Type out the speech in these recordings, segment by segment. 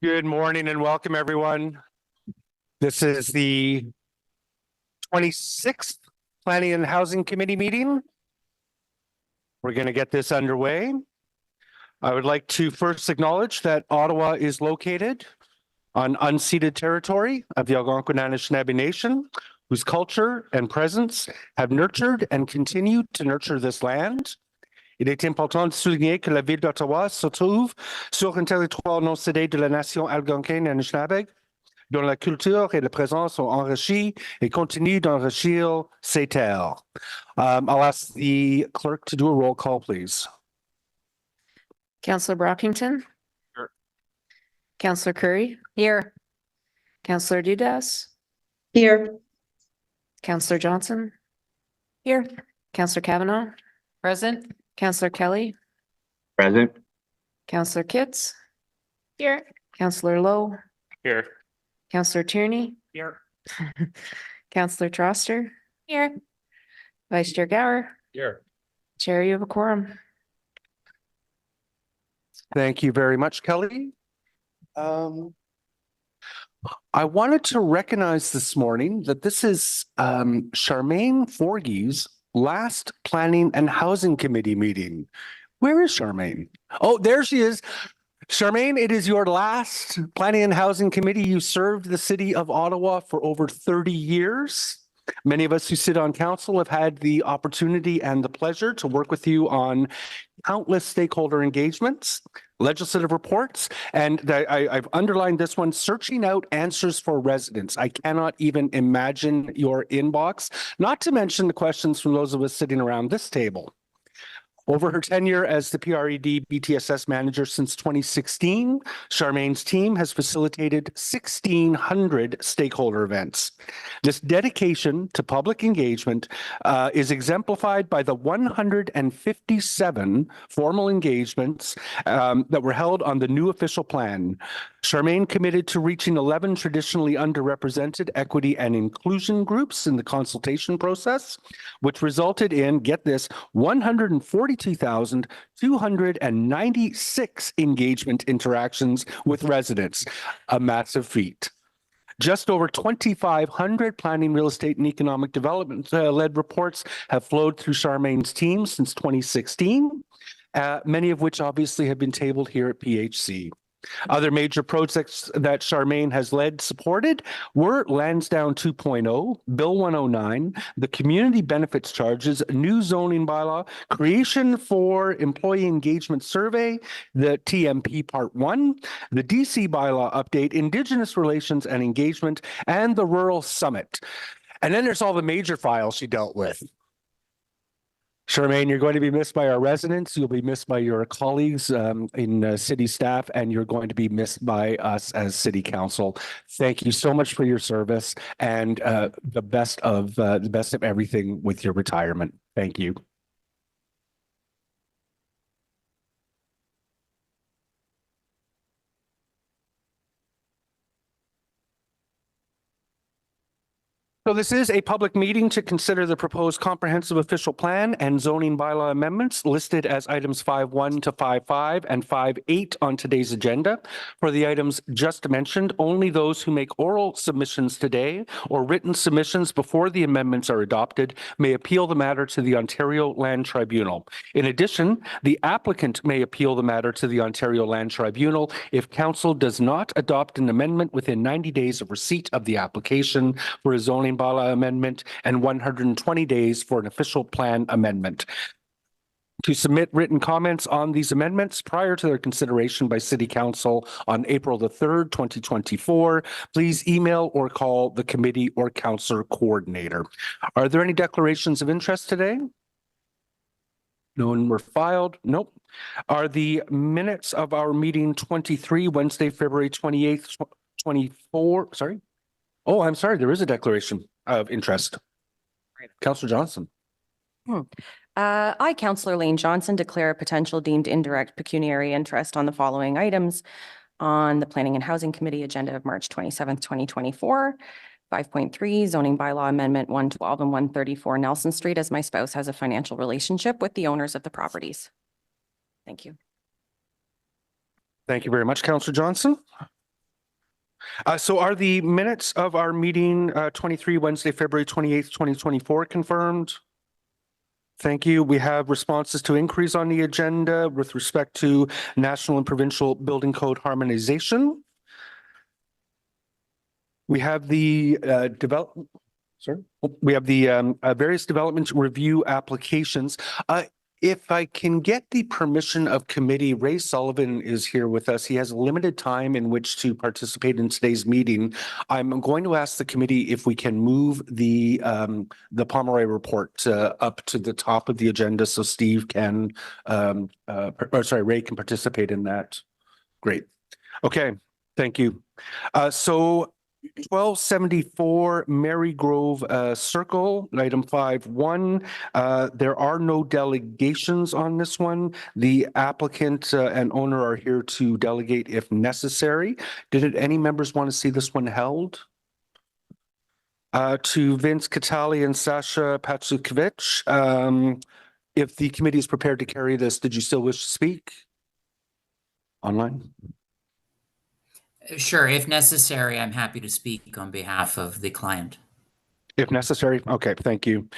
Good morning and welcome, everyone. This is the 26th Planning and Housing Committee meeting. We're going to get this underway. I would like to first acknowledge that Ottawa is located on unceded territory of the Algonquin Anishinaabe Nation, whose culture and presence have nurtured and continue to nurture this land. Il est important de souligner que la ville d'Ottawa se trouve sur un territoire non cédé de la nation algonquine Anishinaabe, dont la culture et la présence sont enrichies et continuent d'enrichir ces terres. I'll ask the clerk to do a roll call, please. Councillor Brockington. Here. Councillor Curry. Here. Councillor Dudas. Here. Councillor Johnson. Here. Councillor Kavanaugh. Present. Councillor Kelly. Present. Councillor Kitts. Here. Councillor Lowe. Here. Councillor Tierney. Here. Councillor Troster. Here. Vice Chair Gower. Here. Chair, you have a quorum. Thank you very much, Kelly. I wanted to recognize this morning that this is Charmaine Forgie's last Planning and Housing Committee meeting. Where is Charmaine? Oh, there she is. Charmaine, it is your last Planning and Housing Committee. You served the city of Ottawa for over 30 years. Many of us who sit on council have had the opportunity and the pleasure to work with you on countless stakeholder engagements, legislative reports, and I've underlined this one, searching out answers for residents. I cannot even imagine your inbox, not to mention the questions from those of us sitting around this table. Over her tenure as the PRED BTSS manager since 2016, Charmaine's team has facilitated 1,600 stakeholder events. This dedication to public engagement is exemplified by the 157 formal engagements that were held on the new official plan. Charmaine committed to reaching 11 traditionally underrepresented equity and inclusion groups in the consultation process, which resulted in, get this, 142,296 engagement interactions with residents, a massive feat. Just over 2,500 planning, real estate, and economic development led reports have flowed through Charmaine's team since 2016, many of which obviously have been tabled here at PHC. Other major projects that Charmaine has led supported were Lansdowne 2.0, Bill 109, the community benefits charges, new zoning bylaw, creation for employee engagement survey, the TMP Part 1, the DC bylaw update, Indigenous relations and engagement, and the Rural Summit. And then there's all the major files she dealt with. Charmaine, you're going to be missed by our residents. You'll be missed by your colleagues in city staff, and you're going to be missed by us as city council. Thank you so much for your service and the best of everything with your retirement. Thank you. So this is a public meeting to consider the proposed comprehensive official plan and zoning bylaw amendments listed as items 5.1 to 5.5 and 5.8 on today's agenda. For the items just mentioned, only those who make oral submissions today or written submissions before the amendments are adopted may appeal the matter to the Ontario Land Tribunal. In addition, the applicant may appeal the matter to the Ontario Land Tribunal if council does not adopt an amendment within 90 days of receipt of the application for a zoning bylaw amendment and 120 days for an official plan amendment. To submit written comments on these amendments prior to their consideration by City Council on April the 3rd, 2024, please email or call the committee or councillor coordinator. Are there any declarations of interest today? No one were filed. Nope. Are the minutes of our meeting 23, Wednesday, February 28th, 24, sorry? Oh, I'm sorry. There is a declaration of interest. Councillor Johnson. I, Councillor Lane Johnson, declare a potential deemed indirect pecuniary interest on the following items on the Planning and Housing Committee agenda of March 27th, 2024. 5.3 zoning bylaw amendment 112 and 134 Nelson Street, as my spouse has a financial relationship with the owners of the properties. Thank you. Thank you very much, Councillor Johnson. So are the minutes of our meeting 23 Wednesday, February 28th, 2024 confirmed? Thank you. We have responses to inquiries on the agenda with respect to national and provincial building code harmonization. We have the various development review applications. If I can get the permission of committee, Ray Sullivan is here with us. He has limited time in which to participate in today's meeting. I'm going to ask the committee if we can move the Pomeroy report up to the top of the agenda so Steve can, Ray can participate in that. Great. Okay, thank you. So 1274 Mary Grove Circle, item 5.1. There are no delegations on this one. The applicant and owner are here to delegate if necessary. Did any members want to see this one held? To Vince Catali and Sasha Patsukovich, if the committee is prepared to carry this, did you still wish to speak? Online? Sure, if necessary, I'm happy to speak on behalf of the client. If necessary. Okay, thank you.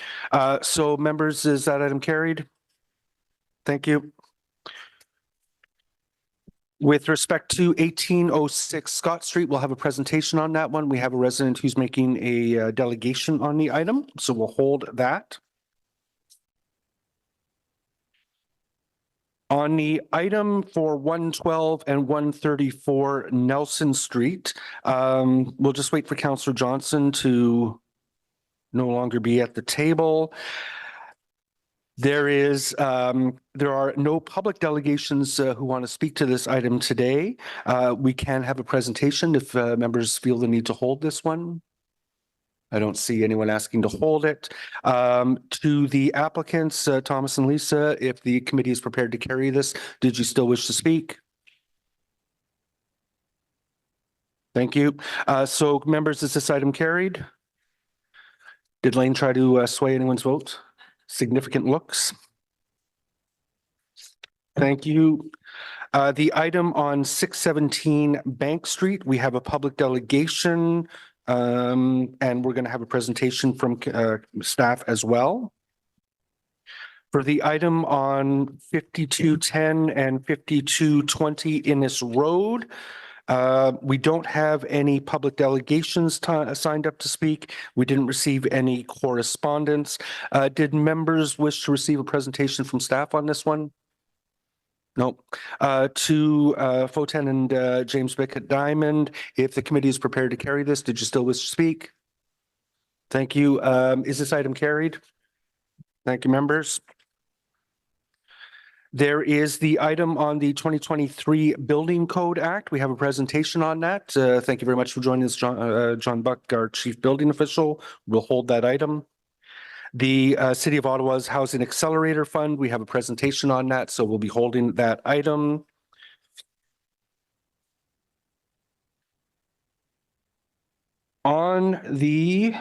So members, is that item carried? Thank you. With respect to 1806 Scott Street, we'll have a presentation on that one. We have a resident who's making a delegation on the item, so we'll hold that. On the item for 112 and 134 Nelson Street, we'll just wait for Councillor Johnson to no longer be at the table. There are no public delegations who want to speak to this item today. We can have a presentation if members feel the need to hold this one. I don't see anyone asking to hold it. To the applicants, Thomas and Lisa, if the committee is prepared to carry this, did you still wish to speak? Thank you. So members, is this item carried? Did Lane try to sway anyone's vote? Significant looks. Thank you. The item on 617 Bank Street, we have a public delegation. And we're going to have a presentation from staff as well. For the item on 5210 and 5220 Innis Road, we don't have any public delegations signed up to speak. We didn't receive any correspondence. Did members wish to receive a presentation from staff on this one? No. To Foten and James Bickett Diamond, if the committee is prepared to carry this, did you still wish to speak? Thank you. Is this item carried? Thank you, members. There is the item on the 2023 Building Code Act. We have a presentation on that. Thank you very much for joining us, John Buck, our Chief Building Official. We'll hold that item. The City of Ottawa's Housing Accelerator Fund, we have a presentation on that, so we'll be holding that item. On the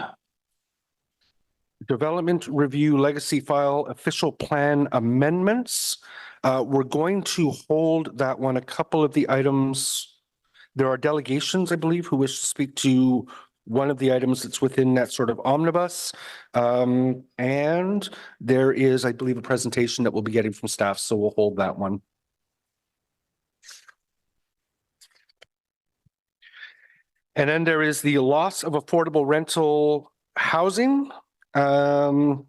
Development Review Legacy File Official Plan Amendments, we're going to hold that one. A couple of the items, there are delegations, I believe, who wish to speak to one of the items that's within that sort of omnibus. And there is, I believe, a presentation that we'll be getting from staff, so we'll hold that one. And then there is the loss of affordable rental housing. There's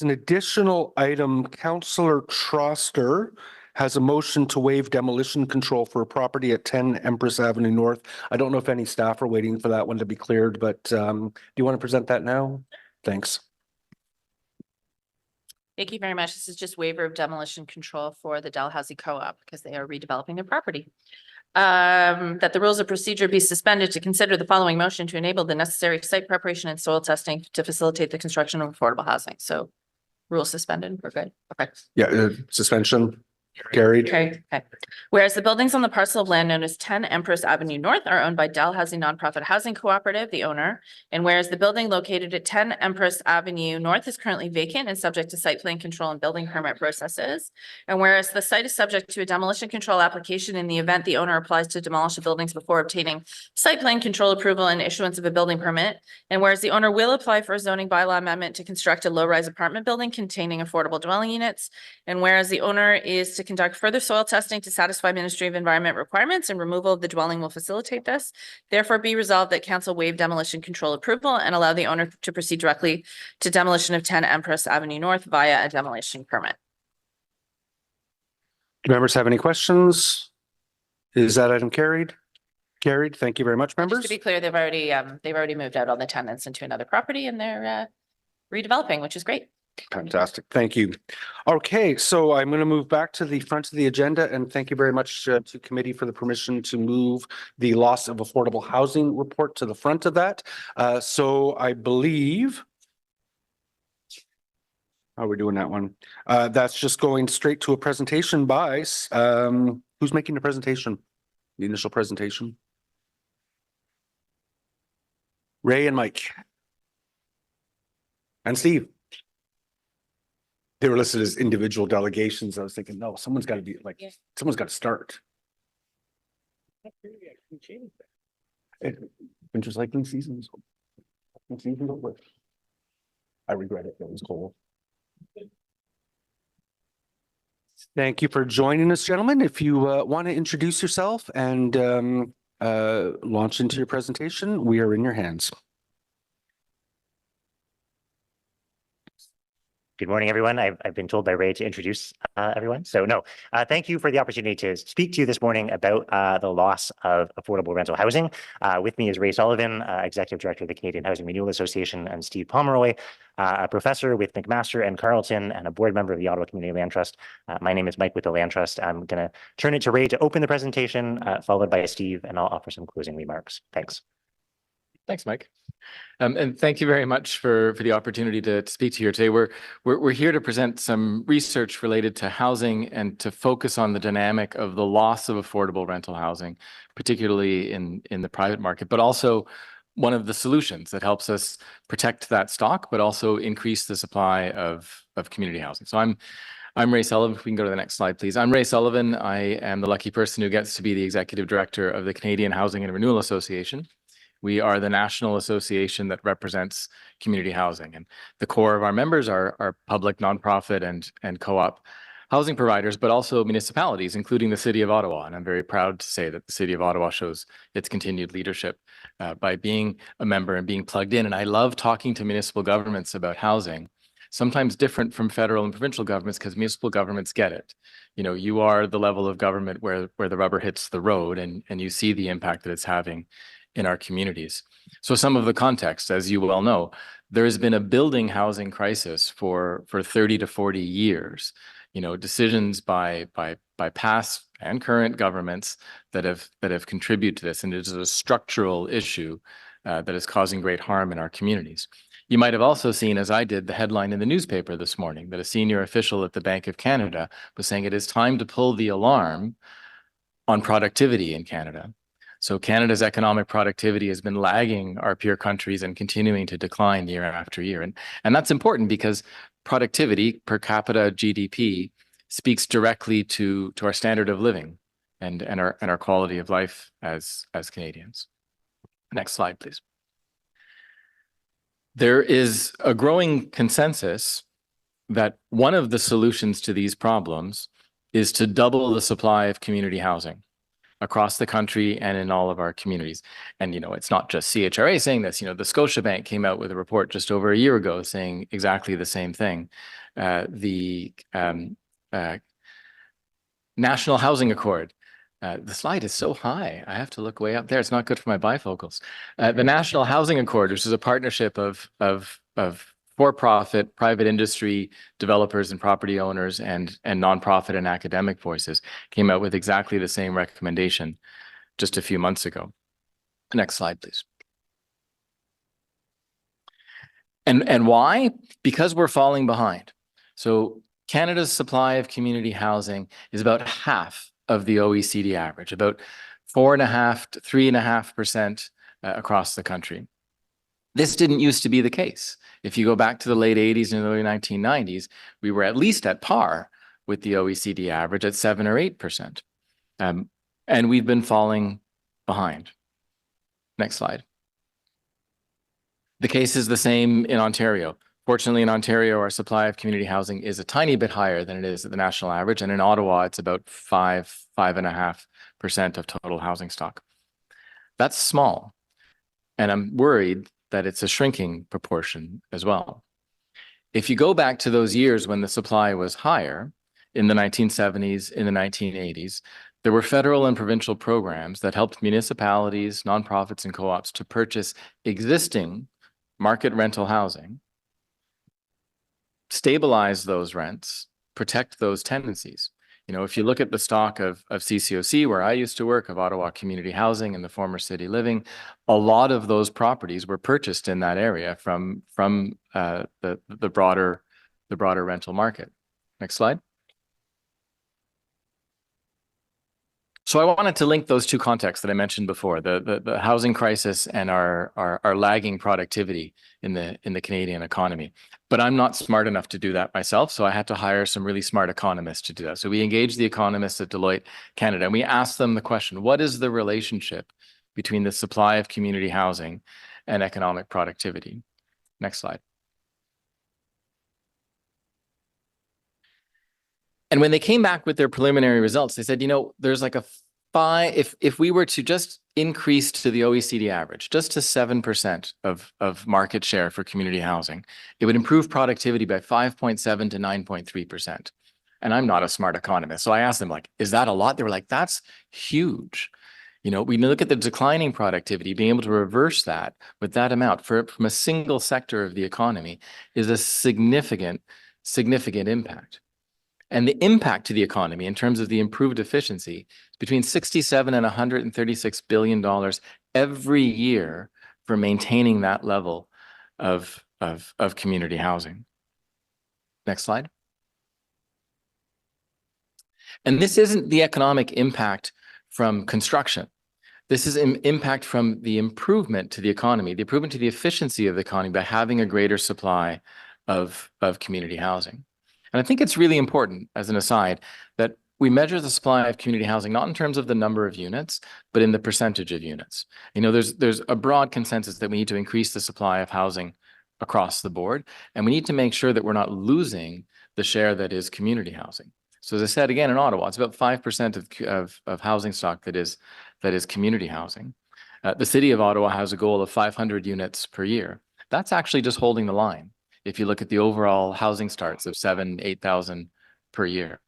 an additional item. Councillor Troster has a motion to waive demolition control for a property at 10 Empress Avenue North. I don't know if any staff are waiting for that one to be cleared, but do you want to present that now? Thanks. Thank you very much. This is just waiver of demolition control for the Dalhousie Co-op because they are redeveloping their property. That the rules of procedure be suspended to consider the following motion to enable the necessary site preparation and soil testing to facilitate the construction of affordable housing. So rules suspended. We're good. Okay. Yeah, suspension. Carried. Okay. Whereas the buildings on the parcel of land known as 10 Empress Avenue North are owned by Dalhousie Nonprofit Housing Cooperative, the owner. And whereas the building located at 10 Empress Avenue North is currently vacant and subject to site plan control and building permit processes. And whereas the site is subject to a demolition control application in the event the owner applies to demolish the buildings before obtaining site plan control approval and issuance of a building permit. And whereas the owner will apply for a zoning bylaw amendment to construct a low-rise apartment building containing affordable dwelling units. And whereas the owner is to conduct further soil testing to satisfy Ministry of Environment requirements and removal of the dwelling will facilitate this. Therefore, be resolved that council waive demolition control approval and allow the owner to proceed directly to demolition of 10 Empress Avenue North via a demolition permit. Do members have any questions? Is that item carried? Carried. Thank you very much, Just members. to be clear, they've already moved out all the tenants into another property and they're redeveloping, which is great. Fantastic. Thank you. Okay, so I'm going to move back to the front of the agenda and thank you very much to committee for the permission to move the loss of affordable housing report to the front of that. So I believe how are we doing that one? That's just going straight to a presentation by who's making the presentation? The initial presentation? Ray and Mike. And Steve. They were listed as individual delegations. I was thinking, no, someone's got to be like, someone's got to start. Winter cycling seasons. I regret it. It was cold. Thank you for joining us, gentlemen. If you want to introduce yourself and launch into your presentation, we are in your hands. Good morning, everyone. I've been told by Ray to introduce everyone. So no, thank you for the opportunity to speak to you this morning about the loss of affordable rental housing. With me is Ray Sullivan, Executive Director of the Canadian Housing Renewal Association, and Steve Pomeroy, a professor with McMaster and Carleton and a board member of the Ottawa Community Land Trust. My name is Mike with the Land Trust. I'm going to turn it to Ray to open the presentation, followed by Steve, and I'll offer some closing remarks. Thanks. Thanks, Mike. And thank you very much for the opportunity to speak to you here today. We're here to present some research related to housing and to focus on the dynamic of the loss of affordable rental housing, particularly in the private market, but also one of the solutions that helps us protect that stock, but also increase the supply of community housing. So I'm Ray Sullivan. If we can go to the next slide, please. I'm Ray Sullivan. I am the lucky person who gets to be the Executive Director of the Canadian Housing and Renewal Association. We are the national association that represents community housing, and the core of our members are public, nonprofit, and co-op housing providers, but also municipalities, including the City of Ottawa. And I'm very proud to say that the City of Ottawa shows its continued leadership by being a member and being plugged in. And I love talking to municipal governments about housing, sometimes different from federal and provincial governments, because municipal governments get it. You know, you are the level of government where the rubber hits the road, and you see the impact that it's having in our communities. So some of the context, as you well know, there has been a building housing crisis for 30 to 40 years. You know, decisions by past and current governments that have contributed to this, and it is a structural issue that is causing great harm in our communities. You might have also seen, as I did, the headline in the newspaper this morning that a senior official at the Bank of Canada was saying it is time to pull the alarm on productivity in Canada. So Canada's economic productivity has been lagging our peer countries and continuing to decline year after year. And that's important because productivity, per capita GDP, speaks directly to our standard of living and our quality of life as Canadians. Next slide, please. There is a growing consensus that one of the solutions to these problems is to double the supply of community housing across the country and in all of our communities. And, you know, it's not just CHRA saying this. You know, the Scotiabank came out with a report just over a year ago saying exactly the same thing. The National Housing Accord. The slide is so high. I have to look way up there. It's not good for my bifocals. The National Housing Accord, which is a partnership of for-profit, private industry developers and property owners and nonprofit and academic voices, came out with exactly the same recommendation just a few months ago. Next slide, please. And why? Because we're falling behind. So Canada's supply of community housing is about half of the OECD average, about 4.5 to 3.5% across the country. This didn't used to be the case. If you go back to the late 80s and early 1990s, we were at least at par with the OECD average at 7 or 8%. And we've been falling behind. Next slide. The case is the same in Ontario. Fortunately, in Ontario, our supply of community housing is a tiny bit higher than it is at the national average. And in Ottawa, it's about 5.5% of total housing stock. That's small. And I'm worried that it's a shrinking proportion as well. If you go back to those years when the supply was higher, in the 1970s, in the 1980s, there were federal and provincial programs that helped municipalities, nonprofits, and co-ops to purchase existing market rental housing, stabilize those rents, protect those tenancies. You know, if you look at the stock of CCOC, where I used to work, of Ottawa Community Housing and the former City Living, a lot of those properties were purchased in that area from the broader rental market. Next slide. So I wanted to link those two contexts that I mentioned before, the housing crisis and our lagging productivity in the Canadian economy. But I'm not smart enough to do that myself, so I had to hire some really smart economists to do that. So we engaged the economists at Deloitte Canada, and we asked them the question, what is the relationship between the supply of community housing and economic productivity? Next slide. And when they came back with their preliminary results, they said, you know, there's like a if we were to just increase to the OECD average, just to 7% of market share for community housing, it would improve productivity by 5.7 to 9.3%. And I'm not a smart economist. So I asked them, like, is that a lot? They were like, that's huge. You know, we look at the declining productivity, being able to reverse that with that amount from a single sector of the economy is a significant impact. And the impact to the economy in terms of the improved efficiency is between $67 and $136 billion every year for maintaining that level of community housing. Next slide. And this isn't the economic impact from construction. This is an impact from the improvement to the economy, the improvement to the efficiency of the economy by having a greater supply of community housing. And I think it's really important, as an aside, that we measure the supply of community housing not in terms of the number of units, but in the percentage of units. You know, there's a broad consensus that we need to increase the supply of housing across the board, and we need to make sure that we're not losing the share that is community housing. So as I said, again, in Ottawa, it's about 5% of housing stock that is community housing. The city of Ottawa has a goal of 500 units per year. That's actually just holding the line. If you look at the overall housing starts of 7,000 to 8,000 per year.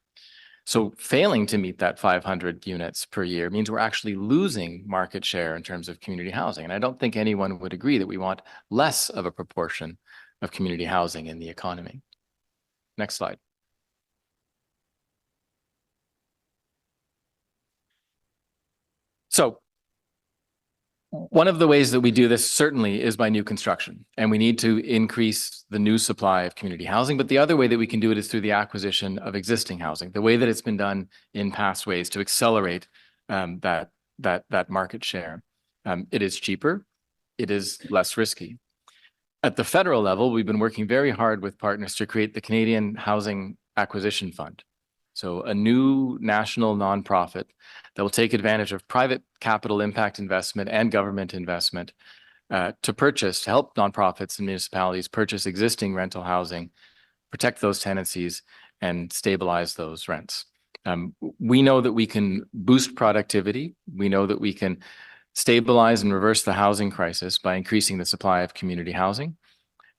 So failing to meet that 500 units per year means we're actually losing market share in terms of community housing. And I don't think anyone would agree that we want less of a proportion of community housing in the economy. Next slide. So one of the ways that we do this certainly is by new construction, and we need to increase the new supply of community housing. But the other way that we can do it is through the acquisition of existing housing, the way that it's been done in past ways to accelerate that market share. It is cheaper, it is less risky. At the federal level, we've been working very hard with partners to create the Canadian Housing Acquisition Fund. So a new national nonprofit that will take advantage of private capital impact investment and government investment to help nonprofits and municipalities purchase existing rental housing, protect those tenancies, and stabilize those rents. We know that we can boost productivity. We know that we can stabilize and reverse the housing crisis by increasing the supply of community housing.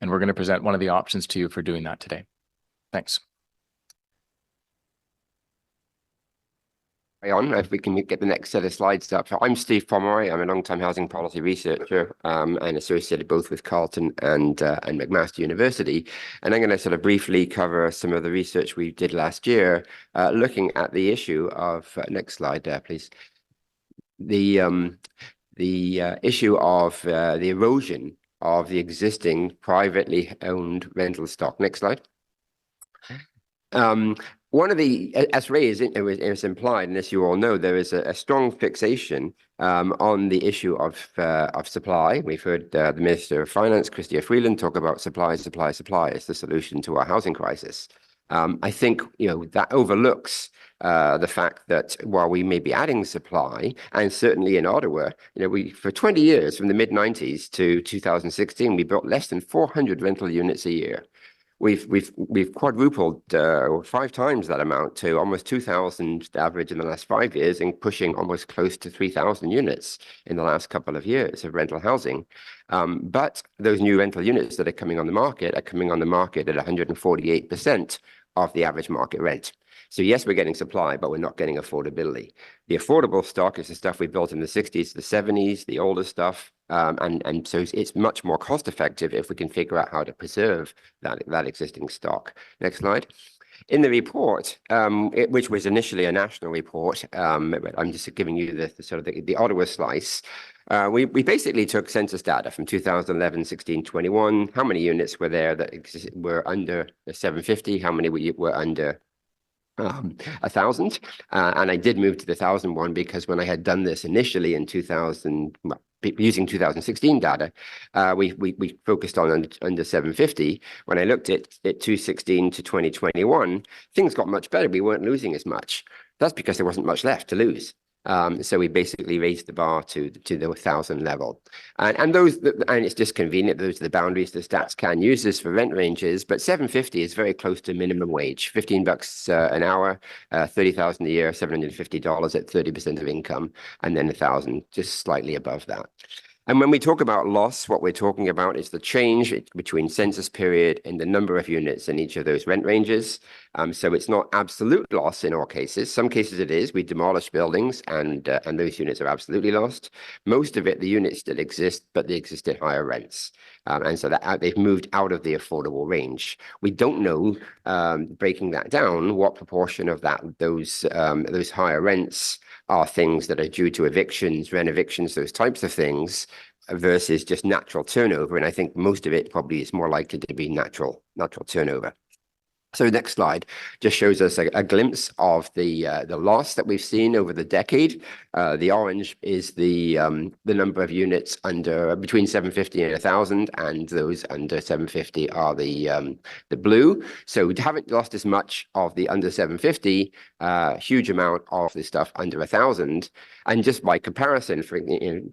And we're going to present one of the options to you for doing that today. Thanks. On, if we can get the next set of slides up. So I'm Steve Pomeroy. I'm a long-time housing policy researcher and associated both with Carleton and McMaster University. And I'm going to sort of briefly cover some of the research we did last year, looking at the issue of next slide, please. The issue of the erosion of the existing privately owned rental stock. Next slide. One of the, as Ray is implied, and as you all know, there is a strong fixation on the issue of supply. We've heard the Minister of Finance, Chrystia Freeland, talk about supply as the solution to our housing crisis. I think that overlooks the fact that while we may be adding supply, and certainly in Ottawa, we for 20 years, from the mid-90s to 2016, we built less than 400 rental units a year. We've quadrupled or 5 times that amount to almost 2,000 average in the last 5 years, and pushing almost close to 3,000 units in the last couple of years of rental housing. But those new rental units that are coming on the market are coming on the market at 148% of the average market rent. So yes, we're getting supply, but we're not getting affordability. The affordable stock is the stuff we built in the 60s, the 70s, the older stuff. And so it's much more cost effective if we can figure out how to preserve that existing stock. Next slide. In the report, which was initially a national report, I'm just giving you the Ottawa slice. We basically took census data from 2011, 16, 21. How many units were there that were under 750? How many were under 1,000? And I did move to the 1,000 one because when I had done this initially in 2000, using 2016 data, we focused on under 750. When I looked at 2016 to 2021, things got much better. We weren't losing as much. That's because there wasn't much left to lose. So we basically raised the bar to the 1,000 level, and it's just convenient. Those are the boundaries the stats can use this for rent ranges. But 750 is very close to minimum wage, $15 an hour, 30,000 a year, $750 at 30% of income, and then 1,000 just slightly above that. And when we talk about loss, what we're talking about is the change between census period and the number of units in each of those rent ranges. So it's not absolute loss in all cases. Some cases it is. We demolish buildings and those units are absolutely lost. Most of it, the units still exist, but they exist at higher rents. And so that they've moved out of the affordable range. We don't know, breaking that down, what proportion of those higher rents are things that are due to evictions, renovictions, those types of things, versus just natural turnover. And I think most of it probably is more likely to be natural turnover. So next slide just shows us a glimpse of the loss that we've seen over the decade. The orange is the number of units between 750 and 1,000, and those under 750 are the blue. So we haven't lost as much of the under 750, huge amount of the stuff under 1,000. And just by comparison, for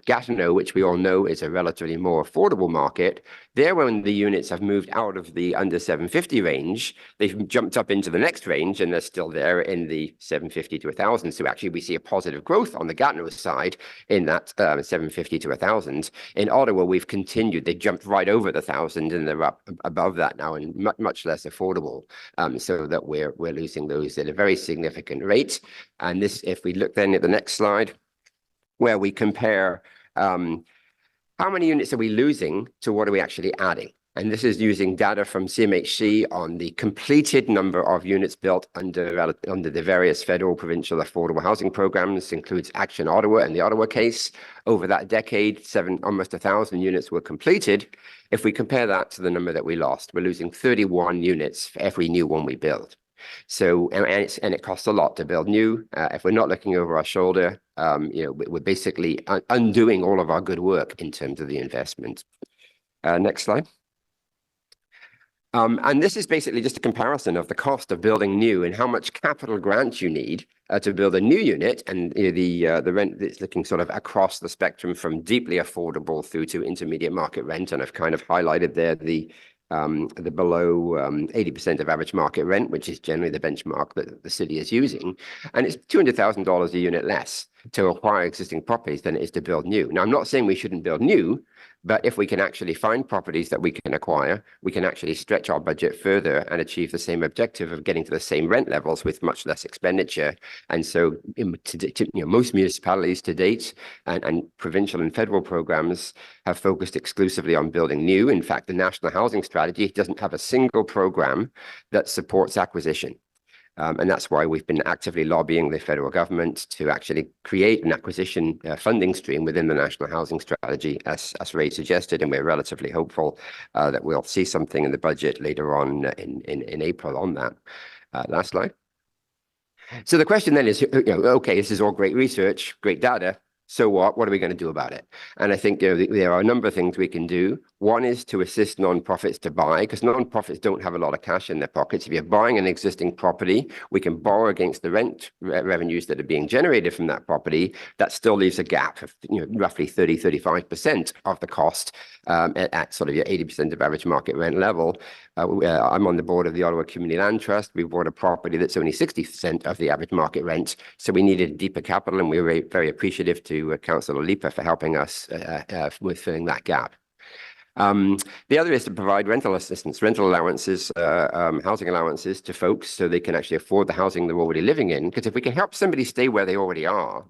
Gatineau, which we all know is a relatively more affordable market, there when the units have moved out of the under 750 range, they've jumped up into the next range and they're still there in the 750 to 1,000. So actually we see a positive growth on the Gatineau side in that 750 to 1,000. In Ottawa, we've continued. They jumped right over the 1,000 and they're up above that now and much less affordable. So that we're losing those at a very significant rate. And this, if we look then at the next slide, where we compare how many units are we losing to what are we actually adding? And this is using data from CMHC on the completed number of units built under the various federal, provincial affordable housing programs. This includes Action Ottawa and the Ottawa case. Over that decade, almost 1,000 units were completed. If we compare that to the number that we lost, we're losing 31 units for every new one we build. So, and it costs a lot to build new. If we're not looking over our shoulder, we're basically undoing all of our good work in terms of the investment. Next slide. And this is basically just a comparison of the cost of building new and how much capital grant you need to build a new unit, and the rent that's looking sort of across the spectrum from deeply affordable through to intermediate market rent. And I've kind of highlighted there the below 80% of average market rent, which is generally the benchmark that the city is using. And it's $200,000 a unit less to acquire existing properties than it is to build new. Now, I'm not saying we shouldn't build new, but if we can actually find properties that we can acquire, we can actually stretch our budget further and achieve the same objective of getting to the same rent levels with much less expenditure. And so most municipalities to date and provincial and federal programs have focused exclusively on building new. In fact, the National Housing Strategy doesn't have a single program that supports acquisition. And that's why we've been actively lobbying the federal government to actually create an acquisition funding stream within the National Housing Strategy, as Ray suggested, and we're relatively hopeful that we'll see something in the budget later on in April on that. Last slide. So the question then is, okay, this is all great research, great data. So what? What are we going to do about it? And I think there are a number of things we can do. One is to assist nonprofits to buy, because nonprofits don't have a lot of cash in their pockets. If you're buying an existing property, we can borrow against the rent revenues that are being generated from that property. That still leaves a gap of roughly 35% of the cost at sort of your 80% of average market rent level. I'm on the board of the Ottawa Community Land Trust. We bought a property that's only 60% of the average market rent. So we needed deeper capital, and we were very appreciative to Councillor Lipa for helping us with filling that gap. The other is to provide rental assistance, rental allowances, housing allowances to folks so they can actually afford the housing they're already living in. Because if we can help somebody stay where they already are,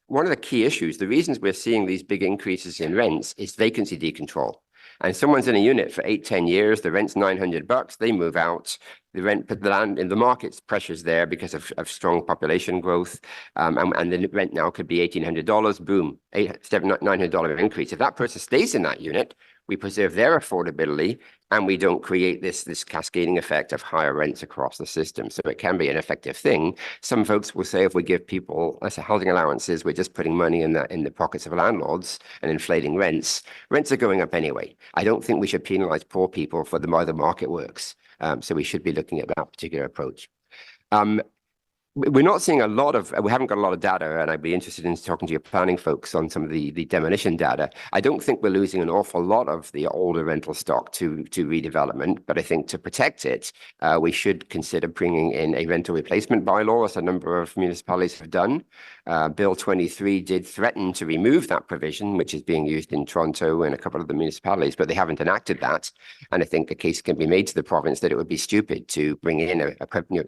one of the key issues, the reasons we're seeing these big increases in rents is vacancy decontrol. And someone's in a unit for 8-10 years, the rent's $900, they move out, the land in the market's pressures there because of strong population growth, and the rent now could be $1,800, boom, $900 increase. If that person stays in that unit, we preserve their affordability, and we don't create this cascading effect of higher rents across the system. So it can be an effective thing. Some folks will say if we give people housing allowances, we're just putting money in the pockets of landlords and inflating rents. Rents are going up anyway. I don't think we should penalize poor people for the way the market works. So we should be looking at that particular approach. We're not seeing we haven't got a lot of data, and I'd be interested in talking to your planning folks on some of the demolition data. I don't think we're losing an awful lot of the older rental stock to redevelopment, but I think to protect it, we should consider bringing in a rental replacement bylaw, as a number of municipalities have done. Bill 23 did threaten to remove that provision, which is being used in Toronto and a couple of the municipalities, but they haven't enacted that. And I think a case can be made to the province that it would be stupid to bring in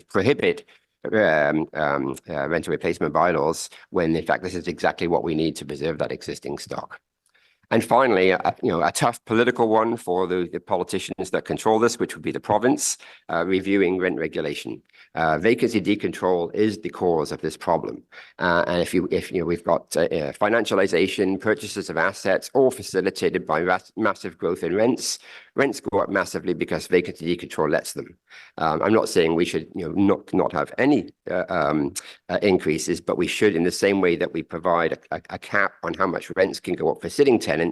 prohibit rental replacement bylaws when in fact this is exactly what we need to preserve that existing stock. And finally, a tough political one for the politicians that control this, which would be the province, reviewing rent regulation. Vacancy decontrol is the cause of this problem. And if we've got financialization, purchases of assets, all facilitated by massive growth in rents. Rents go up massively because vacancy decontrol lets them. I'm not saying we should not have any increases, but we should, in the same way that we provide a cap on how much rents can go up for sitting tenants,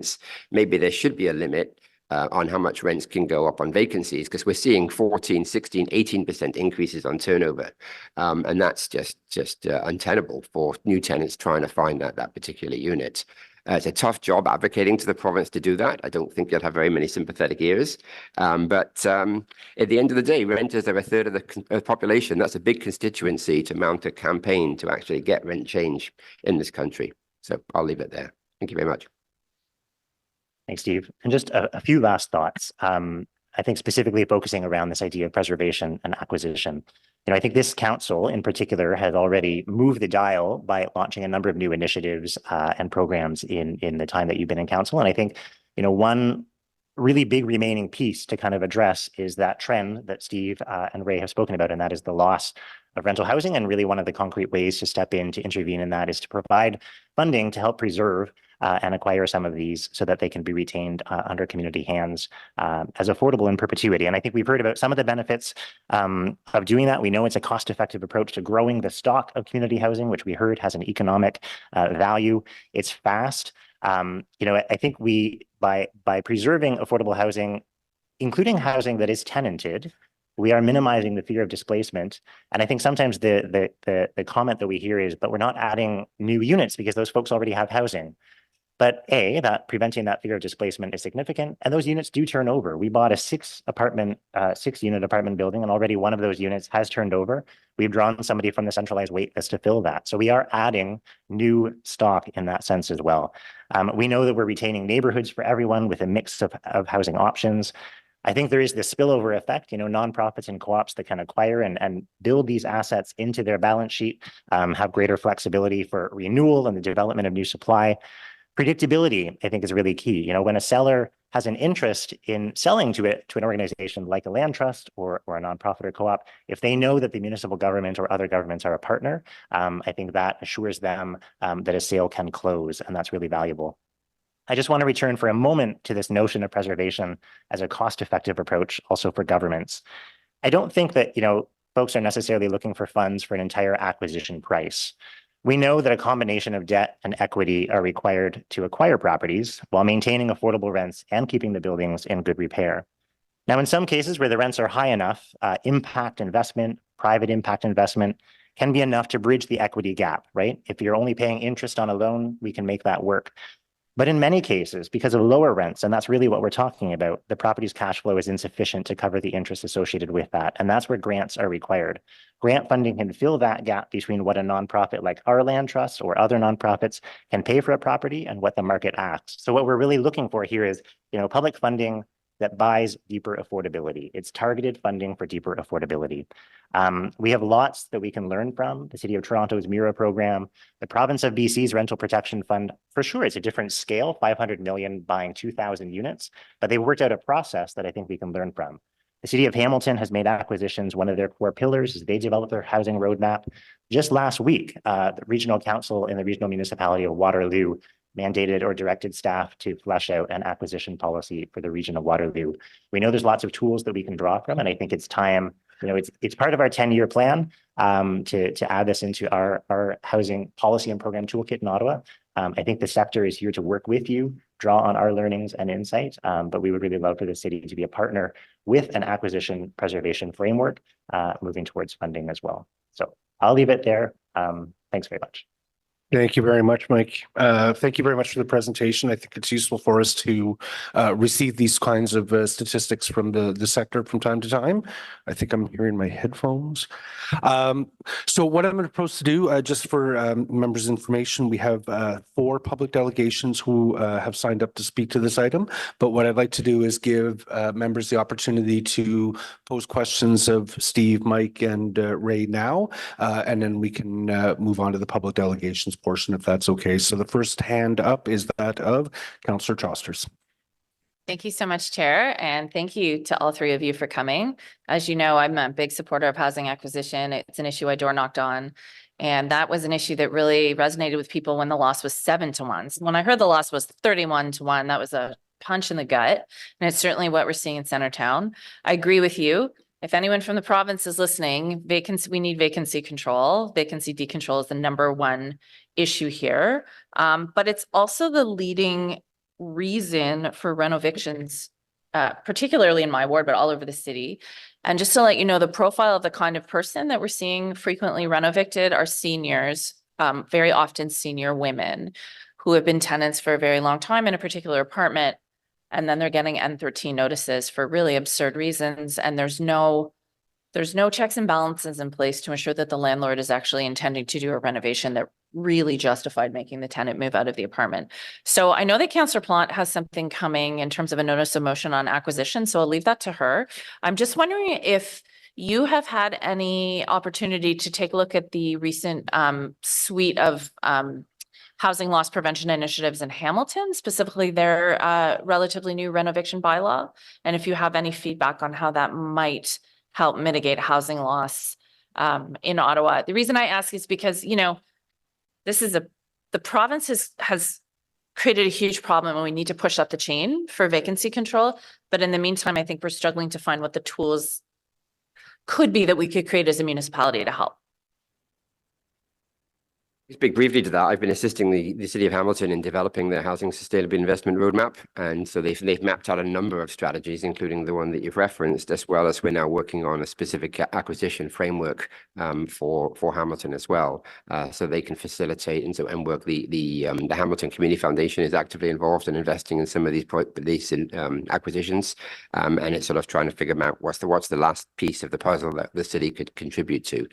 maybe there should be a limit on how much rents can go up on vacancies, because we're seeing 14, 16, 18% increases on turnover. And that's just untenable for new tenants trying to find that particular unit. It's a tough job advocating to the province to do that. I don't think you'll have very many sympathetic ears. But at the end of the day, renters are a third of the population. That's a big constituency to mount a campaign to actually get rent change in this country. So I'll leave it there. Thank you very much. Thanks, Steve. And just a few last thoughts. I think specifically focusing around this idea of preservation and acquisition. I think this council in particular has already moved the dial by launching a number of new initiatives and programs in the time that you've been in council. And I think, one really big remaining piece to kind of address is that trend that Steve and Ray have spoken about, and that is the loss of rental housing. And really one of the concrete ways to step in to intervene in that is to provide funding to help preserve and acquire some of these so that they can be retained under community hands as affordable in perpetuity. And I think we've heard about some of the benefits of doing that. We know it's a cost-effective approach to growing the stock of community housing, which we heard has an economic value. It's fast. I think by preserving affordable housing, including housing that is tenanted, we are minimizing the fear of displacement. And I think sometimes the comment that we hear is, but we're not adding new units because those folks already have housing. But that preventing that fear of displacement is significant, and those units do turn over. We bought a 6-unit apartment building, and already one of those units has turned over. We've drawn somebody from the centralized wait list to fill that. So we are adding new stock in that sense as well. We know that we're retaining neighborhoods for everyone with a mix of housing options. I think there is this spillover effect, nonprofits and co-ops that can acquire and build these assets into their balance sheet, have greater flexibility for renewal and the development of new supply. Predictability, I think, is really key. When a seller has an interest in selling to an organization like a land trust or a nonprofit or co-op, if they know that the municipal government or other governments are a partner, I think that assures them that a sale can close, and that's really valuable. I just want to return for a moment to this notion of preservation as a cost-effective approach also for governments. I don't think that, folks are necessarily looking for funds for an entire acquisition price. We know that a combination of debt and equity are required to acquire properties while maintaining affordable rents and keeping the buildings in good repair. Now, in some cases where the rents are high enough, impact investment, private impact investment can be enough to bridge the equity gap, right? If you're only paying interest on a loan, we can make that work. But in many cases, because of lower rents, and that's really what we're talking about, the property's cash flow is insufficient to cover the interest associated with that. And that's where grants are required. Grant funding can fill that gap between what a nonprofit like our land trust or other nonprofits can pay for a property and what the market asks. So what we're really looking for here is, public funding that buys deeper affordability. It's targeted funding for deeper affordability. We have lots that we can learn from the City of Toronto's MIRA program, the province of BC's Rental Protection Fund. For sure, it's a different scale, 500 million buying 2,000 units, but they worked out a process that I think we can learn from. The City of Hamilton has made acquisitions one of their core pillars as they develop their housing roadmap. Just last week, the Regional Council in the Regional Municipality of Waterloo mandated or directed staff to flesh out an acquisition policy for the region of Waterloo. We know there's lots of tools that we can draw from, and I think it's time, it's part of our 10-year plan to add this into our housing policy and program toolkit in Ottawa. I think the sector is here to work with you, draw on our learnings and insights, but we would really love for the city to be a partner with an acquisition preservation framework moving towards funding as well. So I'll leave it there. Thanks very much. Thank you very much, Mike. Thank you very much for the presentation. I think it's useful for us to receive these kinds of statistics from the sector from time to time. I think I'm hearing my headphones. So what I'm going to propose to do, just for members' information, we have 4 public delegations who have signed up to speak to this item. But what I'd like to do is give members the opportunity to pose questions of Steve, Mike, and Ray now, and then we can move on to the public delegations portion, if that's okay. So the first hand up is that of Councillor Chosters. Thank you so much, Chair, and thank you to all 3 of you for coming. As you know, I'm a big supporter of housing acquisition. It's an issue I door knocked on, and that was an issue that really resonated with people when the loss was 7-1. So when I heard the loss was 31-1, that was a punch in the gut, and it's certainly what we're seeing in Centertown. I agree with you. If anyone from the province is listening, we need vacancy control. Vacancy decontrol is the #1 issue here. But it's also the leading reason for renovictions, particularly in my ward, but all over the city. And just to let you know, the profile of the kind of person that we're seeing frequently renovicted are seniors, very often senior women who have been tenants for a very long time in a particular apartment. And then they're getting N13 notices for really absurd reasons. And there's no checks and balances in place to ensure that the landlord is actually intending to do a renovation that really justified making the tenant move out of the apartment. So I know that Councillor Plante has something coming in terms of a notice of motion on acquisition. So I'll leave that to her. I'm just wondering if you have had any opportunity to take a look at the recent suite of housing loss prevention initiatives in Hamilton, specifically their relatively new renovation bylaw. And if you have any feedback on how that might help mitigate housing loss in Ottawa. The reason I ask is because, the province has created a huge problem and we need to push up the chain for vacancy control. But in the meantime, I think we're struggling to find what the tools could be that we could create as a municipality to help. Speak briefly to that. I've been assisting the City of Hamilton in developing their housing sustainable investment roadmap, and so they've mapped out a number of strategies, including the one that you've referenced, as well as we're now working on a specific acquisition framework for Hamilton as well, so they can facilitate and work. The Hamilton Community Foundation is actively involved in investing in some of these acquisitions, and it's sort of trying to figure out what's the last piece of the puzzle that the city could contribute to.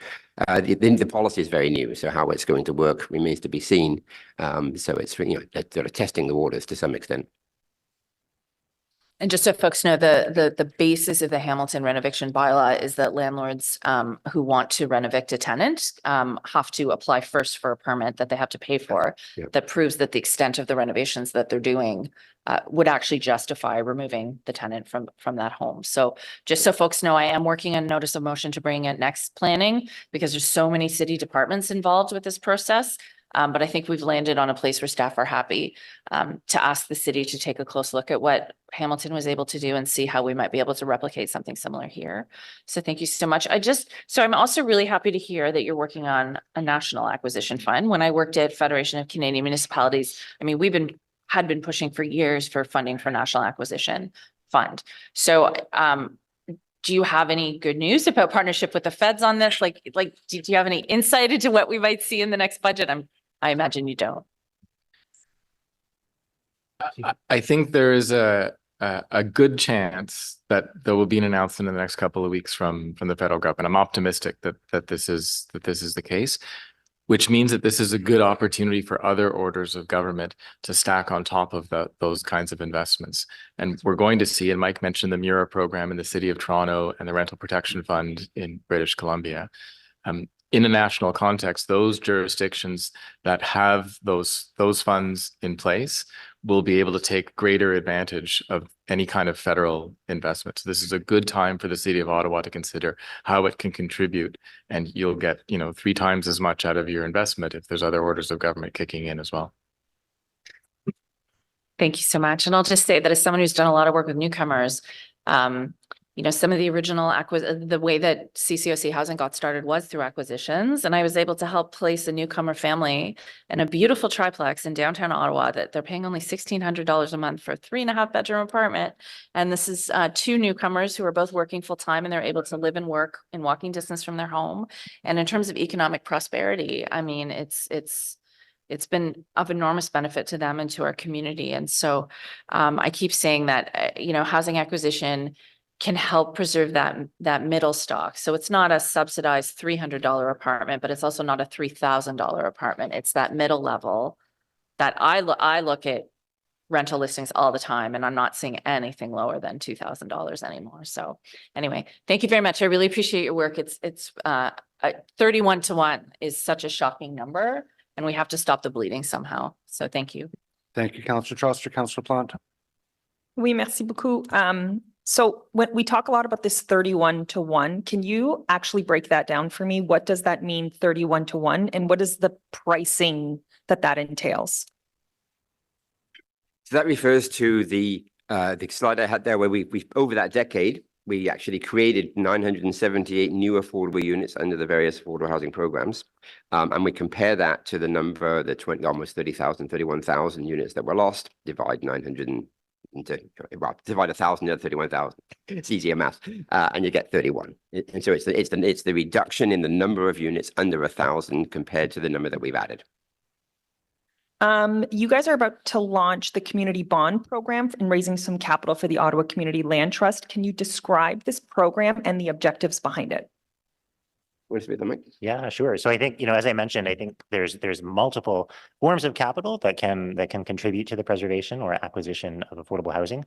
The policy is very new, so how it's going to work remains to be seen. So it's sort of testing the waters to some extent. And just so folks know, the basis of the Hamilton renovation bylaw is that landlords who want to renovict a tenant have to apply first for a permit that they have to pay for, that proves that the extent of the renovations that they're doing would actually justify removing the tenant from that home. So just so folks know, I am working on a notice of motion to bring it next planning because there's so many city departments involved with this process. But I think we've landed on a place where staff are happy to ask the city to take a close look at what Hamilton was able to do and see how we might be able to replicate something similar here. So thank you so much. So I'm also really happy to hear that you're working on a national acquisition fund. When I worked at Federation of Canadian Municipalities, I mean, had been pushing for years for funding for national acquisition fund. So do you have any good news about partnership with the feds on this? Like, do you have any insight into what we might see in the next budget? I imagine you don't. I think there is a good chance that there will be an announcement in the next couple of weeks from the federal government. I'm optimistic that this is the case, which means that this is a good opportunity for other orders of government to stack on top of those kinds of investments. And we're going to see, and Mike mentioned the MURA program in the City of Toronto and the Rental Protection Fund in British Columbia. In a national context, those jurisdictions that have those funds in place will be able to take greater advantage of any kind of federal investment. So this is a good time for the City of Ottawa to consider how it can contribute, and you'll get, 3 times as much out of your investment if there's other orders of government kicking in as well. Thank you so much. And I'll just say that as someone who's done a lot of work with newcomers, some of the original the way that CCOC housing got started was through acquisitions. And I was able to help place a newcomer family in a beautiful triplex in downtown Ottawa that they're paying only $1,600 a month for a 3.5-bedroom apartment. And this is 2 newcomers who are both working full time, and they're able to live and work in walking distance from their home. And in terms of economic prosperity, I mean, it's been of enormous benefit to them and to our community. And so I keep saying that, housing acquisition can help preserve that middle stock. So it's not a subsidized $300 apartment, but it's also not a $3,000 apartment. It's that middle level that I look at rental listings all the time, and I'm not seeing anything lower than $2,000 anymore. So anyway, thank you very much. I really appreciate your work. It's 31 to 1 is such a shocking number, and we have to stop the bleeding somehow. So thank you. Thank you, Councillor Troster. Councillor Plante. Oui, merci beaucoup. So when we talk a lot about this 31 to 1, can you actually break that down for me? What does that mean, 31 to 1? And what is the pricing that entails? So that refers to the slide I had there, where we over that decade, we actually created 978 new affordable units under the various affordable housing programs. And we compare that to the number, almost 30,000, 31,000 units that were lost, divide 1,000 into 31,000. It's easier math, and you get 31. And so it's the reduction in the number of units under 1,000 compared to the number that we've added. You guys are about to launch the community bond program and raising some capital for the Ottawa Community Land Trust. Can you describe this program and the objectives behind it? Yeah, sure. So I think, as I mentioned, I think there's multiple forms of capital that can contribute to the preservation or acquisition of affordable housing.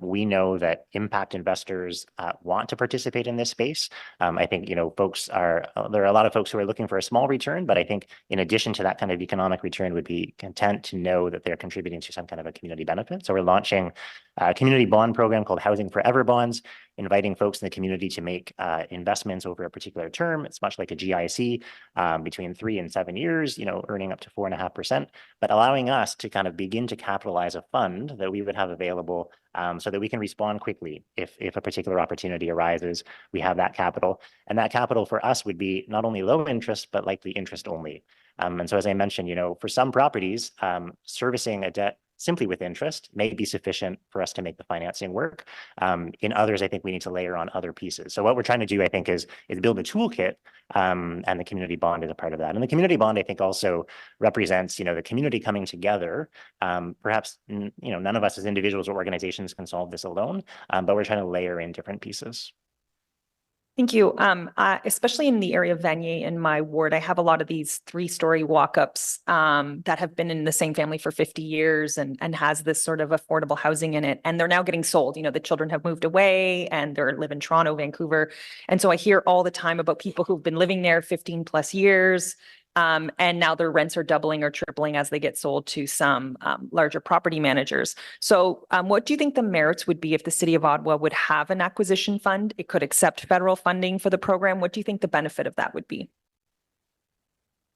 We know that impact investors want to participate in this space. I think, there are a lot of folks who are looking for a small return, but I think in addition to that kind of economic return, would be content to know that they're contributing to some kind of a community benefit. So we're launching a community bond program called Housing Forever Bonds, inviting folks in the community to make investments over a particular term. It's much like a GIC, between 3 and 7 years, earning up to 4.5%, but allowing us to kind of begin to capitalize a fund that we would have available so that we can respond quickly if a particular opportunity arises. We have that capital, and that capital for us would be not only low interest, but likely interest only. And so as I mentioned, for some properties, servicing a debt simply with interest may be sufficient for us to make the financing work. In others, I think we need to layer on other pieces. So what we're trying to do, I think, is build a toolkit, and the community bond is a part of that. And the community bond, I think, also represents, the community coming together. Perhaps, none of us as individuals or organizations can solve this alone, but we're trying to layer in different pieces. Thank you. Especially in the area of Vanier in my ward, I have a lot of these 3-story walk-ups that have been in the same family for 50 years and has this sort of affordable housing in it. And they're now getting sold. The children have moved away and they live in Toronto, Vancouver. And so I hear all the time about people who've been living there 15 plus years. And now their rents are doubling or tripling as they get sold to some larger property managers. So what do you think the merits would be if the City of Ottawa would have an acquisition fund? It could accept federal funding for the program. What do you think the benefit of that would be?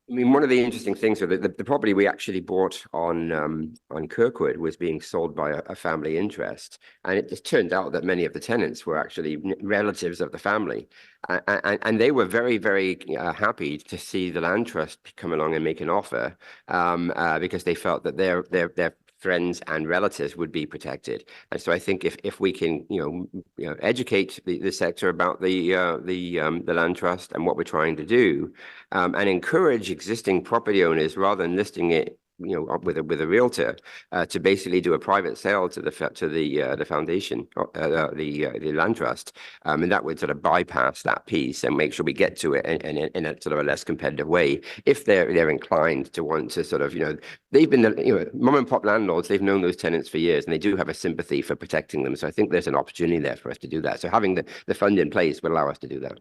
I mean, one of the interesting things with the property we actually bought on Kirkwood was being sold by a family interest, and it just turned out that many of the tenants were actually relatives of the family, and they were very, very happy to see the land trust come along and make an offer, because they felt that their friends and relatives would be protected. And so I think if we can educate the sector about the land trust and what we're trying to do, and encourage existing property owners, rather than listing it with a realtor, to basically do a private sale to the foundation, the land trust, and that would sort of bypass that piece and make sure we get to it in a sort of a less competitive way, if they're inclined to want to sort of they've been mom and pop landlords, they've known those tenants for years, and they do have a sympathy for protecting them. So I think there's an opportunity there for us to do that. So having the fund in place will allow us to do that.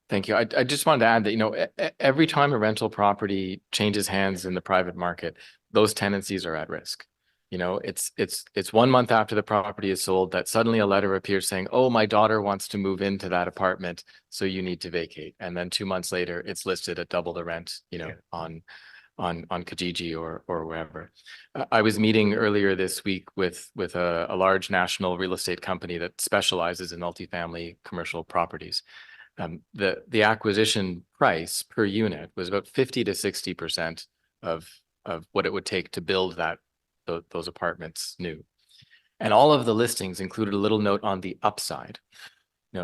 Thank you. I just wanted to add that, every time a rental property changes hands in the private market, those tenancies are at risk. It's 1 month after the property is sold that suddenly a letter appears saying, oh, my daughter wants to move into that apartment, so you need to vacate. And then 2 months later, it's listed at double the rent, on Kijiji or wherever. I was meeting earlier this week with a large national real estate company that specializes in multifamily commercial properties. The acquisition price per unit was about 50 to 60% of what it would take to build those apartments new. And all of the listings included a little note on the upside.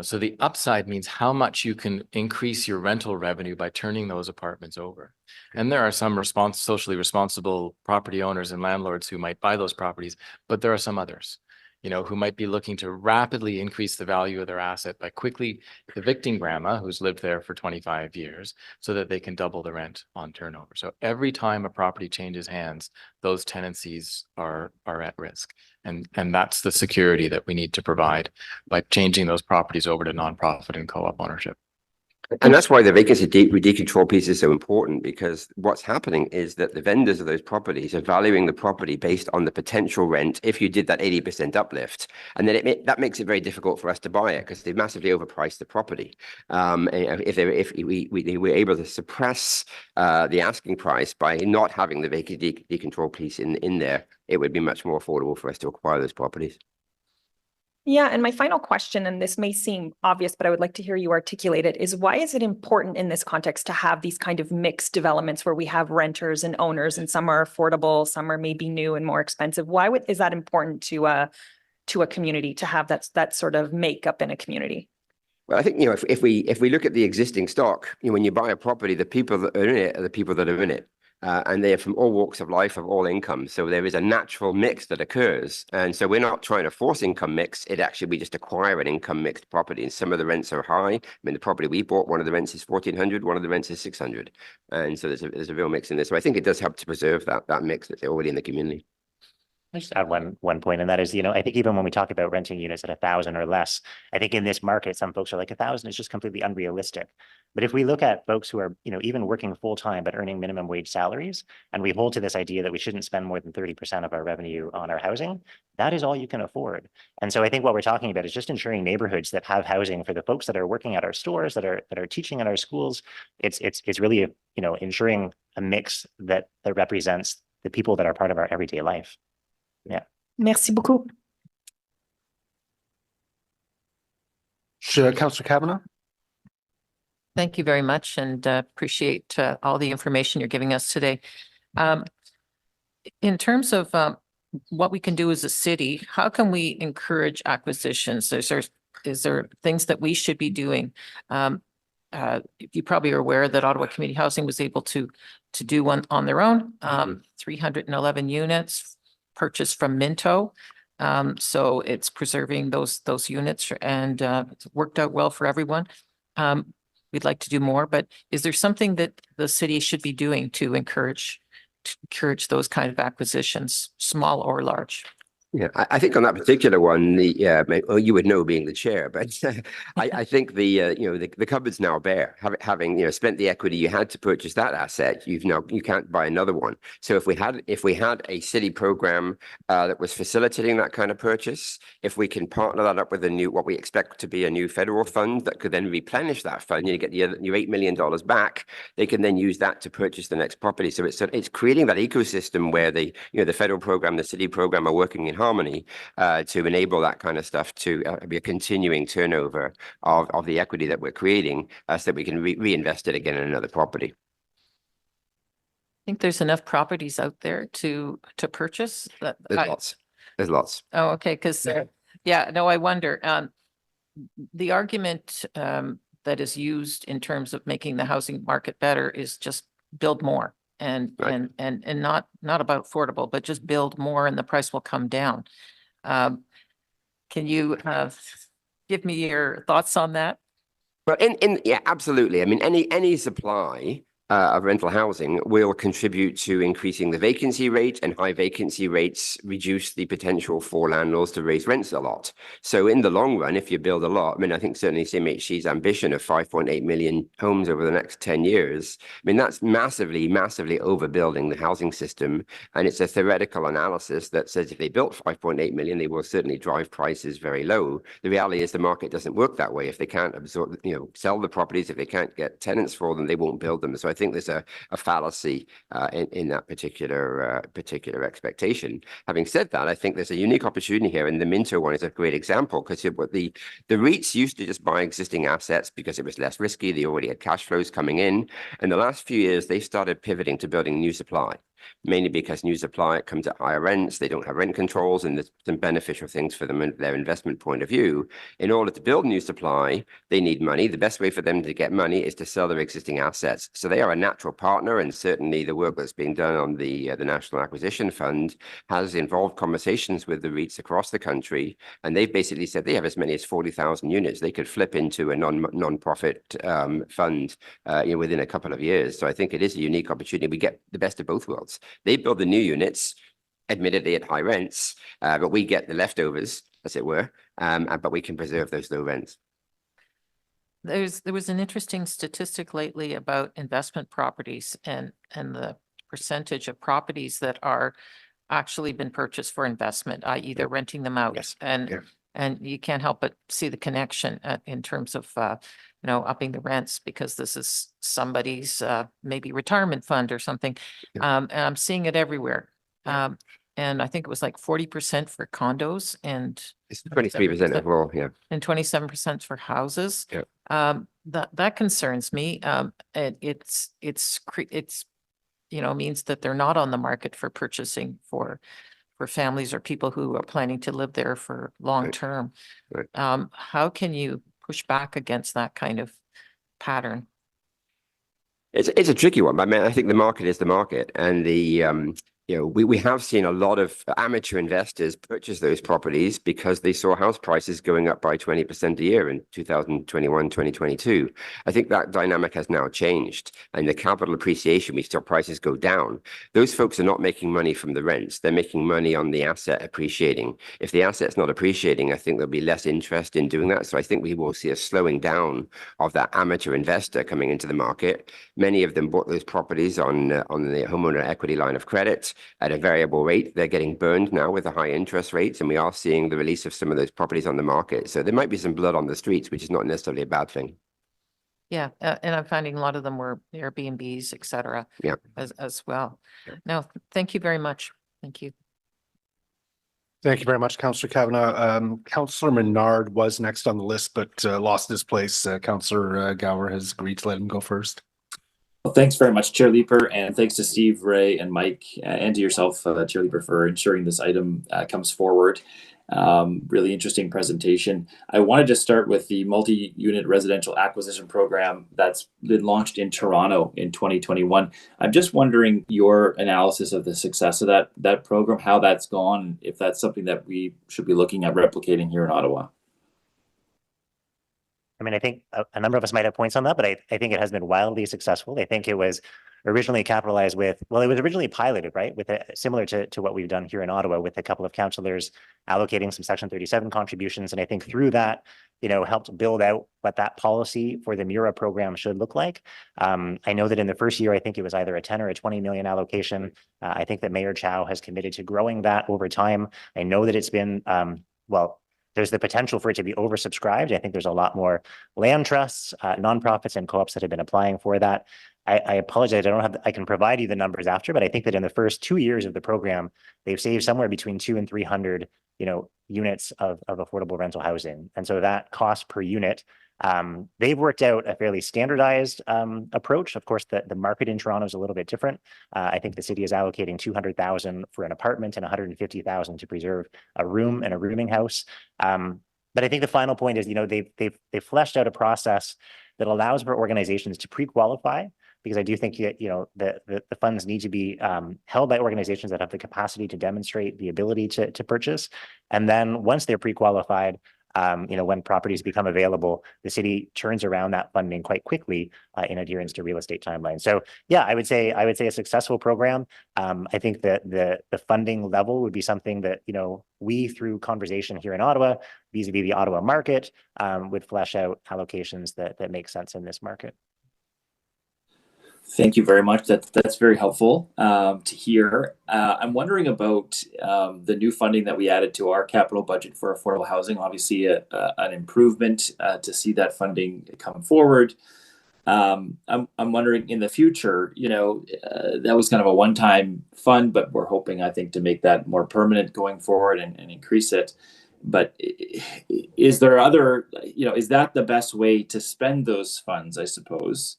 So the upside means how much you can increase your rental revenue by turning those apartments over. And there are some socially responsible property owners and landlords who might buy those properties, but there are some others, who might be looking to rapidly increase the value of their asset by quickly evicting grandma, who's lived there for 25 years, so that they can double the rent on turnover. So every time a property changes hands, those tenancies are at risk. And that's the security that we need to provide by changing those properties over to nonprofit and co-op ownership. And that's why the vacancy decontrol piece is so important, because what's happening is that the vendors of those properties are valuing the property based on the potential rent if you did that 80% uplift. And then that makes it very difficult for us to buy it, because they've massively overpriced the property. If we were able to suppress the asking price by not having the vacancy decontrol piece in there, it would be much more affordable for us to acquire those properties. Yeah, and my final question, and this may seem obvious, but I would like to hear you articulate it, is why is it important in this context to have these kind of mixed developments where we have renters and owners, and some are affordable, some are maybe new and more expensive? Why is that important to a community, to have that sort of makeup in a community? Well, I think, if we look at the existing stock, when you buy a property, the people that are in it are the people that are in it. And they are from all walks of life, of all incomes. So there is a natural mix that occurs. And so we're not trying to force income mix. We just acquire an income mixed property. And some of the rents are high. I mean, the property we bought, one of the rents is 1,400, one of the rents is 600. And so there's a real mix in this. So I think it does help to preserve that mix that's already in the community. I'll just add one point, and that is, I think even when we talk about renting units at 1,000 or less, I think in this market, some folks are like 1,000 is just completely unrealistic. But if we look at folks who are, even working full time but earning minimum wage salaries, and we hold to this idea that we shouldn't spend more than 30% of our revenue on our housing, that is all you can afford. And so I think what we're talking about is just ensuring neighborhoods that have housing for the folks that are working at our stores, that are teaching at our schools. It's really ensuring a mix that represents the people that are part of our everyday life. Yeah. Merci beaucoup. Councillor Kavanaugh? Thank you very much, and appreciate all the information you're giving us today. In terms of what we can do as a city, how can we encourage acquisitions? Is there things that we should be doing? You probably are aware that Ottawa Community Housing was able to do one on their own, 311 units purchased from Minto. So it's preserving those units, and it's worked out well for everyone. We'd like to do more, but is there something that the city should be doing to encourage those kind of acquisitions, small or large? Yeah, I think on that particular one, well, you would know being the chair, but I think the cupboard's now bare. Having spent the equity you had to purchase that asset, you can't buy another one. So if we had a city program that was facilitating that kind of purchase, if we can partner that up with what we expect to be a new federal fund that could then replenish that fund, you get your $8 million back. They can then use that to purchase the next property. So it's creating that ecosystem where the federal program, the city program are working in harmony to enable that kind of stuff to be a continuing turnover of the equity that we're creating so that we can reinvest it again in another property. I think there's enough properties out there to purchase. There's lots. Oh, okay, because, I wonder, the argument that is used in terms of making the housing market better is just build more. And not about affordable, but just build more and the price will come down. Can you give me your thoughts on that? Well, yeah, absolutely. I mean, any supply of rental housing will contribute to increasing the vacancy rate, and high vacancy rates reduce the potential for landlords to raise rents a lot. So in the long run, if you build a lot, I mean, I think certainly CMHC's ambition of 5.8 million homes over the next 10 years, I mean, that's massively, massively overbuilding the housing system. And it's a theoretical analysis that says if they built 5.8 million, they will certainly drive prices very low. The reality is the market doesn't work that way. If they can't absorb, sell the properties, if they can't get tenants for them, they won't build them. So I think there's a fallacy in that particular expectation. Having said that, I think there's a unique opportunity here, and the Minto one is a great example because the REITs used to just buy existing assets because it was less risky. They already had cash flows coming in. In the last few years, they started pivoting to building new supply. Mainly because new supply comes at higher rents, they don't have rent controls, and there's some beneficial things for them in their investment point of view. In order to build new supply, they need money. The best way for them to get money is to sell their existing assets. So they are a natural partner, and certainly the work that's being done on the National Acquisition Fund has involved conversations with the REITs across the country, and they've basically said they have as many as 40,000 units they could flip into a non-profit fund within a couple of years. So I think it is a unique opportunity. We get the best of both worlds. They build the new units, admittedly at high rents, but we get the leftovers, as it were, but we can preserve those low rents. There was an interesting statistic lately about investment properties and the percentage of properties that are actually been purchased for investment, i.e. they're renting them out. Yes. And you can't help but see the connection in terms of upping the rents because this is somebody's maybe retirement fund or something. And I'm seeing it everywhere. And I think it was like 40% for condos and it's 23% overall, and 27% for houses. That concerns me. It's means that they're not on the market for purchasing for families or people who are planning to live there for long term. How can you push back against that kind of pattern? It's a tricky one, but I mean, I think the market is the market, and we have seen a lot of amateur investors purchase those properties because they saw house prices going up by 20% a year in 2021, 2022. I think that dynamic has now changed, and the capital appreciation, we saw prices go down. Those folks are not making money from the rents. They're making money on the asset appreciating. If the asset's not appreciating, I think there'll be less interest in doing that. So I think we will see a slowing down of that amateur investor coming into the market. Many of them bought those properties on the homeowner equity line of credit at a variable rate. They're getting burned now with the high interest rates, and we are seeing the release of some of those properties on the market. So there might be some blood on the streets, which is not necessarily a bad thing. Yeah, and I'm finding a lot of them were Airbnbs, et cetera, as well. No, thank you very much. Thank you. Thank you very much, Councillor Kavanagh. Councillor Menard was next on the list, but lost his place. Councillor Gower has agreed to let him go first. Well, thanks very much, Chair Leeper, and thanks to Steve, Ray, and Mike, and to yourself, Chair Leeper, for ensuring this item comes forward. Really interesting presentation. I wanted to start with the multi-unit residential acquisition program that's been launched in Toronto in 2021. I'm just wondering your analysis of the success of that program, how that's gone, if that's something that we should be looking at replicating here in Ottawa. I mean, I think a number of us might have points on that, but I think it has been wildly successful. I think it was originally capitalized with, well, it was originally piloted, right, with similar to what we've done here in Ottawa, with a couple of councillors allocating some Section 37 contributions. And I think through that, helped build out what that policy for the MURA program should look like. I know that in the first year, I think it was either a 10 or a 20 million allocation. I think that Mayor Chow has committed to growing that over time. I know that it's been, there's the potential for it to be oversubscribed. I think there's a lot more land trusts, nonprofits and co-ops that have been applying for that. I apologize, I can provide you the numbers after, but I think that in the first 2 years of the program, they've saved somewhere between 200 and 300 units of affordable rental housing. And so that cost per unit, they've worked out a fairly standardized approach. Of course, the market in Toronto is a little bit different. I think the city is allocating 200,000 for an apartment and 150,000 to preserve a room and a rooming house. But I think the final point is, they've fleshed out a process that allows for organizations to pre-qualify, because I do think the funds need to be held by organizations that have the capacity to demonstrate the ability to purchase. And then once they're pre-qualified, when properties become available, the city turns around that funding quite quickly in adherence to real estate timelines. So yeah, I would say a successful program. I think that the funding level would be something that we, through conversation here in Ottawa, vis-a-vis the Ottawa market, would flesh out allocations that make sense in this market. Thank you very much. That's very helpful to hear. I'm wondering about the new funding that we added to our capital budget for affordable housing. Obviously, an improvement to see that funding come forward. I'm wondering in the future, that was kind of a one-time fund, but we're hoping, I think, to make that more permanent going forward and increase it. But is there other, is that the best way to spend those funds, I suppose?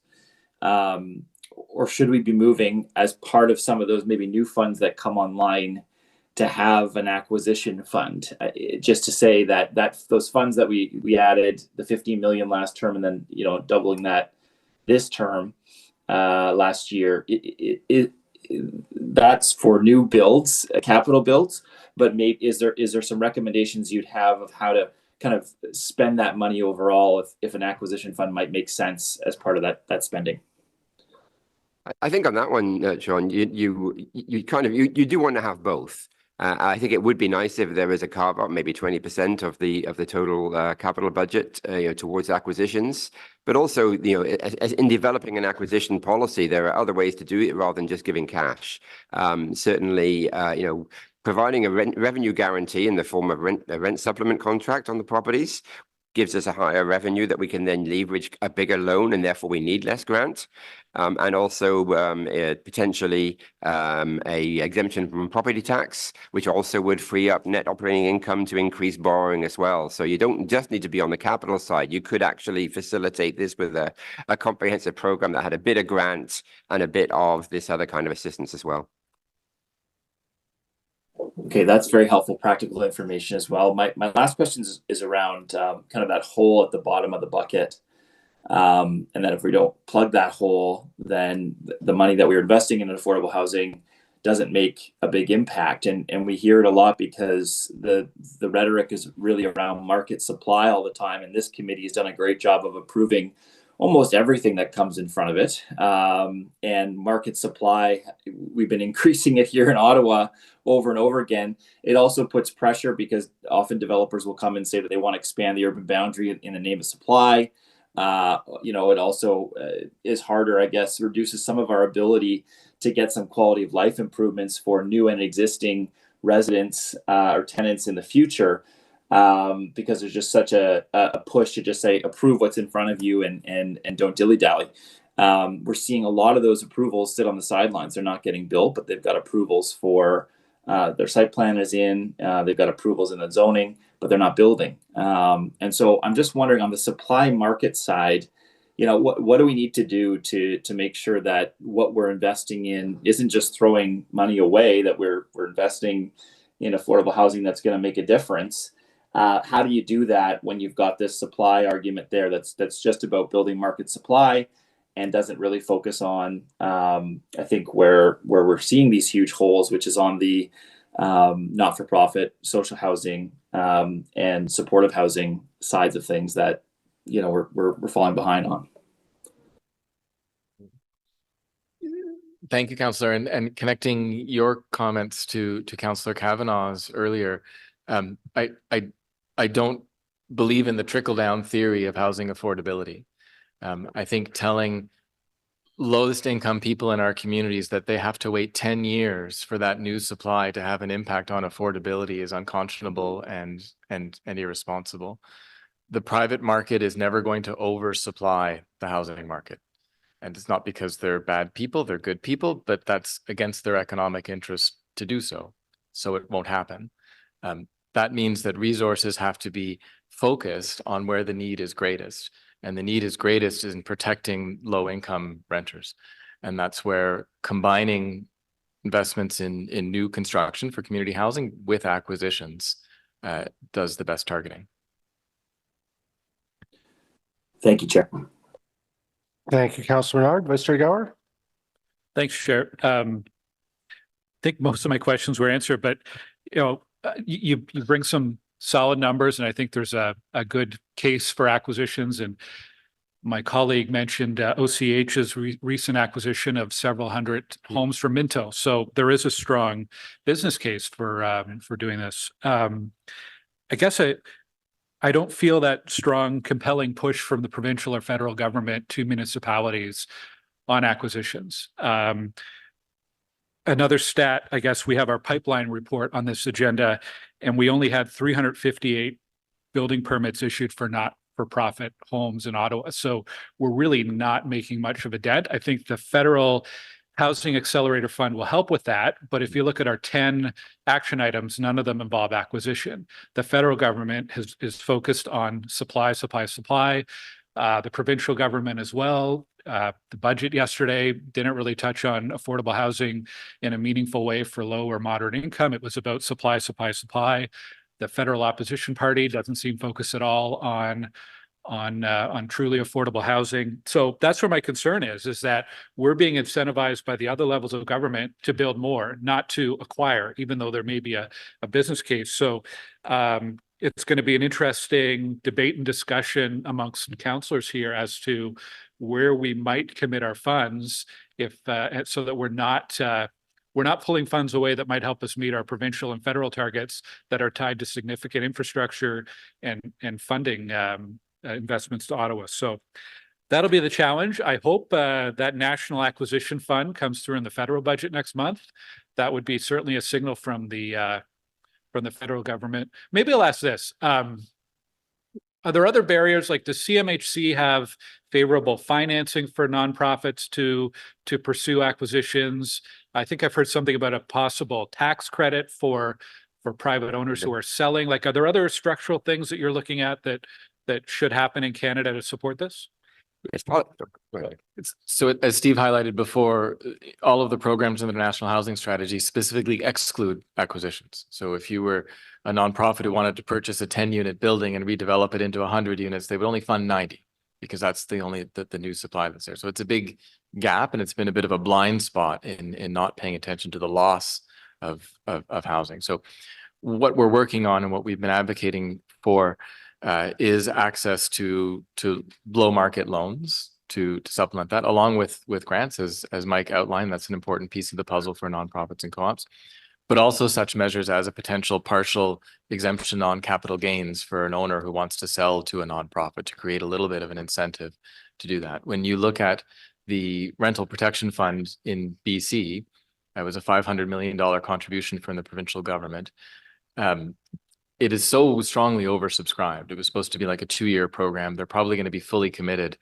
Or should we be moving as part of some of those maybe new funds that come online to have an acquisition fund? Just to say that those funds that we added, the 15 million last term, and then doubling that this term last year, that's for new builds, capital builds. But maybe is there some recommendations you'd have of how to kind of spend that money overall, if an acquisition fund might make sense as part of that spending? I think on that one, Sean, you do want to have both. I think it would be nice if there was a carve up, maybe 20% of the total capital budget towards acquisitions. But also, as in developing an acquisition policy, there are other ways to do it rather than just giving cash. Certainly, providing a revenue guarantee in the form of a rent supplement contract on the properties gives us a higher revenue that we can then leverage a bigger loan, and therefore we need less grant. And also potentially a exemption from property tax, which also would free up net operating income to increase borrowing as well. So you don't just need to be on the capital side. You could actually facilitate this with a comprehensive program that had a bit of grant and a bit of this other kind of assistance as well. Okay, that's very helpful practical information as well. My last question is around kind of that hole at the bottom of the bucket. And that if we don't plug that hole, then the money that we're investing in affordable housing doesn't make a big impact. And we hear it a lot because the rhetoric is really around market supply all the time. And this committee has done a great job of approving almost everything that comes in front of it. And market supply, we've been increasing it here in Ottawa over and over again. It also puts pressure because often developers will come and say that they want to expand the urban boundary in the name of supply. It also is harder, I guess, reduces some of our ability to get some quality of life improvements for new and existing residents or tenants in the future. Because there's just such a push to just say, approve what's in front of you and don't dilly-dally. We're seeing a lot of those approvals sit on the sidelines. They're not getting built, but they've got approvals for their site plan is in, they've got approvals in the zoning, but they're not building. And so I'm just wondering on the supply market side, what do we need to do to make sure that what we're investing in isn't just throwing money away, that we're investing in affordable housing that's going to make a difference? How do you do that when you've got this supply argument there that's just about building market supply and doesn't really focus on, I think, where we're seeing these huge holes, which is on the not-for-profit social housing and supportive housing sides of things that we're falling behind on. Thank you, Councillor, and connecting your comments to Councillor Kavanaugh's earlier. I don't believe in the trickle-down theory of housing affordability. I think telling lowest income people in our communities that they have to wait 10 years for that new supply to have an impact on affordability is unconscionable and irresponsible. The private market is never going to oversupply the housing market. And it's not because they're bad people, they're good people, but that's against their economic interest to do so. So it won't happen. That means that resources have to be focused on where the need is greatest. And the need is greatest in protecting low-income renters. And that's where combining investments in new construction for community housing with acquisitions does the best targeting. Thank you, Chair. Thank you, Councillor Menard. Vice Chair Gower? Thanks, Chair. I think most of my questions were answered, but you bring some solid numbers, and I think there's a good case for acquisitions. And my colleague mentioned OCH's recent acquisition of several hundred homes from Minto. So there is a strong business case for doing this. I guess I don't feel that strong, compelling push from the provincial or federal government to municipalities on acquisitions. Another stat, I guess we have our pipeline report on this agenda, and we only had 358 building permits issued for not-for-profit homes in Ottawa. So we're really not making much of a dent. I think the federal Housing Accelerator Fund will help with that. But if you look at our 10 action items, none of them involve acquisition. The federal government is focused on supply. The provincial government as well. The budget yesterday didn't really touch on affordable housing in a meaningful way for low or moderate income. It was about supply. The federal opposition party doesn't seem focused at all on truly affordable housing. So that's where my concern is that we're being incentivized by the other levels of government to build more, not to acquire, even though there may be a business case. So it's going to be an interesting debate and discussion amongst councillors here as to where we might commit our funds if so that we're not pulling funds away that might help us meet our provincial and federal targets that are tied to significant infrastructure and funding investments to Ottawa. So that'll be the challenge. I hope that National Acquisition Fund comes through in the federal budget next month. That would be certainly a signal from the federal government. Maybe I'll ask this. Are there other barriers? Like, does CMHC have favorable financing for nonprofits to pursue acquisitions? I think I've heard something about a possible tax credit for private owners who are selling. Like, are there other structural things that you're looking at that should happen in Canada to support this? So as Steve highlighted before, all of the programs in the National Housing Strategy specifically exclude acquisitions. So if you were a nonprofit who wanted to purchase a 10-unit building and redevelop it into 100 units, they would only fund 90 because that's the new supply that's there. So it's a big gap, and it's been a bit of a blind spot in not paying attention to the loss of housing. So what we're working on and what we've been advocating for is access to below market loans to supplement that, along with grants, as Mike outlined. That's an important piece of the puzzle for nonprofits and co-ops, but also such measures as a potential partial exemption on capital gains for an owner who wants to sell to a nonprofit to create a little bit of an incentive to do that. When you look at the Rental Protection Fund in BC, that was a $500 million contribution from the provincial government. It is so strongly oversubscribed. It was supposed to be like a 2-year program. They're probably going to be fully committed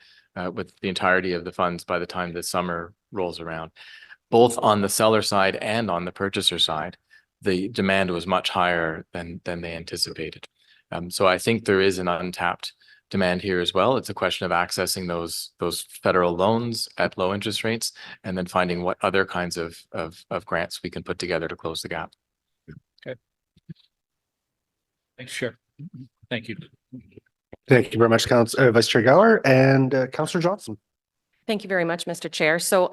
with the entirety of the funds by the time the summer rolls around. Both on the seller side and on the purchaser side, the demand was much higher than they anticipated. So I think there is an untapped demand here as well. It's a question of accessing those federal loans at low interest rates, and then finding what other kinds of grants we can put together to close the gap. Okay. Thanks, Chair. Thank you. Thank you very much, Vice Chair Gower and Councillor Johnson. Thank you very much, Mr. Chair. So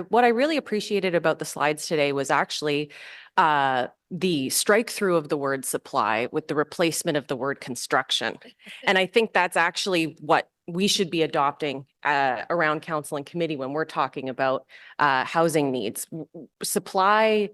what I really appreciated about the slides today was actually the strike through of the word supply with the replacement of the word construction. And I think that's actually what we should be adopting around council and committee when we're talking about housing needs. Supply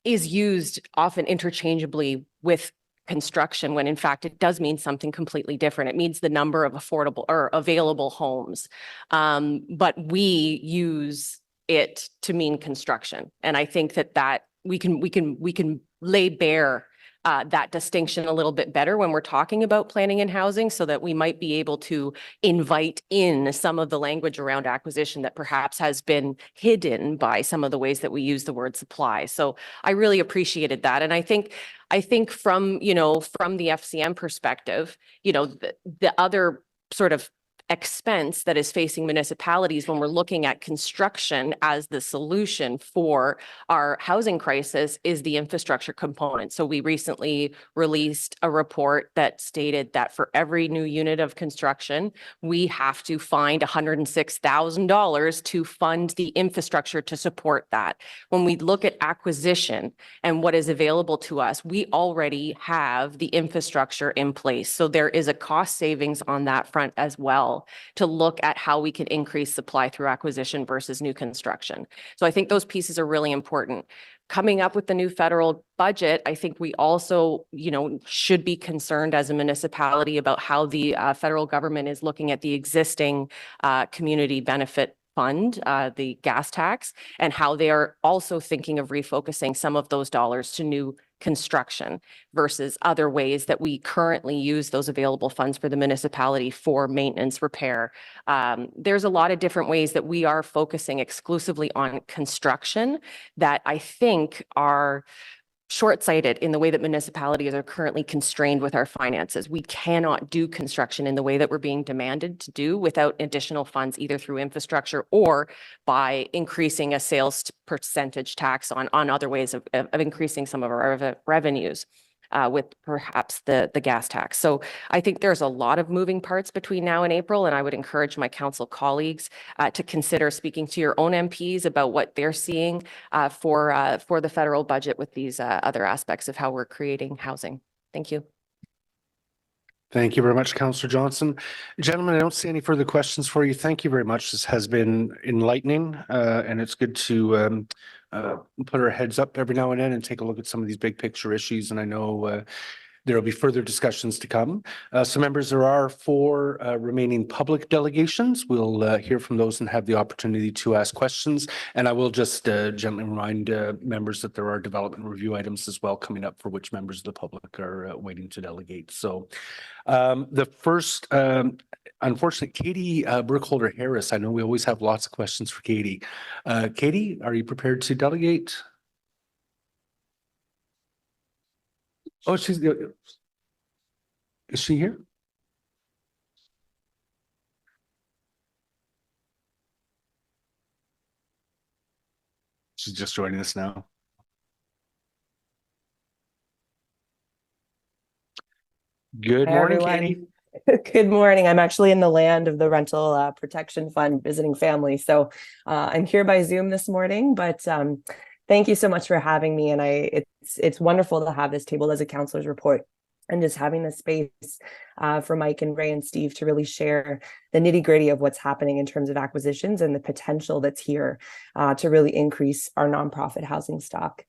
is used often interchangeably with construction, when in fact it does mean something completely different. It means the number of affordable or available homes. But we use it to mean construction. And I think that we can lay bare that distinction a little bit better when we're talking about planning and housing, so that we might be able to invite in some of the language around acquisition that perhaps has been hidden by some of the ways that we use the word supply. So I really appreciated that. And I think from, from the FCM perspective, the other sort of expense that is facing municipalities when we're looking at construction as the solution for our housing crisis is the infrastructure component. So we recently released a report that stated that for every new unit of construction, we have to find $106,000 to fund the infrastructure to support that. When we look at acquisition and what is available to us, we already have the infrastructure in place. So there is a cost savings on that front as well, to look at how we can increase supply through acquisition versus new construction. So I think those pieces are really important. Coming up with the new federal budget, I think we also, should be concerned as a municipality about how the federal government is looking at the existing community benefit fund, the gas tax, and how they are also thinking of refocusing some of those dollars to new construction versus other ways that we currently use those available funds for the municipality for maintenance, repair. There's a lot of different ways that we are focusing exclusively on construction that I think are short-sighted in the way that municipalities are currently constrained with our finances. We cannot do construction in the way that we're being demanded to do without additional funds, either through infrastructure or by increasing a sales percentage tax on other ways of increasing some of our revenues. With perhaps the gas tax. So I think there's a lot of moving parts between now and April, and I would encourage my council colleagues to consider speaking to your own MPs about what they're seeing for the federal budget with these other aspects of how we're creating housing. Thank you. Thank you very much, Councillor Johnson. Gentlemen, I don't see any further questions for you. Thank you very much. This has been enlightening, and it's good to put our heads up every now and then and take a look at some of these big picture issues. And I know there will be further discussions to come. So members, there are 4 remaining public delegations. We'll hear from those and have the opportunity to ask questions. And I will just gently remind members that there are development review items as well coming up for which members of the public are waiting to delegate. So the first, unfortunately, Katie Burkholder Harris. I know we always have lots of questions for Katie. Katie, are you prepared to delegate? Oh, is she here? She's just joining us now. Good morning, Katie. Good morning. I'm actually in the land of the Rental Protection Fund visiting family. So I'm here by Zoom this morning, but thank you so much for having me. And it's wonderful to have this table as a councilor's report and just having the space for Mike and Ray and Steve to really share the nitty-gritty of what's happening in terms of acquisitions and the potential that's here to really increase our nonprofit housing stock.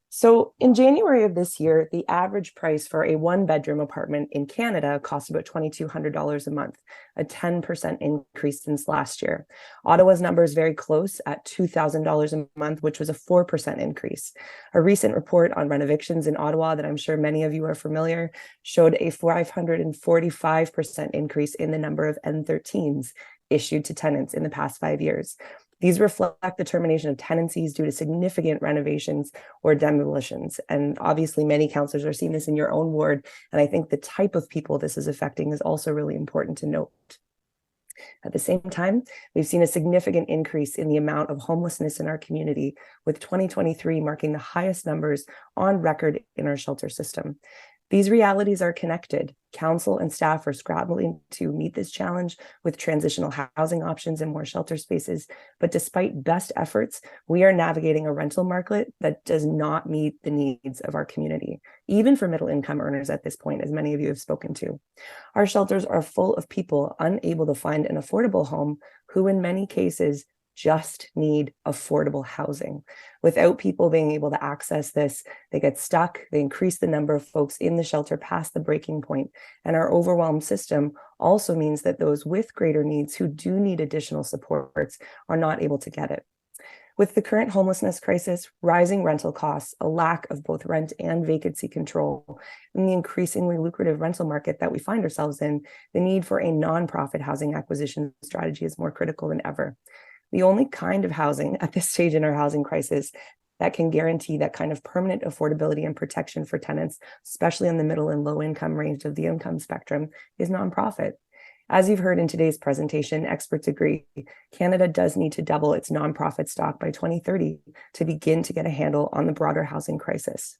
So in January of this year, the average price for a 1-bedroom apartment in Canada cost about $2,200 a month, a 10% increase since last year. Ottawa's number is very close at $2,000 a month, which was a 4% increase. A recent report on renovations in Ottawa that I'm sure many of you are familiar showed a 545% increase in the number of N13s issued to tenants in the past 5 years. These reflect the termination of tenancies due to significant renovations or demolitions. And obviously many councillors are seeing this in your own ward. And I think the type of people this is affecting is also really important to note. At the same time, we've seen a significant increase in the amount of homelessness in our community, with 2023 marking the highest numbers on record in our shelter system. These realities are connected. Council and staff are scrambling to meet this challenge with transitional housing options and more shelter spaces. But despite best efforts, we are navigating a rental market that does not meet the needs of our community. even for middle income earners at this point, as many of you have spoken to. Our shelters are full of people unable to find an affordable home who in many cases just need affordable housing. Without people being able to access this, they get stuck, they increase the number of folks in the shelter past the breaking point, and our overwhelmed system also means that those with greater needs who do need additional supports are not able to get it. With the current homelessness crisis, rising rental costs, a lack of both rent and vacancy control, and the increasingly lucrative rental market that we find ourselves in, the need for a nonprofit housing acquisition strategy is more critical than ever. The only kind of housing at this stage in our housing crisis that can guarantee that kind of permanent affordability and protection for tenants, especially in the middle and low income range of the income spectrum, is nonprofit. As you've heard in today's presentation, experts agree Canada does need to double its nonprofit stock by 2030 to begin to get a handle on the broader housing crisis.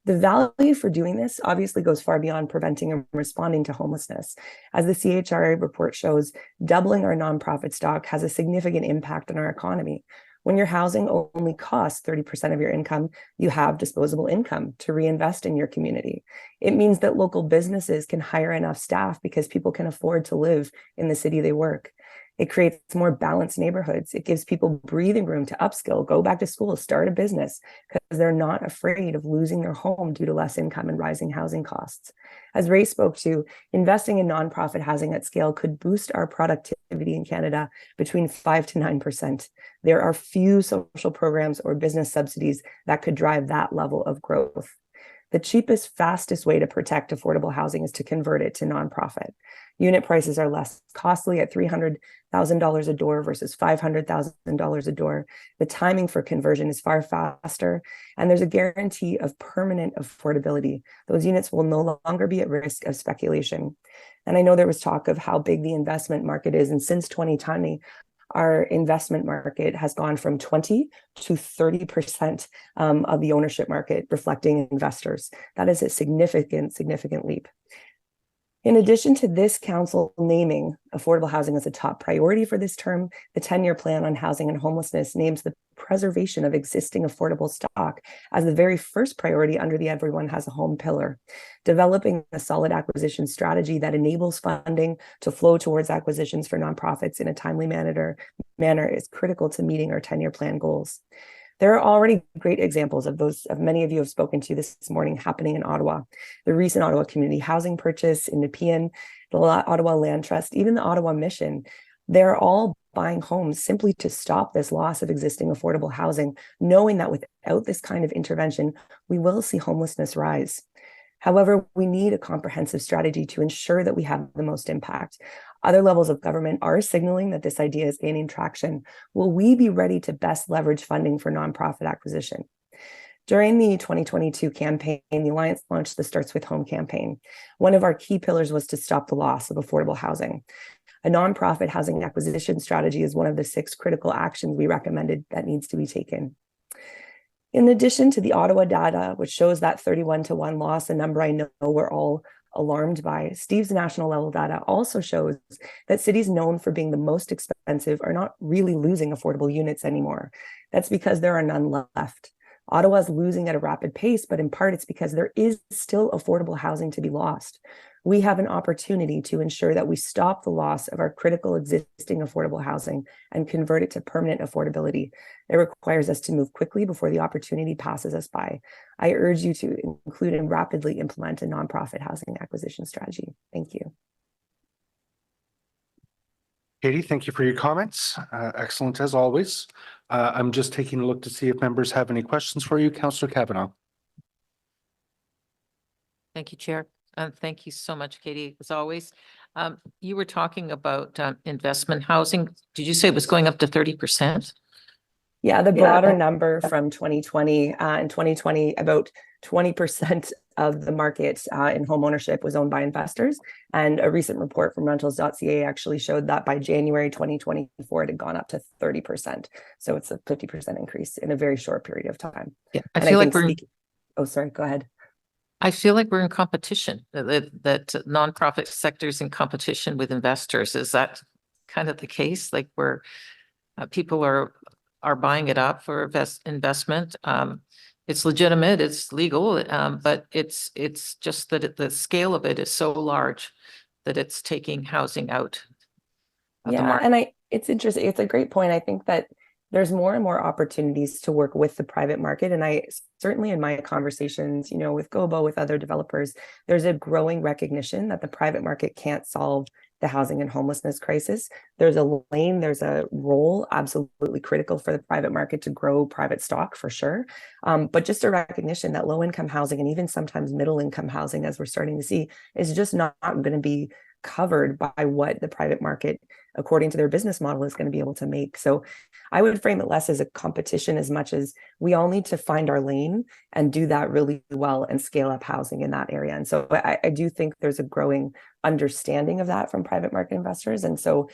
The value for doing this obviously goes far beyond preventing and responding to homelessness. As the CHRA report shows, doubling our nonprofit stock has a significant impact on our economy. When your housing only costs 30% of your income, you have disposable income to reinvest in your community. It means that local businesses can hire enough staff because people can afford to live in the city they work. It creates more balanced neighborhoods. It gives people breathing room to upskill, go back to school, start a business, because they're not afraid of losing their home due to less income and rising housing costs. As Ray spoke to, investing in nonprofit housing at scale could boost our productivity in Canada between 5 to 9%. There are few social programs or business subsidies that could drive that level of growth. The cheapest, fastest way to protect affordable housing is to convert it to nonprofit. Unit prices are less costly at $300,000 a door versus $500,000 a door. The timing for conversion is far faster, and there's a guarantee of permanent affordability. Those units will no longer be at risk of speculation. And I know there was talk of how big the investment market is, and since 2020, our investment market has gone from 20 to 30% of the ownership market, reflecting investors. That is a significant leap. In addition to this council naming affordable housing as a top priority for this term, the 10-year plan on housing and homelessness names the preservation of existing affordable stock as the very first priority under the Everyone Has a Home pillar. Developing a solid acquisition strategy that enables funding to flow towards acquisitions for nonprofits in a timely manner is critical to meeting our 10-year plan goals. There are already great examples of those, of many of you have spoken to this morning, happening in Ottawa. The recent Ottawa Community Housing purchase in Nepean, the Ottawa Land Trust, even the Ottawa Mission, they're all buying homes simply to stop this loss of existing affordable housing, knowing that without this kind of intervention, we will see homelessness rise. However, we need a comprehensive strategy to ensure that we have the most impact. Other levels of government are signaling that this idea is gaining traction. Will we be ready to best leverage funding for nonprofit acquisition? During the 2022 campaign, the Alliance launched the Starts With Home campaign. One of our key pillars was to stop the loss of affordable housing. A nonprofit housing acquisition strategy is one of the 6 critical actions we recommended that needs to be taken. In addition to the Ottawa data, which shows that 31-to-1 loss, a number I know we're all alarmed by, Steve's national level data also shows that cities known for being the most expensive are not really losing affordable units anymore. That's because there are none left. Ottawa's losing at a rapid pace, but in part it's because there is still affordable housing to be lost. We have an opportunity to ensure that we stop the loss of our critical existing affordable housing and convert it to permanent affordability. It requires us to move quickly before the opportunity passes us by. I urge you to include and rapidly implement a nonprofit housing acquisition strategy. Thank you. Katie, thank you for your comments. Excellent as always. I'm just taking a look to see if members have any questions for you. Councillor Kavanaugh. Thank you, Chair. And thank you so much, Katie, as always. You were talking about investment housing. Did you say it was going up to 30%? Yeah, the broader number from 2020, in 2020, about 20% of the market in home ownership was owned by investors. And a recent report from rentals.ca actually showed that by January 2024, it had gone up to 30%. So it's a 50% increase in a very short period of time. Yeah, I feel like we're... Oh, sorry, go ahead. I feel like we're in competition, that nonprofit sector's in competition with investors. Is that kind of the case? Like where people are buying it up for investment? it's legitimate, it's legal, but it's just that the scale of it is so large that it's taking housing out of the Yeah, market. and it's interesting. It's a great point. I think that there's more and more opportunities to work with the private market. And I certainly in my conversations, with Gobo, with other developers, there's a growing recognition that the private market can't solve the housing and homelessness crisis. There's a lane, there's a role absolutely critical for the private market to grow private stock for sure. But just a recognition that low income housing and even sometimes middle income housing, as we're starting to see, is just not going to be covered by what the private market, according to their business model, is going to be able to make. So I would frame it less as a competition as much as we all need to find our lane and do that really well and scale up housing in that area. And so I do think there's a growing understanding of that from private market investors. And so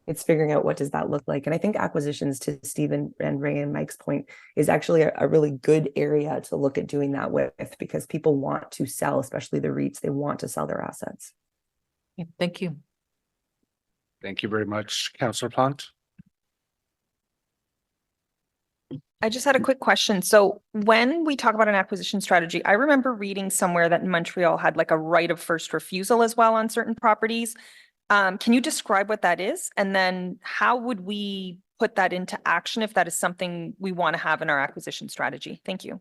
it's figuring out what does that look like. And I think acquisitions, to Stephen and Ray and Mike's point, is actually a really good area to look at doing that with, because people want to sell, especially the REITs, they want to sell their assets. Yeah, thank you. Thank you very much, Councillor Plant. I just had a quick question. So when we talk about an acquisition strategy, I remember reading somewhere that Montreal had like a right of first refusal as well on certain properties. Can you describe what that is? And then how would we put that into action if that is something we want to have in our acquisition strategy? Thank you.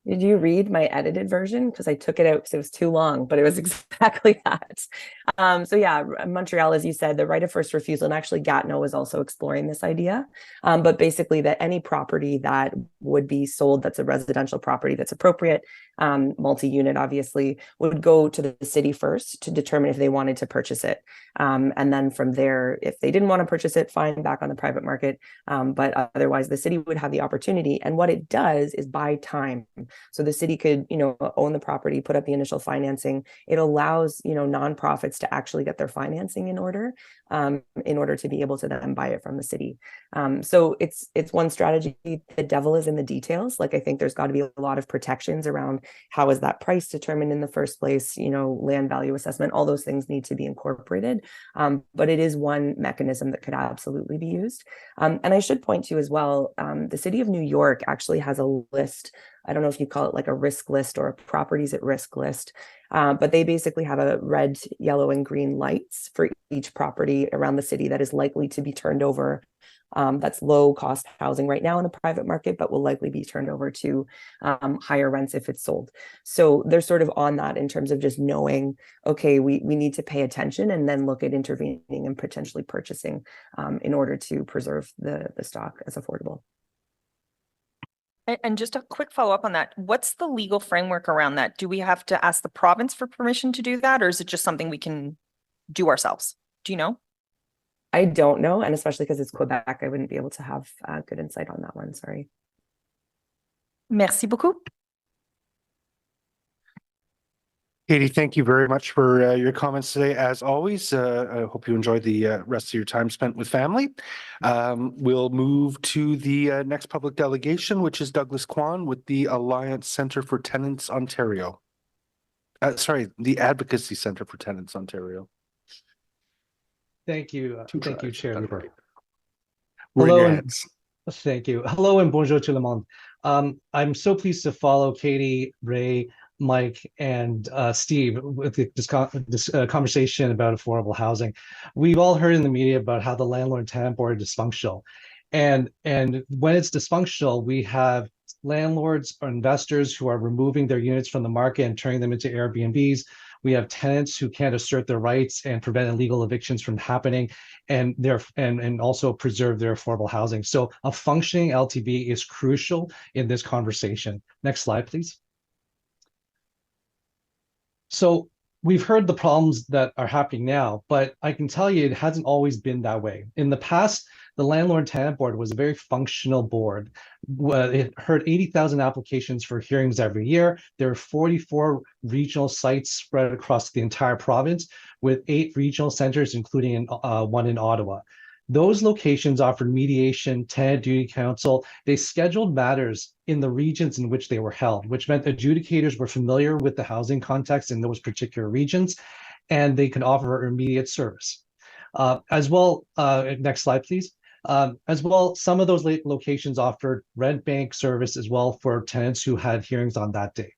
Did you read my edited version? Because I took it out because it was too long, but it was exactly that. So yeah, Montreal, as you said, the right of first refusal, and actually Gatineau is also exploring this idea. But basically that any property that would be sold that's a residential property that's appropriate, multi-unit obviously, would go to the city first to determine if they wanted to purchase it. And then from there, if they didn't want to purchase it, fine, back on the private market. But otherwise the city would have the opportunity. And what it does is buy time. So the city could, own the property, put up the initial financing. It allows, nonprofits to actually get their financing in order to be able to then buy it from the city. So it's one strategy. The devil is in the details. Like, I think there's got to be a lot of protections around how is that price determined in the first place, land value assessment, all those things need to be incorporated. But it is one mechanism that could absolutely be used. And I should point to as well, the city of New York actually has a list. I don't know if you call it like a risk list or a properties at risk list, but they basically have a red, yellow, and green lights for each property around the city that is likely to be turned over. That's low cost housing right now in the private market, but will likely be turned over to higher rents if it's sold. So they're sort of on that in terms of just knowing, okay, we need to pay attention and then look at intervening and potentially purchasing in order to preserve the stock as affordable. And just a quick follow-up on that. What's the legal framework around that? Do we have to ask the province for permission to do that, or is it just something we can do ourselves? Do you know? I don't know. And especially because it's Quebec, I wouldn't be able to have good insight on that one. Sorry. Merci beaucoup. Katie, thank you very much for your comments today. As always, I hope you enjoyed the rest of your time spent with family. We'll move to the next public delegation, which is Douglas Kwan with the Alliance Centre for Tenants Ontario. The Advocacy Centre for Tenants Ontario. Thank you. Thank you, Chair Lieber. Hello, and thank you. Hello and bonjour tout le monde. I'm so pleased to follow Katie, Ray, Mike, and Steve with this conversation about affordable housing. We've all heard in the media about how the landlord and tenant board is dysfunctional. And when it's dysfunctional, we have landlords or investors who are removing their units from the market and turning them into Airbnbs. We have tenants who can't assert their rights and prevent illegal evictions from happening, and also preserve their affordable housing. So a functioning LTB is crucial in this conversation. Next slide, please. So we've heard the problems that are happening now, but I can tell you it hasn't always been that way. In the past, the Landlord Tenant Board was a very functional board. It heard 80,000 applications for hearings every year. There are 44 regional sites spread across the entire province with 8 regional centers, including one in Ottawa. Those locations offered mediation, tenant duty counsel. They scheduled matters in the regions in which they were held, which meant adjudicators were familiar with the housing context in those particular regions, and they could offer immediate service. As well, next slide, please. As well, some of those locations offered rent bank service as well for tenants who had hearings on that day.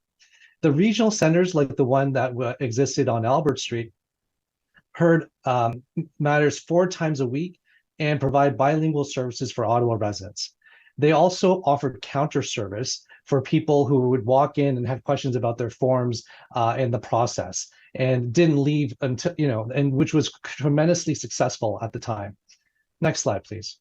The regional centers, like the one that existed on Albert Street, heard matters 4 times a week and provide bilingual services for Ottawa residents. They also offered counter service for people who would walk in and have questions about their forms and the process, and didn't leave until, and which was tremendously successful at the time. Next slide, please.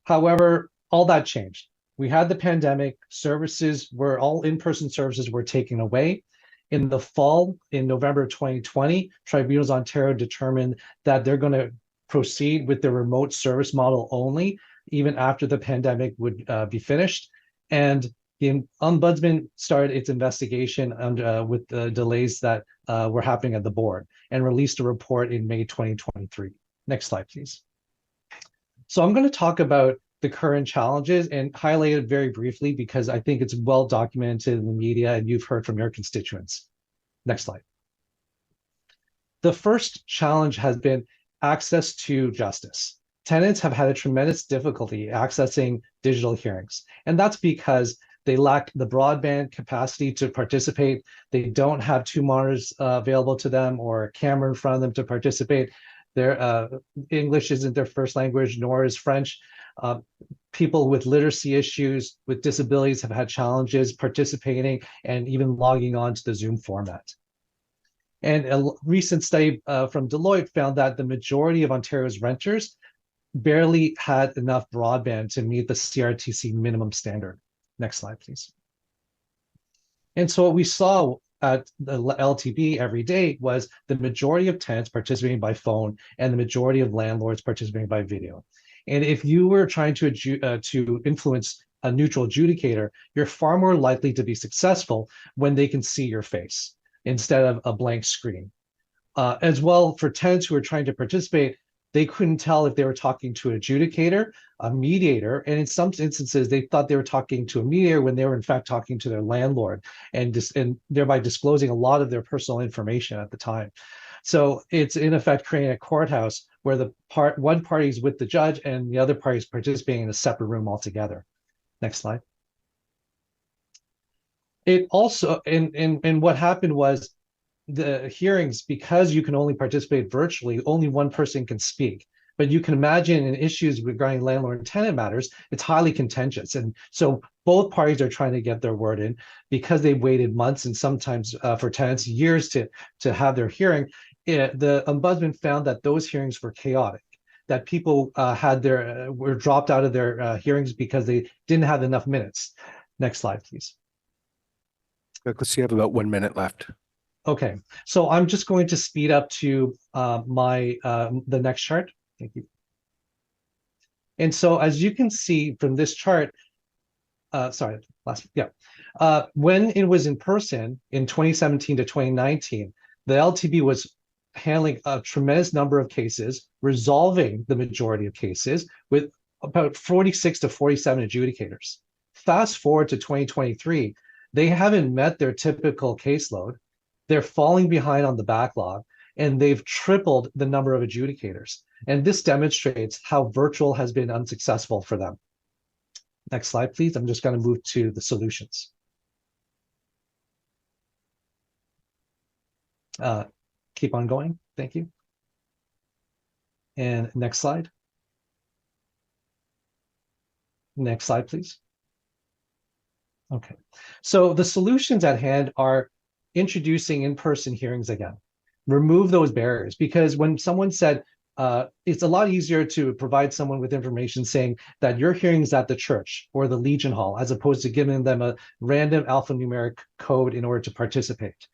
However, all that changed. We had the pandemic, all in-person services were taken away. In the fall, in November 2020, Tribunals Ontario determined that they're going to proceed with the remote service model only, even after the pandemic would be finished. And the Ombudsman started its investigation with the delays that were happening at the board and released a report in May 2023. Next slide, please. So I'm going to talk about the current challenges and highlight it very briefly because I think it's well documented in the media and you've heard from your constituents. Next slide. The first challenge has been access to justice. Tenants have had a tremendous difficulty accessing digital hearings, and that's because they lack the broadband capacity to participate. They don't have 2 monitors available to them or a camera in front of them to participate. Their English isn't their first language, nor is French. People with literacy issues, with disabilities have had challenges participating and even logging on to the Zoom format. And a recent study from Deloitte found that the majority of Ontario's renters barely had enough broadband to meet the CRTC minimum standard. Next slide, please. And so what we saw at the LTB every day was the majority of tenants participating by phone and the majority of landlords participating by video. And if you were trying to influence a neutral adjudicator, you're far more likely to be successful when they can see your face instead of a blank screen. As well, for tenants who are trying to participate, they couldn't tell if they were talking to an adjudicator, a mediator, and in some instances, they thought they were talking to a mediator when they were in fact talking to their landlord, and thereby disclosing a lot of their personal information at the time. So it's in effect creating a courthouse where one party is with the judge and the other party is participating in a separate room altogether. Next slide. It also, and what happened was the hearings, because you can only participate virtually, only one person can speak. But you can imagine in issues regarding landlord and tenant matters, it's highly contentious. And so both parties are trying to get their word in because they waited months and sometimes for tenants years to have their hearing. The Ombudsman found that those hearings were chaotic, that people were dropped out of their hearings because they didn't have enough minutes. Next slide, please. Let's see, you have about 1 minute left. Okay, so I'm just going to speed up to the next chart. Thank you. And so as you can see from this chart, when it was in person in 2017 to 2019, the LTB was handling a tremendous number of cases, resolving the majority of cases with about 46 to 47 adjudicators. Fast forward to 2023, they haven't met their typical caseload. They're falling behind on the backlog, and they've tripled the number of adjudicators. And this demonstrates how virtual has been unsuccessful for them. Next slide, please. I'm just going to move to the solutions. Keep on going. Thank you. And next slide. Next slide, please. Okay. So the solutions at hand are introducing in-person hearings again. Remove those barriers, because when someone said, it's a lot easier to provide someone with information saying that your hearing is at the church or the Legion Hall, as opposed to giving them a random alphanumeric code in order to participate.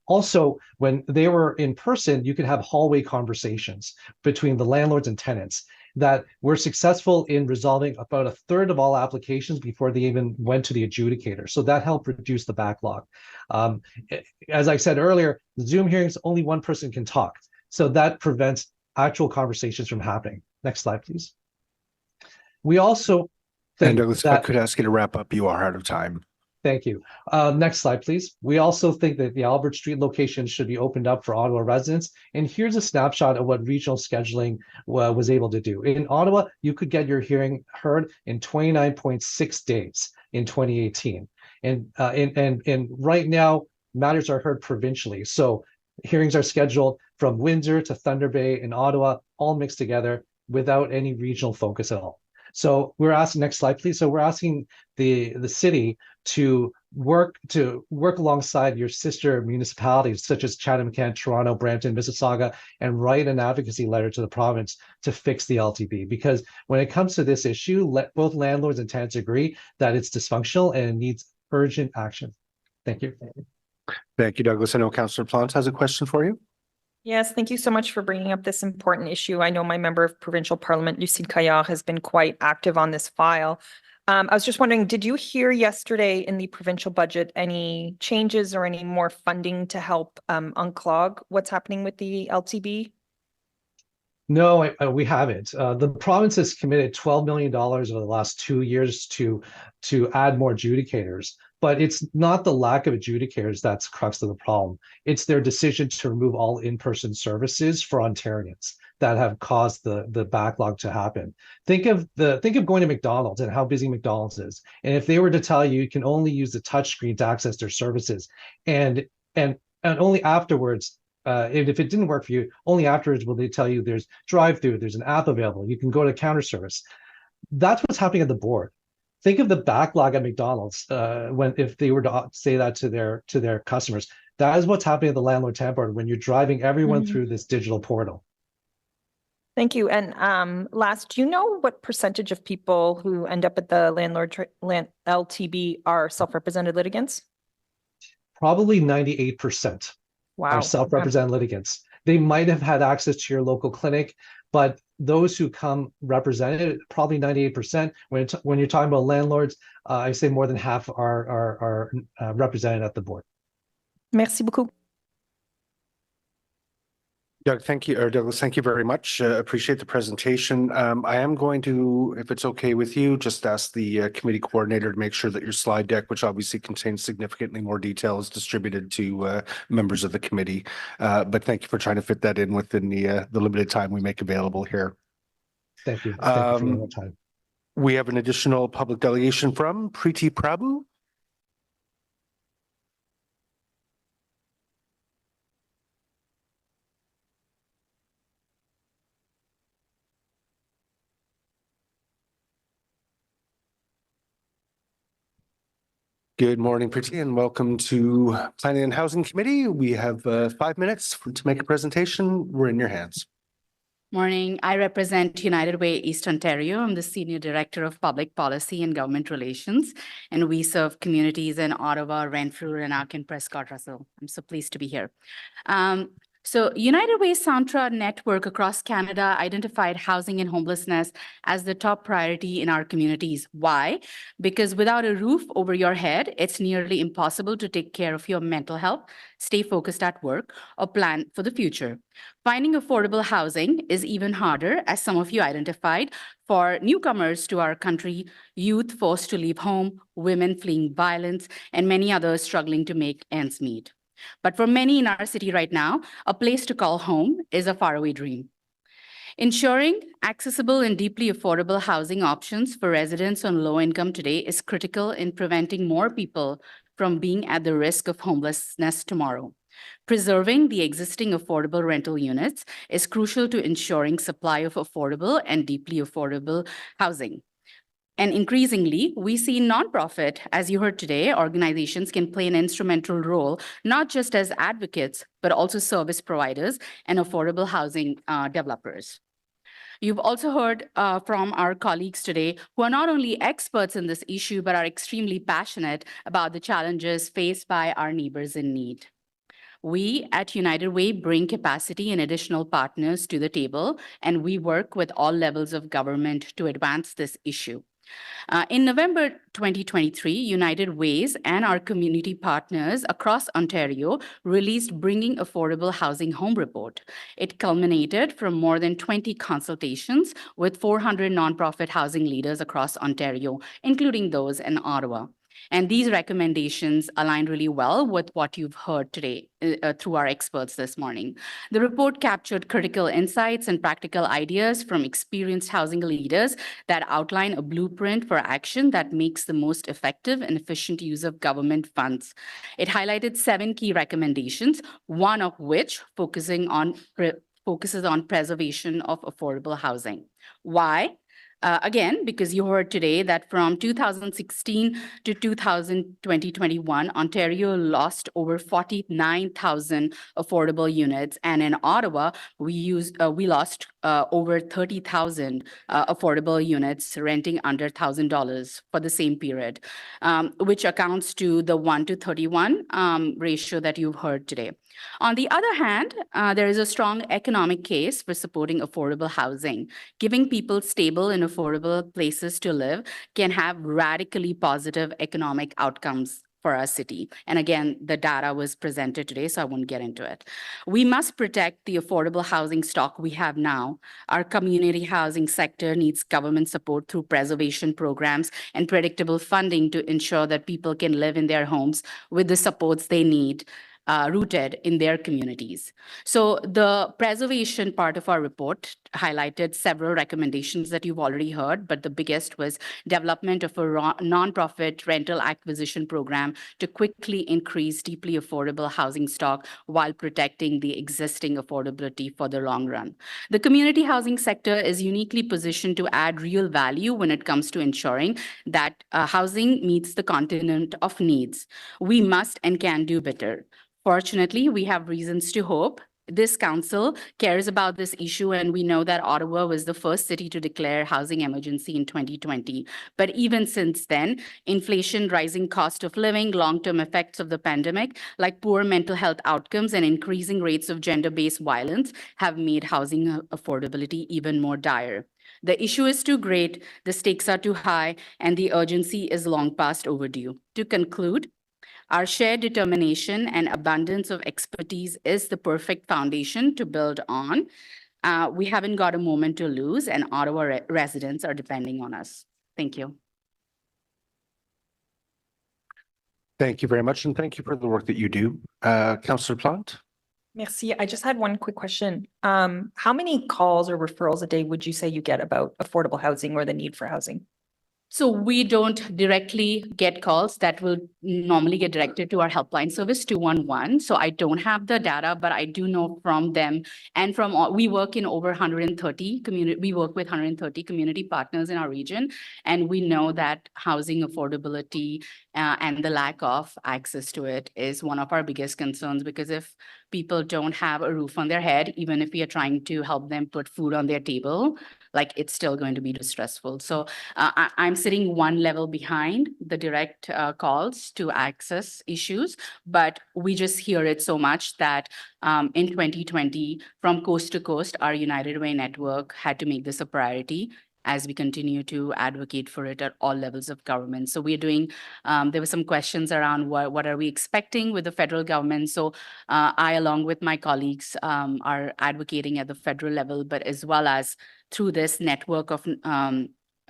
Also, when they were in person, you could have hallway conversations between the landlords and tenants that were successful in resolving about a third of all applications before they even went to the adjudicator. So that helped reduce the backlog. As I said earlier, Zoom hearings, only one person can talk. So that prevents actual conversations from happening. Next slide, please. We also think Douglas, if I could ask you to wrap up, you are out of time. Thank you. Next slide, please. We also think that the Albert Street location should be opened up for Ottawa residents. And here's a snapshot of what regional scheduling was able to do. In Ottawa, you could get your hearing heard in 29.6 days in 2018. And right now, matters are heard provincially. So hearings are scheduled from Windsor to Thunder Bay in Ottawa, all mixed together without any regional focus at all. So we're asking, next slide, please. So we're asking the city to work alongside your sister municipalities such as Chatham-Kent, Toronto, Brampton, Mississauga, and write an advocacy letter to the province to fix the LTB. Because when it comes to this issue, both landlords and tenants agree that it's dysfunctional and it needs urgent action. Thank you. Thank you, Douglas. I know Councillor Plante has a question for you. Yes, thank you so much for bringing up this important issue. I know my member of provincial parliament, Lucille Caillard, has been quite active on this file. I was just wondering, did you hear yesterday in the provincial budget any changes or any more funding to help unclog what's happening with the LTB? No, we haven't. The province has committed $12 million over the last 2 years to add more adjudicators. But it's not the lack of adjudicators that's crux of the problem. It's their decision to remove all in-person services for Ontarians that have caused the backlog to happen. Think of going to McDonald's and how busy McDonald's is. And if they were to tell you can only use the touchscreen to access their services, and only afterwards, and if it didn't work for you, only afterwards will they tell you there's drive-through, there's an app available, you can go to counter service. That's what's happening at the board. Think of the backlog at McDonald's if they were to say that to their customers. That is what's happening at the landlord tenant board when you're driving everyone through this digital portal. Thank you. And last, do you know what percentage of people who end up at the LTB are self-represented litigants? Probably 98% are self-represented litigants. They might have had access to your local clinic, but those who come represented, probably 98%. When you're talking about landlords, I say more than half are represented at the board. Merci beaucoup. Doug, thank you, or Douglas, thank you very much. Appreciate the presentation. I am going to, if it's okay with you, just ask the committee coordinator to make sure that your slide deck, which obviously contains significantly more detail, is distributed to members of the committee. But thank you for trying to fit that in within the limited time we make available here. Thank you. Thank you for your time. We have an additional public delegation from Preeti Prabhu. Good morning, Preeti, and welcome to Planning and Housing Committee. We have 5 minutes to make a presentation. We're in your hands. Morning. I represent United Way East Ontario. I'm the Senior Director of Public Policy and Government Relations, and we serve communities in Ottawa, Renfrew, Lanark, and Prescott Russell. I'm so pleased to be here. So United Way Centra network across Canada identified housing and homelessness as the top priority in our communities. Why? Because without a roof over your head, it's nearly impossible to take care of your mental health, stay focused at work, or plan for the future. Finding affordable housing is even harder, as some of you identified, for newcomers to our country, youth forced to leave home, women fleeing violence, and many others struggling to make ends meet. But for many in our city right now, a place to call home is a faraway dream. Ensuring accessible and deeply affordable housing options for residents on low income today is critical in preventing more people from being at the risk of homelessness tomorrow. Preserving the existing affordable rental units is crucial to ensuring supply of affordable and deeply affordable housing. And increasingly, we see nonprofit, as you heard today, organizations can play an instrumental role, not just as advocates, but also service providers and affordable housing developers. You've also heard from our colleagues today who are not only experts in this issue, but are extremely passionate about the challenges faced by our neighbors in need. We at United Way bring capacity and additional partners to the table, and we work with all levels of government to advance this issue. In November 2023, United Ways and our community partners across Ontario released Bringing Affordable Housing Home Report. It culminated from more than 20 consultations with 400 nonprofit housing leaders across Ontario, including those in Ottawa. And these recommendations align really well with what you've heard today through our experts this morning. The report captured critical insights and practical ideas from experienced housing leaders that outline a blueprint for action that makes the most effective and efficient use of government funds. It highlighted 7 key recommendations, one of which focuses on preservation of affordable housing. Why? Again, because you heard today that from 2016 to 2021, Ontario lost over 49,000 affordable units. And in Ottawa, we lost over 30,000 affordable units renting under $1,000 for the same period, which accounts to the 1 to 31 ratio that you've heard today. On the other hand, there is a strong economic case for supporting affordable housing. Giving people stable and affordable places to live can have radically positive economic outcomes for our city. And again, the data was presented today, so I won't get into it. We must protect the affordable housing stock we have now. Our community housing sector needs government support through preservation programs and predictable funding to ensure that people can live in their homes with the supports they need. Rooted in their communities. So the preservation part of our report highlighted several recommendations that you've already heard, but the biggest was development of a nonprofit rental acquisition program to quickly increase deeply affordable housing stock while protecting the existing affordability for the long run. The community housing sector is uniquely positioned to add real value when it comes to ensuring that housing meets the continent of needs. We must and can do better. Fortunately, we have reasons to hope. This council cares about this issue, and we know that Ottawa was the first city to declare housing emergency in 2020. But even since then, inflation, rising cost of living, long-term effects of the pandemic, like poor mental health outcomes and increasing rates of gender-based violence have made housing affordability even more dire. The issue is too great, the stakes are too high, and the urgency is long past overdue. To conclude, our shared determination and abundance of expertise is the perfect foundation to build on. We haven't got a moment to lose, and Ottawa residents are depending on us. Thank you. Thank you very much, and thank you for the work that you do. Councillor Plante? Merci. I just had one quick question. How many calls or referrals a day would you say you get about affordable housing or the need for housing? So we don't directly get calls that will normally get directed to our helpline service 211. So I don't have the data, but I do know from them and from all, we work in over 130 community, we work with 130 community partners in our region. And we know that housing affordability and the lack of access to it is one of our biggest concerns, because if people don't have a roof on their head, even if we are trying to help them put food on their table, like it's still going to be distressful. So I'm sitting one level behind the direct calls to access issues, but we just hear it so much that in 2020, from coast to coast, our United Way network had to make this a priority as we continue to advocate for it at all levels of government. So we're doing, there were some questions around what are we expecting with the federal government. So I, along with my colleagues, are advocating at the federal level, but as well as through this network of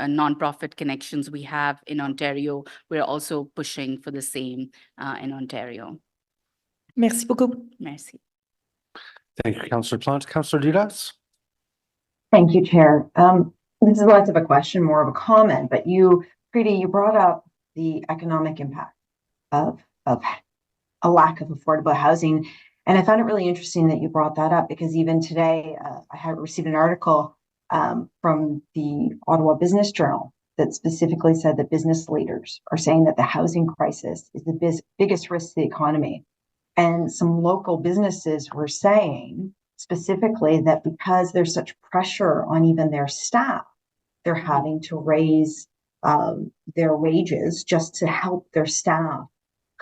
nonprofit connections we have in Ontario, we're also pushing for the same in Ontario. Merci beaucoup. Merci. Thank you, Councillor Plante. Councillor Dudas? Thank you, Chair. This is less of a question, more of a comment, but Preeti, you brought up the economic impact of a lack of affordable housing. And I found it really interesting that you brought that up, because even today I have received an article from the Ottawa Business Journal that specifically said that business leaders are saying that the housing crisis is the biggest risk to the economy. And some local businesses were saying specifically that because there's such pressure on even their staff, they're having to raise their wages just to help their staff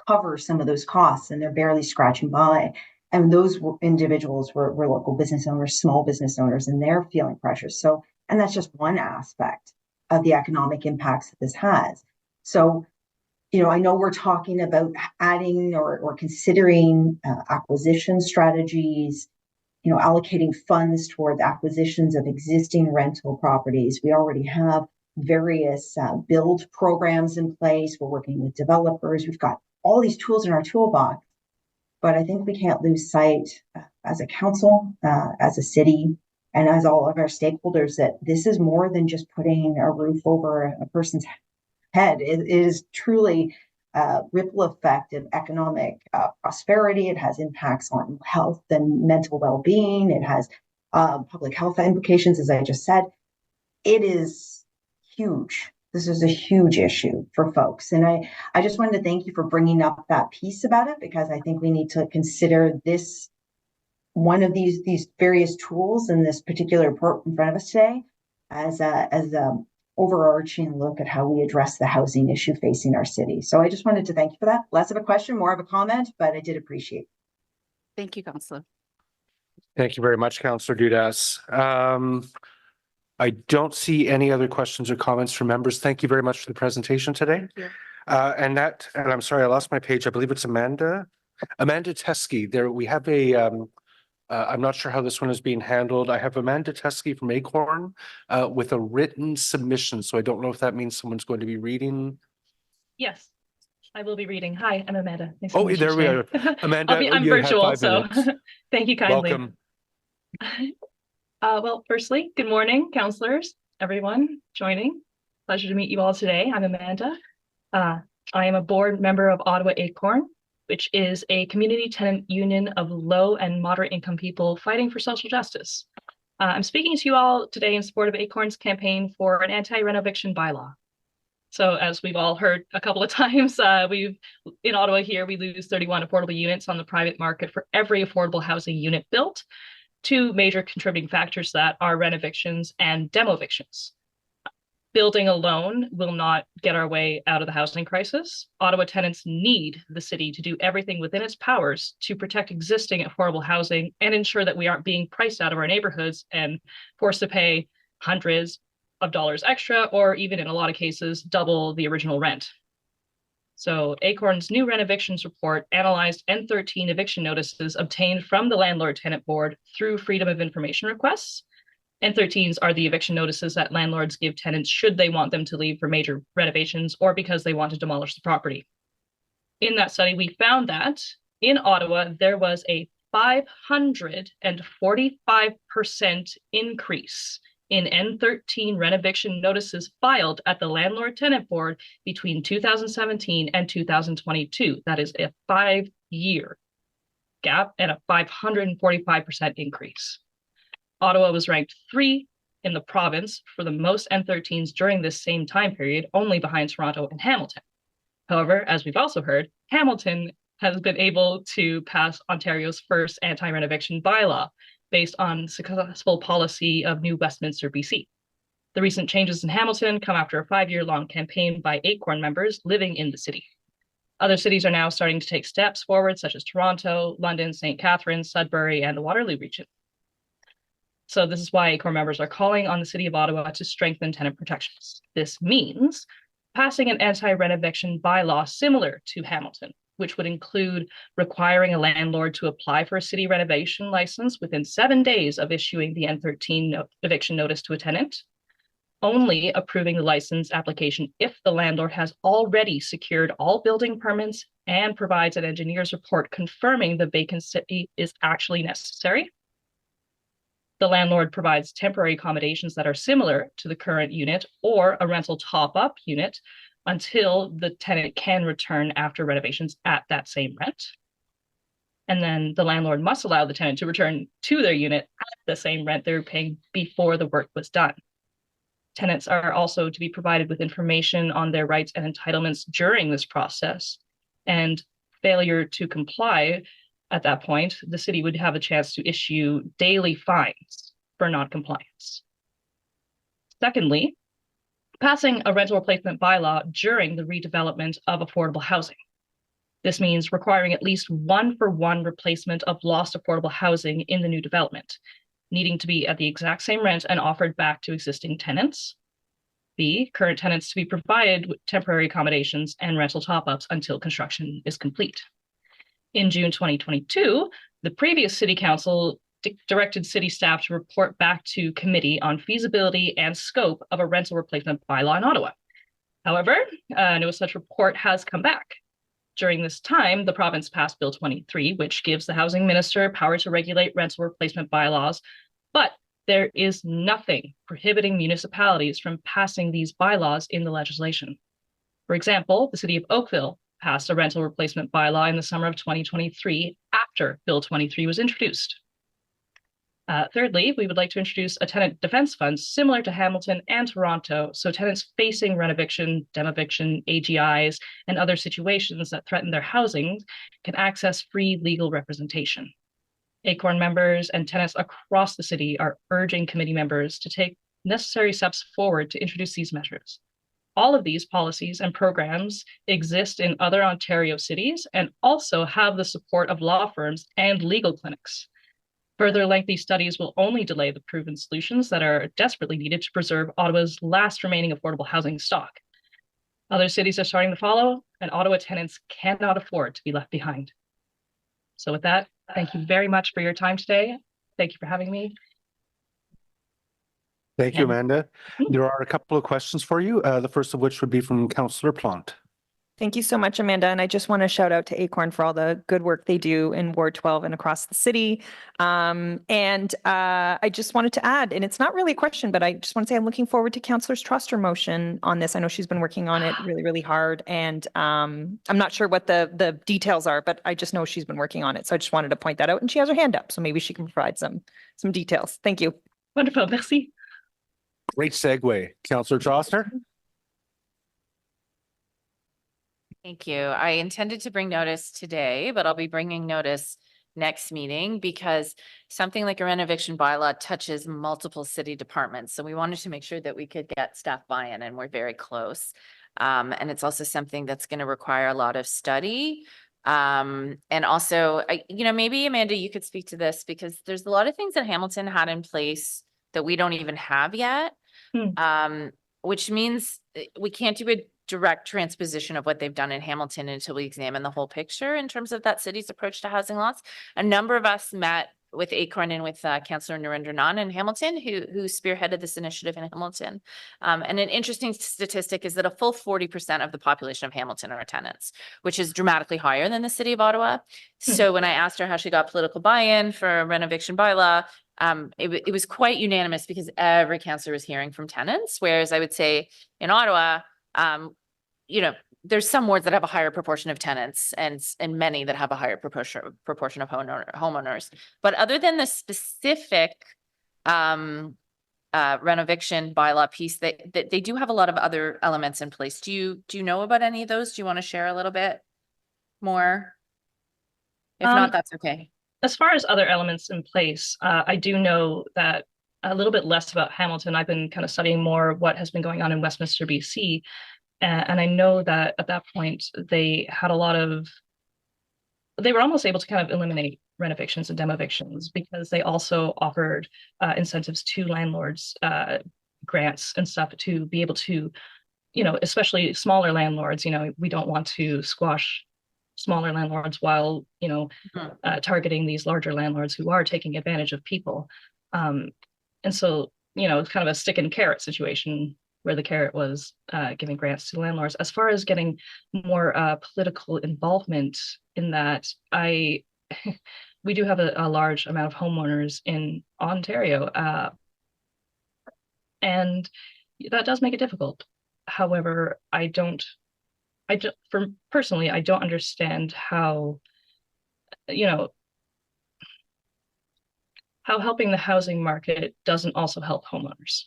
cover some of those costs, and they're barely scratching by. And those individuals were local business owners, small business owners, and they're feeling pressure. So, and that's just one aspect of the economic impacts that this has. So, you know, I know we're talking about adding or considering acquisition strategies, you know, allocating funds toward acquisitions of existing rental properties. We already have various build programs in place. We're working with developers. We've got all these tools in our toolbox, but I think we can't lose sight as a council, as a city, and as all of our stakeholders that this is more than just putting a roof over a person's head. It is truly a ripple effect of economic prosperity. It has impacts on health and mental well-being. It has public health implications, as I just said. It is huge. This is a huge issue for folks. And I just wanted to thank you for bringing up that piece about it, because I think we need to consider this one of these various tools in this particular report in front of us today as a overarching look at how we address the housing issue facing our city. So I just wanted to thank you for that. Less of a question, more of a comment, but I did appreciate it. Thank you, Councillor. Thank you very much, Councillor Dudas. I don't see any other questions or comments from members. Thank you very much for the presentation today. And I'm sorry, I lost my page. I believe it's Amanda Teskey. There we have I'm not sure how this one is being handled. I have Amanda Teskey from Acorn with a written submission. So I don't know if that means someone's going to be reading. Yes, I will be reading. Hi, I'm Amanda. Nice to Oh, meet you there we today. are. Amanda, I'm you have virtual, 5 so minutes. thank you kindly. Welcome. Well, firstly, good morning, councillors, everyone joining. Pleasure to meet you all today. I'm Amanda. I am a board member of Ottawa Acorn, which is a community tenant union of low and moderate income people fighting for social justice. I'm speaking to you all today in support of Acorn's campaign for an anti-renovation bylaw. So as we've all heard a couple of times, in Ottawa here, we lose 31 affordable units on the private market for every affordable housing unit built. 2 major contributing factors that are renovictions and demovictions. Building alone will not get our way out of the housing crisis. Ottawa tenants need the city to do everything within its powers to protect existing affordable housing and ensure that we aren't being priced out of our neighborhoods and forced to pay hundreds of dollars extra, or even in a lot of cases, double the original rent. So Acorn's new renovictions report analyzed N13 eviction notices obtained from the Landlord Tenant Board through Freedom of Information requests. N13s are the eviction notices that landlords give tenants should they want them to leave for major renovations or because they want to demolish the property. In that study, we found that in Ottawa, there was a 545% increase in N13 renoviction notices filed at the Landlord Tenant Board between 2017 and 2022. That is a 5-year gap and a 545% increase. Ottawa was ranked 3 in the province for the most N13s during this same time period, only behind Toronto and Hamilton. However, as we've also heard, Hamilton has been able to pass Ontario's first anti-renovation bylaw based on successful policy of New Westminster, BC. The recent changes in Hamilton come after a 5-year-long campaign by Acorn members living in the city. Other cities are now starting to take steps forward, such as Toronto, London, St. Catharines, Sudbury, and the Waterloo region. So this is why Acorn members are calling on the City of Ottawa to strengthen tenant protections. This means passing an anti-renovation bylaw similar to Hamilton, which would include requiring a landlord to apply for a city renovation license within 7 days of issuing the N13 eviction notice to a tenant, only approving the license application if the landlord has already secured all building permits and provides an engineer's report confirming the vacancy is actually necessary. The landlord provides temporary accommodations that are similar to the current unit or a rental top-up unit until the tenant can return after renovations at that same rent. And then the landlord must allow the tenant to return to their unit at the same rent they were paying before the work was done. Tenants are also to be provided with information on their rights and entitlements during this process, and failure to comply at that point, the city would have a chance to issue daily fines for non-compliance. Secondly, passing a rental replacement bylaw during the redevelopment of affordable housing. This means requiring at least 1-for-1 replacement of lost affordable housing in the new development, needing to be at the exact same rent and offered back to existing tenants. B, current tenants to be provided with temporary accommodations and rental top-ups until construction is complete. In June 2022, the previous City Council directed city staff to report back to committee on feasibility and scope of a rental replacement bylaw in Ottawa. However, no such report has come back. During this time, the province passed Bill 23, which gives the housing minister power to regulate rental replacement bylaws, but there is nothing prohibiting municipalities from passing these bylaws in the legislation. For example, the city of Oakville passed a rental replacement bylaw in the summer of 2023 after Bill 23 was introduced. Thirdly, we would like to introduce a tenant defense fund similar to Hamilton and Toronto, so tenants facing renoviction, demoviction, AGIs, and other situations that threaten their housing can access free legal representation. ACORN members and tenants across the city are urging committee members to take necessary steps forward to introduce these measures. All of these policies and programs exist in other Ontario cities and also have the support of law firms and legal clinics. Further lengthy studies will only delay the proven solutions that are desperately needed to preserve Ottawa's last remaining affordable housing stock. Other cities are starting to follow, and Ottawa tenants cannot afford to be left behind. So with that, thank you very much for your time today. Thank you for having me. Thank you, Amanda. There are a couple of questions for you. The first of which would be from Councillor Plante. Thank you so much, Amanda. And I just want to shout out to ACORN for all the good work they do in Ward 12 and across the city. I just wanted to add, and it's not really a question, but I just want to say I'm looking forward to Councillor Troster motion on this. I know she's been working on it really, really hard. And I'm not sure what the details are, but I just know she's been working on it. So I just wanted to point that out. And she has her hand up, so maybe she can provide some details. Thank you. Wonderful. Merci. Great segue. Councillor Troster. Thank you. I intended to bring notice today, but I'll be bringing notice next meeting because something like a renovation bylaw touches multiple city departments. So we wanted to make sure that we could get staff buy-in, and we're very close. And it's also something that's going to require a lot of study. And also, maybe Amanda, you could speak to this because there's a lot of things that Hamilton had in place that we don't even have yet, which means we can't do a direct transposition of what they've done in Hamilton until we examine the whole picture in terms of that city's approach to housing lots. A number of us met with ACORN and with Councillor Narendranan in Hamilton, who spearheaded this initiative in Hamilton. And an interesting statistic is that a full 40% of the population of Hamilton are tenants, which is dramatically higher than the city of Ottawa. So when I asked her how she got political buy-in for a renovation bylaw, it was quite unanimous because every councillor was hearing from tenants, whereas I would say in Ottawa, there's some wards that have a higher proportion of tenants and many that have a higher proportion of homeowners. But other than the specific renovation bylaw piece, they do have a lot of other elements in place. Do you know about any of those? Do you want to share a little bit more? If not, that's okay. As far as other elements in place, I do know that a little bit less about Hamilton. I've been kind of studying more what has been going on in Westminster, BC. And I know that at that point, they were almost able to kind of eliminate renovictions and demovictions because they also offered incentives to landlords, grants and stuff to be able to, especially smaller landlords, we don't want to squash smaller landlords while, targeting these larger landlords who are taking advantage of people. And so, it's kind of a stick and carrot situation where the carrot was giving grants to landlords. As far as getting more political involvement in that, we do have a large amount of homeowners in Ontario, and that does make it difficult. However, personally, I don't understand how, how helping the housing market doesn't also help homeowners.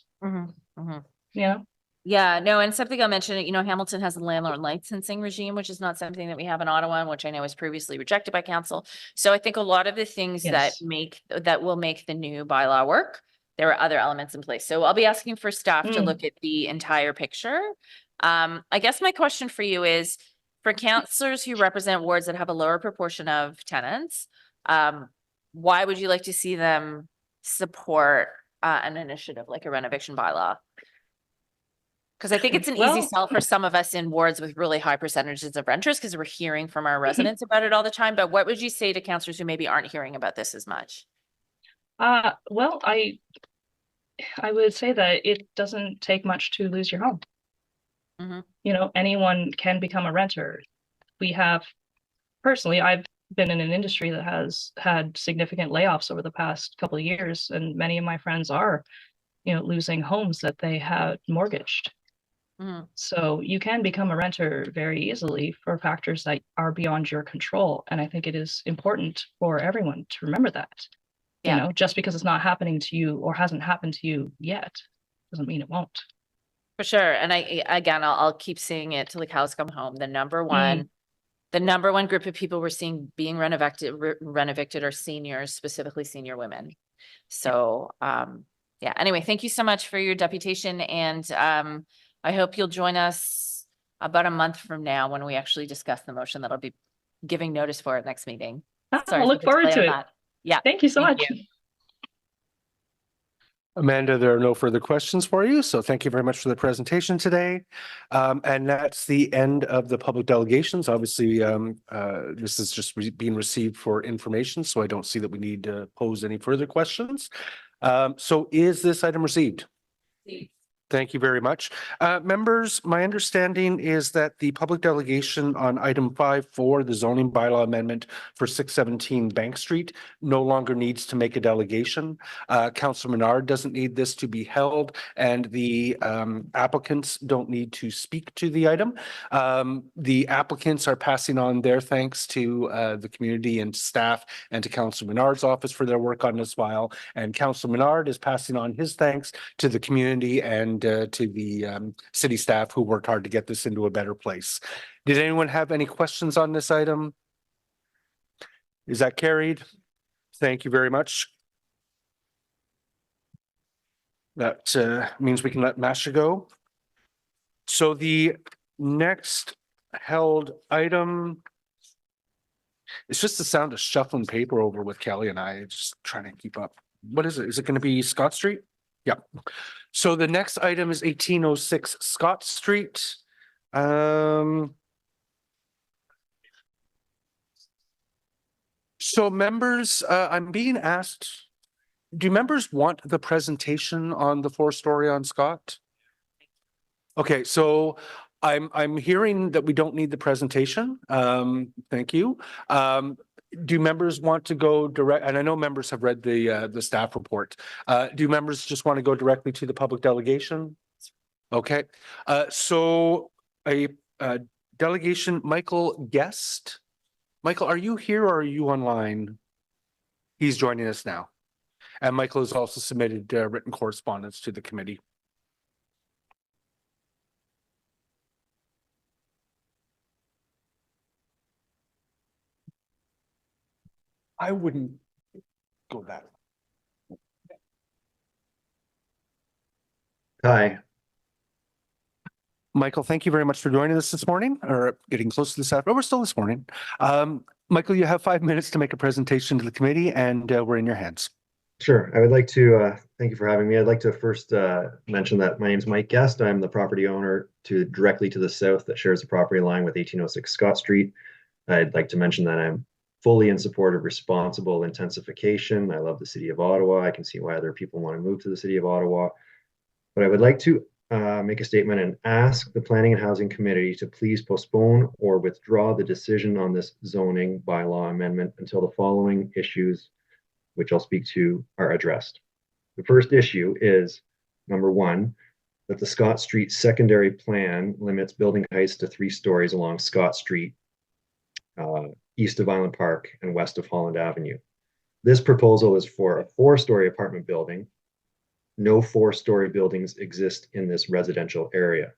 Yeah, no, and something I'll mention, Hamilton has a landlord licensing regime, which is not something that we have in Ottawa, and which I know was previously rejected by council. So I think a lot of the things that will make the new bylaw work, there are other elements in place. So I'll be asking for staff to look at the entire picture. I guess my question for you is, for councillors who represent wards that have a lower proportion of tenants, why would you like to see them support an initiative like a renovation bylaw? Because I think it's an easy sell for some of us in wards with really high percentages of renters because we're hearing from our residents about it all the time. But what would you say to councillors who maybe aren't hearing about this as much? Well, I would say that it doesn't take much to lose your home. Mhm. You know, anyone can become a renter. Personally, I've been in an industry that has had significant layoffs over the past couple of years, and many of my friends are, losing homes that they had mortgaged. Mhm. So you can become a renter very easily for factors that are beyond your control. And I think it is important for everyone to remember that. Yeah. Just because it's not happening to you or hasn't happened to you yet, doesn't mean it won't. For sure. And I'll keep seeing it till the cows come home. The number one group of people we're seeing being rent-evicted are seniors, specifically senior women. So, yeah, anyway, thank you so much for your deputation. And, I hope you'll join us about a month from now when we actually discuss the motion that'll be giving notice for at next meeting. Sorry I'll for look the forward delay to on it. that. Yeah. Thank you so much. Amanda, there are no further questions for you, so thank you very much for the presentation today. And that's the end of the public delegations. Obviously, this is just being received for information, so I don't see that we need to pose any further questions. So is this item received? Thank you very much. Members, my understanding is that the public delegation on item 5.4, the zoning bylaw amendment for 617 Bank Street, no longer needs to make a delegation. Councillor Menard doesn't need this to be held, and the applicants don't need to speak to the item. The applicants are passing on their thanks to the community and staff and to Councillor Menard's office for their work on this file. And Councillor Menard is passing on his thanks to the community and to the city staff who worked hard to get this into a better place. Did anyone have any questions on this item? Is that carried? Thank you very much. That means we can let Masha go. So the next held item, it's just the sound of shuffling paper over with Kelly and I, just trying to keep up. What is it? Is it going to be Scott Street? Yeah. So the next item is 1806 Scott Street. So members, I'm being asked, do members want the presentation on the 4-story on Scott? Okay, so I'm hearing that we don't need the presentation. Thank you. Do members want to go direct? And I know members have read the staff report. Do members just want to go directly to the public delegation? Okay, so a delegation, Michael Guest. Michael, are you here or are you online? He's joining us now. And Michael has also submitted written correspondence to the committee. I wouldn't go that. Hi. Michael, thank you very much for joining us this morning, or getting close to this afternoon. We're still this morning. Michael, you have 5 minutes to make a presentation to the committee, and we're in your hands. Sure. I would like to thank you for having me. I'd like to first mention that my name is Mike Guest. I'm the property owner directly to the south that shares the property line with 1806 Scott Street. I'd like to mention that I'm fully in support of responsible intensification. I love the city of Ottawa. I can see why other people want to move to the city of Ottawa. But I would like to make a statement and ask the Planning and Housing Committee to please postpone or withdraw the decision on this zoning bylaw amendment until the following issues, which I'll speak to, are addressed. The first issue is, number one, that the Scott Street secondary plan limits building heights to 3 stories along Scott Street, east of Island Park and west of Holland Avenue. This proposal is for a 4-story apartment building. No 4-story buildings exist in this residential area.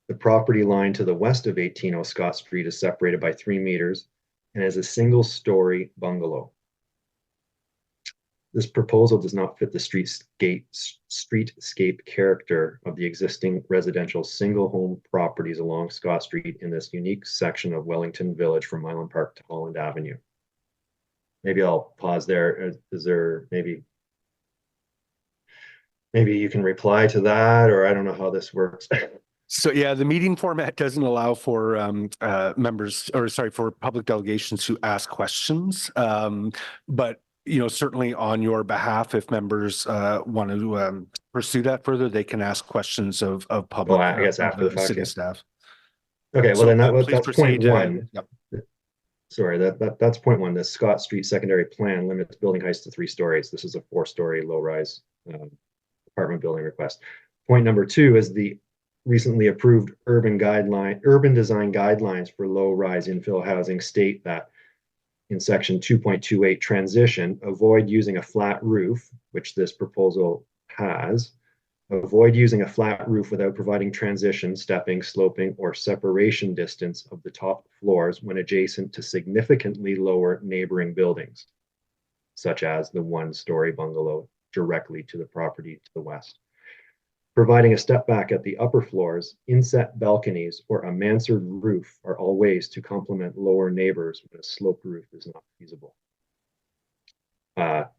The property line to the west of 1806 Scott Street is separated by 3 meters and is a single-story bungalow. This proposal does not fit the streetscape character of the existing residential single-home properties along Scott Street in this unique section of Wellington Village from Island Park to Holland Avenue. Maybe I'll pause there. Is there maybe you can reply to that, or I don't know how this works. So yeah, the meeting format doesn't allow for for public delegations to ask questions. But certainly on your behalf, if members want to pursue that further, they can ask questions of public. Well, I guess after the fact, city yeah. staff. Okay, well So, then please that's point proceed. one. Yep. Sorry, that's point one. The Scott Street secondary plan limits building heights to 3 stories. This is a 4-story low-rise apartment building request. Point number 2 is the recently approved urban design guidelines for low-rise infill housing state that in section 2.28 transition, avoid using a flat roof, which this proposal has. Avoid using a flat roof without providing transition, stepping, sloping, or separation distance of the top floors when adjacent to significantly lower neighboring buildings, such as the 1-story bungalow directly to the property to the west. Providing a step back at the upper floors, inset balconies, or a mansard roof are all ways to complement lower neighbors when a sloped roof is not feasible.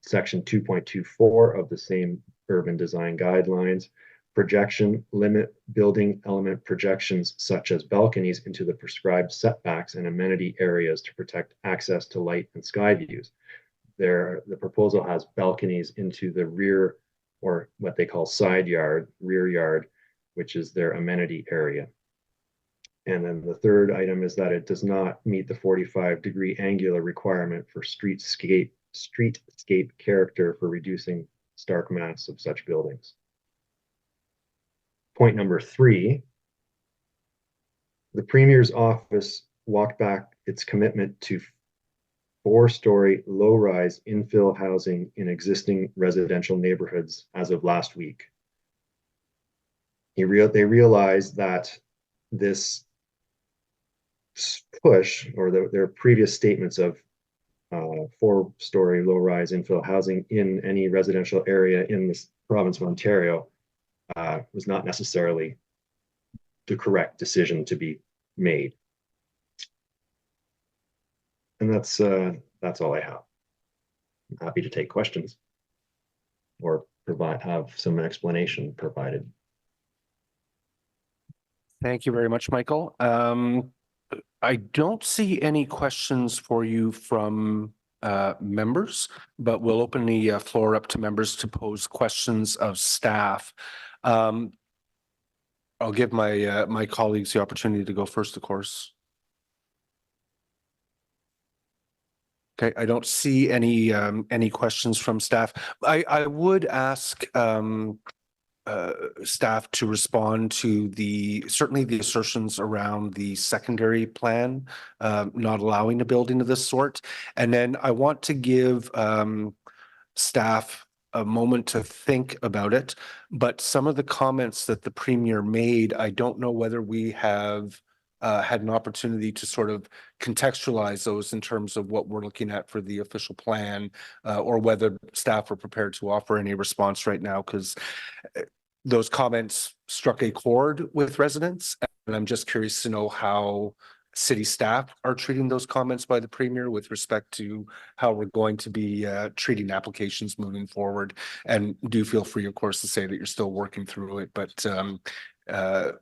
Section 2.24 of the same urban design guidelines, projection limit building element projections such as balconies into the prescribed setbacks and amenity areas to protect access to light and sky views. The proposal has balconies into the rear, or what they call side yard, rear yard, which is their amenity area. And then the third item is that it does not meet the 45-degree angular requirement for streetscape character for reducing stark mass of such buildings. Point number 3, the Premier's office walked back its commitment to 4-story low-rise infill housing in existing residential neighborhoods as of last week. They realized that this push, or their previous statements of 4-story low-rise infill housing in any residential area in the province of Ontario was not necessarily the correct decision to be made. And that's all I have. I'm happy to take questions or have some explanation provided. Thank you very much, Michael. I don't see any questions for you from members, but we'll open the floor up to members to pose questions of staff. I'll give my colleagues the opportunity to go first, of course. Okay, I don't see any questions from staff. I would ask staff to respond to certainly the assertions around the secondary plan not allowing a building of this sort. And then I want to give staff a moment to think about it. But some of the comments that the Premier made, I don't know whether we have had an opportunity to sort of contextualize those in terms of what we're looking at for the official plan, or whether staff are prepared to offer any response right now, because those comments struck a chord with residents. And I'm just curious to know how city staff are treating those comments by the Premier with respect to how we're going to be treating applications moving forward. And do feel free, of course, to say that you're still working through it. But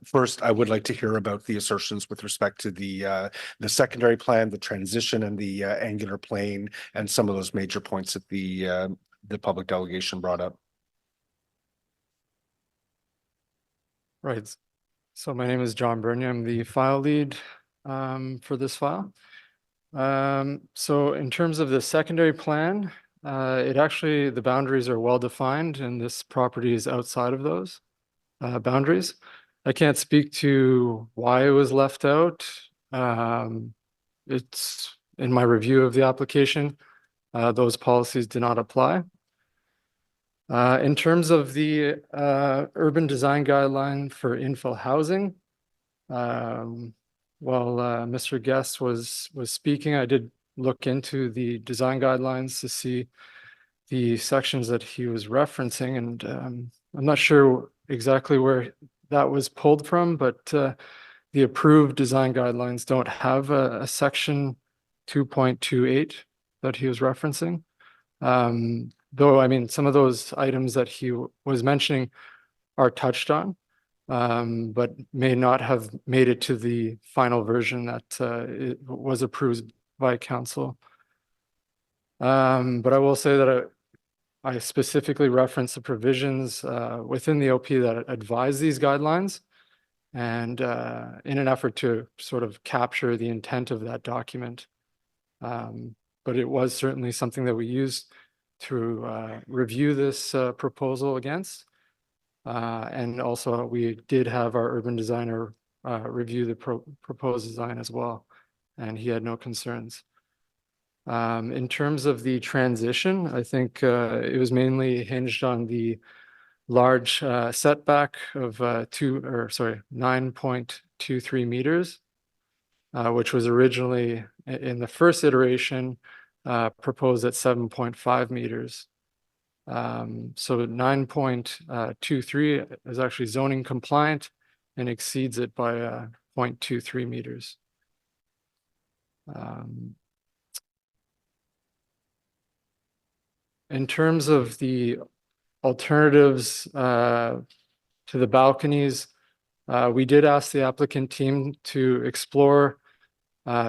first, I would like to hear about the assertions with respect to the secondary plan, the transition, and the angular plane, and some of those major points that the public delegation brought up. Right. So my name is John Burney. I'm the file lead for this file. So in terms of the secondary plan, the boundaries are well defined, and this property is outside of those boundaries. I can't speak to why it was left out. It's in my review of the application, those policies do not apply. In terms of the urban design guideline for infill housing, while Mr. Guest was speaking, I did look into the design guidelines to see the sections that he was referencing, and I'm not sure exactly where that was pulled from, but the approved design guidelines don't have a section 2.28 that he was referencing. Though, I mean, some of those items that he was mentioning are touched on, but may not have made it to the final version that it was approved by council. But I will say that I specifically reference the provisions within the OP that advise these guidelines, and in an effort to sort of capture the intent of that document. But it was certainly something that we used to review this proposal against. And also we did have our urban designer review the proposed design as well, and he had no concerns. In terms of the transition, I think it was mainly hinged on the large setback of 9.23 meters, which was originally in the first iteration proposed at 7.5 meters. So 9.23 is actually zoning compliant and exceeds it by 0.23 meters. In terms of the alternatives to the balconies, we did ask the applicant team to explore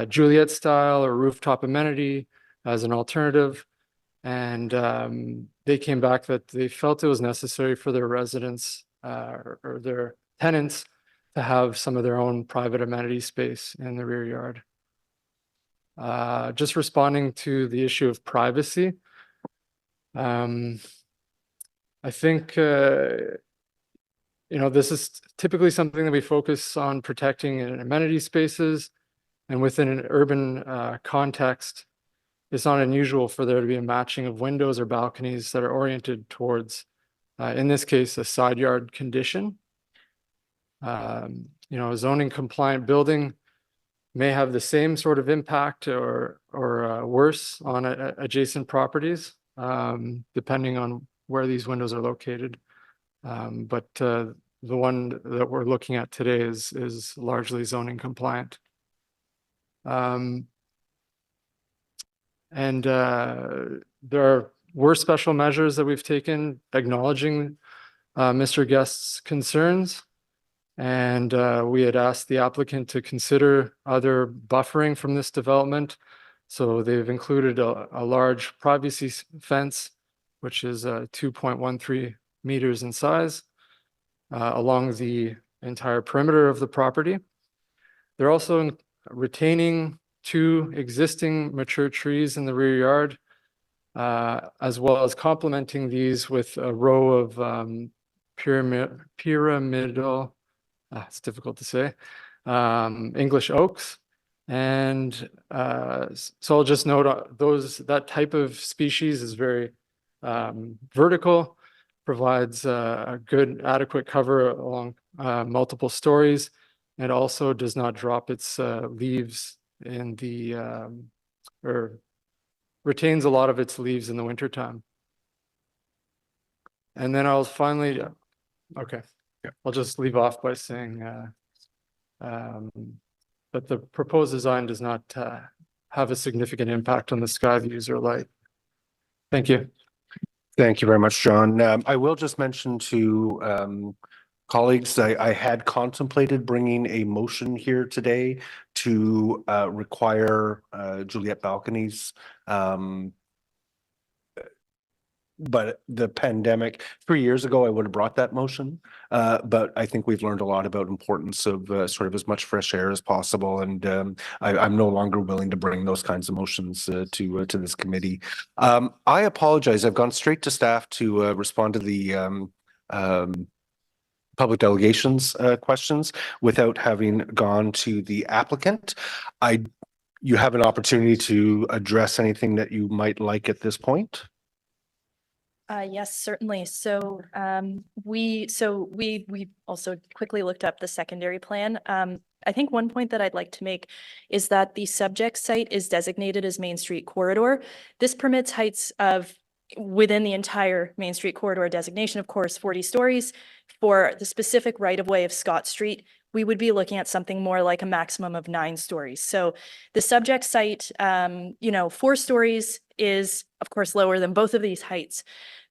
Juliet style or rooftop amenity as an alternative. And they came back that they felt it was necessary for their residents or their tenants to have some of their own private amenity space in the rear yard. Just responding to the issue of privacy, I think, this is typically something that we focus on protecting in amenity spaces, and within an urban context, it's not unusual for there to be a matching of windows or balconies that are oriented towards, in this case, a side yard condition. A zoning compliant building may have the same sort of impact or worse on adjacent properties, depending on where these windows are located. But the one that we're looking at today is largely zoning compliant. And there were special measures that we've taken acknowledging Mr. Guest's concerns. And we had asked the applicant to consider other buffering from this development. So they've included a large privacy fence, which is 2.13 meters in size, along the entire perimeter of the property. They're also retaining 2 existing mature trees in the rear yard, as well as complementing these with a row of pyramidal, it's difficult to say, English oaks. And so I'll just note that type of species is very vertical, provides a good adequate cover along multiple stories, and also does not drop its leaves in the or retains a lot of its leaves in the wintertime. And then I'll finally, I'll just leave off by saying that the proposed design does not have a significant impact on the sky views or light. Thank you. Thank you very much, John. I will just mention to colleagues, I had contemplated bringing a motion here today to require Juliet balconies. But the pandemic, 3 years ago, I would have brought that motion. But I think we've learned a lot about importance of sort of as much fresh air as possible. And I'm no longer willing to bring those kinds of motions to this committee. I apologize. I've gone straight to staff to respond to the public delegations questions without having gone to the applicant. You have an opportunity to address anything that you might like at this point. Yes, certainly. So we also quickly looked up the secondary plan. I think one point that I'd like to make is that the subject site is designated as Main Street corridor. This permits heights of within the entire Main Street corridor designation, of course, 40 stories. For the specific right-of-way of Scott Street, we would be looking at something more like a maximum of 9 stories. So the subject site, 4 stories is, of course, lower than both of these heights.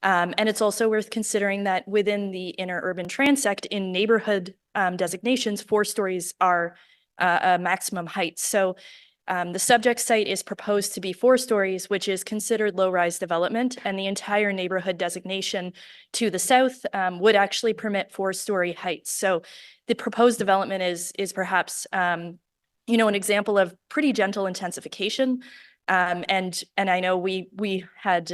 And it's also worth considering that within the inner urban transect in neighborhood designations, 4 stories are a maximum height. So The subject site is proposed to be 4 stories, which is considered low-rise development, and the entire neighborhood designation to the south would actually permit 4-story heights. So the proposed development is perhaps you know, an example of pretty gentle intensification. And I know we had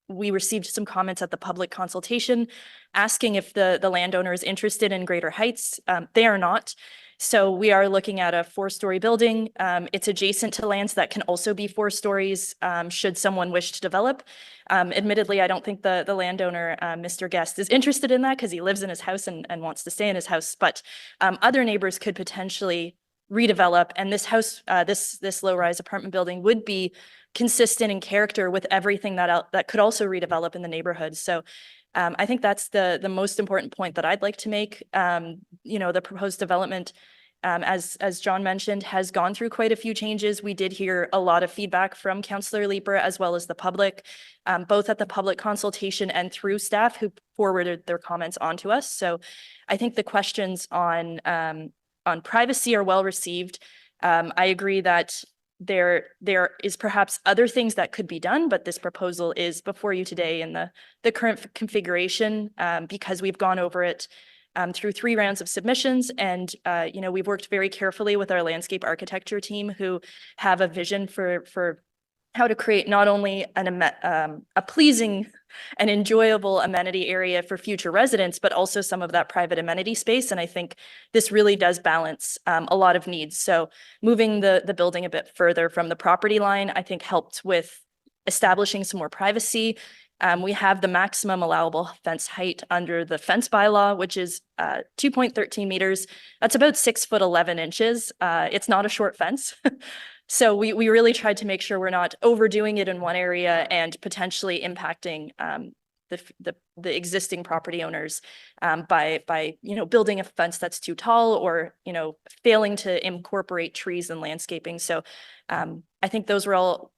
we received some comments at the public consultation asking if the landowner is interested in greater heights. They are not. So we are looking at a 4-story building. It's adjacent to lands that can also be 4 stories should someone wish to develop. Admittedly, I don't think the landowner, Mr. Guest, is interested in that because he lives in his house and wants to stay in his house. But other neighbors could potentially redevelop, and this house, this low-rise apartment building would be consistent in character with everything that could also redevelop in the neighborhood. So I think that's the most important point that I'd like to make. You know, the proposed development, as John mentioned, has gone through quite a few changes. We did hear a lot of feedback from Councillor Leeper as well as the public, both at the public consultation and through staff who forwarded their comments on to us. So I think the questions on privacy are well received. I agree that there is perhaps other things that could be done, but this proposal is before you today in the current configuration because we've gone over it through 3 rounds of submissions. And, you know, we've worked very carefully with our landscape architecture team who have a vision for how to create not only a pleasing and enjoyable amenity area for future residents, but also some of that private amenity space. And I think this really does balance a lot of needs. So moving the building a bit further from the property line, I think helped with establishing some more privacy. We have the maximum allowable fence height under the fence bylaw, which is 2.13 meters. That's about 6'11" inches. It's not a short fence. So we really tried to make sure we're not overdoing it in one area and potentially impacting the existing property owners by you know, building a fence that's too tall or, you know, failing to incorporate trees and landscaping. So I think those were all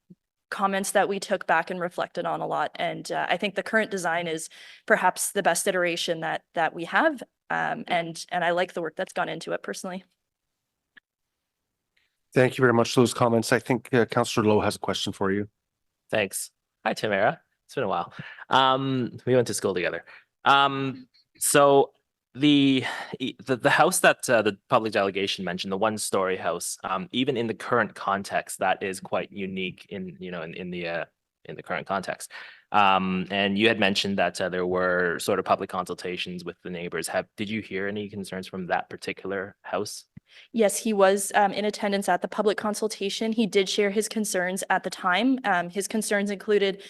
comments that we took back and reflected on a lot. And I think the current design is perhaps the best iteration that we have. And I like the work that's gone into it personally. Thank you very much for those comments. I think Councillor Lowe has a question for you. Thanks. Hi, Tamara. It's been a while. We went to school together. So the house that the public delegation mentioned, the 1-story house, even in the current context, that is quite unique in the current context. And you had mentioned that there were sort of public consultations with the neighbors. Did you hear any concerns from that particular house? Yes, he was in attendance at the public consultation. He did share his concerns at the time. His concerns included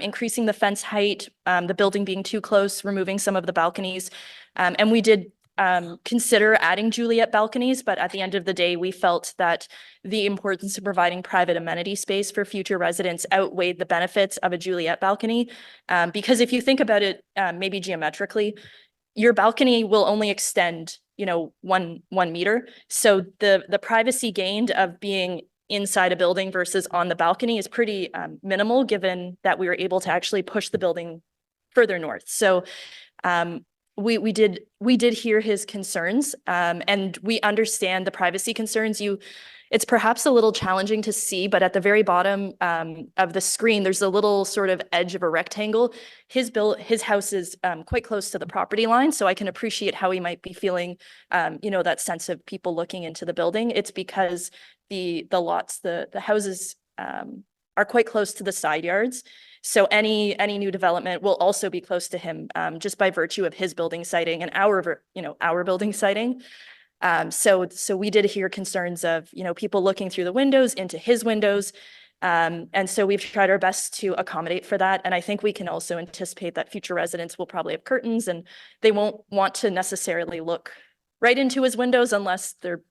increasing the fence height, the building being too close, removing some of the balconies. And we did consider adding Juliet balconies, but at the end of the day, we felt that the importance of providing private amenity space for future residents outweighed the benefits of a Juliet balcony. Because if you think about it, maybe geometrically, your balcony will only extend, you know, one meter. So the privacy gained of being inside a building versus on the balcony is pretty minimal, given that we were able to actually push the building further north. So we did hear his concerns, and we understand the privacy concerns. It's perhaps a little challenging to see, but at the very bottom of the screen, there's a little sort of edge of a rectangle. His house is quite close to the property line, so I can appreciate how he might be feeling, you know, that sense of people looking into the building. It's because the lots, the houses are quite close to the side yards. So any new development will also be close to him, just by virtue of his building siting and our building siting. So we did hear concerns of, you know, people looking through the windows into his windows. And so we've tried our best to accommodate for that. And I think we can also anticipate that future residents will probably have curtains and they won't want to necessarily look right into his windows unless they're,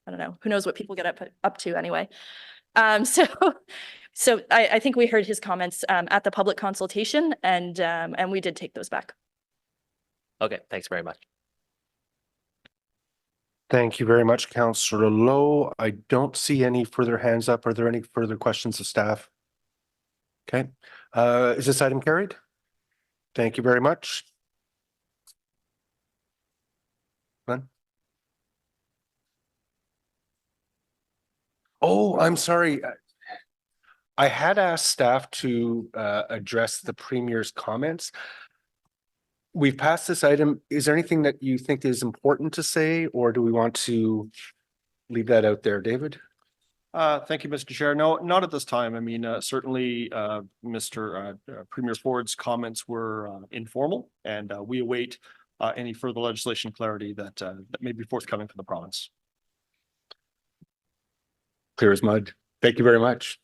I don't know, who knows what people get up to anyway. So I think we heard his comments at the public consultation, and we did take those back. Okay, thanks very much. Thank you very much, Councillor Lowe. I don't see any further hands up. Are there any further questions of staff? Okay. Is this item carried? Thank you very much. None? Oh, I'm sorry. I had asked staff to address the premier's comments. We've passed this item. Is there anything that you think is important to say, or do we want to leave that out there, David? Thank you, Mr. Chair. No, not at this time. I mean, certainly, Mr. Premier Ford's comments were informal, and we await any further legislation clarity that may be forthcoming from the province. Clear as mud. Thank you very much.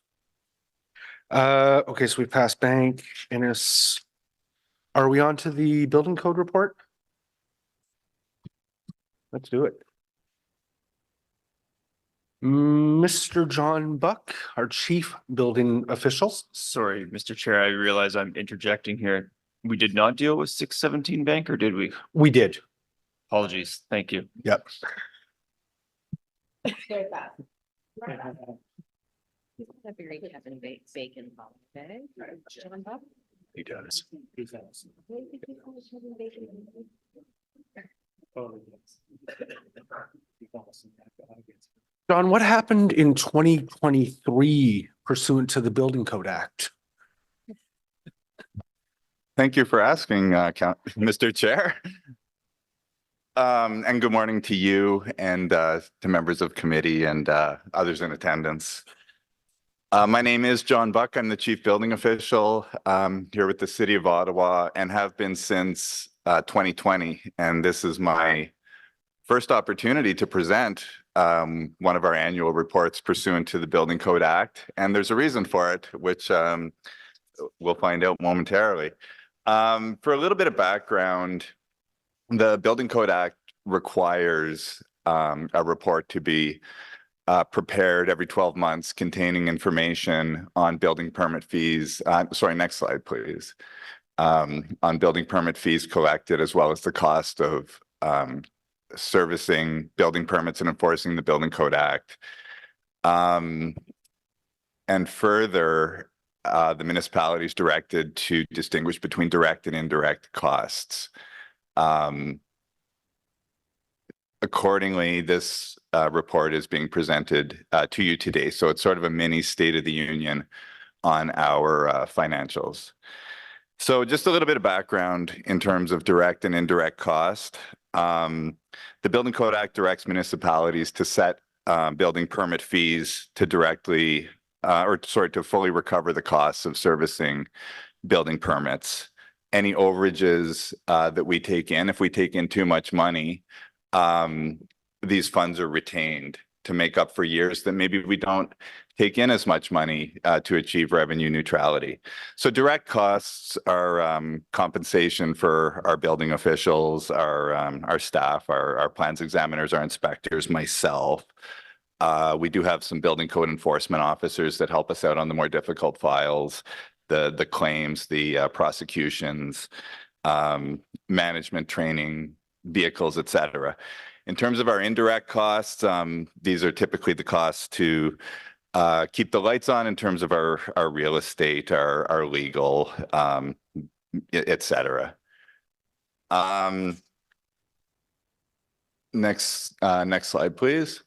Okay, so we passed bank, Innis. Are we on to the building code report? Let's do it. Mr. John Buck, our chief building official. Sorry, Mr. Chair, I realize I'm interjecting here. We did not deal with 617 Bank, or did we? We did. Apologies. Thank you. Yep. Very fast. A very Kevin Bacon holiday. John Buck. He does. John, what happened in 2023 pursuant to the Building Code Act? Thank you for asking, Mr. Chair. And good morning to you and to members of committee and others in attendance. My name is John Buck. I'm the chief building official here with the City of Ottawa and have been since 2020. And this is my first opportunity to present one of our annual reports pursuant to the Building Code Act. And there's a reason for it, which we'll find out momentarily. For a little bit of background, the Building Code Act requires a report to be prepared every 12 months containing information on building permit fees. Sorry, next slide, please. On building permit fees collected, as well as the cost of servicing building permits and enforcing the Building Code Act. And further, the municipality is directed to distinguish between direct and indirect costs. Accordingly, this report is being presented to you today. So it's sort of a mini State of the Union on our financials. So just a little bit of background in terms of direct and indirect cost. The Building Code Act directs municipalities to set building permit fees to directly, to fully recover the costs of servicing building permits. Any overages that we take in, if we take in too much money, these funds are retained to make up for years that maybe we don't take in as much money to achieve revenue neutrality. So direct costs are compensation for our building officials, our staff, our plans examiners, our inspectors, myself. We do have some building code enforcement officers that help us out on the more difficult files, the claims, the prosecutions, management training, vehicles, etc. In terms of our indirect costs, these are typically the costs to keep the lights on in terms of our real estate, our legal, etc. Next slide, please.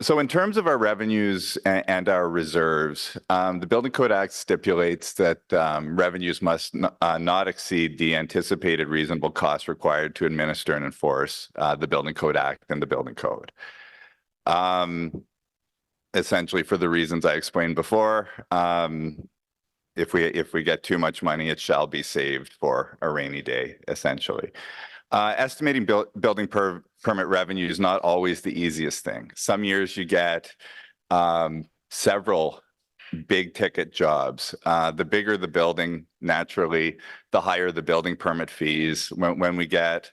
So in terms of our revenues and our reserves, the Building Code Act stipulates that revenues must not exceed the anticipated reasonable costs required to administer and enforce the Building Code Act and the Building Code. Essentially, for the reasons I explained before, if we get too much money, it shall be saved for a rainy day, essentially. Estimating building permit revenue is not always the easiest thing. Some years you get several big ticket jobs. The bigger the building, naturally, the higher the building permit fees. When we get,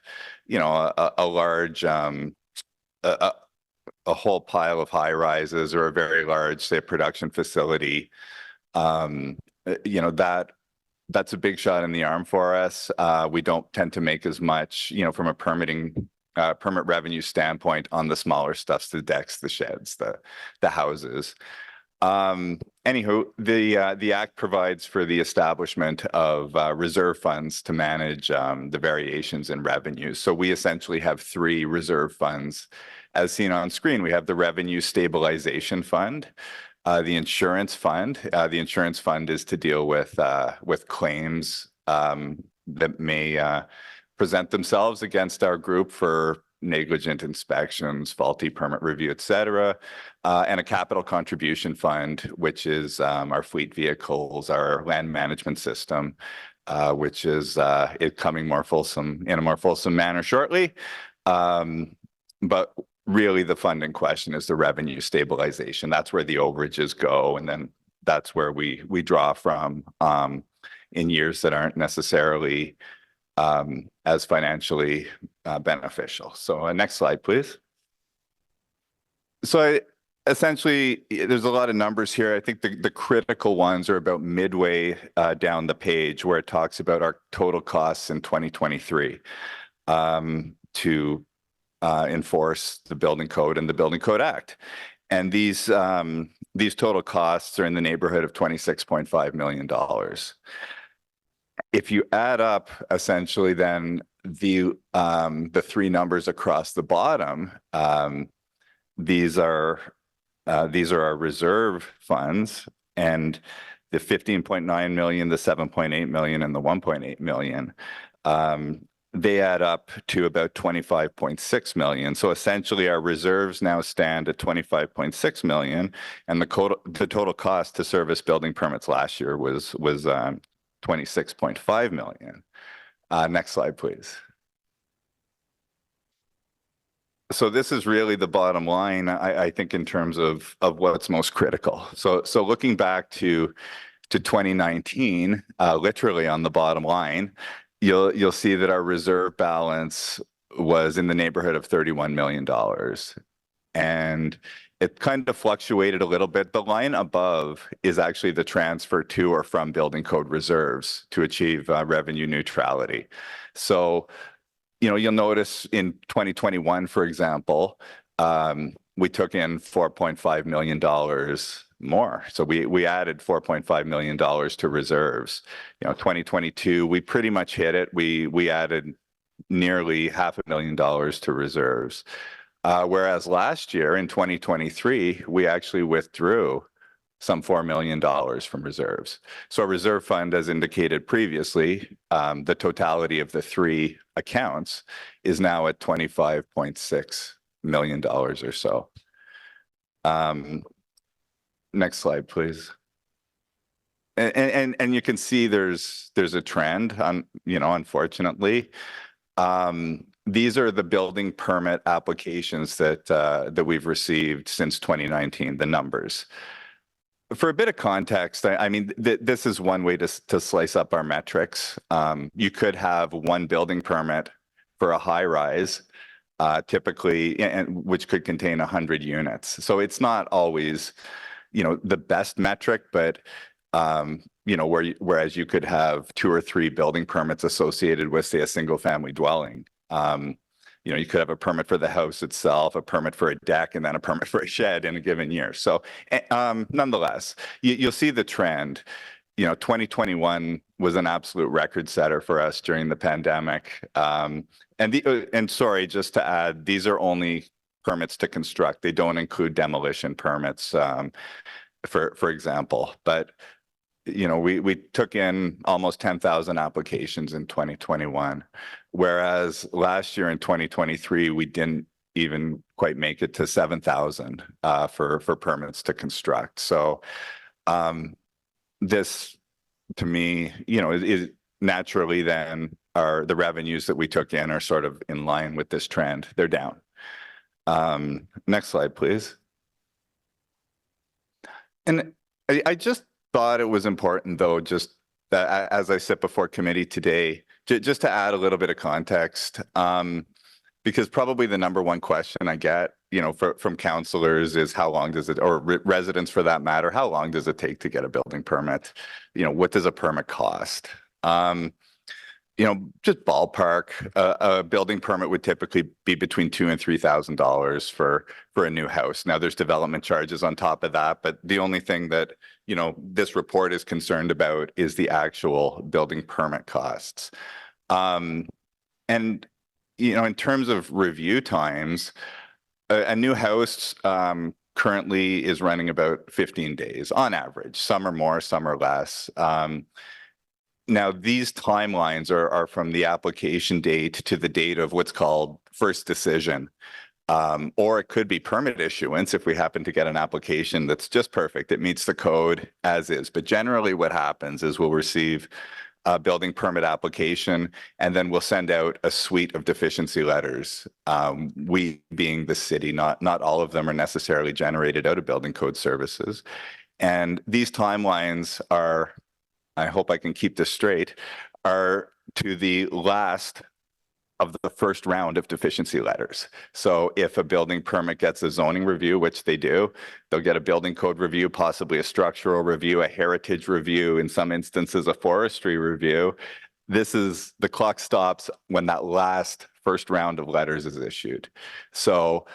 a large, a whole pile of high rises or a very large, say, production facility, that's a big shot in the arm for us. We don't tend to make as much, from a permit revenue standpoint on the smaller stuffs, the decks, the sheds, the houses. Anywho, the act provides for the establishment of reserve funds to manage the variations in revenues. So we essentially have three reserve funds. As seen on screen, we have the Revenue Stabilization Fund, the Insurance Fund. The Insurance Fund is to deal with claims that may present themselves against our group for negligent inspections, faulty permit review, et cetera, and a capital contribution fund, which is our fleet vehicles, our land management system, which is it coming more fulsome in a more fulsome manner shortly. But really the fund in question is the revenue stabilization. That's where the overages go, and then that's where we draw from in years that aren't necessarily as financially beneficial. So next slide, please. So essentially, there's a lot of numbers here. I think the critical ones are about midway down the page where it talks about our total costs in 2023 to enforce the Building Code and the Building Code Act. And these total costs are in the neighborhood of $26.5 million. If you add up essentially then the three numbers across the bottom, these are our reserve funds, and the 15.9 million, the 7.8 million, and the 1.8 million, they add up to about 25.6 million. So essentially our reserves now stand at 25.6 million, and the total cost to service building permits last year was 26.5 million. Next slide, please. So this is really the bottom line, I think, in terms of what's most critical. So looking back to 2019, literally on the bottom line, you'll see that our reserve balance was in the neighborhood of $31 million. And it kind of fluctuated a little bit. The line above is actually the transfer to or from building code reserves to achieve revenue neutrality. So, you'll notice in 2021, for example, we took in $4.5 million more. So we added $4.5 million to reserves. 2022, we pretty much hit it. We added nearly $500,000 to reserves. Whereas last year in 2023, we actually withdrew some $4 million from reserves. So a reserve fund, as indicated previously, the totality of the three accounts is now at $25.6 million or so. Next slide, please. And you can see there's a trend on, unfortunately. These are the building permit applications that we've received since 2019, the numbers. For a bit of context, I mean, this is one way to slice up our metrics. You could have one building permit for a high rise, typically, which could contain 100 units. So it's not always, the best metric, but whereas you could have 2 or 3 building permits associated with, say, a single family dwelling. You could have a permit for the house itself, a permit for a deck, and then a permit for a shed in a given year. So nonetheless, you'll see the trend. 2021 was an absolute record setter for us during the pandemic. And sorry, just to add, these are only permits to construct. They don't include demolition permits, for example. But we took in almost 10,000 applications in 2021, whereas last year in 2023, we didn't even quite make it to 7,000 for permits to construct. So this, to me, is naturally then the revenues that we took in are sort of in line with this trend. They're down. Next slide, please. And I just thought it was important, though, just that as I sit before committee today, just to add a little bit of context, because probably the number one question I get, from councillors is how long does it, or residents for that matter, how long does it take to get a building permit? What does a permit cost? just ballpark, a building permit would typically be between $2,000 and $3,000 for a new house. Now there's development charges on top of that, but the only thing that, this report is concerned about is the actual building permit costs. And, in terms of review times, a new house, currently is running about 15 days on average. Some are more, some are less. Now, these timelines are from the application date to the date of what's called first decision. Or it could be permit issuance if we happen to get an application that's just perfect. It meets the code as is. But generally what happens is we'll receive a building permit application, and then we'll send out a suite of deficiency letters. We being the city, not all of them are necessarily generated out of building code services. And these timelines are, I hope I can keep this straight, are to the last of the first round of deficiency letters. So if a building permit gets a zoning review, which they do, they'll get a building code review, possibly a structural review, a heritage review, in some instances, a forestry review. The clock stops when that last first round of letters is issued. So,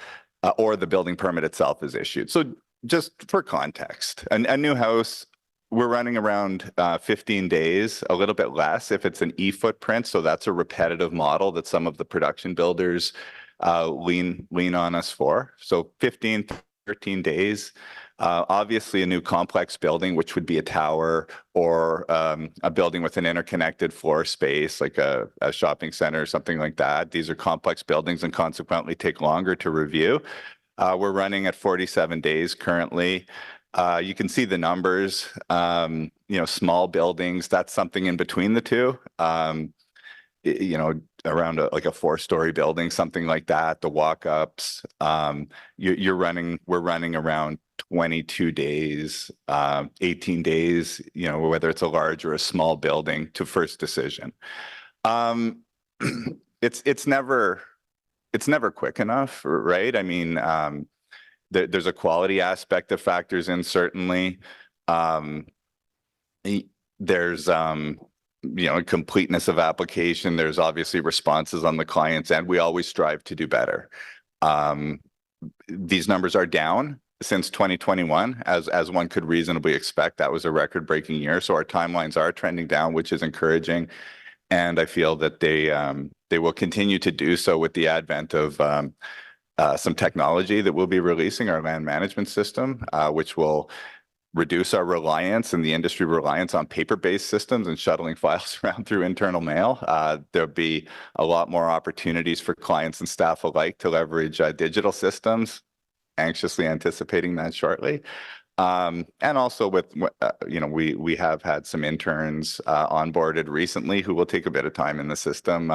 or the building permit itself is issued. So just for context, a new house, we're running around 15 days, a little bit less if it's an e-footprint. So that's a repetitive model that some of the production builders lean on us for. So 15, 13 days. Obviously, a new complex building, which would be a tower or a building with an interconnected floor space, like a shopping center or something like that. These are complex buildings and consequently take longer to review. We're running at 47 days currently. You can see the numbers, small buildings, that's something in between the two, around like a 4-story building, something like that, the walk-ups, we're running around 22 days, 18 days, whether it's a large or a small building to first decision. It's never quick enough, right? I mean, there's a quality aspect that factors in, certainly. There's, completeness of application. There's obviously responses on the client's end. We always strive to do better. These numbers are down since 2021, as one could reasonably expect. That was a record-breaking year. So our timelines are trending down, which is encouraging. And I feel that they will continue to do so with the advent of some technology that we'll be releasing, our land management system, which will reduce our reliance and the industry reliance on paper-based systems and shuttling files around through internal mail. There'll be a lot more opportunities for clients and staff alike to leverage digital systems, anxiously anticipating that shortly. And also with, we have had some interns onboarded recently who will take a bit of time in the system,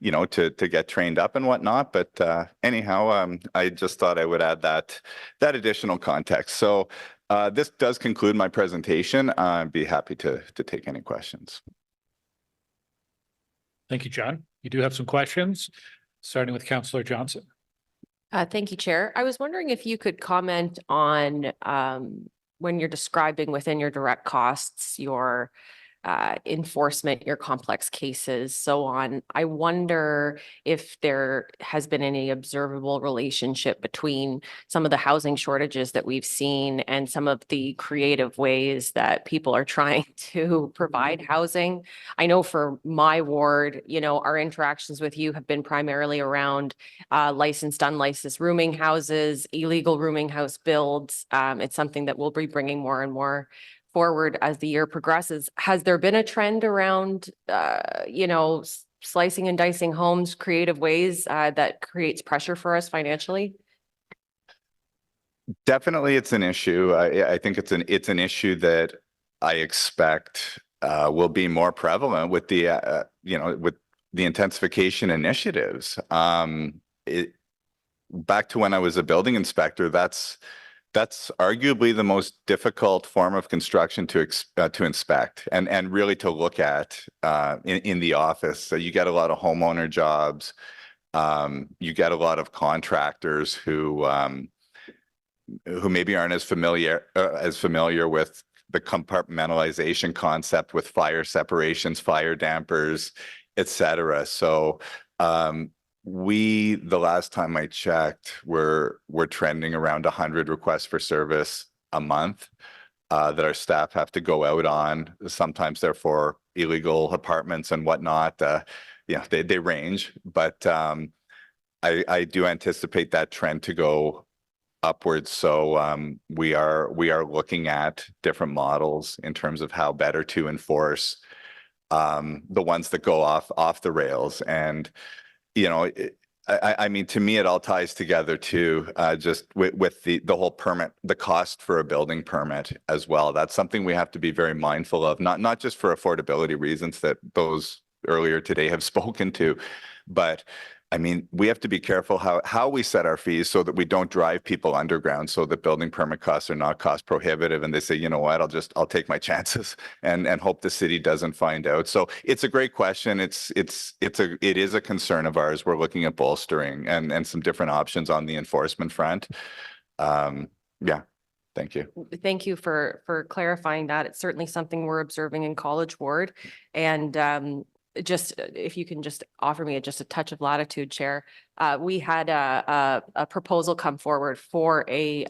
to get trained up and whatnot. But anyhow, I just thought I would add that additional context. So this does conclude my presentation. I'd be happy to take any questions. Thank you, John. You do have some questions, starting with Councillor Johnson. Thank you, Chair. I was wondering if you could comment on when you're describing within your direct costs, your enforcement, your complex cases, so on. I wonder if there has been any observable relationship between some of the housing shortages that we've seen and some of the creative ways that people are trying to provide housing. I know for my ward, our interactions with you have been primarily around licensed, unlicensed rooming houses, illegal rooming house builds. It's something that we'll be bringing more and more forward as the year progresses. Has there been a trend around, slicing and dicing homes, creative ways that creates pressure for us financially? Definitely, it's an issue. I think it's an issue that I expect will be more prevalent with the with the intensification initiatives. Back to when I was a building inspector, that's arguably the most difficult form of construction to inspect and really to look at in the office. So you get a lot of homeowner jobs. You get a lot of contractors who maybe aren't as familiar with the compartmentalization concept with fire separations, fire dampers, et cetera. So the last time I checked, we're trending around 100 requests for service a month that our staff have to go out on. Sometimes they're for illegal apartments and whatnot. They range, but I do anticipate that trend to go upwards. So we are looking at different models in terms of how better to enforce the ones that go off the rails. And I mean, to me, it all ties together too, just with the whole permit, the cost for a building permit as well. That's something we have to be very mindful of, not just for affordability reasons that those earlier today have spoken to, but I mean, we have to be careful how we set our fees so that we don't drive people underground, so that building permit costs are not cost prohibitive and they say, you know what, I'll take my chances and hope the city doesn't find out. So it's a great question. It is a concern of ours. We're looking at bolstering and some different options on the enforcement front. Yeah. Thank you. Thank you for clarifying that. It's certainly something we're observing in College Ward. And just if you can just offer me just a touch of latitude, Chair. We had a proposal come forward for a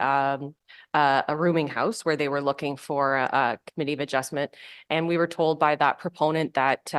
rooming house where they were looking for a committee of adjustment. And we were told by that proponent that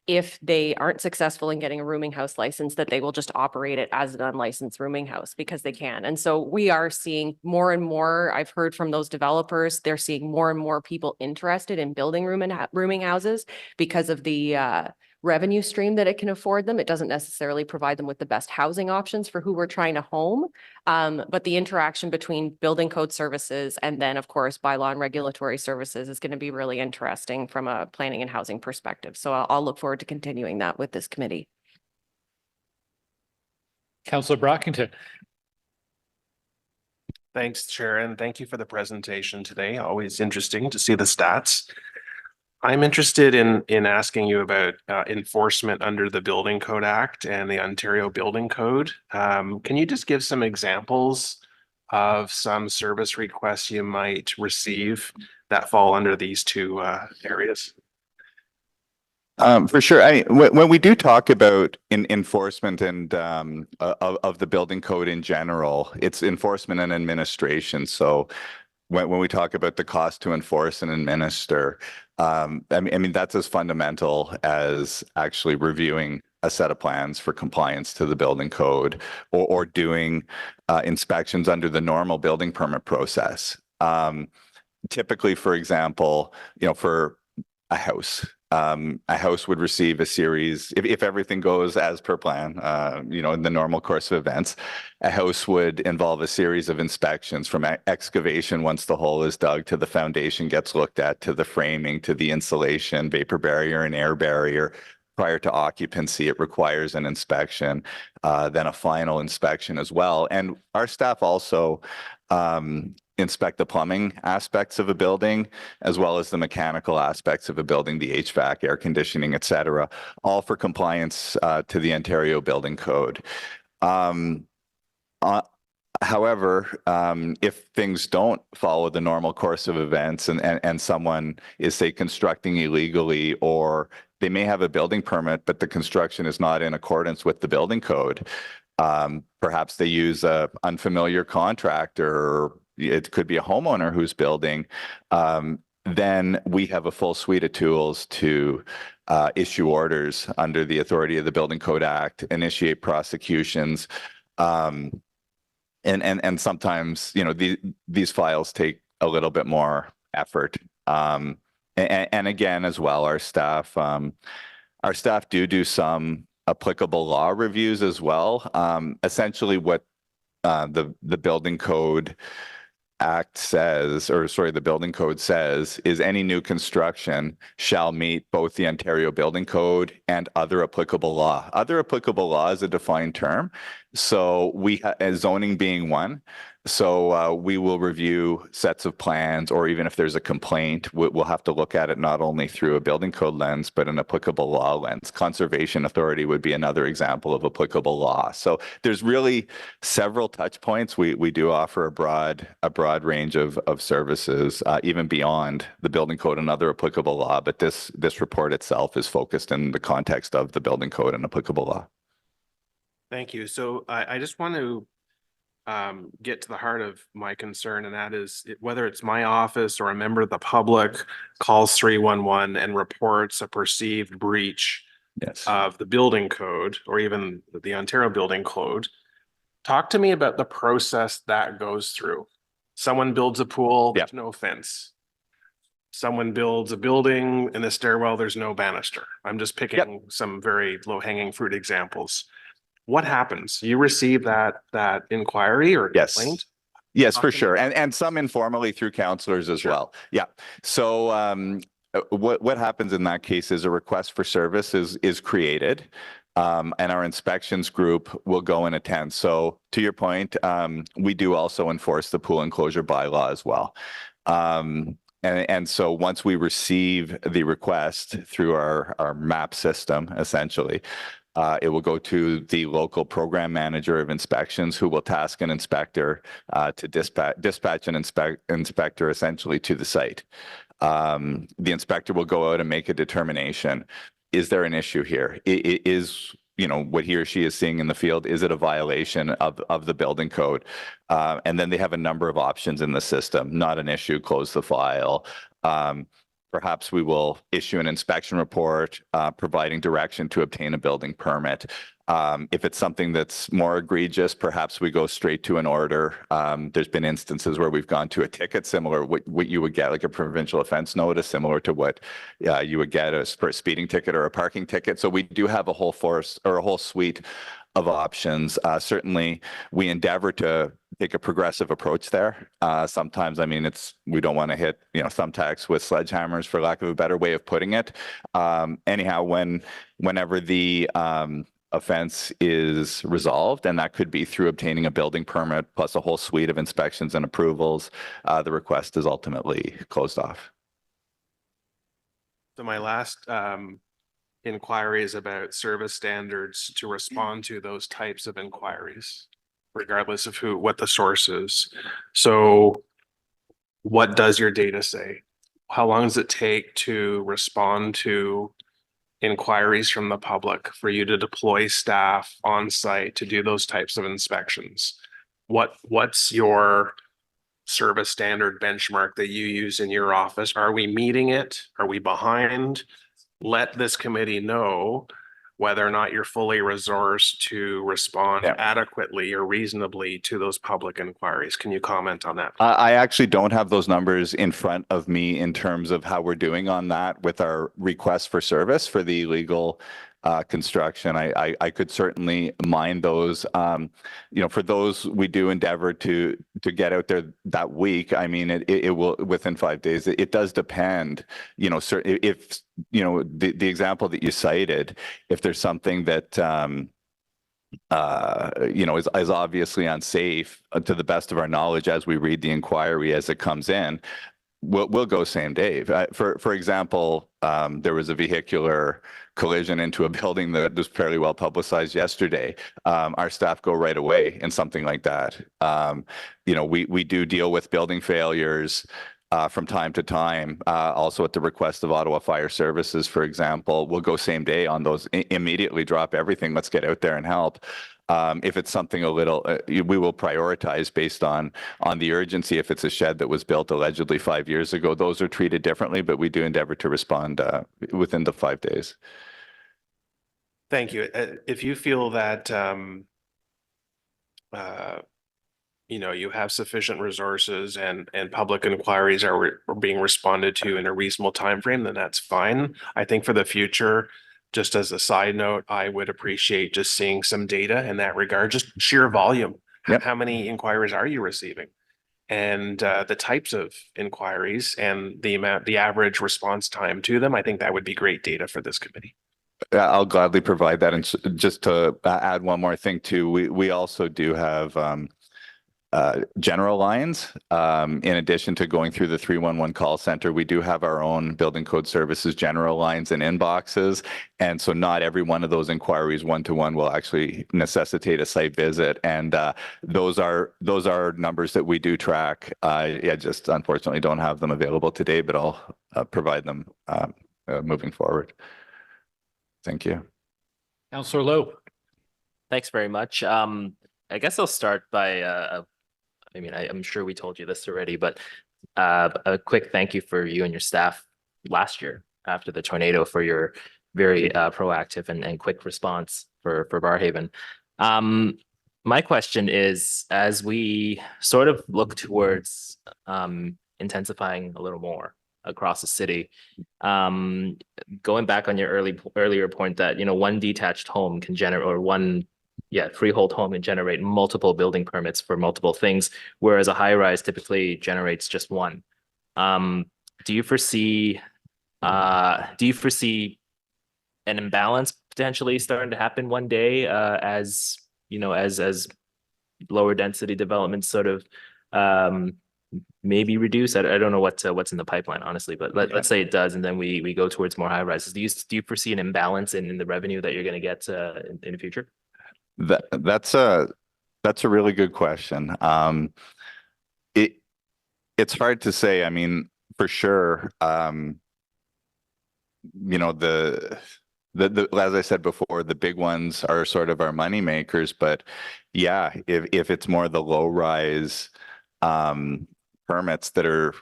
if they aren't successful in getting a rooming house license, that they will just operate it as an unlicensed rooming house because they can. And so we are seeing more and more, I've heard from those developers, they're seeing more and more people interested in building rooming houses because of the revenue stream that it can afford them. It doesn't necessarily provide them with the best housing options for who we're trying to home. But the interaction between building code services and then, of course, bylaw and regulatory services is going to be really interesting from a planning and housing perspective. So I'll look forward to continuing that with this committee. Councillor Brockington. Thanks, Chair, and thank you for the presentation today. Always interesting to see the stats. I'm interested in asking you about enforcement under the Building Code Act and the Ontario Building Code. Can you just give some examples of some service requests you might receive that fall under these two areas? For sure. When we do talk about enforcement and of the building code in general, it's enforcement and administration. So when we talk about the cost to enforce and administer, I mean, that's as fundamental as actually reviewing a set of plans for compliance to the building code or doing inspections under the normal building permit process. Typically, for example, for a house would receive a series, if everything goes as per plan, in the normal course of events, a house would involve a series of inspections from excavation once the hole is dug to the foundation gets looked at, to the framing, to the insulation, vapor barrier and air barrier. Prior to occupancy, it requires an inspection, then a final inspection as well. And our staff also inspect the plumbing aspects of a building, as well as the mechanical aspects of a building, the HVAC, air conditioning, et cetera, all for compliance to the Ontario Building Code. However, if things don't follow the normal course of events and someone is, say, constructing illegally, or they may have a building permit, but the construction is not in accordance with the building code, perhaps they use an unfamiliar contractor, it could be a homeowner who's building, then we have a full suite of tools to issue orders under the authority of the Building Code Act, initiate prosecutions, and sometimes, these files take a little bit more effort. And again, as well, our staff do some applicable law reviews as well. Essentially what the Building Code Act says, the Building Code says, is any new construction shall meet both the Ontario Building Code and other applicable law. Other applicable law is a defined term. So as zoning being one, so we will review sets of plans, or even if there's a complaint, we'll have to look at it not only through a building code lens, but an applicable law lens. Conservation Authority would be another example of applicable law. So there's really several touch points. We do offer a broad range of services, even beyond the building code and other applicable law. But this report itself is focused in the context of the building code and applicable law. Thank you. So I just want to get to the heart of my concern, and that is whether it's my office or a member of the public calls 311 and reports a perceived breach of the building code or even the Ontario building code. Talk to me about the process that goes through. Someone builds a pool, there's no fence. Someone builds a building in the stairwell, there's no banister. I'm just picking some very low-hanging fruit examples. What happens? You receive that inquiry or complaint? Yes, for sure. And some informally through counselors as well. Yeah. So what happens in that case is a request for service is created. And our inspections group will go and attend. So to your point, we do also enforce the pool enclosure bylaw as well. And so once we receive the request through our MAP system, essentially, it will go to the local program manager of inspections, who will task an inspector to dispatch an inspector essentially to the site. The inspector will go out and make a determination. Is there an issue here? Is what he or she is seeing in the field, is it a violation of the building code? And then they have a number of options in the system. Not an issue, close the file. Perhaps we will issue an inspection report, providing direction to obtain a building permit. If it's something that's more egregious, perhaps we go straight to an order. There's been instances where we've gone to a ticket, similar what you would get, like a provincial offense notice, similar to what you would get for a speeding ticket or a parking ticket. So we do have a whole suite of options. Certainly, we endeavor to take a progressive approach there. Sometimes, I mean, we don't want to hit thumbtacks with sledgehammers, for lack of a better way of putting it. Anyhow, whenever the offense is resolved, and that could be through obtaining a building permit plus a whole suite of inspections and approvals, the request is ultimately closed off. So my last inquiry is about service standards to respond to those types of inquiries, regardless of what the source is. So what does your data say? How long does it take to respond to inquiries from the public, for you to deploy staff on site to do those types of inspections? What's your service standard benchmark that you use in your office? Are we meeting it? Are we behind? Let this committee know whether or not you're fully resourced to respond adequately or reasonably to those public inquiries. Can you comment on that? I actually don't have those numbers in front of me in terms of how we're doing on that with our request for service for the illegal construction. I could certainly mine those. For those, we do endeavor to get out there that week. I mean, it will within 5 days. It does depend. If the example that you cited, if there's something that is obviously unsafe, to the best of our knowledge, as we read the inquiry as it comes in, we'll go same day. For example, there was a vehicular collision into a building that was fairly well publicized yesterday. Our staff go right away in something like that. We do deal with building failures from time to time. Also at the request of Ottawa Fire Services, for example, we'll go same day on those, immediately drop everything. Let's get out there and help. If it's something a little, we will prioritize based on the urgency. If it's a shed that was built allegedly 5 years ago, those are treated differently, but we do endeavor to respond within the 5 days. Thank you. If you feel that you have sufficient resources and public inquiries are being responded to in a reasonable time frame, then that's fine. I think for the future, just as a side note, I would appreciate just seeing some data in that regard, just sheer volume. How many inquiries are you receiving? And the types of inquiries and the average response time to them. I think that would be great data for this committee. I'll gladly provide that. And just to add one more thing too, we also do have general lines. In addition to going through the 311 call center, we do have our own building code services general lines and inboxes. And so not every one of those inquiries one-to-one will actually necessitate a site visit. And those are numbers that we do track. I just unfortunately don't have them available today, but I'll provide them moving forward. Thank you. Councillor Lowe. Thanks very much. I guess I'll start by, I'm sure we told you this already, but a quick thank you for you and your staff last year after the tornado for your very proactive and quick response for Barrhaven. My question is, as we sort of look towards intensifying a little more across the city, going back on your earlier point that, one detached home can generate, or one freehold home can generate multiple building permits for multiple things, whereas a high rise typically generates just one. Do you foresee an imbalance potentially starting to happen one day, as lower density developments sort of maybe reduce? I don't know what's in the pipeline, honestly, but let's say it does, and then we go towards more high rises. Do you foresee an imbalance in the revenue that you're going to get in the future? That's a really good question. It's hard to say. I mean, for sure, as I said before, the big ones are sort of our money makers. But yeah, if it's more the low rise permits that are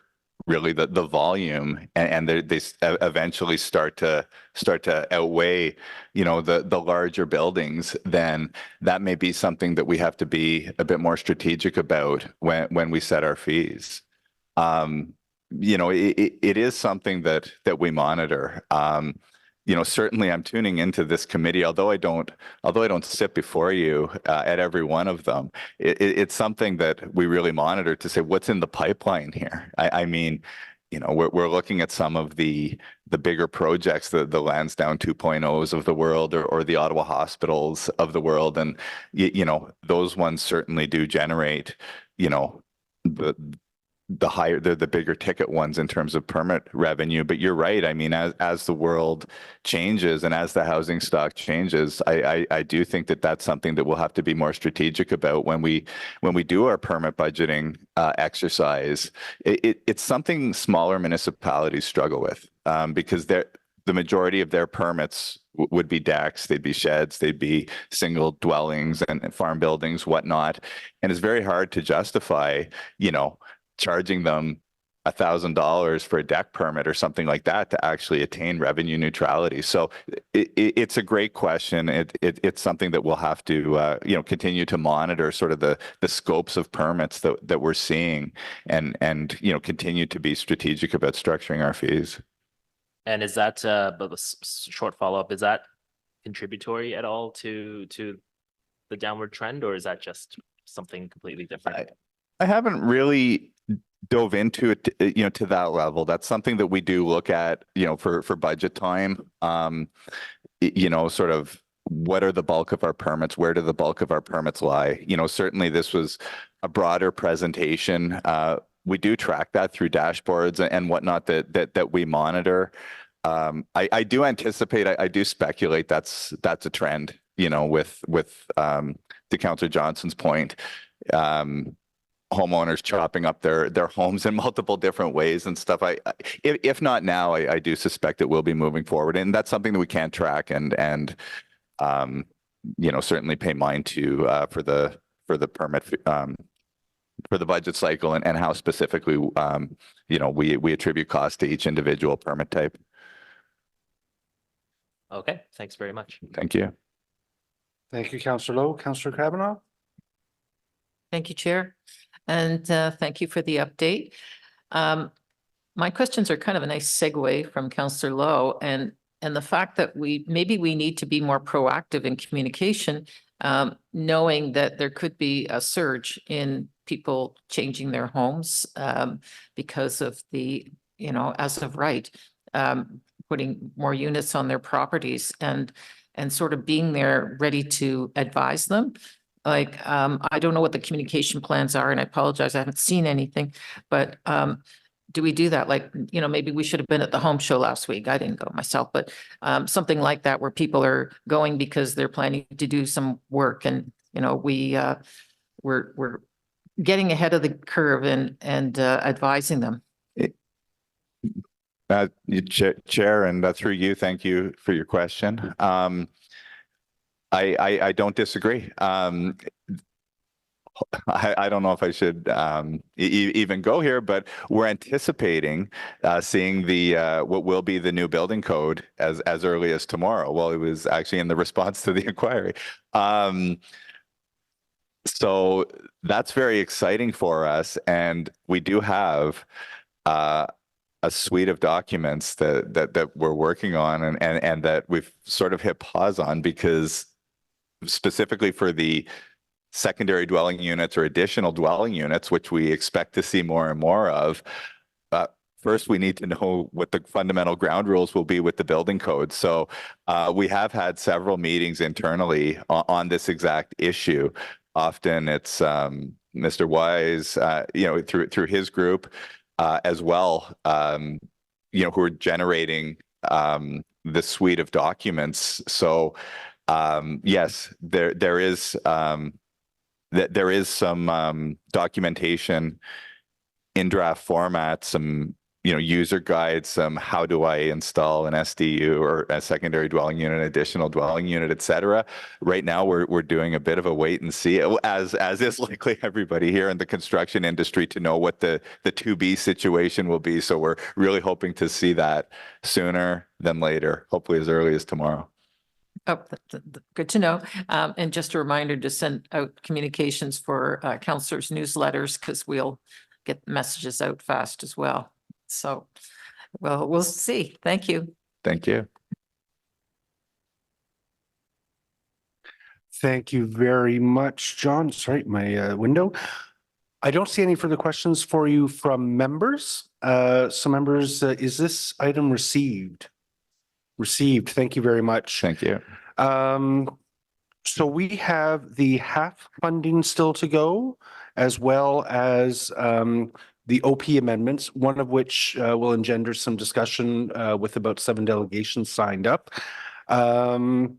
really the volume, and they eventually start to outweigh, the larger buildings, then that may be something that we have to be a bit more strategic about when we set our fees. It is something that we monitor. Certainly I'm tuning into this committee, although I don't sit before you at every one of them. It's something that we really monitor to say, what's in the pipeline here? We're looking at some of the bigger projects, the Lansdowne 2.0s of the world, or the Ottawa hospitals of the world. And, those ones certainly do generate, the bigger ticket ones in terms of permit revenue. But you're right. I mean, as the world changes and as the housing stock changes, I do think that that's something that we'll have to be more strategic about when we do our permit budgeting exercise. It's something smaller municipalities struggle with, because the majority of their permits would be decks, they'd be sheds, they'd be single dwellings and farm buildings, whatnot. And it's very hard to justify, charging them $1,000 for a deck permit or something like that to actually attain revenue neutrality. So it's a great question. It's something that we'll have to continue to monitor, sort of the scopes of permits that we're seeing, and continue to be strategic about structuring our fees. And is that but a short follow-up, is that contributory at all to the downward trend, or is that just something completely different? I haven't really dove into it, to that level. That's something that we do look at, for budget time. Sort of what are the bulk of our permits? Where do the bulk of our permits lie? Certainly this was a broader presentation. We do track that through dashboards and whatnot that we monitor. I do anticipate, I do speculate that's a trend, with to Councillor Johnson's point. Homeowners chopping up their homes in multiple different ways and stuff. If not now, I do suspect it will be moving forward, and that's something that we can track and certainly pay mind to for the permit for the budget cycle, and how specifically we attribute cost to each individual permit type. Okay, thanks very much. Thank you. Thank you, Councillor Lowe. Councillor Kavanaugh. Thank you, Chair. And thank you for the update. My questions are kind of a nice segue from Councillor Lowe, and the fact that we need to be more proactive in communication, knowing that there could be a surge in people changing their homes because of the, as of right. putting more units on their properties and sort of being there ready to advise them. Like, I don't know what the communication plans are, and I apologize, I haven't seen anything, but do we do that? Like, you know, maybe we should have been at the home show last week. I didn't go myself, but something like that where people are going because they're planning to do some work, and, you know, we're getting ahead of the curve and advising them. Chair, and through you, thank you for your question. I don't disagree. I don't know if I should even go here, but we're anticipating seeing the what will be the new building code as early as tomorrow. Well, it was actually in the response to the inquiry. So that's very exciting for us, and we do have a suite of documents that we're working on and that we've sort of hit pause on, because specifically for the secondary dwelling units or additional dwelling units, which we expect to see more and more of, first we need to know what the fundamental ground rules will be with the building code. So we have had several meetings internally on this exact issue. Often it's Mr. Wise, you know, through his group, as well, you know, who are generating the suite of documents. So yes, there is some documentation in draft format, some, you know, user guides, some how do I install an SDU or a secondary dwelling unit, additional dwelling unit, et cetera. Right now, we're doing a bit of a wait and see, as is likely everybody here in the construction industry, to know what the 2B situation will be. So we're really hoping to see that sooner than later, hopefully as early as tomorrow. Oh, good to know. And just a reminder to send out communications for councillors' newsletters, because we'll get messages out fast as well. So, well, we'll see. Thank you. Thank you. Thank you very much, John. Sorry, my window. I don't see any further questions for you from members. So members, is this item received? Received. Thank you very much. Thank you. So we have the half funding still to go, as well as the OP amendments, one of which will engender some discussion with about 7 delegations signed up. What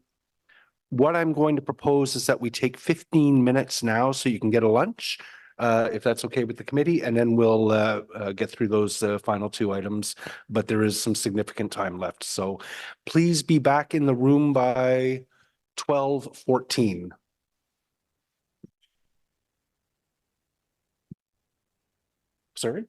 I'm going to propose is that we take 15 minutes now so you can get a lunch, if that's okay with the committee, and then we'll get through those final 2 items, but there is some significant time left. So please be back in the room by 12:14. Sorry?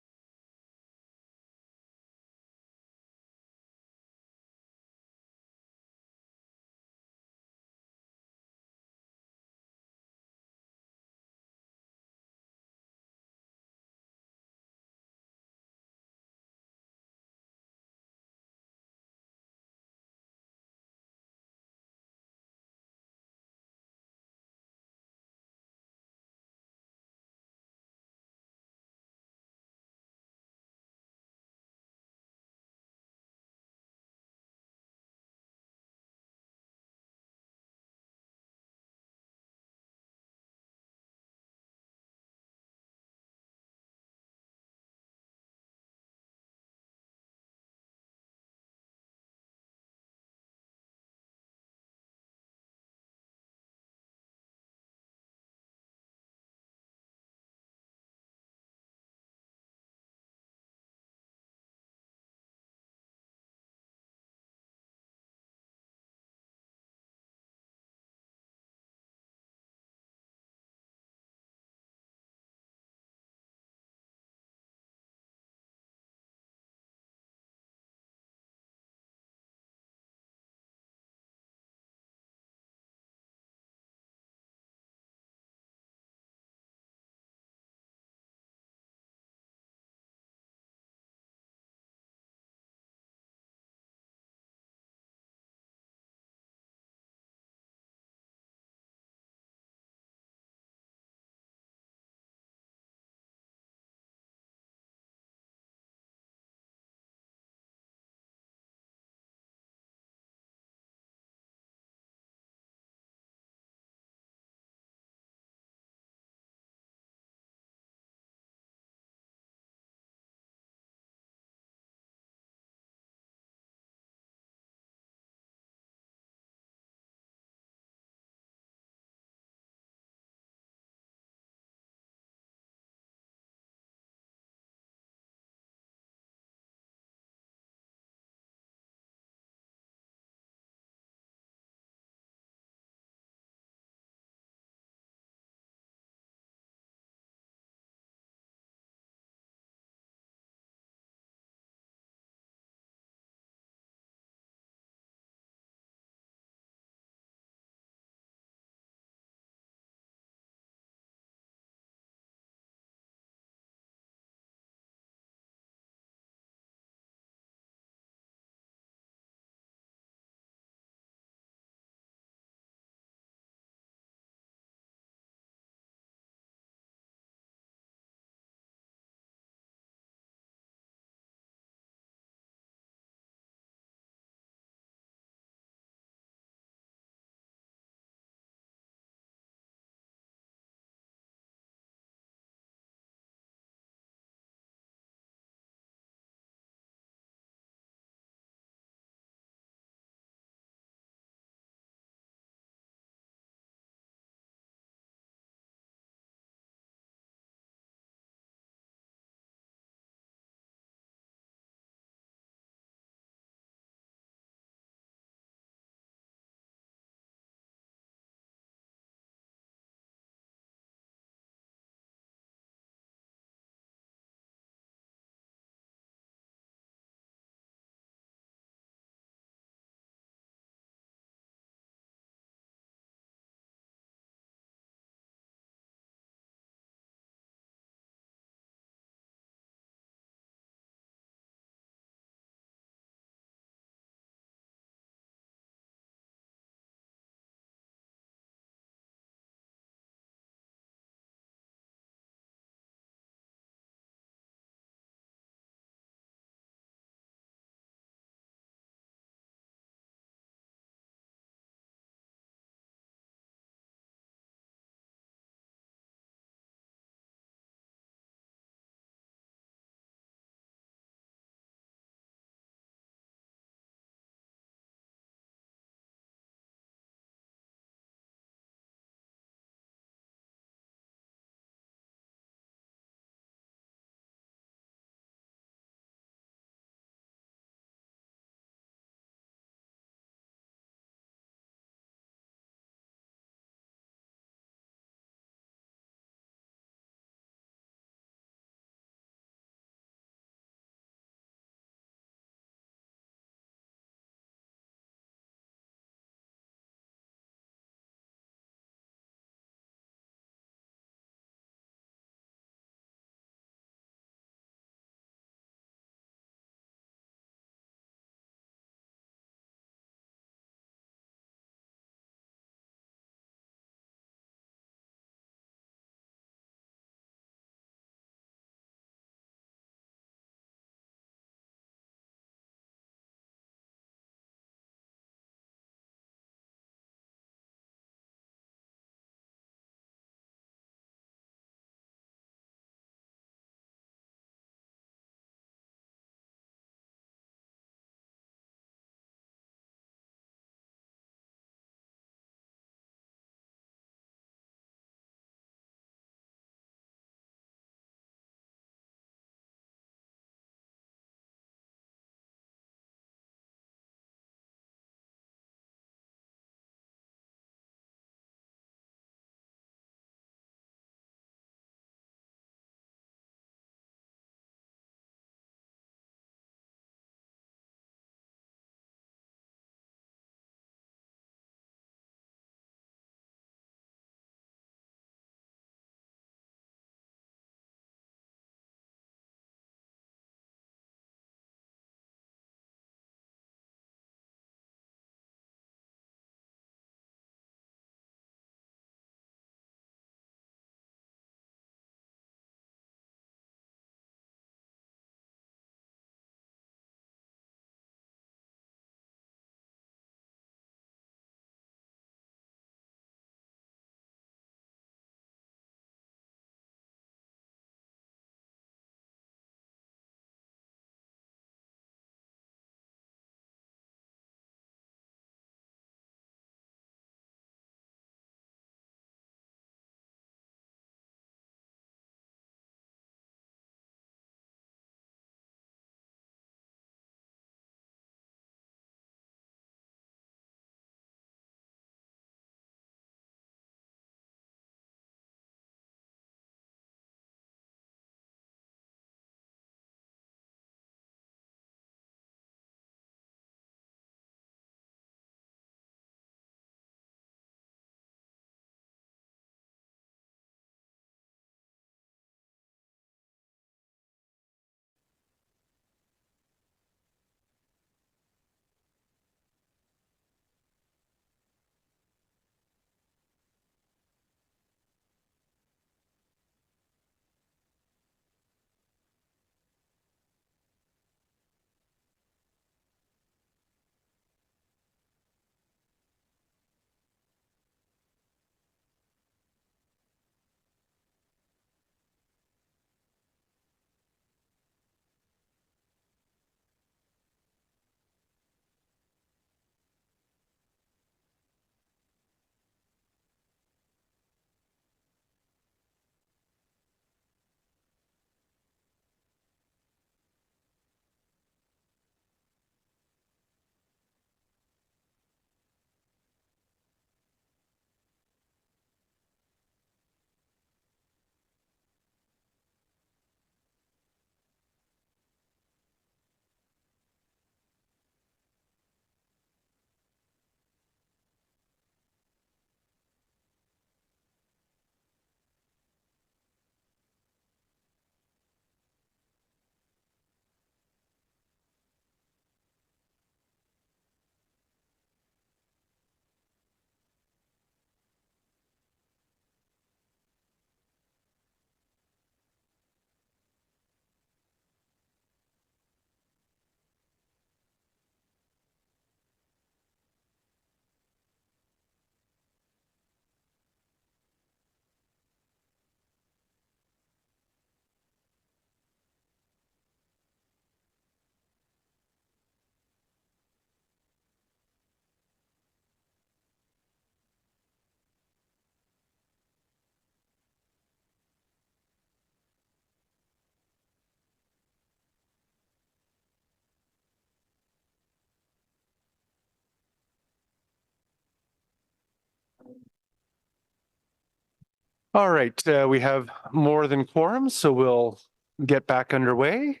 All right, we have more than quorum, so we'll get back underway.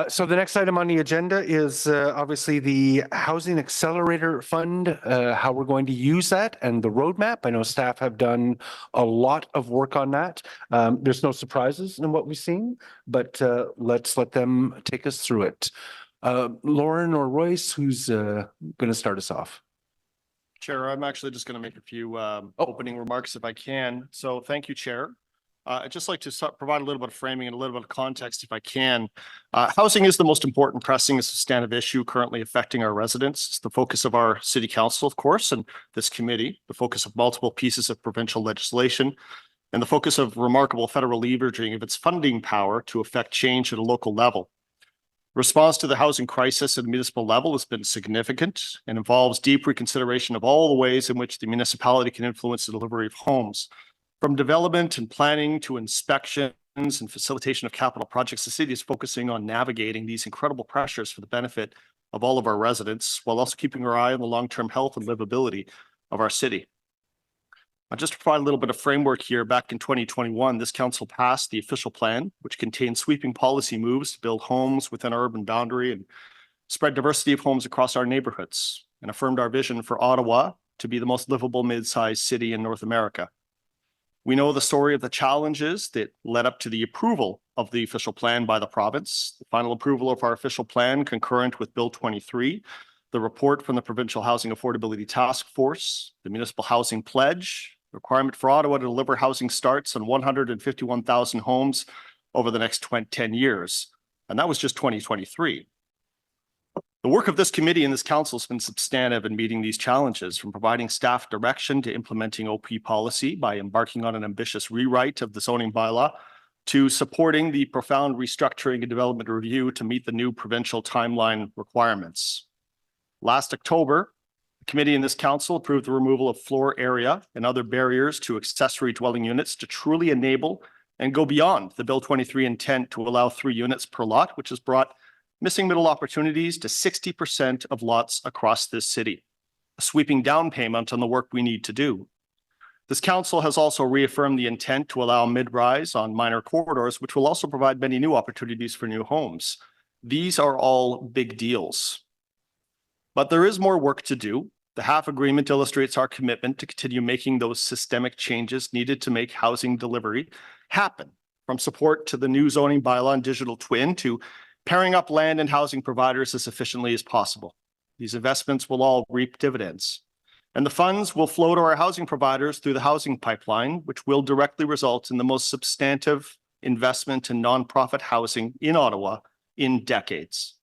So the next item on the agenda is obviously the Housing Accelerator Fund, how we're going to use that and the roadmap. I know staff have done a lot of work on that. There's no surprises in what we've seen, but let's let them take us through it. Lauren or Royce, who's going to start us off? Chair, I'm actually just going to make a few opening remarks if I can. So thank you, Chair. I'd just like to provide a little bit of framing and a little bit of context if I can. Housing is the most important, pressing, and substantive issue currently affecting our residents. It's the focus of our City Council, of course, and this committee, the focus of multiple pieces of provincial legislation, and the focus of remarkable federal leveraging of its funding power to affect change at a local level. Response to the housing crisis at the municipal level has been significant and involves deep reconsideration of all the ways in which the municipality can influence the delivery of homes. From development and planning to inspections and facilitation of capital projects, the city is focusing on navigating these incredible pressures for the benefit of all of our residents, while also keeping our eye on the long-term health and livability of our city. I'll just provide a little bit of framework here. Back in 2021, this council passed the official plan, which contains sweeping policy moves to build homes within our urban boundary and spread diversity of homes across our neighborhoods, and affirmed our vision for Ottawa to be the most livable mid-sized city in North America. We know the story of the challenges that led up to the approval of the official plan by the province, the final approval of our official plan concurrent with Bill 23, the report from the Provincial Housing Affordability Task Force, the Municipal Housing Pledge, requirement for Ottawa to deliver housing starts on 151,000 homes over the next 10 years. And that was just 2023. The work of this committee and this council has been substantive in meeting these challenges, from providing staff direction to implementing OP policy by embarking on an ambitious rewrite of the zoning bylaw, to supporting the profound restructuring and development review to meet the new provincial timeline requirements. Last October, the committee and this council approved the removal of floor area and other barriers to accessory dwelling units to truly enable and go beyond the Bill 23 intent to allow 3 units per lot, which has brought missing middle opportunities to 60% of lots across this city, a sweeping down payment on the work we need to do. This council has also reaffirmed the intent to allow mid-rise on minor corridors, which will also provide many new opportunities for new homes. These are all big deals. But there is more work to do. The HAF agreement illustrates our commitment to continue making those systemic changes needed to make housing delivery happen, from support to the new zoning bylaw and digital twin to pairing up land and housing providers as efficiently as possible. These investments will all reap dividends, and the funds will flow to our housing providers through the housing pipeline, which will directly result in the most substantive investment in nonprofit housing in Ottawa in decades.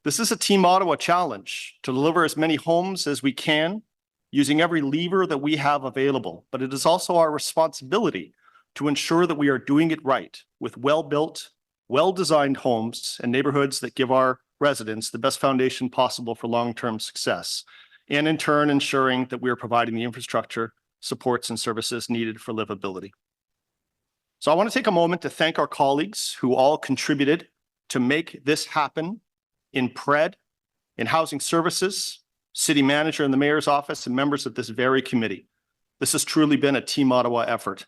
This is a Team Ottawa challenge to deliver as many homes as we can using every lever that we have available, but it is also our responsibility to ensure that we are doing it right with well-built, well-designed homes and neighborhoods that give our residents the best foundation possible for long-term success, and in turn ensuring that we are providing the infrastructure, supports, and services needed for livability. So I want to take a moment to thank our colleagues who all contributed to make this happen in PRED, in Housing Services, City Manager in the Mayor's Office, and members of this very committee. This has truly been a Team Ottawa effort.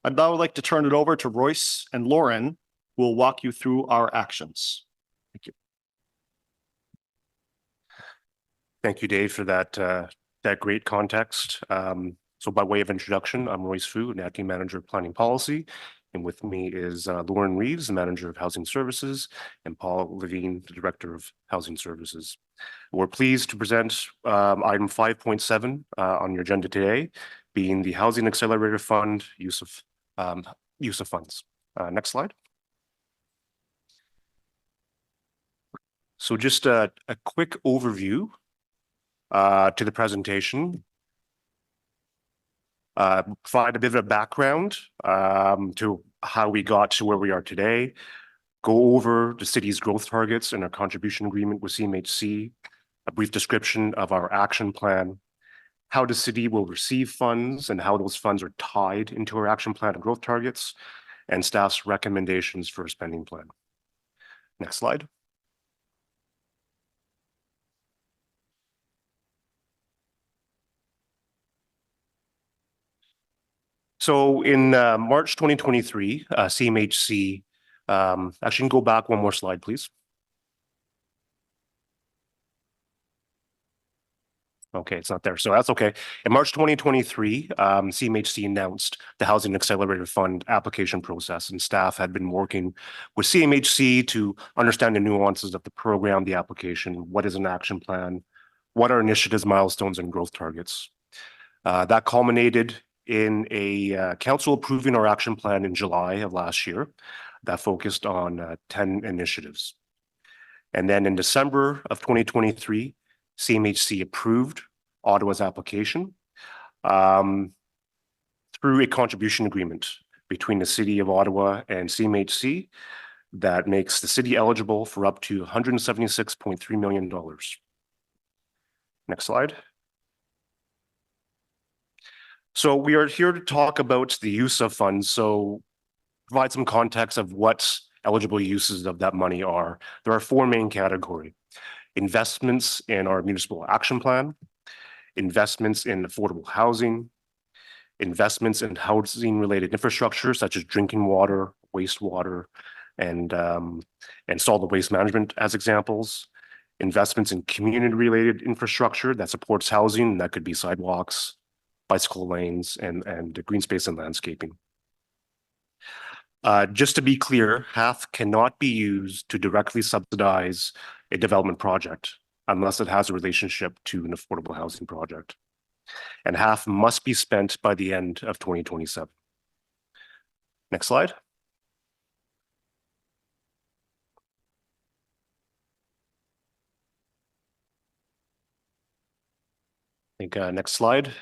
I'd now like to turn it over to Royce and Lauren, who will walk you through our actions. Thank you. Thank you, Dave, for that great context. So by way of introduction, I'm Royce Fu, an acting manager of planning policy. And with me is Lauren Reeves, the manager of housing services, and Paul Levine, the director of housing services. We're pleased to present item 5.7 on your agenda today, being the Housing Accelerator Fund use of funds. Next slide. So just a quick overview to the presentation. Provide a bit of a background to how we got to where we are today, go over the city's growth targets and our contribution agreement with CMHC, a brief description of our action plan, how the city will receive funds and how those funds are tied into our action plan and growth targets, and staff's recommendations for a spending plan. Next slide. So in March 2023, CMHC, actually you can go back one more slide, please. Okay, it's not there, so that's okay. In March 2023, CMHC announced the Housing Accelerator Fund application process, and staff had been working with CMHC to understand the nuances of the program, the application, what is an action plan, what are initiatives, milestones, and growth targets. That culminated in a council approving our action plan in July of last year that focused on 10 initiatives. And then in December of 2023, CMHC approved Ottawa's application through a contribution agreement between the City of Ottawa and CMHC that makes the city eligible for up to $176.3 million. Next slide. So we are here to talk about the use of funds. So provide some context of what eligible uses of that money are. There are four main categories: investments in our municipal action plan, investments in affordable housing, investments in housing related infrastructure such as drinking water, wastewater, and solid waste management as examples, investments in community related infrastructure that supports housing, that could be sidewalks, bicycle lanes, and green space and landscaping. Just to be clear, half cannot be used to directly subsidize a development project unless it has a relationship to an affordable housing project. And half must be spent by the end of 2027. Next slide. I think next slide.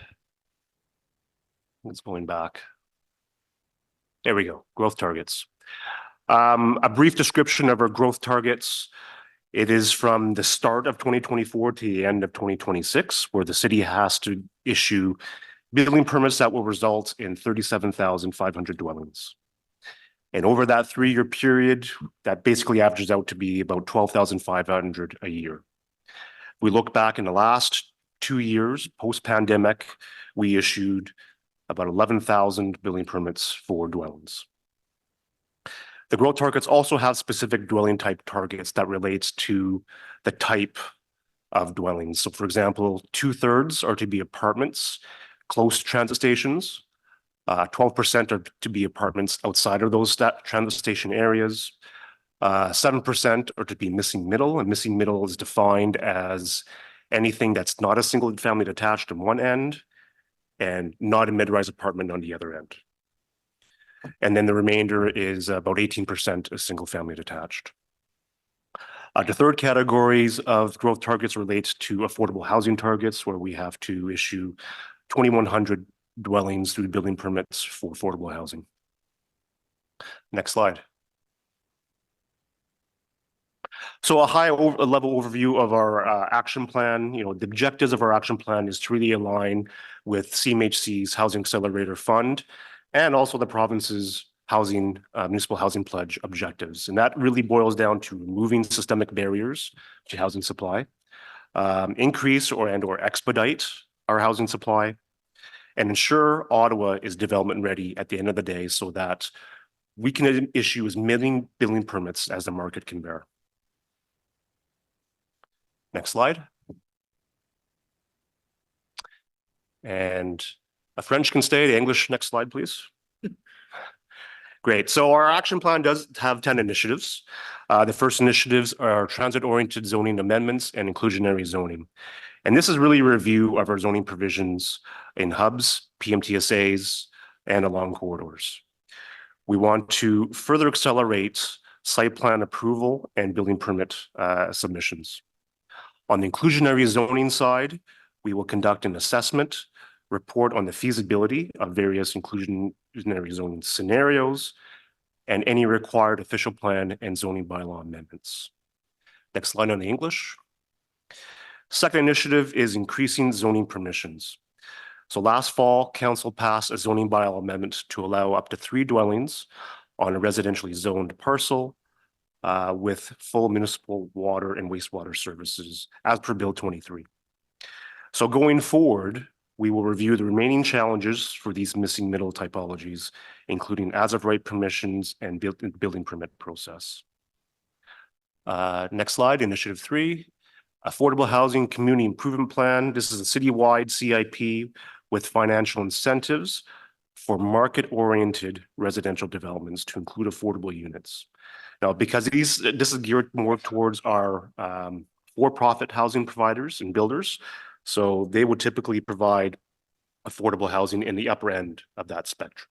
It's going back. There we go, growth targets. A brief description of our growth targets. It is from the start of 2024 to the end of 2026, where the city has to issue building permits that will result in 37,500 dwellings. And over that 3-year period, that basically averages out to be about 12,500 a year. We look back in the last 2 years, post-pandemic, we issued about 11,000 building permits for dwellings. The growth targets also have specific dwelling type targets that relates to the type of dwellings. So for example, 2/3 are to be apartments close to transit stations. 12% are to be apartments outside of those transit station areas. 7% are to be missing middle, and missing middle is defined as anything that's not a single family detached on one end and not a mid-rise apartment on the other end. And then the remainder is about 18% is single family detached. The third categories of growth targets relates to affordable housing targets, where we have to issue 2,100 dwellings through building permits for affordable housing. Next slide. So a high-level overview of our action plan. The objectives of our action plan is to really align with CMHC's Housing Accelerator Fund and also the province's municipal housing pledge objectives. And that really boils down to removing systemic barriers to housing supply, increase or expedite our housing supply, and ensure Ottawa is development ready at the end of the day so that we can issue as many building permits as the market can bear. Next slide. And a French can stay, the English, next slide, please. Great. So our action plan does have 10 initiatives. The first initiatives are transit-oriented zoning amendments and inclusionary zoning. And this is really a review of our zoning provisions in hubs, PMTSAs, and along corridors. We want to further accelerate site plan approval and building permit submissions. On the inclusionary zoning side, we will conduct an assessment, report on the feasibility of various inclusionary zoning scenarios, and any required official plan and zoning bylaw amendments. Next slide on the English. Second initiative is increasing zoning permissions. So last fall, council passed a zoning bylaw amendment to allow up to 3 dwellings on a residentially zoned parcel with full municipal water and wastewater services as per Bill 23. So going forward, we will review the remaining challenges for these missing middle typologies, including as-of-right permissions and building permit process. Next slide, Initiative 3, Affordable Housing Community Improvement Plan. This is a citywide CIP with financial incentives for market-oriented residential developments to include affordable units. Now, because this is geared more towards our for-profit housing providers and builders, so they would typically provide affordable housing in the upper end of that spectrum.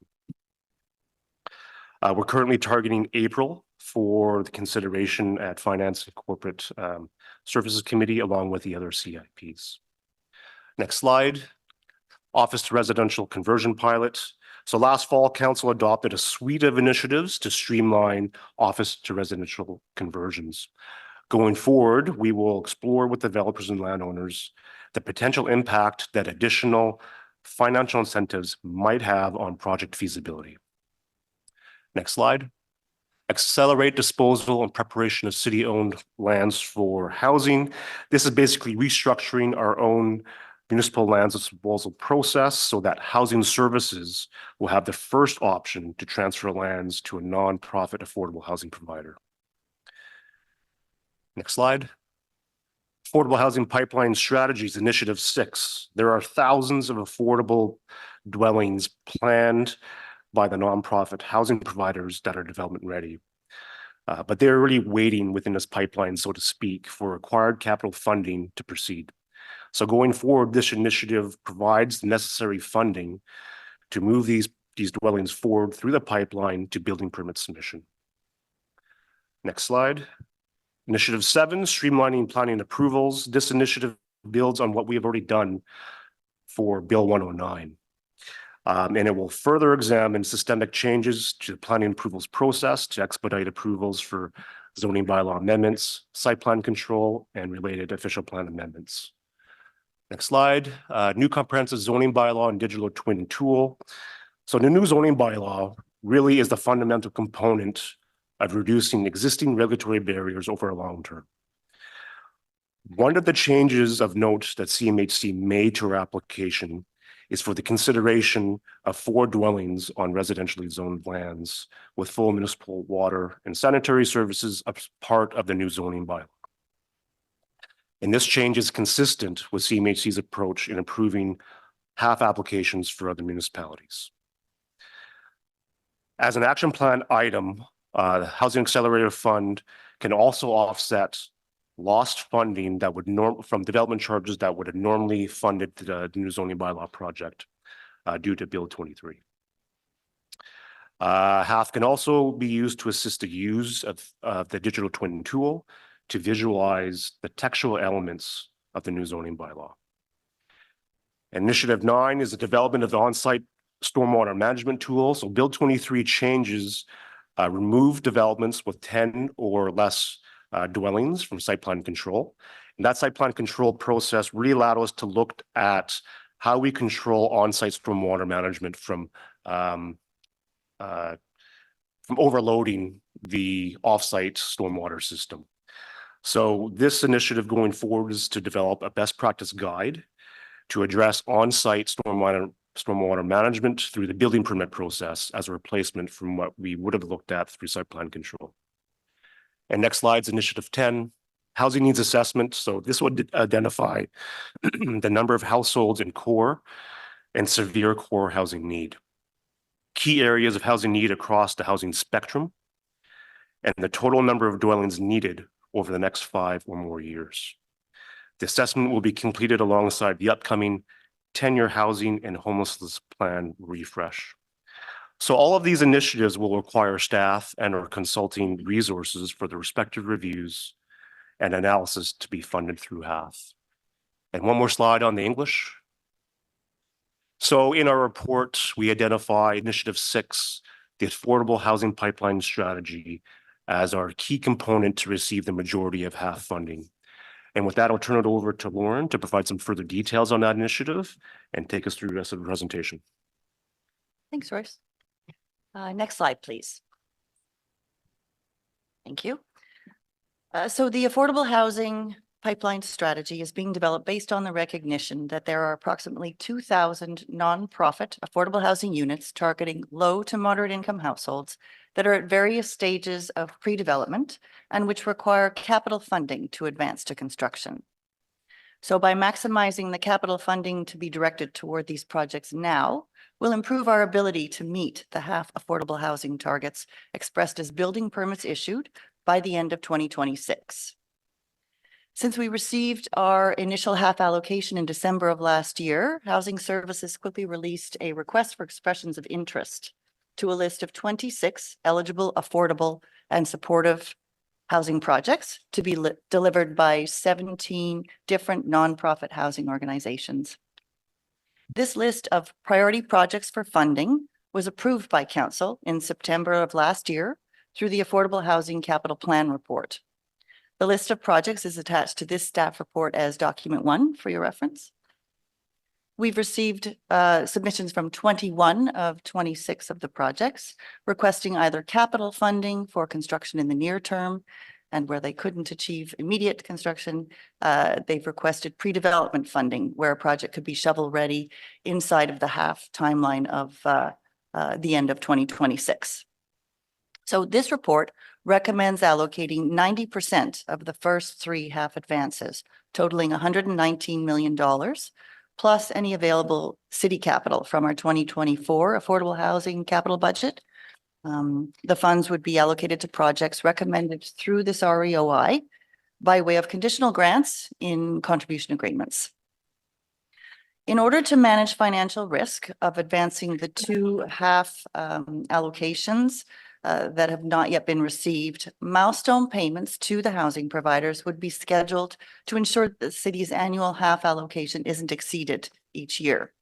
We're currently targeting April for the consideration at Finance and Corporate Services Committee, along with the other CIPs. Next slide. Office to residential conversion pilot. So last fall, council adopted a suite of initiatives to streamline office to residential conversions. Going forward, we will explore with developers and landowners the potential impact that additional financial incentives might have on project feasibility. Next slide. Accelerate disposal and preparation of city-owned lands for housing. This is basically restructuring our own municipal lands disposal process so that housing services will have the first option to transfer lands to a non-profit affordable housing provider. Next slide. Affordable Housing Pipeline Strategies, Initiative 6. There are thousands of affordable dwellings planned by the nonprofit housing providers that are development ready. But they're really waiting within this pipeline, so to speak, for required capital funding to proceed. So going forward, this initiative provides the necessary funding to move these dwellings forward through the pipeline to building permit submission. Next slide. Initiative 7, streamlining planning approvals. This initiative builds on what we have already done for Bill 109. And it will further examine systemic changes to the planning approvals process to expedite approvals for zoning bylaw amendments, site plan control, and related official plan amendments. Next slide. New comprehensive zoning bylaw and digital twin tool. So the new zoning bylaw really is the fundamental component of reducing existing regulatory barriers over a long term. One of the changes of note that CMHC made to our application is for the consideration of 4 dwellings on residentially zoned lands with full municipal water and sanitary services as part of the new zoning bylaw. And this change is consistent with CMHC's approach in approving half applications for other municipalities. As an action plan item, the Housing Accelerator Fund can also offset lost funding that would from development charges that would have normally funded the new zoning bylaw project due to Bill 23. Half can also be used to assist the use of the digital twin tool to visualize the textual elements of the new zoning bylaw. Initiative 9 is the development of the on-site stormwater management tool. So Bill 23 changes remove developments with 10 or less dwellings from site plan control. And that site plan control process really allowed us to look at how we control on-site stormwater management from overloading the off-site stormwater system. So this initiative going forward is to develop a best practice guide to address on-site stormwater management through the building permit process as a replacement from what we would have looked at through site plan control. And next slide's Initiative 10, Housing Needs Assessment. So this would identify the number of households in core and severe core housing need, key areas of housing need across the housing spectrum, and the total number of dwellings needed over the next 5 or more years. The assessment will be completed alongside the upcoming 10-year housing and homelessness plan refresh. So all of these initiatives will require staff and or consulting resources for the respective reviews and analysis to be funded through HAF. And one more slide on the English. So in our report, we identify Initiative 6, the Affordable Housing Pipeline Strategy, as our key component to receive the majority of HAF funding. And with that, I'll turn it over to Lauren to provide some further details on that initiative and take us through the rest of the presentation. Thanks, Royce. Next slide, please. Thank you. So the Affordable Housing pipeline strategy is being developed based on the recognition that there are approximately 2,000 nonprofit affordable housing units targeting low to moderate income households that are at various stages of pre-development and which require capital funding to advance to construction. So by maximizing the capital funding to be directed toward these projects now, will improve our ability to meet the half affordable housing targets expressed as building permits issued by the end of 2026. Since we received our initial half allocation in December of last year, Housing Services quickly released a request for expressions of interest to a list of 26 eligible, affordable, and supportive housing projects to be delivered by 17 different nonprofit housing organizations. This list of priority projects for funding was approved by Council in September of last year through the Affordable Housing Capital Plan Report. The list of projects is attached to this staff report as document 1 for your reference. We've received submissions from 21 of 26 of the projects requesting either capital funding for construction in the near term, and where they couldn't achieve immediate construction, they've requested pre-development funding where a project could be shovel ready inside of the half timeline of the end of 2026. So this report recommends allocating 90% of the first 3 half advances, totaling $119 million, plus any available city capital from our 2024 affordable housing capital budget. The funds would be allocated to projects recommended through this REOI by way of conditional grants in contribution agreements. In order to manage financial risk of advancing the 2 half allocations that have not yet been received, milestone payments to the housing providers would be scheduled to ensure that the city's annual half allocation isn't exceeded each year.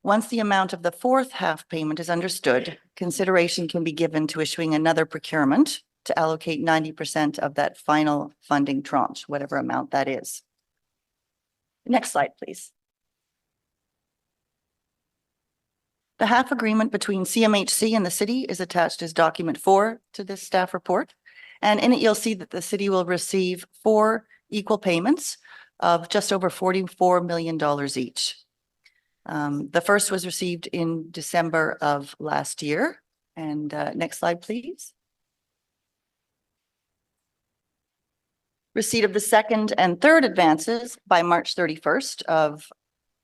Once the amount of the 4th half payment is understood, consideration can be given to issuing another procurement to allocate 90% of that final funding tranche, whatever amount that is. Next slide, please. The half agreement between CMHC and the city is attached as document 4 to this staff report. And in it, you'll see that the city will receive 4 equal payments of just over $44 million each. The first was received in December of last year. And next slide, please. Receipt of the second and third advances by March 31st of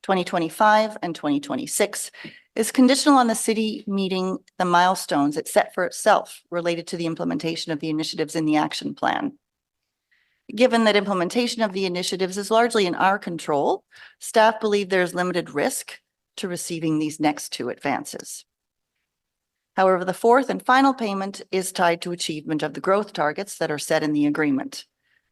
2025 and 2026 is conditional on the city meeting the milestones it set for itself related to the implementation of the initiatives in the action plan. Given that implementation of the initiatives is largely in our control, staff believe there's limited risk to receiving these next 2 advances. However, the 4th and final payment is tied to achievement of the growth targets that are set in the agreement.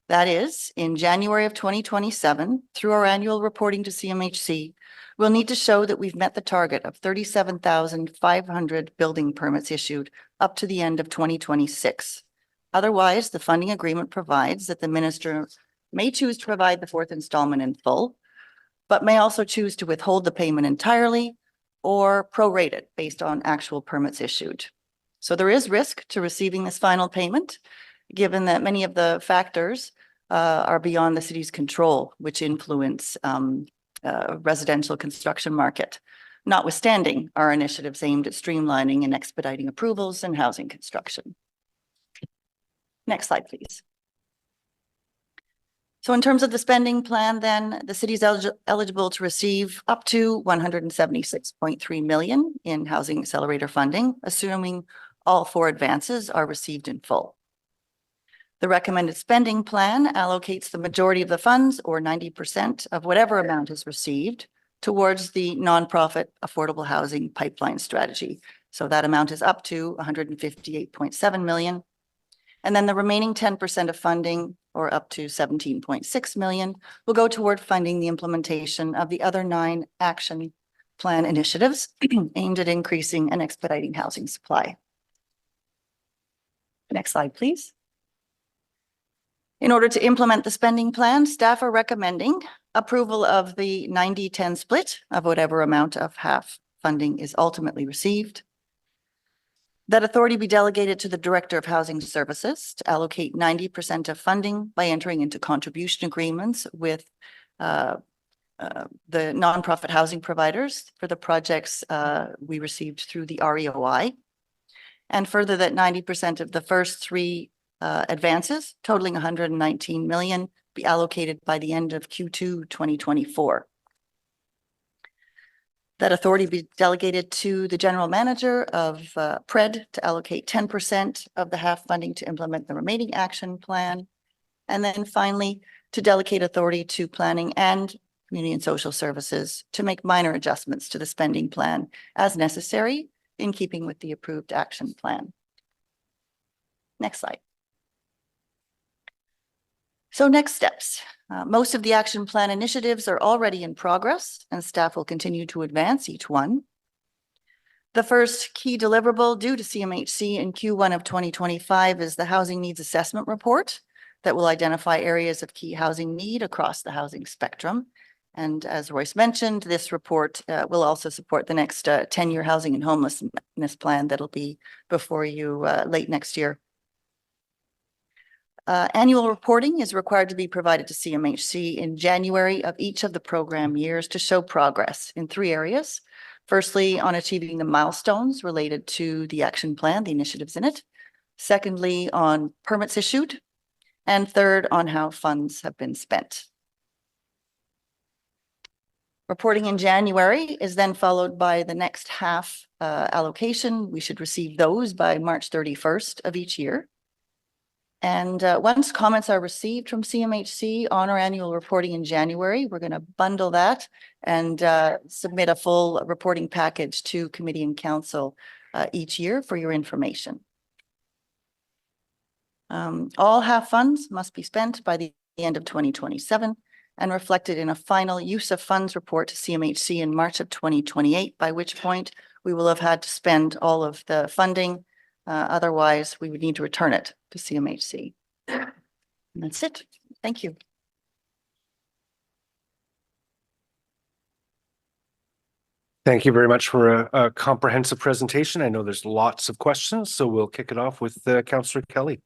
That is, in January of 2027, through our annual reporting to CMHC, we'll need to show that we've met the target of 37,500 building permits issued up to the end of 2026. Otherwise, the funding agreement provides that the minister may choose to provide the 4th installment in full, but may also choose to withhold the payment entirely or prorate it based on actual permits issued. So there is risk to receiving this final payment, given that many of the factors are beyond the city's control, which influence residential construction market, notwithstanding our initiatives aimed at streamlining and expediting approvals and housing construction. Next slide, please. So in terms of the spending plan, then the city is eligible to receive up to $176.3 million in housing accelerator funding, assuming all 4 advances are received in full. The recommended spending plan allocates the majority of the funds, or 90% of whatever amount is received, towards the nonprofit affordable housing pipeline strategy. So that amount is up to $158.7 million. And then the remaining 10% of funding, or up to $17.6 million, will go toward funding the implementation of the other 9 action plan initiatives aimed at increasing and expediting housing supply. Next slide, please. In order to implement the spending plan, staff are recommending approval of the 90-10 split of whatever amount of half funding is ultimately received. That authority be delegated to the Director of Housing Services to allocate 90% of funding by entering into contribution agreements with the nonprofit housing providers for the projects we received through the REOI. And further, that 90% of the first three advances totaling 119 million be allocated by the end of Q2 2024. That authority be delegated to the general manager of PRED to allocate 10% of the half funding to implement the remaining action plan. And then finally, to delegate authority to planning and community and social services to make minor adjustments to the spending plan as necessary in keeping with the approved action plan. Next slide. So next steps. Most of the action plan initiatives are already in progress and staff will continue to advance each one. The first key deliverable due to CMHC in Q1 of 2025 is the Housing Needs Assessment Report that will identify areas of key housing need across the housing spectrum. And as Royce mentioned, this report will also support the next 10-year housing and homelessness plan that'll be before you late next year. Annual reporting is required to be provided to CMHC in January of each of the program years to show progress in three areas. Firstly, on achieving the milestones related to the action plan, the initiatives in it. Secondly, on permits issued. And third, on how funds have been spent. Reporting in January is then followed by the next half allocation. We should receive those by March 31st of each year. And once comments are received from CMHC on our annual reporting in January, we're going to bundle that and submit a full reporting package to committee and council each year for your information. All half funds must be spent by the end of 2027 and reflected in a final use of funds report to CMHC in March of 2028, by which point we will have had to spend all of the funding. Otherwise, we would need to return it to CMHC. And that's it. Thank you. Thank you very much for a comprehensive presentation. I know there's lots of questions, so we'll kick it off with Councillor Kelly.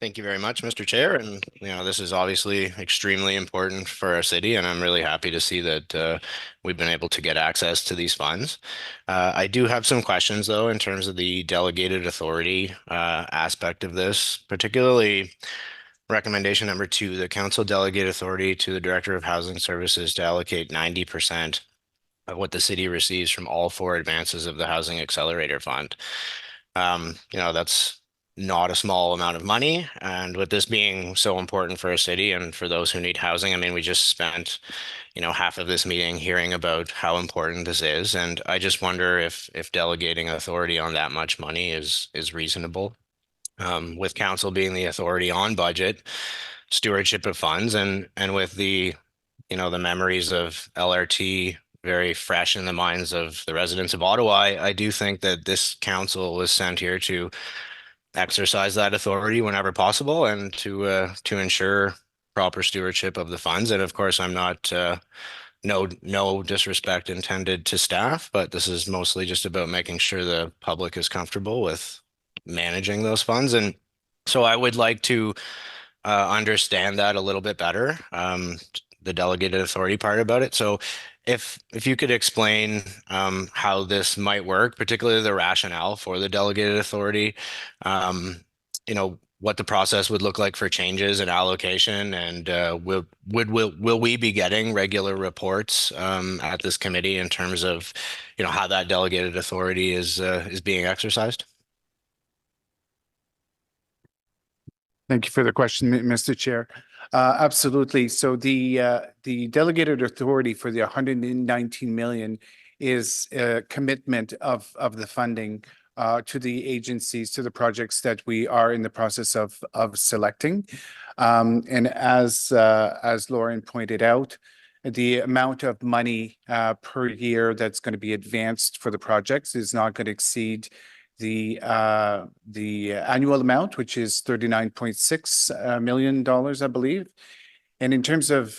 Thank you very much, Mr. Chair. And, this is obviously extremely important for our city, and I'm really happy to see that we've been able to get access to these funds. I do have some questions, though, in terms of the delegated authority aspect of this, particularly recommendation number 2, the council delegate authority to the Director of Housing Services to allocate 90% of what the city receives from all 4 advances of the Housing Accelerator Fund. That's not a small amount of money. And with this being so important for a city and for those who need housing, I mean, we just spent, half of this meeting hearing about how important this is. And I just wonder if delegating authority on that much money is reasonable. With council being the authority on budget, stewardship of funds, and with the, the memories of LRT very fresh in the minds of the residents of Ottawa, I do think that this council was sent here to exercise that authority whenever possible and to ensure proper stewardship of the funds. And of course, I'm not no disrespect intended to staff, but this is mostly just about making sure the public is comfortable with managing those funds. And so I would like to understand that a little bit better, the delegated authority part about it. So if you could explain how this might work, particularly the rationale for the delegated authority, what the process would look like for changes in allocation, and will we be getting regular reports at this committee in terms of how that delegated authority is being exercised? Thank you for the question, Mr. Chair. Absolutely. So the delegated authority for the 119 million is a commitment of the funding to the agencies, to the projects that we are in the process of selecting. And as Lauren pointed out, the amount of money per year that's going to be advanced for the projects is not going to exceed the annual amount, which is $39.6 million, I believe. And in terms of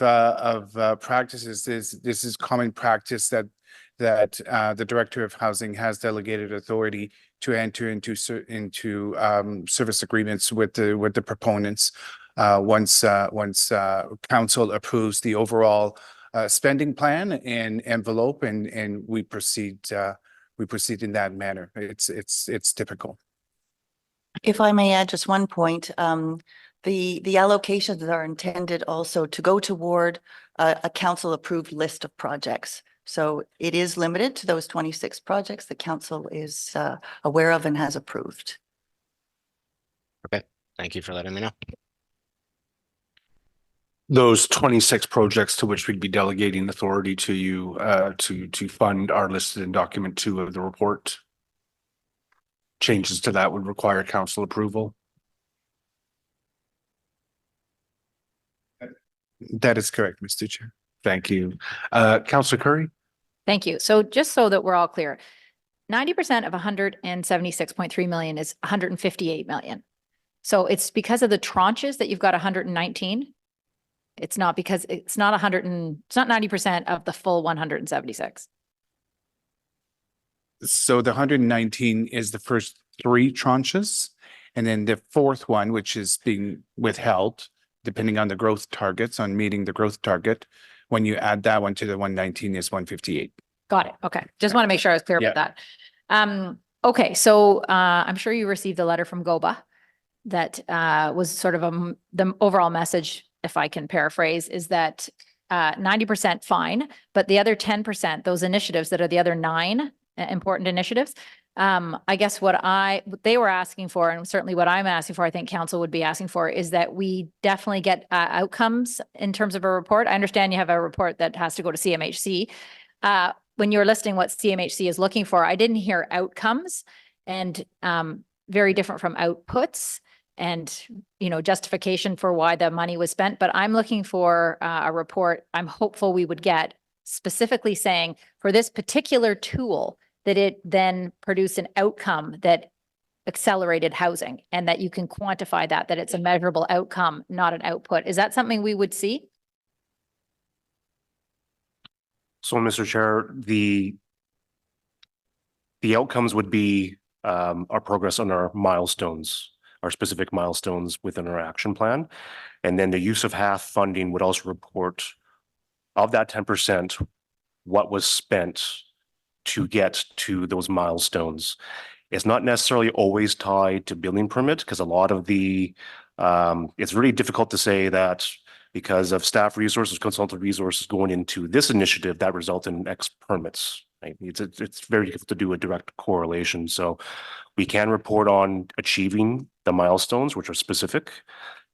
practices, this is common practice that the Director of Housing has delegated authority to enter into service agreements with the proponents once council approves the overall spending plan and envelope, and we proceed in that manner. It's typical. If I may add just one point, the allocations are intended also to go toward a council-approved list of projects. So it is limited to those 26 projects the council is aware of and has approved. Okay, thank you for letting me know. Those 26 projects to which we'd be delegating authority to you to fund are listed in document 2 of the report. Changes to that would require council approval. That is correct, Mr. Chair. Thank you. Councillor Curry? Thank you. So just so that we're all clear, 90% of 176.3 million is 158 million. So it's because of the tranches that you've got 119. It's not because it's not 90% of the full 176. So the 119 is the first 3 tranches, and then the 4th one, which is being withheld, depending on the growth targets, on meeting the growth target. When you add that one to the 119 is 158. Got it. Okay. Just want to make sure I was clear about that. Okay. So I'm sure you received a letter from GOBA that was sort of the overall message, if I can paraphrase, is that 90% fine, but the other 10%, those initiatives that are the other 9 important initiatives, I guess what they were asking for, and certainly what I'm asking for, I think council would be asking for, is that we definitely get outcomes in terms of a report. I understand you have a report that has to go to CMHC. When you're listing what CMHC is looking for, I didn't hear outcomes, and very different from outputs and, you know, justification for why the money was spent. But I'm looking for a report I'm hopeful we would get specifically saying for this particular tool that it then produced an outcome that accelerated housing, and that you can quantify that it's a measurable outcome, not an output. Is that something we would see? So, Mr. Chair, the outcomes would be our progress on our milestones, our specific milestones within our action plan. And then the use of half funding would also report of that 10%, what was spent to get to those milestones. It's not necessarily always tied to building permit, because a lot of it's really difficult to say that because of staff resources, consultant resources going into this initiative that result in X permits. Right? It's very difficult to do a direct correlation. So we can report on achieving the milestones, which are specific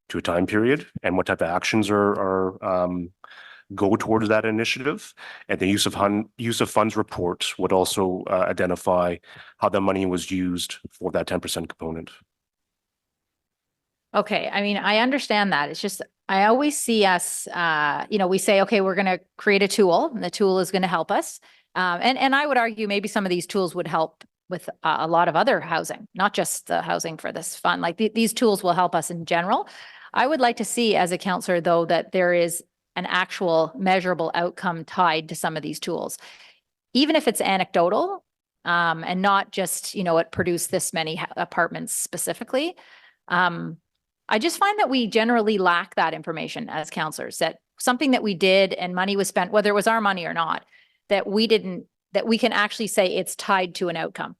to a time period, and what type of actions go towards that initiative. And the use of funds report would also identify how the money was used for that 10% component. Okay. I mean, I understand that. It's just, I always see us, we say, okay, we're going to create a tool, and the tool is going to help us. And I would argue maybe some of these tools would help with a lot of other housing, not just the housing for this fund. Like these tools will help us in general. I would like to see as a councillor, though, that there is an actual measurable outcome tied to some of these tools, even if it's anecdotal, and not just, it produced this many apartments specifically. I just find that we generally lack that information as councillors, that something that we did and money was spent, whether it was our money or not, that we can actually say it's tied to an outcome.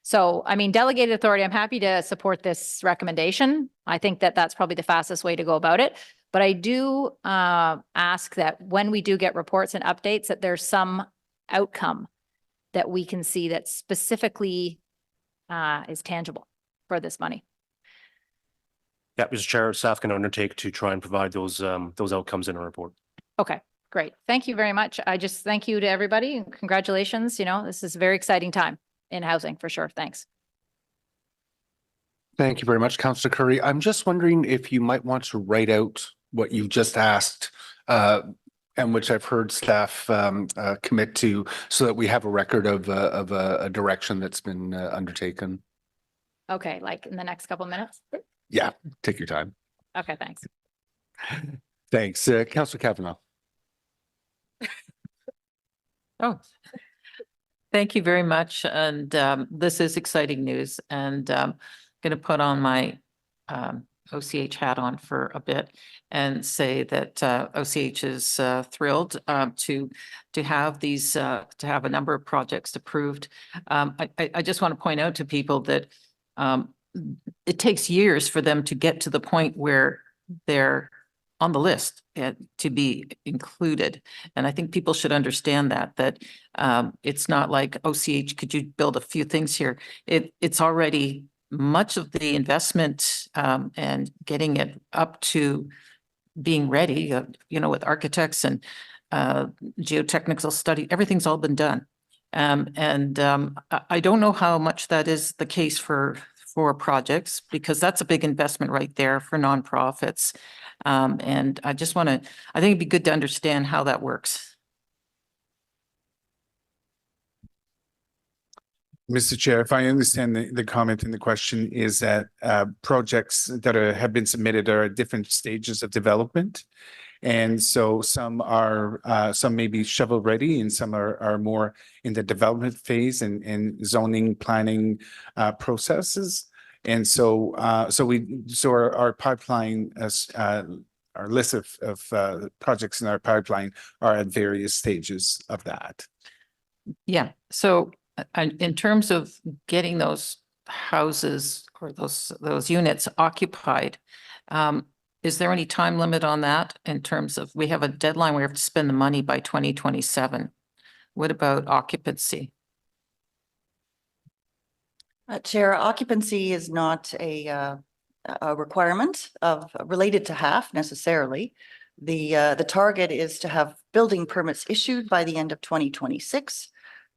So, I mean, delegated authority, I'm happy to support this recommendation. I think that that's probably the fastest way to go about it. But I do ask that when we do get reports and updates, that there's some outcome that we can see that specifically is tangible for this money. Yeah, Mr. Chair, staff can undertake to try and provide those outcomes in a report. Okay, great. Thank you very much. I just thank you to everybody and congratulations. This is a very exciting time in housing for sure. Thanks. Thank you very much, Councillor Curry. I'm just wondering if you might want to write out what you just asked, and which I've heard staff commit to, so that we have a record of a direction that's been undertaken. Okay, like in the next couple of minutes? Yeah, take your time. Okay, thanks. Thanks. Councillor Kavanaugh. Oh, thank you very much. And this is exciting news. And going to put on my OCH hat on for a bit and say that OCH is thrilled to have these to have a number of projects approved. I just want to point out to people that it takes years for them to get to the point where they're on the list to be included. And I think people should understand that it's not like OCH, could you build a few things here? It's already much of the investment and getting it up to being ready, with architects and geotechnical study, everything's all been done. I don't know how much that is the case for projects, because that's a big investment right there for nonprofits. And I think it'd be good to understand how that works. Mr. Chair, if I understand the comment and the question is that projects that have been submitted are at different stages of development. And so some may be shovel ready and some are more in the development phase and zoning planning processes. And so our pipeline, our list of projects in our pipeline are at various stages of that. Yeah. So in terms of getting those houses or those units occupied, is there any time limit on that in terms of, we have a deadline, we have to spend the money by 2027. What about occupancy? Chair, occupancy is not a requirement related to half necessarily. The target is to have building permits issued by the end of 2026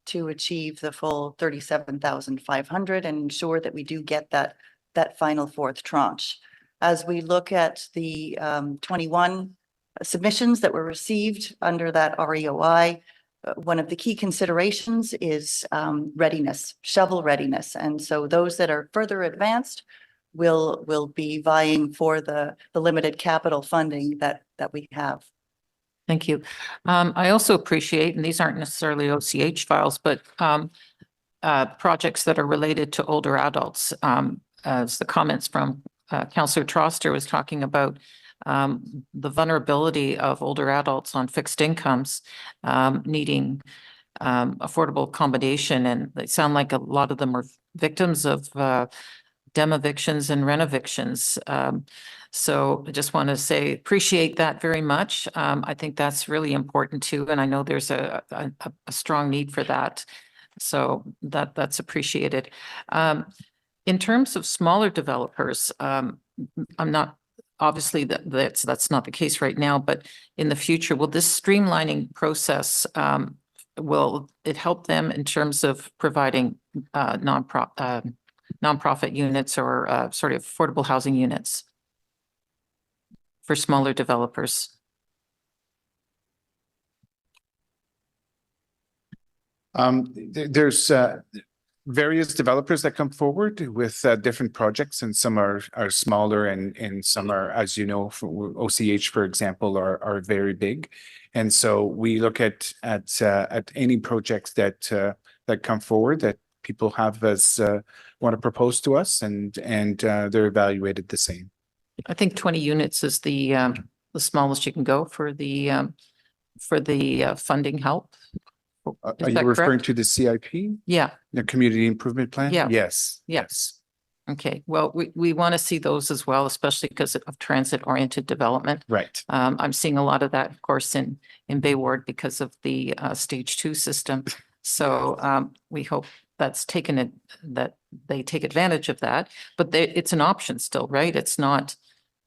to achieve the full 37,500 and ensure that we do get that final fourth tranche. As we look at the 21 submissions that were received under that REOI, one of the key considerations is readiness, shovel readiness. And so those that are further advanced will be vying for the limited capital funding that we have. Thank you. I also appreciate, and these aren't necessarily OCH files, but projects that are related to older adults. As the comments from Councillor Troster was talking about, the vulnerability of older adults on fixed incomes needing affordable accommodation. And they sound like a lot of them are victims of demevictions and renovictions. So I just want to say, appreciate that very much. I think that's really important too. And I know there's a strong need for that. So that's appreciated. In terms of smaller developers, I'm not, obviously that's not the case right now, but in the future, will this streamlining process, will it help them in terms of providing nonprofit units or sort of affordable housing units for smaller developers? There's various developers that come forward with different projects, and some are smaller and some are, as you know, for OCH, for example, are very big. And so we look at any projects that come forward that people have as want to propose to us, and they're evaluated the same. I think 20 units is the smallest you can go for the funding help. Are you referring to the CIP? Yeah. The Community Improvement Plan? Yeah. Yes. Yes. Okay. Well, we want to see those as well, especially because of transit-oriented development. Right. I'm seeing a lot of that, of course, in Bay Ward because of the stage 2 system. So we hope that they take advantage of that, but it's an option still, right? It's not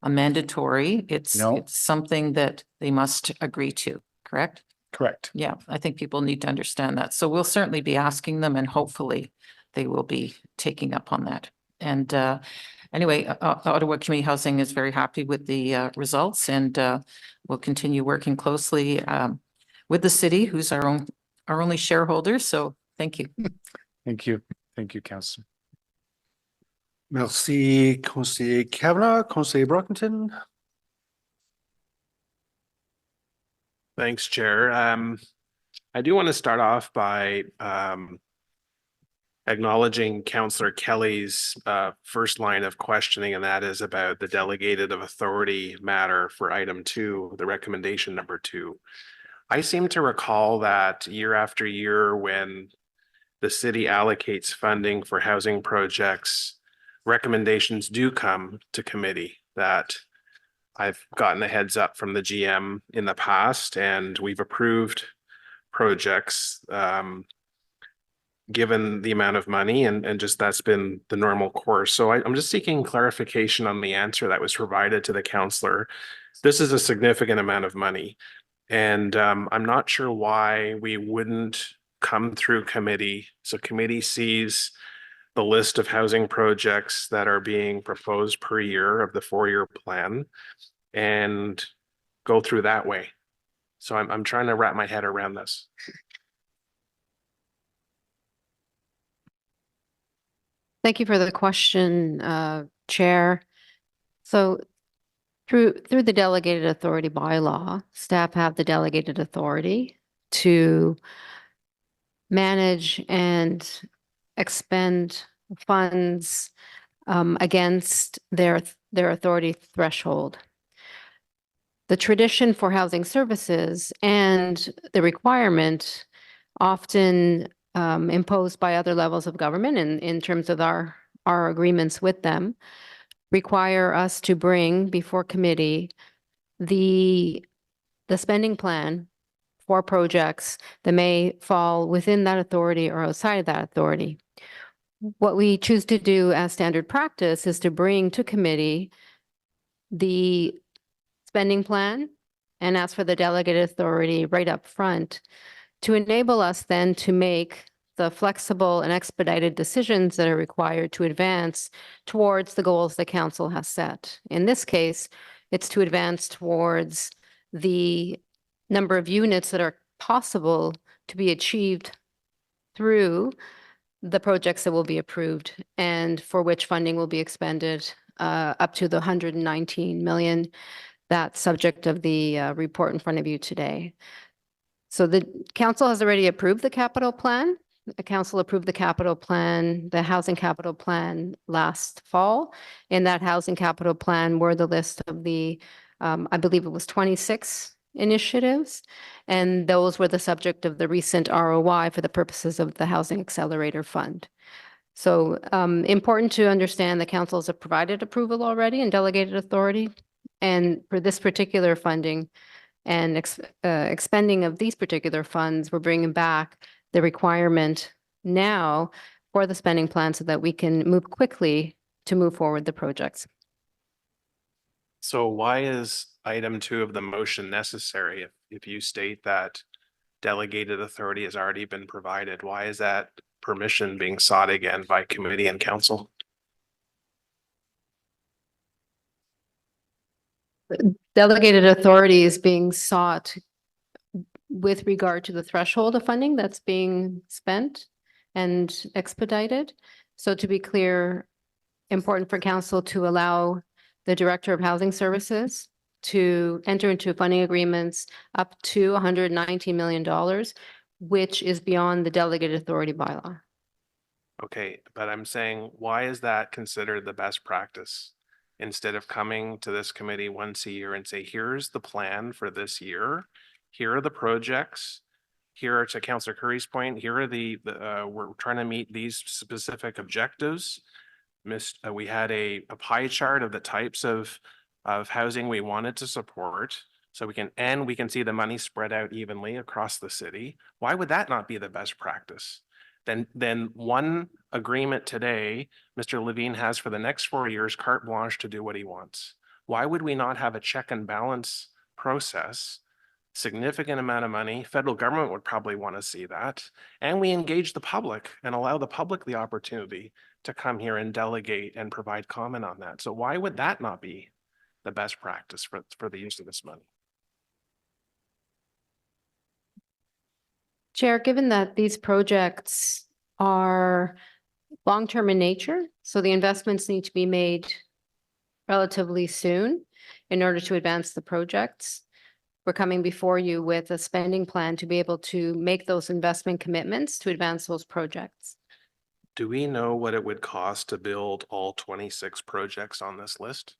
a mandatory. It's something that they must agree to, correct? Correct. Yeah, I think people need to understand that. So we'll certainly be asking them, and hopefully they will be taking up on that. And anyway, Ottawa Community Housing is very happy with the results, and we'll continue working closely with the city, who's our only shareholder. So thank you. Thank you. Thank you, Councillor. Merci, Conseiller Kavanaugh. Conseiller Brockington. Thanks, Chair. I do want to start off by acknowledging Councillor Kelly's first line of questioning, and that is about the delegated of authority matter for item 2, the recommendation number 2. I seem to recall that year after year when the city allocates funding for housing projects, recommendations do come to committee that I've gotten a heads up from the GM in the past, and we've approved projects given the amount of money and just that's been the normal course. So I'm just seeking clarification on the answer that was provided to the councillor. This is a significant amount of money. And I'm not sure why we wouldn't come through committee. So committee sees the list of housing projects that are being proposed per year of the 4-year plan and go through that way. So I'm trying to wrap my head around this. Thank you for the question, Chair. So through the delegated authority bylaw, staff have the delegated authority to manage and expend funds against their authority threshold. The tradition for housing services and the requirement often imposed by other levels of government in terms of our agreements with them require us to bring before committee the spending plan for projects that may fall within that authority or outside of that authority. What we choose to do as standard practice is to bring to committee the spending plan and ask for the delegated authority right up front to enable us then to make the flexible and expedited decisions that are required to advance towards the goals the council has set. In this case, it's to advance towards the number of units that are possible to be achieved through the projects that will be approved and for which funding will be expended up to the 119 million. That's subject of the report in front of you today. So the council has already approved the capital plan. The council approved the capital plan, the housing capital plan last fall. In that housing capital plan were the list of the, I believe it was 26 initiatives. And those were the subject of the recent ROI for the purposes of the Housing Accelerator Fund. So important to understand the councils have provided approval already and delegated authority. And for this particular funding and expending of these particular funds, we're bringing back the requirement now for the spending plan so that we can move quickly to move forward the projects. So why is item 2 of the motion necessary if you state that delegated authority has already been provided? Why is that permission being sought again by committee and council? Delegated authority is being sought with regard to the threshold of funding that's being spent and expedited. So to be clear, important for council to allow the Director of Housing Services to enter into funding agreements up to $119 million, which is beyond the delegated authority bylaw. Okay, but I'm saying, why is that considered the best practice? Instead of coming to this committee once a year and say, here's the plan for this year. Here are the projects. Here, to Councillor Curry's point, here are we're trying to meet these specific objectives. We had a pie chart of the types of housing we wanted to support. So we can see the money spread out evenly across the city. Why would that not be the best practice? Then one agreement today, Mr. Levine has for the next 4 years, carte blanche to do what he wants. Why would we not have a check and balance process? Significant amount of money. Federal government would probably want to see that. And we engage the public and allow the public the opportunity to come here and delegate and provide comment on that. So why would that not be the best practice for the use of this money? Chair, given that these projects are long-term in nature, so the investments need to be made relatively soon in order to advance the projects, we're coming before you with a spending plan to be able to make those investment commitments to advance those projects. Do we know what it would cost to build all 26 projects on this list?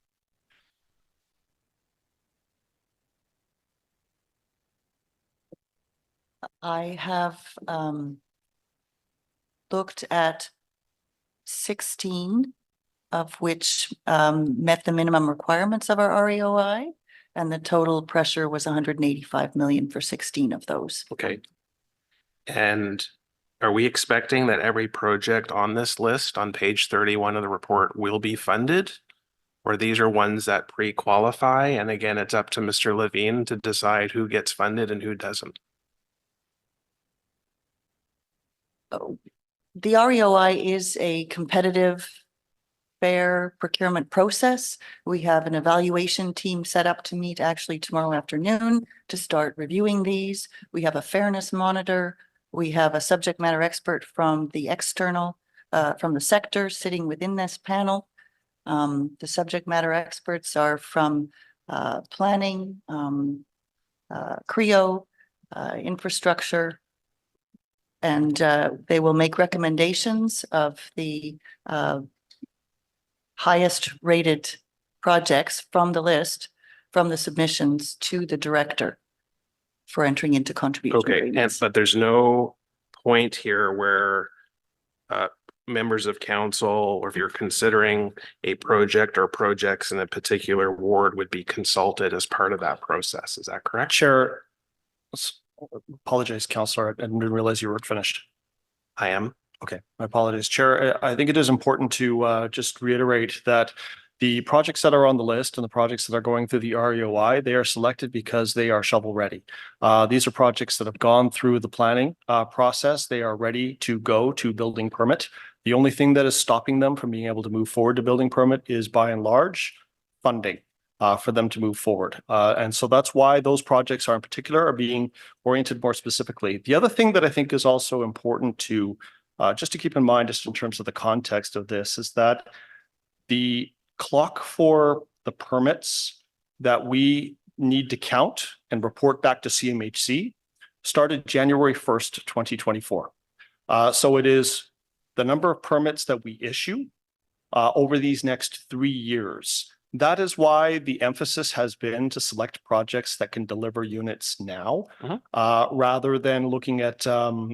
I have looked at 16 of which met the minimum requirements of our REOI, and the total pressure was 185 million for 16 of those. Okay. And are we expecting that every project on this list on page 31 of the report will be funded? Or these are ones that pre-qualify? And again, it's up to Mr. Levine to decide who gets funded and who doesn't. The REOI is a competitive, fair procurement process. We have an evaluation team set up to meet actually tomorrow afternoon to start reviewing these. We have a fairness monitor. We have a subject matter expert from the external, from the sector sitting within this panel. The subject matter experts are from planning, CREO, infrastructure, and they will make recommendations of the highest rated projects from the list, from the submissions to the director for entering into contribution Okay, agreements. but there's no point here where members of council, or if you're considering a project or projects in a particular ward, would be consulted as part of that process. Is that correct? Chair, apologize, Councillor, I didn't realize you weren't finished. I am. Okay, my apologies. Chair, I think it is important to just reiterate that the projects that are on the list and the projects that are going through the REOI, they are selected because they are shovel ready. These are projects that have gone through the planning process. They are ready to go to building permit. The only thing that is stopping them from being able to move forward to building permit is by and large funding for them to move forward. And so that's why those projects are in particular are being oriented more specifically. The other thing that I think is also important to just to keep in mind, just in terms of the context of this, is that the clock for the permits that we need to count and report back to CMHC started January 1st, 2024. So it is the number of permits that we issue over these next 3 years. That is why the emphasis has been to select projects that can deliver units now, rather than looking at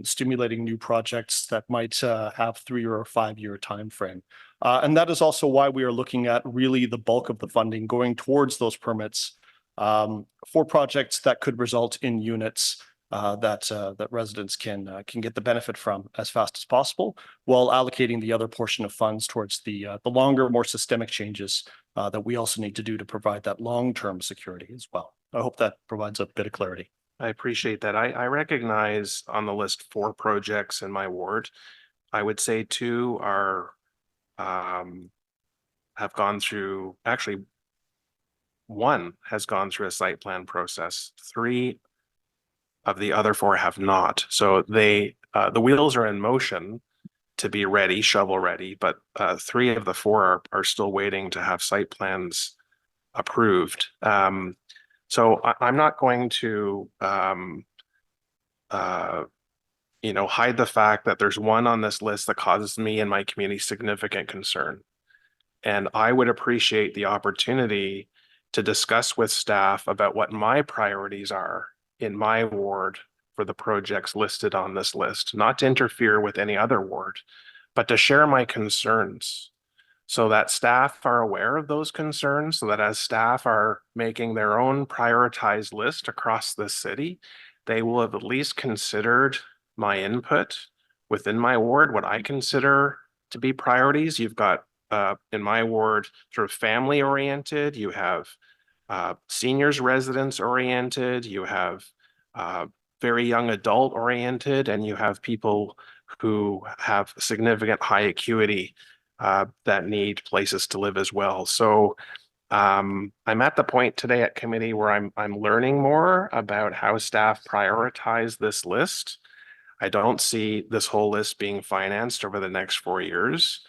stimulating new projects that might have 3 or 5 year time frame. And that is also why we are looking at really the bulk of the funding going towards those permits for projects that could result in units that residents can get the benefit from as fast as possible, while allocating the other portion of funds towards the longer, more systemic changes that we also need to do to provide that long-term security as well. I hope that provides a bit of clarity. I appreciate that. I recognize on the list 4 projects in my ward. I would say 2 are have gone through, actually 1 has gone through a site plan process. 3 of the other 4 have not. So they the wheels are in motion to be ready, shovel ready, but 3 of the 4 are still waiting to have site plans approved. So I'm not going to hide the fact that there's 1 on this list that causes me and my community significant concern. And I would appreciate the opportunity to discuss with staff about what my priorities are in my ward for the projects listed on this list, not to interfere with any other ward, but to share my concerns so that staff are aware of those concerns, so that as staff are making their own prioritized list across the city, they will have at least considered my input within my ward, what I consider to be priorities. You've got in my ward sort of family oriented, you have seniors residents oriented, you have very young adult oriented, and you have people who have significant high acuity that need places to live as well. So I'm at the point today at committee where I'm learning more about how staff prioritize this list. I don't see this whole list being financed over the next 4 years.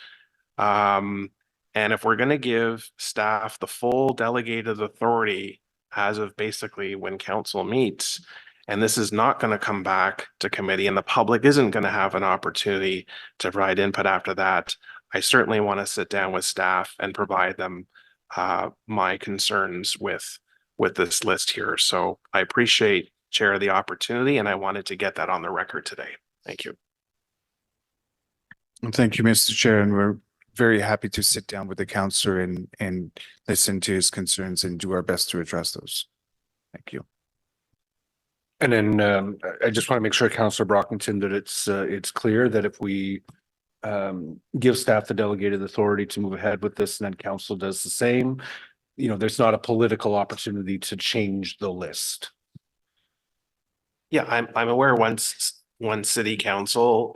And if we're going to give staff the full delegated authority as of basically when council meets. And this is not going to come back to committee and the public isn't going to have an opportunity to provide input after that. I certainly want to sit down with staff and provide them my concerns with this list here. So I appreciate, Chair, the opportunity, and I wanted to get that on the record today. Thank you. Thank you, Mr. Chair, and we're very happy to sit down with the councillor and listen to his concerns and do our best to address those. Thank you. And then I just want to make sure, Councillor Brockington, that it's clear that if we give staff the delegated authority to move ahead with this, and then council does the same, you know, there's not a political opportunity to change the list. Yeah, I'm aware once city council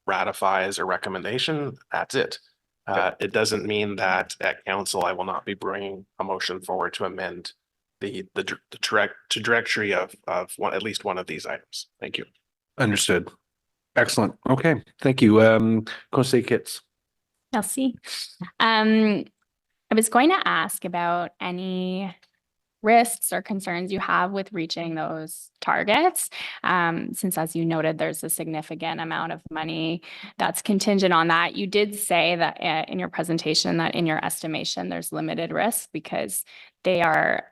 ratifies a recommendation, that's it. It doesn't mean that at council I will not be bringing a motion forward to amend the trajectory of at least one of these items. Thank you. Understood. Excellent. Okay, thank you. Conseil Kitts. Merci. I was going to ask about any risks or concerns you have with reaching those targets, since, as you noted, there's a significant amount of money that's contingent on that. You did say that in your presentation that in your estimation, there's limited risk because they are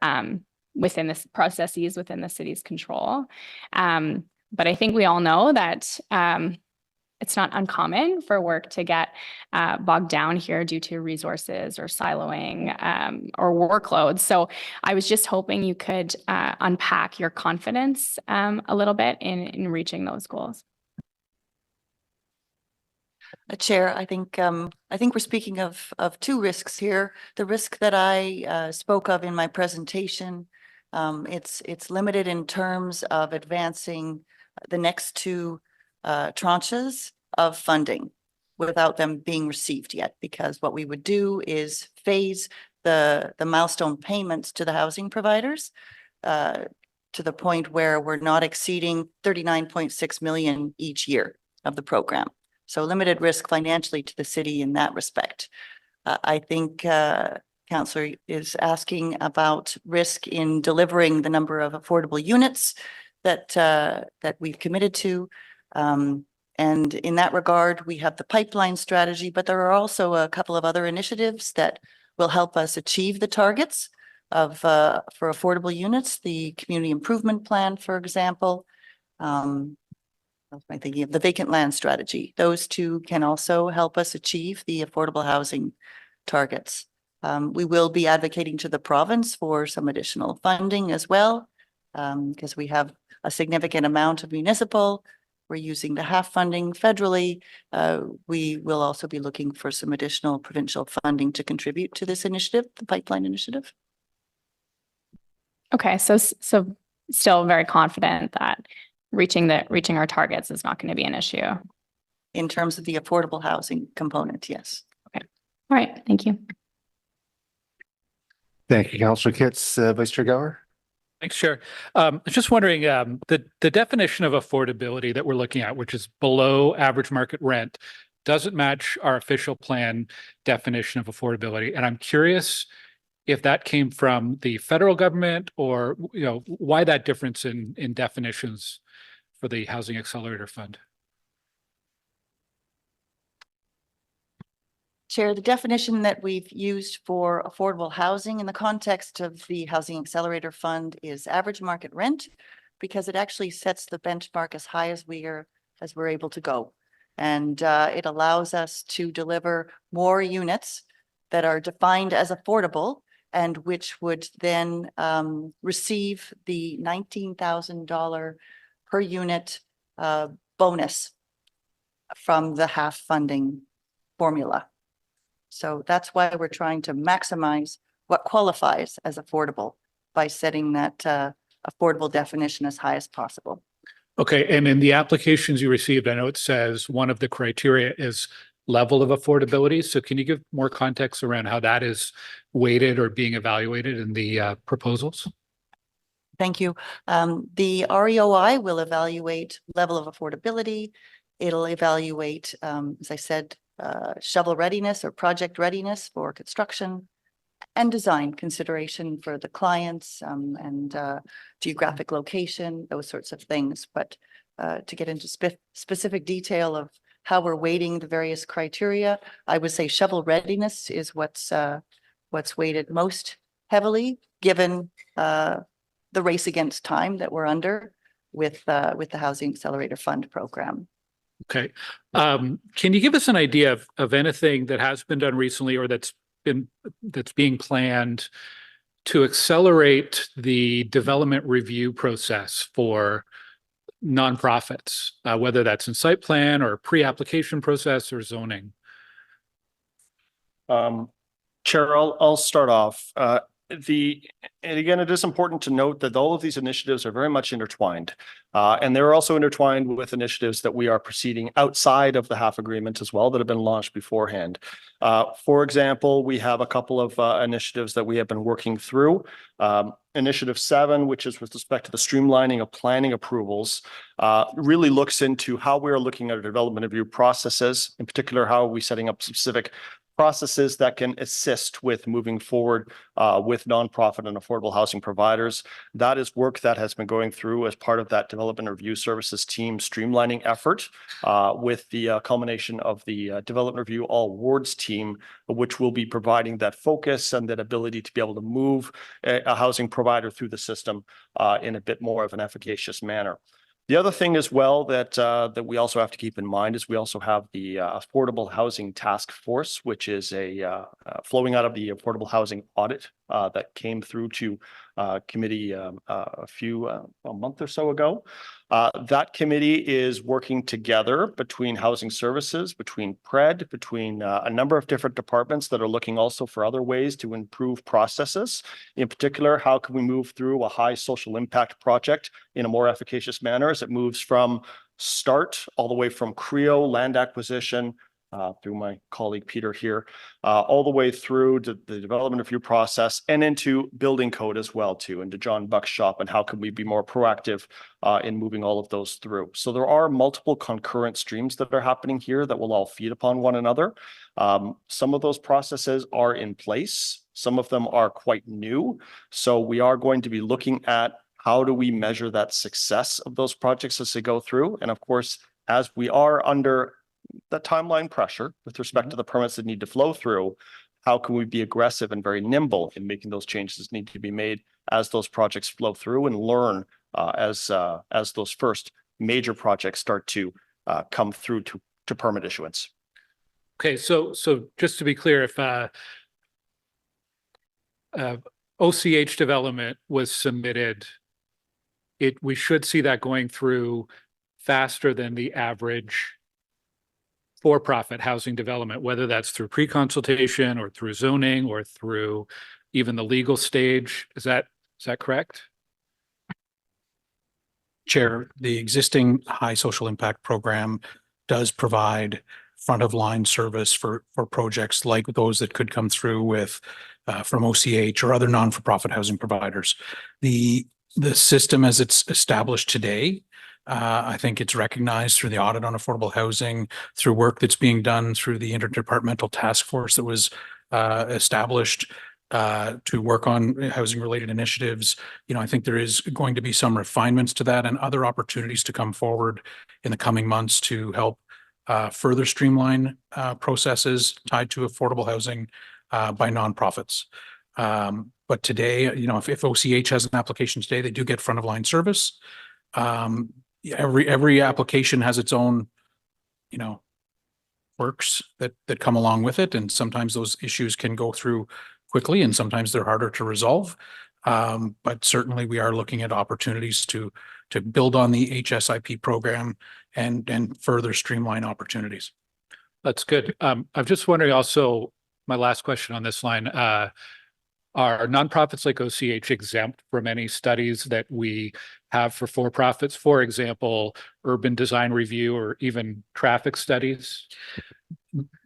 within the processes within the city's control. But I think we all know that it's not uncommon for work to get bogged down here due to resources or siloing or workloads. So I was just hoping you could unpack your confidence a little bit in reaching those goals. Chair, I think we're speaking of two risks here. The risk that I spoke of in my presentation, it's limited in terms of advancing the next two tranches of funding without them being received yet, because what we would do is phase the milestone payments to the housing providers to the point where we're not exceeding 39.6 million each year of the program. So limited risk financially to the city in that respect. I think Councillor is asking about risk in delivering the number of affordable units that we've committed to. And in that regard, we have the pipeline strategy, but there are also a couple of other initiatives that will help us achieve the targets of for affordable units, the community improvement plan, for example. What am I thinking of? The vacant land strategy. Those two can also help us achieve the affordable housing targets. We will be advocating to the province for some additional funding as well, because we have a significant amount of municipal. We're using the half funding federally. We will also be looking for some additional provincial funding to contribute to this initiative, the pipeline initiative. Okay, so still very confident that reaching our targets is not going to be an issue. In terms of the affordable housing component, yes. Okay. All right. Thank you. Thank you, Councillor Kitts. Vice Chair Gower. Thanks, Chair. I was just wondering, the definition of affordability that we're looking at, which is below average market rent, doesn't match our official plan definition of affordability. And I'm curious if that came from the federal government or, you know, why that difference in definitions for the Housing Accelerator Fund. Chair, the definition that we've used for affordable housing in the context of the Housing Accelerator Fund is average market rent, because it actually sets the benchmark as high as we're able to go. And it allows us to deliver more units that are defined as affordable and which would then receive the $19,000 per unit bonus from the half funding formula. So that's why we're trying to maximize what qualifies as affordable by setting that affordable definition as high as possible. Okay, and in the applications you received, I know it says one of the criteria is level of affordability. So can you give more context around how that is weighted or being evaluated in the proposals? Thank you. The REOI will evaluate level of affordability. It'll evaluate, as I said, shovel readiness or project readiness for construction. and design consideration for the clients and geographic location, those sorts of things. But to get into specific detail of how we're weighting the various criteria, I would say shovel readiness is what's weighted most heavily, given the race against time that we're under with the Housing Accelerator Fund program. Okay. Can you give us an idea of anything that has been done recently or that's being planned to accelerate the development review process for nonprofits, whether that's in site plan or pre-application process or zoning? Chair, I'll start off. And again, it is important to note that all of these initiatives are very much intertwined. And they're also intertwined with initiatives that we are proceeding outside of the HAF agreement as well that have been launched beforehand. For example, we have a couple of initiatives that we have been working through. Initiative 7, which is with respect to the streamlining of planning approvals, really looks into how we're looking at our development review processes. In particular, how are we setting up specific processes that can assist with moving forward with nonprofit and affordable housing providers. That is work that has been going through as part of that development review services team streamlining effort with the culmination of the development review all wards team, which will be providing that focus and that ability to be able to move a housing provider through the system in a bit more of an efficacious manner. The other thing as well that we also have to keep in mind is we also have the Affordable Housing Task Force, which is flowing out of the Affordable Housing Audit that came through to committee a month or so ago. That committee is working together between housing services, between PRED, between a number of different departments that are looking also for other ways to improve processes. In particular, how can we move through a high social impact project in a more efficacious manner as it moves from start all the way from CREO, land acquisition, through my colleague Peter here, all the way through to the development review process and into building code as well too, into John Buck's shop, and how can we be more proactive in moving all of those through. So there are multiple concurrent streams that are happening here that will all feed upon one another. Some of those processes are in place. Some of them are quite new. So we are going to be looking at how do we measure that success of those projects as they go through. And of course, as we are under the timeline pressure with respect to the permits that need to flow through, how can we be aggressive and very nimble in making those changes that need to be made as those projects flow through and learn as those first major projects start to come through to permit issuance. Okay, so just to be clear, if OCH development was submitted, we should see that going through faster than the average for-profit housing development, whether that's through pre-consultation or through zoning or through even the legal stage. Is that correct? Chair, the existing high social impact program does provide front of line service for projects like those that could come through with from OCH or other non-for-profit housing providers. The system as it's established today, I think it's recognized through the audit on affordable housing, through work that's being done through the interdepartmental task force that was established to work on housing related initiatives. I think there is going to be some refinements to that and other opportunities to come forward in the coming months to help further streamline processes tied to affordable housing by nonprofits. But today, if OCH has an application today, they do get front of line service. Every application has its own, works that come along with it. And sometimes those issues can go through quickly and sometimes they're harder to resolve. But certainly we are looking at opportunities to build on the HSIP program and further streamline opportunities. That's good. I'm just wondering also, my last question on this line, are nonprofits like OCH exempt from any studies that we have for for-profits? For example, urban design review or even traffic studies?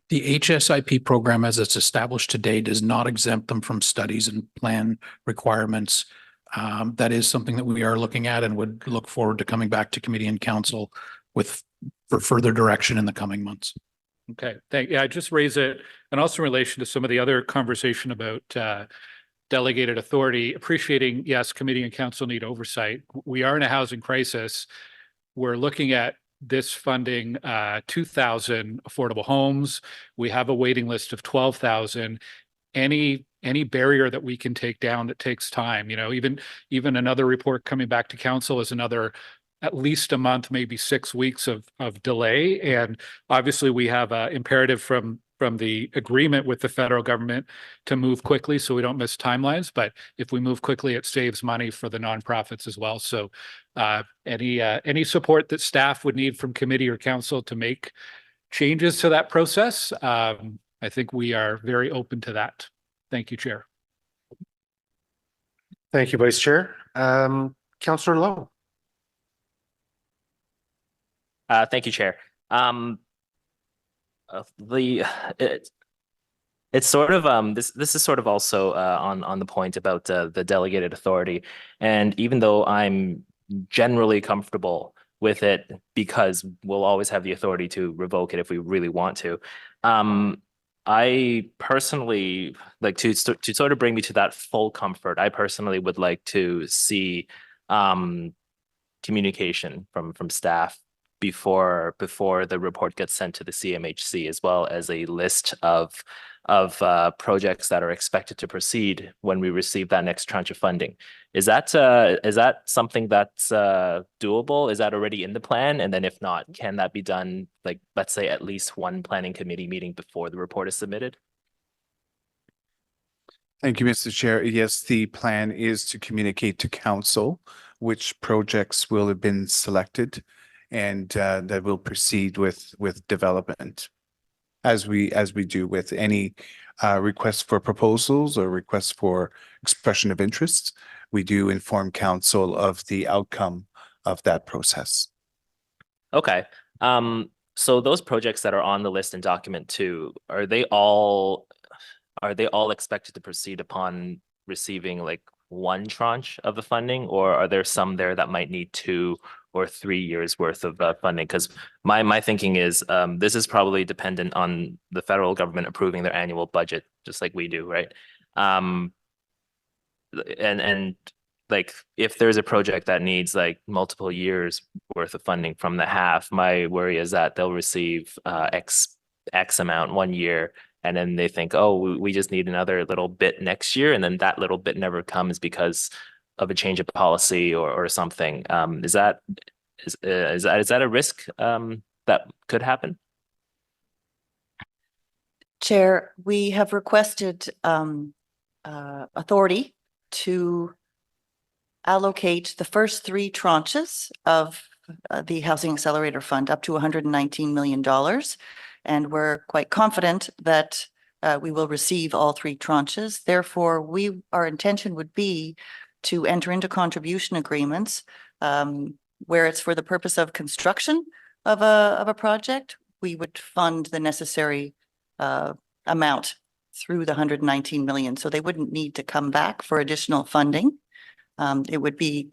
The HSIP program as it's established today does not exempt them from studies and plan requirements. That is something that we are looking at and would look forward to coming back to committee and council for further direction in the coming months. Okay, I just raise it, and also in relation to some of the other conversation about delegated authority, appreciating, yes, committee and council need oversight. We are in a housing crisis. We're looking at this funding 2,000 affordable homes. We have a waiting list of 12,000. Any barrier that we can take down that takes time, even another report coming back to council is another at least a month, maybe 6 weeks of delay. And obviously we have an imperative from the agreement with the federal government to move quickly so we don't miss timelines. But if we move quickly, it saves money for the nonprofits as well. So any support that staff would need from committee or council to make changes to that process, I think we are very open to that. Thank you, Chair. Thank you, Vice Chair. Councillor Lowe. Thank you, Chair. It's sort of this is sort of also on the point about the delegated authority, and even though I'm generally comfortable with it because we'll always have the authority to revoke it if we really want to, I personally like to sort of bring me to that full comfort. I personally would like to see communication from staff before the report gets sent to the CMHC, as well as a list of projects that are expected to proceed when we receive that next tranche of funding. Is that something that's doable? Is that already in the plan? And then if not, can that be done, like, let's say at least one planning committee meeting before the report is submitted? Thank you, Mr. Chair. Yes, the plan is to communicate to council which projects will have been selected and that will proceed with development, as we do with any request for proposals or request for expression of interest. We do inform council of the outcome of that process. Okay. So those projects that are on the list in document 2, are they all expected to proceed upon receiving like one tranche of the funding, or are there some there that might need 2 or 3 years worth of funding? Because my thinking is this is probably dependent on the federal government approving their annual budget, just like we do, right? And like if there's a project that needs like multiple years worth of funding from the half, my worry is that they'll receive X amount 1 year, and then they think, oh, we just need another little bit next year, and then that little bit never comes because of a change of policy or something. Is that a risk that could happen? Chair, we have requested authority to allocate the first 3 tranches of the Housing Accelerator Fund up to $119 million. And we're quite confident that we will receive all 3 tranches. Therefore, our intention would be to enter into contribution agreements where it's for the purpose of construction of a project. We would fund the necessary amount through the $119 million. So they wouldn't need to come back for additional funding. It would be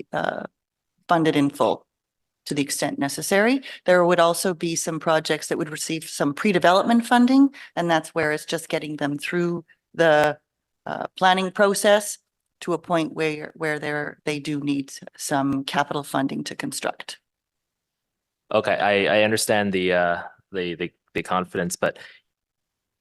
funded in full to the extent necessary. There would also be some projects that would receive some pre-development funding, and that's where it's just getting them through the planning process to a point where they do need some capital funding to construct. Okay, I understand the confidence, but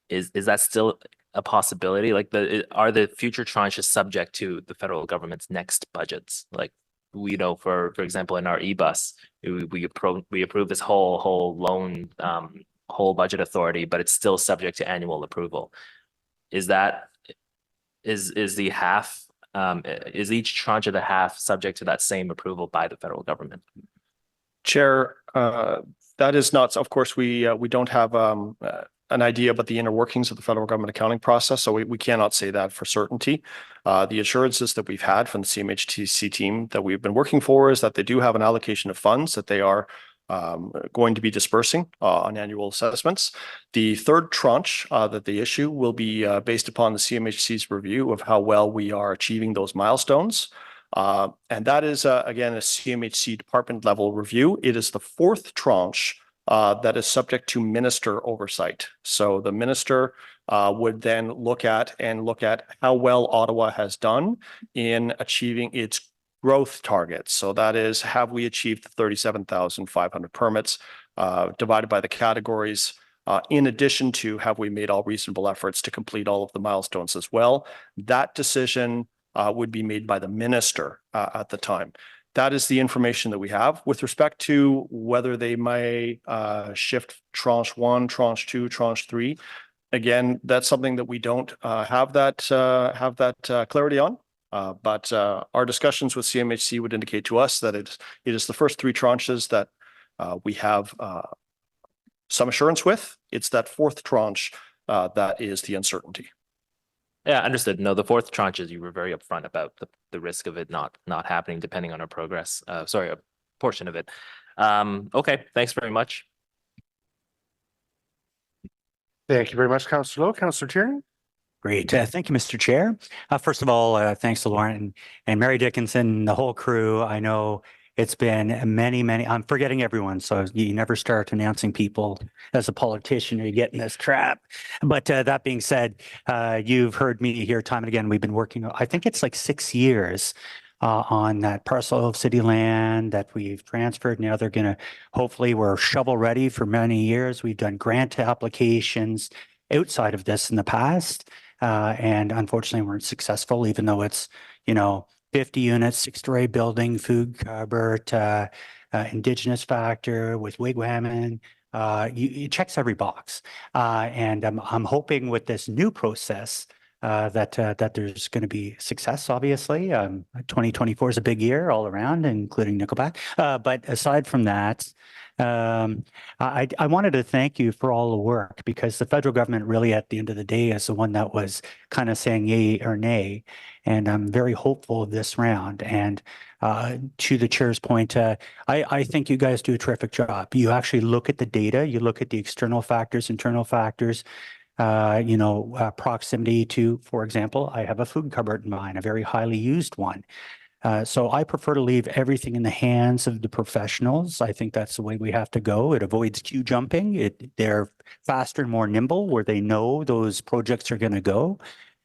is that still a possibility? Like, are the future tranches subject to the federal government's next budgets? Like, we know, for example, in our e-bus, we approve this whole loan, whole budget authority, but it's still subject to annual approval. Is the half, is each tranche of the half subject to that same approval by the federal government? Chair, that is not, of course, we don't have an idea about the inner workings of the federal government accounting process, so we cannot say that for certainty. The assurances that we've had from the CMHTC team that we've been working for is that they do have an allocation of funds that they are going to be dispersing on annual assessments. The 3rd tranche that they issue will be based upon the CMHC's review of how well we are achieving those milestones. And that is, again, a CMHC department level review. It is the 4th tranche that is subject to minister oversight. So the minister would then look at how well Ottawa has done in achieving its growth targets. So that is, have we achieved the 37,500 permits divided by the categories? In addition to, have we made all reasonable efforts to complete all of the milestones as well? That decision would be made by the minister at the time. That is the information that we have. With respect to whether they may shift tranche 1, tranche 2, tranche 3, again, that's something that we don't have that clarity on. But our discussions with CMHC would indicate to us that it is the first 3 tranches that we have some assurance with. It's that 4th tranche that is the uncertainty. Yeah, understood. No, the 4th tranches, you were very upfront about the risk of it not happening depending on our progress. Sorry, a portion of it. Okay, thanks very much. Thank you very much, Councillor Lowe. Councillor Tierney? Great. Thank you, Mr. Chair. First of all, thanks to Lauren and Mary Dickinson, the whole crew. I know it's been many, I'm forgetting everyone, so you never start announcing people as a politician or you get in this trap. But that being said, you've heard me here time and again. We've been working, I think it's like 6 years on that parcel of city land that we've transferred. Now they're going to, hopefully we're shovel ready for many years. We've done grant applications outside of this in the past. And unfortunately weren't successful, even though it's, 50 units, 6-story building, food cupboard, indigenous factor with wigwamming. It checks every box. And I'm hoping with this new process that there's going to be success, obviously. 2024 is a big year all around, including Nickelback. But aside from that, I wanted to thank you for all the work, because the federal government really at the end of the day is the one that was kind of saying yay or nay. And I'm very hopeful of this round. And to the chair's point, I think you guys do a terrific job. You actually look at the data, you look at the external factors, internal factors, proximity to, for example, I have a food cupboard in mind, a very highly used one. So I prefer to leave everything in the hands of the professionals. I think that's the way we have to go. It avoids queue jumping. They're faster and more nimble where they know those projects are going to go.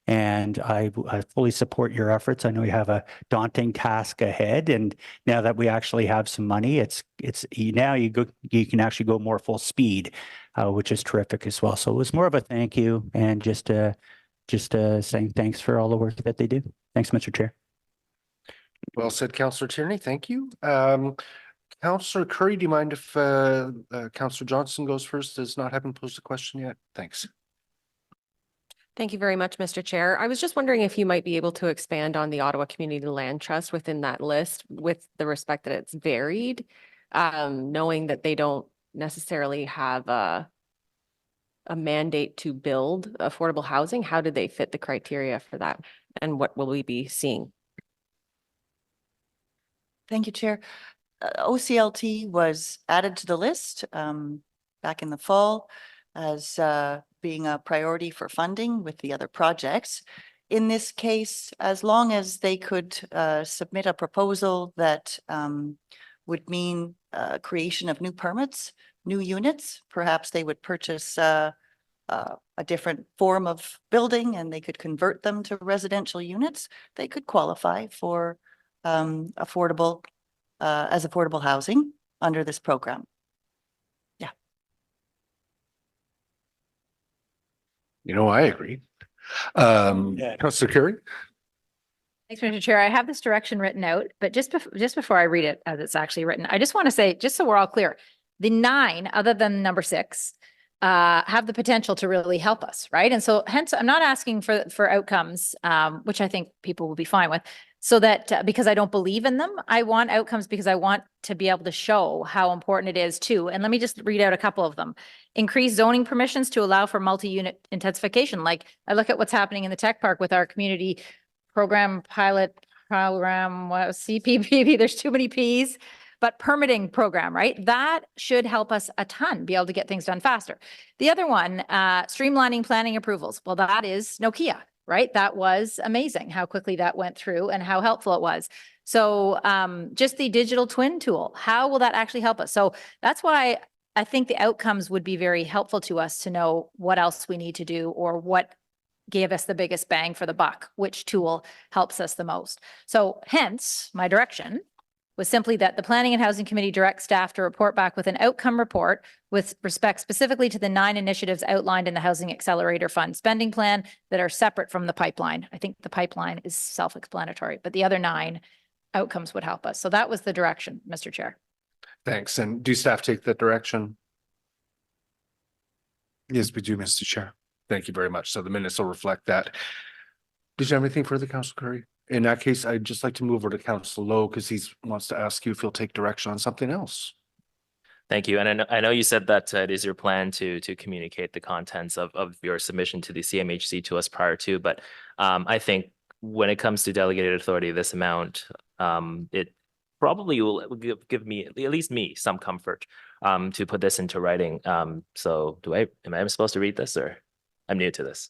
And I fully support your efforts. I know you have a daunting task ahead, and now that we actually have some money, it's now you can actually go more full speed, which is terrific as well. So it was more of a thank you, and just saying thanks for all the work that they do. Thanks, Mr. Chair. Well said, Councillor Tierney. Thank you. Councillor Curry, do you mind if Councillor Johnson goes first? Does not haven't posed a question yet. Thanks. Thank you very much, Mr. Chair. I was just wondering if you might be able to expand on the Ottawa Community Land Trust within that list, with the respect that it's varied, knowing that they don't necessarily have a mandate to build affordable housing. How do they fit the criteria for that? And what will we be seeing? Thank you, Chair. OCLT was added to the list back in the fall as being a priority for funding with the other projects. In this case, as long as they could submit a proposal that would mean creation of new permits, new units, perhaps they would purchase a different form of building and they could convert them to residential units, they could qualify for affordable housing under this program. I agree. Councillor Curry? Thanks, Mr. Chair. I have this direction written out, but just before I read it as it's actually written, I just want to say, just so we're all clear, the 9, other than number 6, have the potential to really help us, right? And so hence, I'm not asking for outcomes, which I think people will be fine with, so that because I don't believe in them, I want outcomes because I want to be able to show how important it is too. And let me just read out a couple of them. Increase zoning permissions to allow for multi-unit intensification. Like I look at what's happening in the tech park with our community pilot program, CPP, there's too many Ps, but permitting program, right? That should help us a ton, be able to get things done faster. The other one, streamlining planning approvals. Well, that is Nokia, right? That was amazing how quickly that went through and how helpful it was. So just the digital twin tool, how will that actually help us? So that's why I think the outcomes would be very helpful to us to know what else we need to do or what gave us the biggest bang for the buck, which tool helps us the most. So hence my direction was simply that the Planning and Housing Committee directs staff to report back with an outcome report with respect specifically to the 9 initiatives outlined in the Housing Accelerator Fund spending plan that are separate from the pipeline. I think the pipeline is self-explanatory, but the other 9 outcomes would help us. So that was the direction, Mr. Chair. Thanks. And do staff take that direction? Yes, we do, Mr. Chair. Thank you very much. So the minutes will reflect that. Did you have anything further, Councillor Curry? In that case, I'd just like to move over to Councillor Lowe because he wants to ask you if he'll take direction on something else. Thank you. And I know you said that it is your plan to communicate the contents of your submission to the CMHC to us prior to, but I think when it comes to delegated authority, this amount, it probably will give me, at least me, some comfort to put this into writing. So am I supposed to read this, or I'm new to this?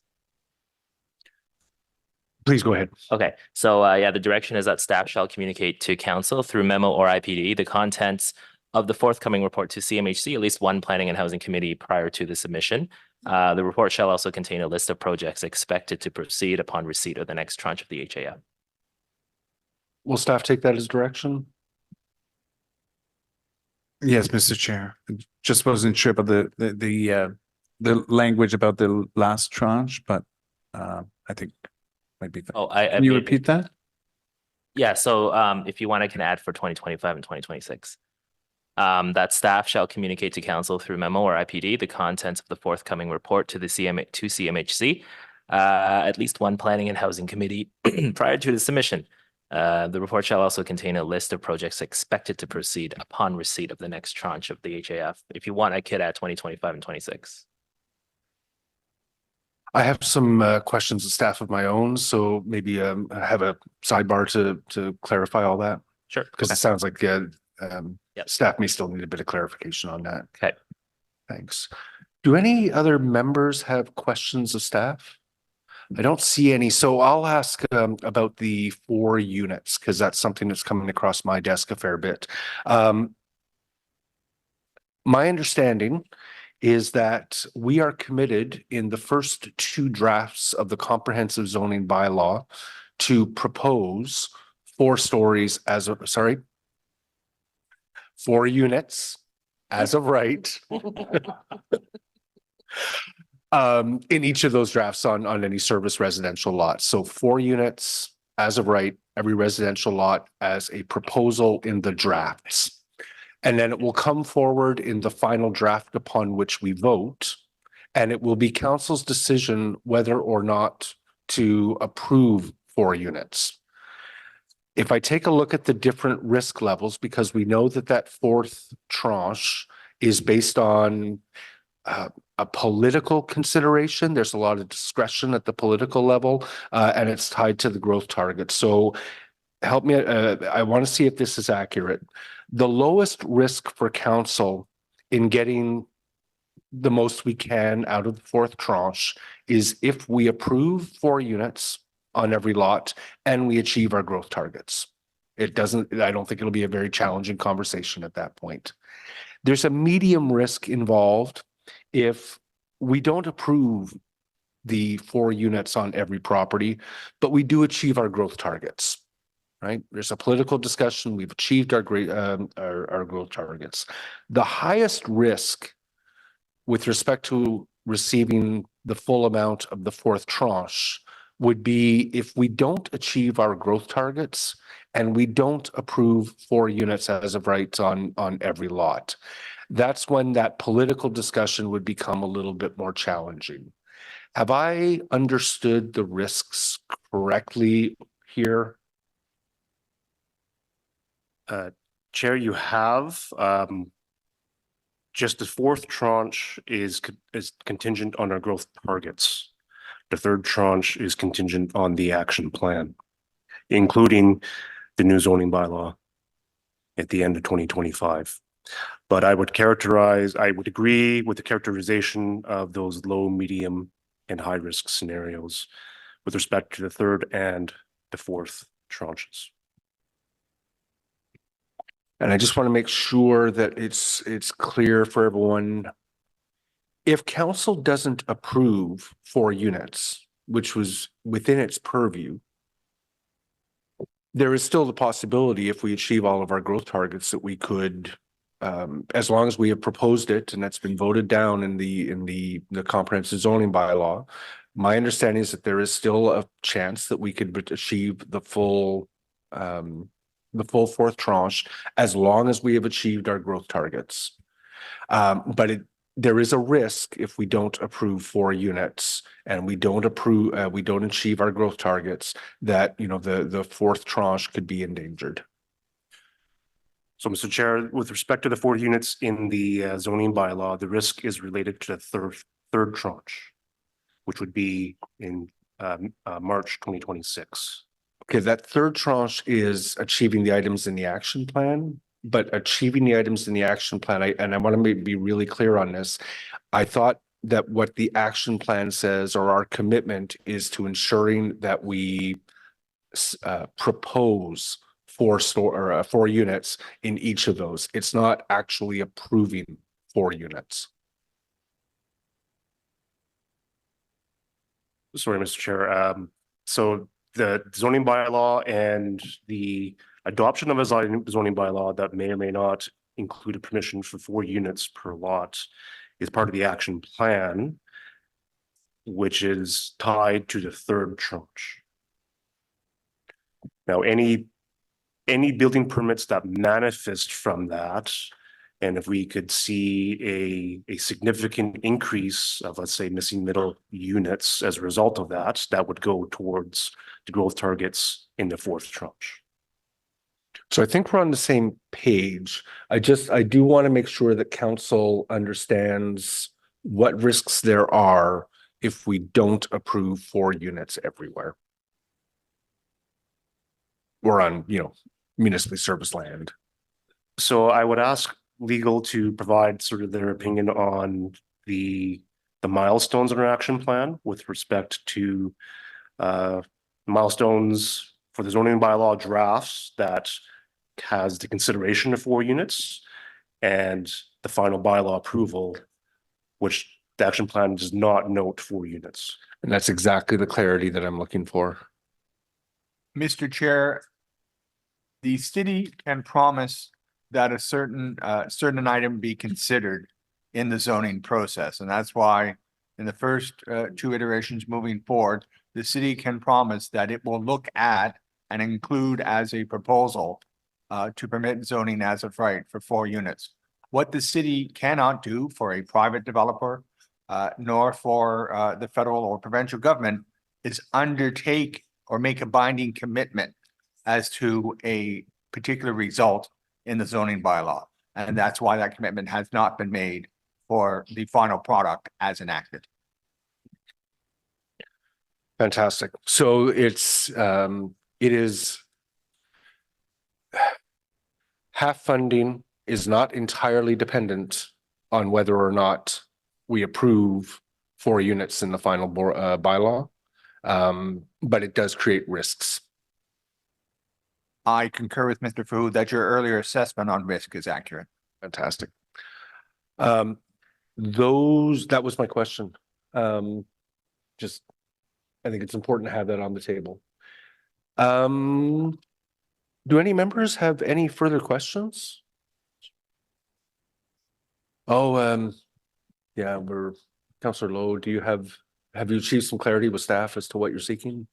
Please go ahead. Okay, so yeah, the direction is that staff shall communicate to council through memo or IPD the contents of the forthcoming report to CMHC, at least one planning and housing committee prior to the submission. The report shall also contain a list of projects expected to proceed upon receipt of the next tranche of the HAF. Will staff take that as direction? Yes, Mr. Chair. Just wasn't sure about the language about the last tranche, but I think might be. Oh, Can you repeat that? Yeah, so if you want, I can add for 2025 and 2026. That staff shall communicate to council through memo or IPD the contents of the forthcoming report to CMHC, at least one planning and housing committee prior to the submission. The report shall also contain a list of projects expected to proceed upon receipt of the next tranche of the HAF. If you want, I could add 2025 and 26. I have some questions of staff of my own, so maybe have a sidebar to clarify all that. Sure. Because it sounds like staff may still need a bit of clarification on that. Okay. Thanks. Do any other members have questions of staff? I don't see any, so I'll ask about the 4 units because that's something that's coming across my desk a fair bit. My understanding is that we are committed in the first 2 drafts of the comprehensive zoning bylaw to propose 4 stories as of, 4 units as of right. In each of those drafts on any service residential lot. So 4 units as of right, every residential lot as a proposal in the drafts. And then it will come forward in the final draft upon which we vote. And it will be council's decision whether or not to approve 4 units. If I take a look at the different risk levels, because we know that that 4th tranche is based on a political consideration. There's a lot of discretion at the political level, and it's tied to the growth target. So help me, I want to see if this is accurate. The lowest risk for council in getting the most we can out of the 4th tranche is if we approve 4 units on every lot and we achieve our growth targets. I don't think it'll be a very challenging conversation at that point. There's a medium risk involved if we don't approve the 4 units on every property, but we do achieve our growth targets, right? There's a political discussion. We've achieved our growth targets. The highest risk with respect to receiving the full amount of the 4th tranche would be if we don't achieve our growth targets and we don't approve 4 units as of right on every lot. That's when that political discussion would become a little bit more challenging. Have I understood the risks correctly here? Chair, you have. Just the 4th tranche is contingent on our growth targets. The 3rd tranche is contingent on the action plan, including the new zoning bylaw at the end of 2025. But I would agree with the characterization of those low, medium, and high risk scenarios with respect to the 3rd and the 4th tranches. And I just want to make sure that it's clear for everyone. If council doesn't approve 4 units, which was within its purview, there is still the possibility, if we achieve all of our growth targets, that we could, as long as we have proposed it and that's been voted down in the comprehensive zoning bylaw, my understanding is that there is still a chance that we could achieve the full 4th tranche, as long as we have achieved our growth targets. But there is a risk if we don't approve 4 units and we don't achieve our growth targets, that, you know, the 4th tranche could be endangered. So, Mr. Chair, with respect to the 4 units in the zoning bylaw, the risk is related to the third tranche, which would be in March 2026. Okay, that 3rd tranche is achieving the items in the action plan, but achieving the items in the action plan, I want to be really clear on this. I thought that what the action plan says, or our commitment, is to ensuring that we propose 4 units in each of those. It's not actually approving 4 units. Sorry, Mr. Chair. So the zoning bylaw and the adoption of a zoning bylaw that may or may not include a permission for 4 units per lot is part of the action plan, which is tied to the 3rd tranche. Now, any building permits that manifest from that, and if we could see a significant increase of, let's say, missing middle units as a result of that, that would go towards the growth targets in the 4th tranche. So I think we're on the same page. I do want to make sure that council understands what risks there are if we don't approve 4 units everywhere, or on, you know, municipally serviced land. So I would ask legal to provide sort of their opinion on the milestones in our action plan with respect to milestones for the zoning bylaw drafts that has the consideration of 4 units, and the final bylaw approval, which the action plan does not note 4 units. And that's exactly the clarity that I'm looking for. Mr. Chair, the city can promise that a certain item be considered in the zoning process. And that's why in the first 2 iterations moving forward, the city can promise that it will look at and include as a proposal to permit zoning as of right for 4 units. What the city cannot do for a private developer, nor for the federal or provincial government, is undertake or make a binding commitment as to a particular result in the zoning bylaw. And that's why that commitment has not been made for the final product as enacted. Fantastic. So it is half funding is not entirely dependent on whether or not we approve 4 units in the final bylaw, but it does create risks. I concur with Mr. Fu that your earlier assessment on risk is accurate. Fantastic. That was my question. Just, I think it's important to have that on the table. Do any members have any further questions? Oh, yeah, Councillor Lowe, have you achieved some clarity with staff as to what you're seeking?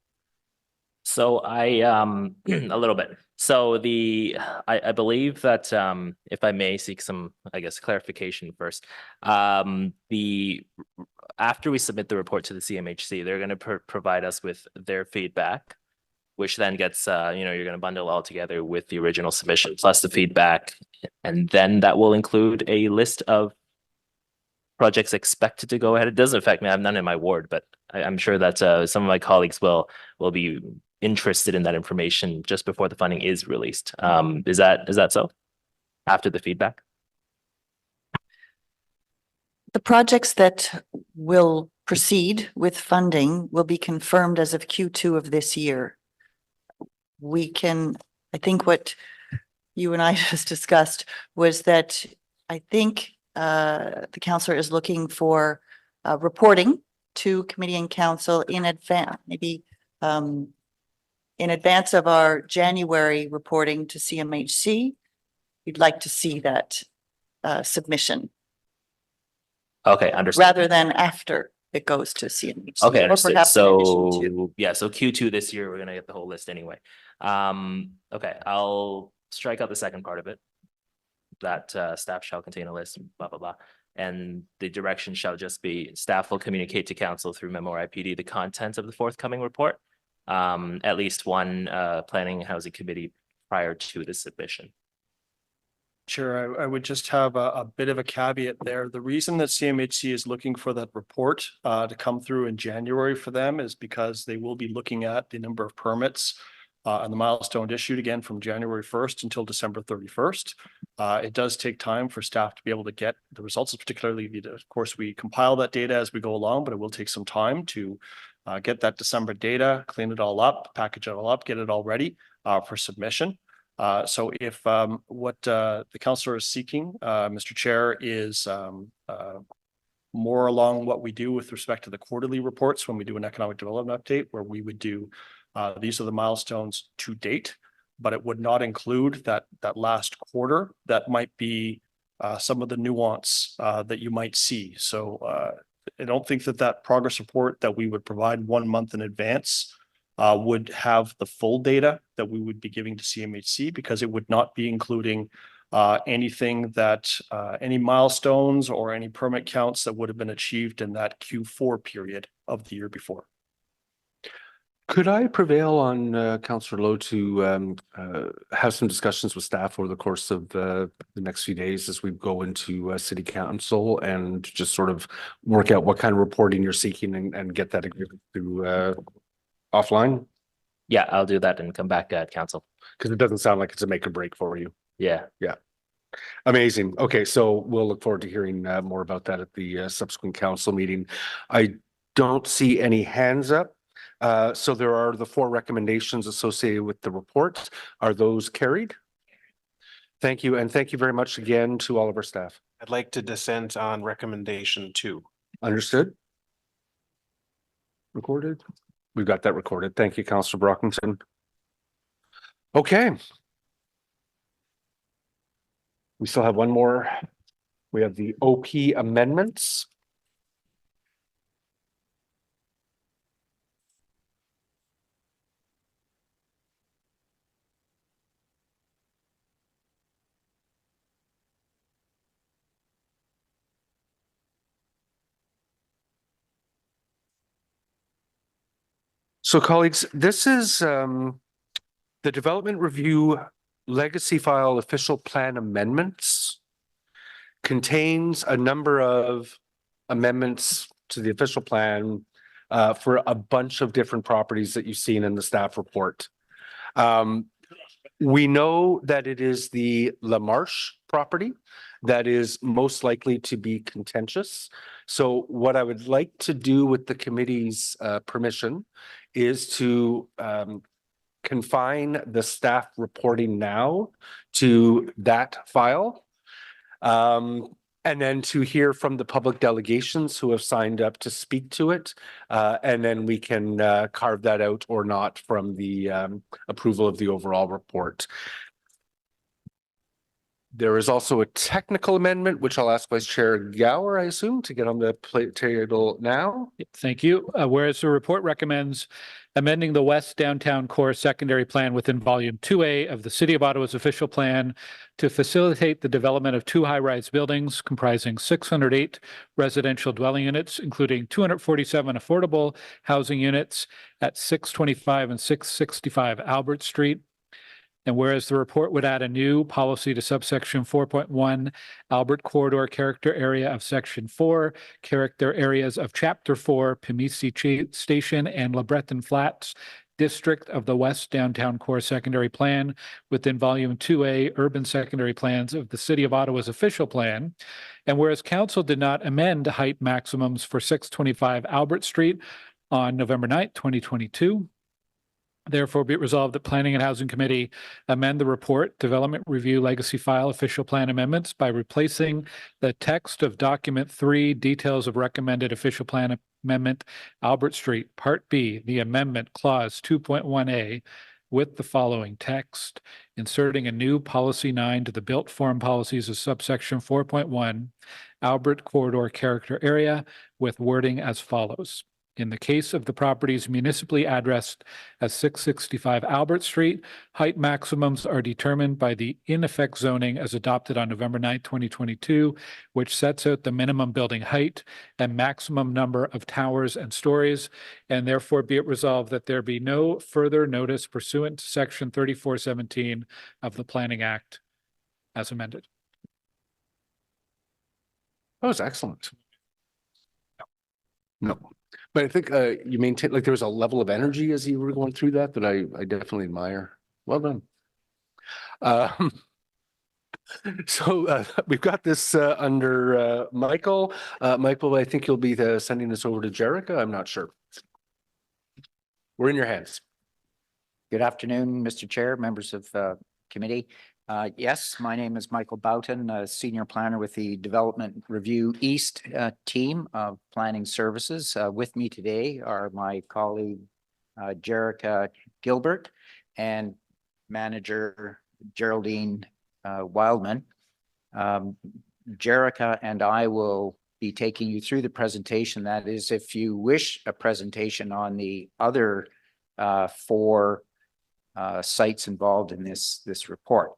So I a little bit. So I believe that if I may seek some, I guess, clarification first. After we submit the report to the CMHC, they're going to provide us with their feedback, which then gets you're going to bundle all together with the original submission plus the feedback, and then that will include a list of projects expected to go ahead. It doesn't affect me. I'm not in my ward, but I'm sure that some of my colleagues will be interested in that information just before the funding is released. Is that so? After the feedback? The projects that will proceed with funding will be confirmed as of Q2 of this year. I think what you and I just discussed was that I think the counselor is looking for reporting to committee and council in advance, maybe in advance of our January reporting to CMHC. We'd like to see that submission Okay, understood. rather than after it goes to CMHC. Okay, or understood. perhaps in addition to. So, yeah, so Q2 this year, we're gonna get the whole list anyway. Okay, I'll strike out the second part of it. That staff shall contain a list, blah, blah, blah. And the direction shall just be staff will communicate to council through memo or IPD the content of the forthcoming report. At least one planning and housing committee prior to the submission. Chair, I would just have a bit of a caveat there. The reason that CMHC is looking for that report to come through in January for them is because they will be looking at the number of permits and the milestone issued again from January 1st until December 31st. It does take time for staff to be able to get the results, particularly, of course, we compile that data as we go along, but it will take some time to get that December data, clean it all up, package it all up, get it all ready for submission. So if what the councillor is seeking, Mr. Chair, is more along what we do with respect to the quarterly reports when we do an economic development update, where we would do these are the milestones to date, but it would not include that last quarter. That might be some of the nuance that you might see. So I don't think that progress report that we would provide 1 month in advance would have the full data that we would be giving to CMHC, because it would not be including anything that any milestones or any permit counts that would have been achieved in that Q4 period of the year before. Could I prevail on Councillor Lowe to have some discussions with staff over the course of the next few days as we go into City Council, and just sort of work out what kind of reporting you're seeking and get that through offline? Yeah, I'll do that and come back at council. Because it doesn't sound like it's a make or break for you. Yeah. Yeah. Amazing. Okay, so we'll look forward to hearing more about that at the subsequent council meeting. I don't see any hands up. So there are the 4 recommendations associated with the report. Are those carried? Thank you. And thank you very much again to all of our staff. I'd like to dissent on recommendation 2. Understood. Recorded. We've got that recorded. Thank you, Councillor Brockington. Okay. We still have one more. We have the OP amendments. So colleagues, this is the Development Review Legacy File Official Plan Amendments. Contains a number of amendments to the official plan for a bunch of different properties that you've seen in the staff report. We know that it is the La Marche property that is most likely to be contentious. So what I would like to do with the committee's permission is to confine the staff reporting now to that file. And then to hear from the public delegations who have signed up to speak to it. And then we can carve that out or not from the approval of the overall report. There is also a technical amendment, which I'll ask Vice Chair Gower, I assume, to get on the table now. Thank you. Whereas the report recommends amending the West Downtown Core Secondary Plan within Volume 2A of the City of Ottawa's official plan to facilitate the development of 2 high-rise buildings comprising 608 residential dwelling units, including 247 affordable housing units at 625 and 665 Albert Street. And whereas the report would add a new policy to subsection 4.1 Albert Corridor Character Area of Section 4, Character Areas of Chapter 4, Pimisi Station and La Breton Flats District of the West Downtown Core Secondary Plan within Volume 2A Urban Secondary Plans of the City of Ottawa's official plan. And whereas Council did not amend height maximums for 625 Albert Street on November 9th, 2022, Therefore, be it resolved that Planning and Housing Committee amend the report, Development Review Legacy File Official Plan Amendments by replacing the text of Document 3, Details of Recommended Official Plan Amendment, Albert Street, Part B, the amendment clause 2.1A with the following text, inserting a new policy 9 to the built form policies of subsection 4.1, Albert Corridor Character Area, with wording as follows. In the case of the properties municipally addressed as 665 Albert Street, height maximums are determined by the in-effect zoning as adopted on November 9th, 2022, which sets out the minimum building height and maximum number of towers and stories, and therefore be it resolved that there be no further notice pursuant to Section 3417 of the Planning Act as amended. That was excellent. No. But I think you maintain, like there was a level of energy as you were going through that I definitely admire. Well done. So we've got this under Michael. Michael, I think you'll be sending this over to Jerica. I'm not sure. We're in your hands. Good afternoon, Mr. Chair, members of committee. Yes, my name is Michael Boughton, Senior Planner with the Development Review East team of Planning Services. With me today are my colleague Jerica Gilbert and Manager Geraldine Wildman. Jerica and I will be taking you through the presentation. That is, if you wish a presentation on the other 4 sites involved in this report.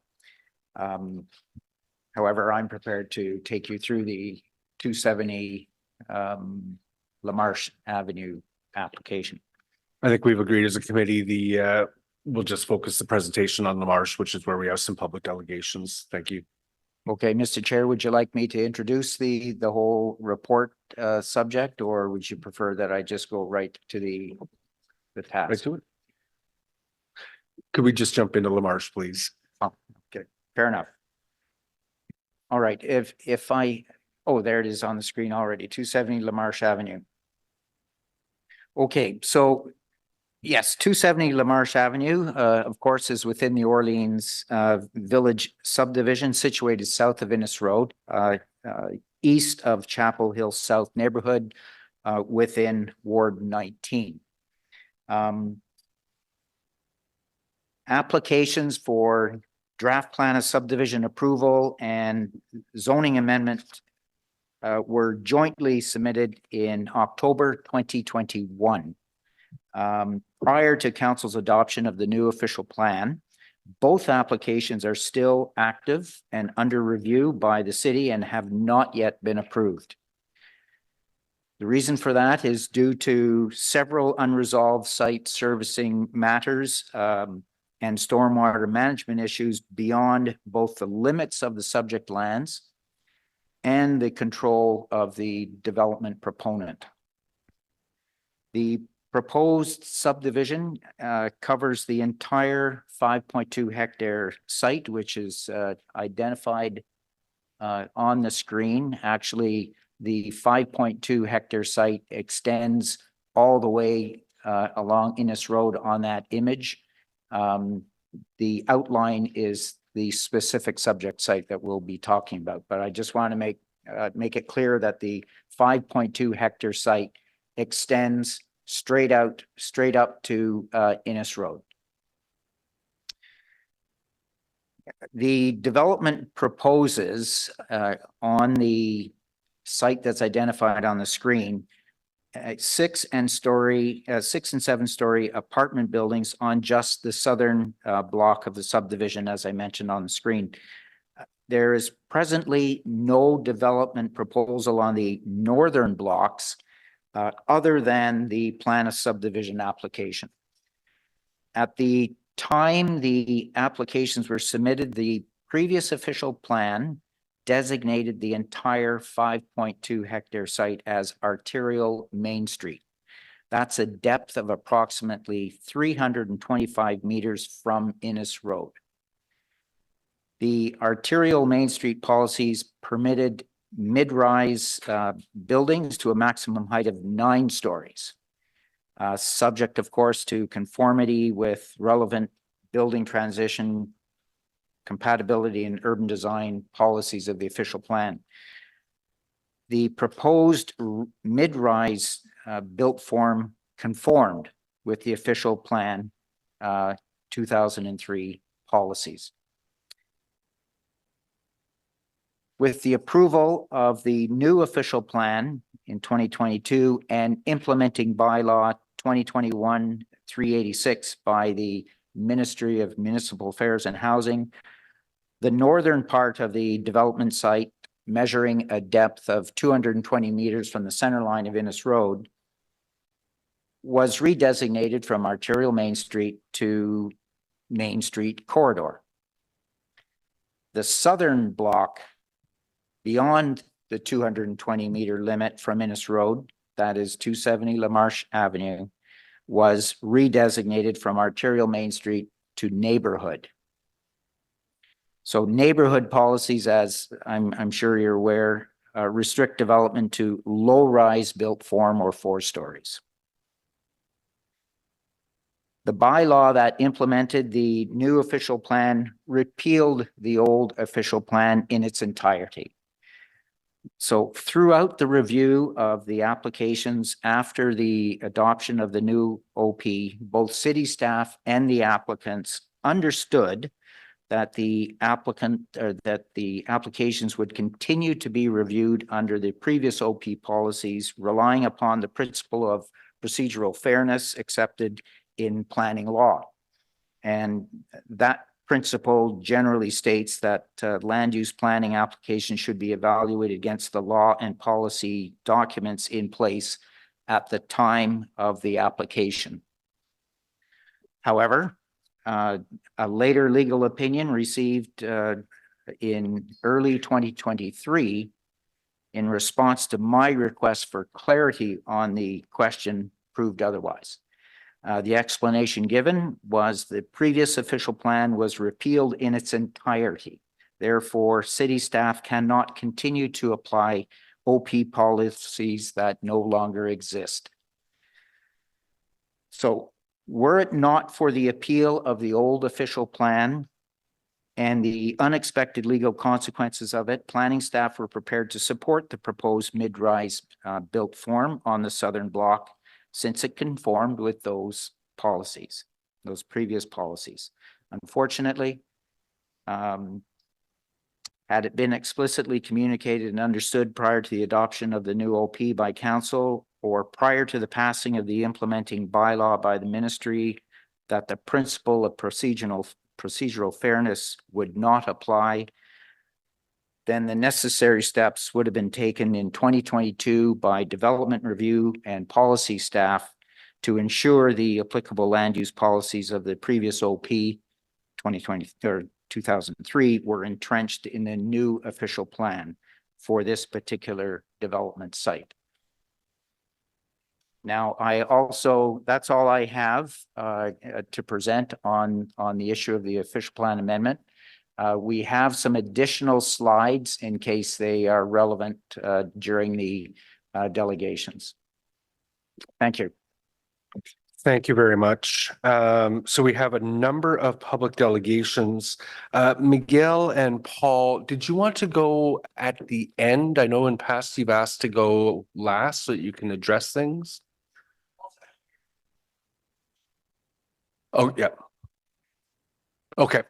However, I'm prepared to take you through the 270 Lamarche Avenue application. I think we've agreed as a committee, we'll just focus the presentation on Lamarche, which is where we have some public delegations. Thank you. Okay, Mr. Chair, would you like me to introduce the whole report subject, or would you prefer that I just go right to the task? Right to it. Could we just jump into Lamarche, please? Oh, okay, fair enough. All right, if I, oh, there it is on the screen already, 270 Lamarche Avenue. Okay, so yes, 270 Lamarche Avenue, of course, is within the Orleans Village subdivision situated south of Innes Road, east of Chapel Hill South neighborhood, within Ward 19. Applications for draft plan of subdivision approval and zoning amendment were jointly submitted in October 2021. Prior to council's adoption of the new official plan, both applications are still active and under review by the city and have not yet been approved. The reason for that is due to several unresolved site servicing matters and stormwater management issues beyond both the limits of the subject lands and the control of the development proponent. The proposed subdivision covers the entire 5.2 hectare site, which is identified on the screen. Actually, the 5.2 hectare site extends all the way along Innes Road on that image. The outline is the specific subject site that we'll be talking about, but I just want to make it clear that the 5.2 hectare site extends straight up to Innes Road. The development proposes on the site that's identified on the screen 6 and 7 story apartment buildings on just the southern block of the subdivision, as I mentioned on the screen. There is presently no development proposal on the northern blocks other than the plan of subdivision application. At the time the applications were submitted, the previous official plan designated the entire 5.2 hectare site as arterial Main Street. That's a depth of approximately 325 meters from Innes Road. The arterial Main Street policies permitted mid-rise buildings to a maximum height of 9 stories. subject, of course, to conformity with relevant building transition, compatibility, and urban design policies of the official plan. The proposed mid-rise built form conformed with the official plan 2003 policies. With the approval of the new official plan in 2022 and implementing bylaw 2021-386 by the Ministry of Municipal Affairs and Housing, the northern part of the development site, measuring a depth of 220 meters from the center line of Innes Road, was redesignated from arterial Main Street to Main Street corridor. The southern block beyond the 220 meter limit from Innes Road, that is 270 Lamarche Avenue, was redesignated from arterial Main Street to neighborhood. So neighborhood policies, as I'm sure you're aware, restrict development to low-rise built form or 4 stories. The bylaw that implemented the new official plan repealed the old official plan in its entirety. So throughout the review of the applications after the adoption of the new OP, both city staff and the applicants understood that the applications would continue to be reviewed under the previous OP policies, relying upon the principle of procedural fairness accepted in planning law. And that principle generally states that land use planning applications should be evaluated against the law and policy documents in place at the time of the application. However, a later legal opinion received in early 2023 in response to my request for clarity on the question proved otherwise. The explanation given was the previous official plan was repealed in its entirety. Therefore, city staff cannot continue to apply OP policies that no longer exist. So, were it not for the appeal of the old official plan and the unexpected legal consequences of it, planning staff were prepared to support the proposed mid-rise built form on the southern block, since it conformed with those policies, those previous policies. Unfortunately, had it been explicitly communicated and understood prior to the adoption of the new OP by council or prior to the passing of the implementing bylaw by the ministry that the principle of procedural fairness would not apply, then the necessary steps would have been taken in 2022 by development review and policy staff to ensure the applicable land use policies of the previous OP 2003 were entrenched in the new official plan for this particular development site. Now, that's all I have to present on the issue of the official plan amendment. We have some additional slides in case they are relevant during the delegations. Thank you. Thank you very much. So we have a number of public delegations. Miguel and Paul, did you want to go at the end? I know in past you've asked to go last so that you can address things. Oh, yeah. Okay.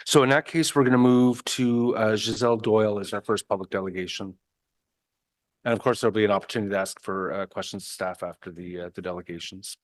So in that case, we're going to move to Giselle Doyle as our first public delegation. And of course, there'll be an opportunity to ask for questions to staff after the delegations.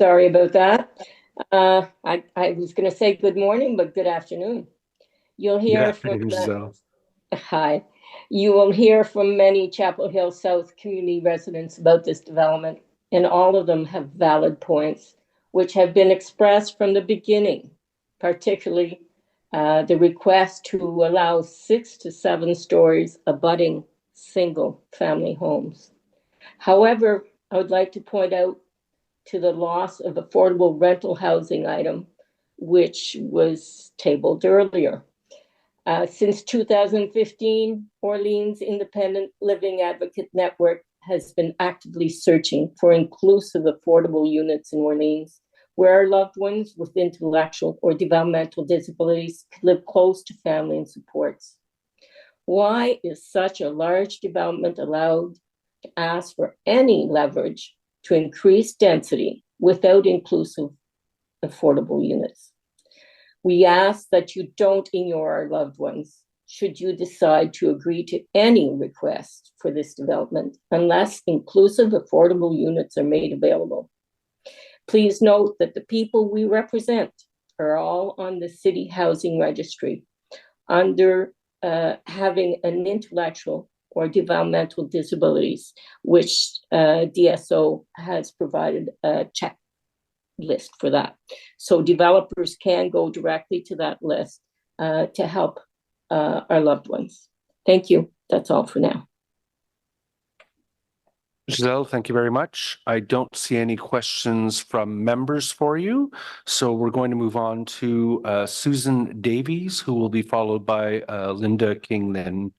Sorry about that. I was going to say good morning, but good afternoon. You'll hear from hi. You will hear from many Chapel Hill South community residents about this development, and all of them have valid points, which have been expressed from the beginning, particularly the request to allow 6 to 7 stories abutting single-family homes. However, I would like to point out to the loss of affordable rental housing item, which was tabled earlier. Since 2015, Orleans Independent Living Advocate Network has been actively searching for inclusive affordable units in Orleans, where our loved ones with intellectual or developmental disabilities can live close to family and supports. Why is such a large development allowed to ask for any leverage to increase density without inclusive affordable units? We ask that you don't ignore our loved ones should you decide to agree to any request for this development unless inclusive affordable units are made available. Please note that the people we represent are all on the city housing registry under having an intellectual or developmental disabilities, which DSO has provided a checklist for that. So developers can go directly to that list to help our loved ones. Thank you. That's all for now. Giselle, thank you very much. I don't see any questions from members for you. So we're going to move on to Susan Davies, who will be followed by Linda King then.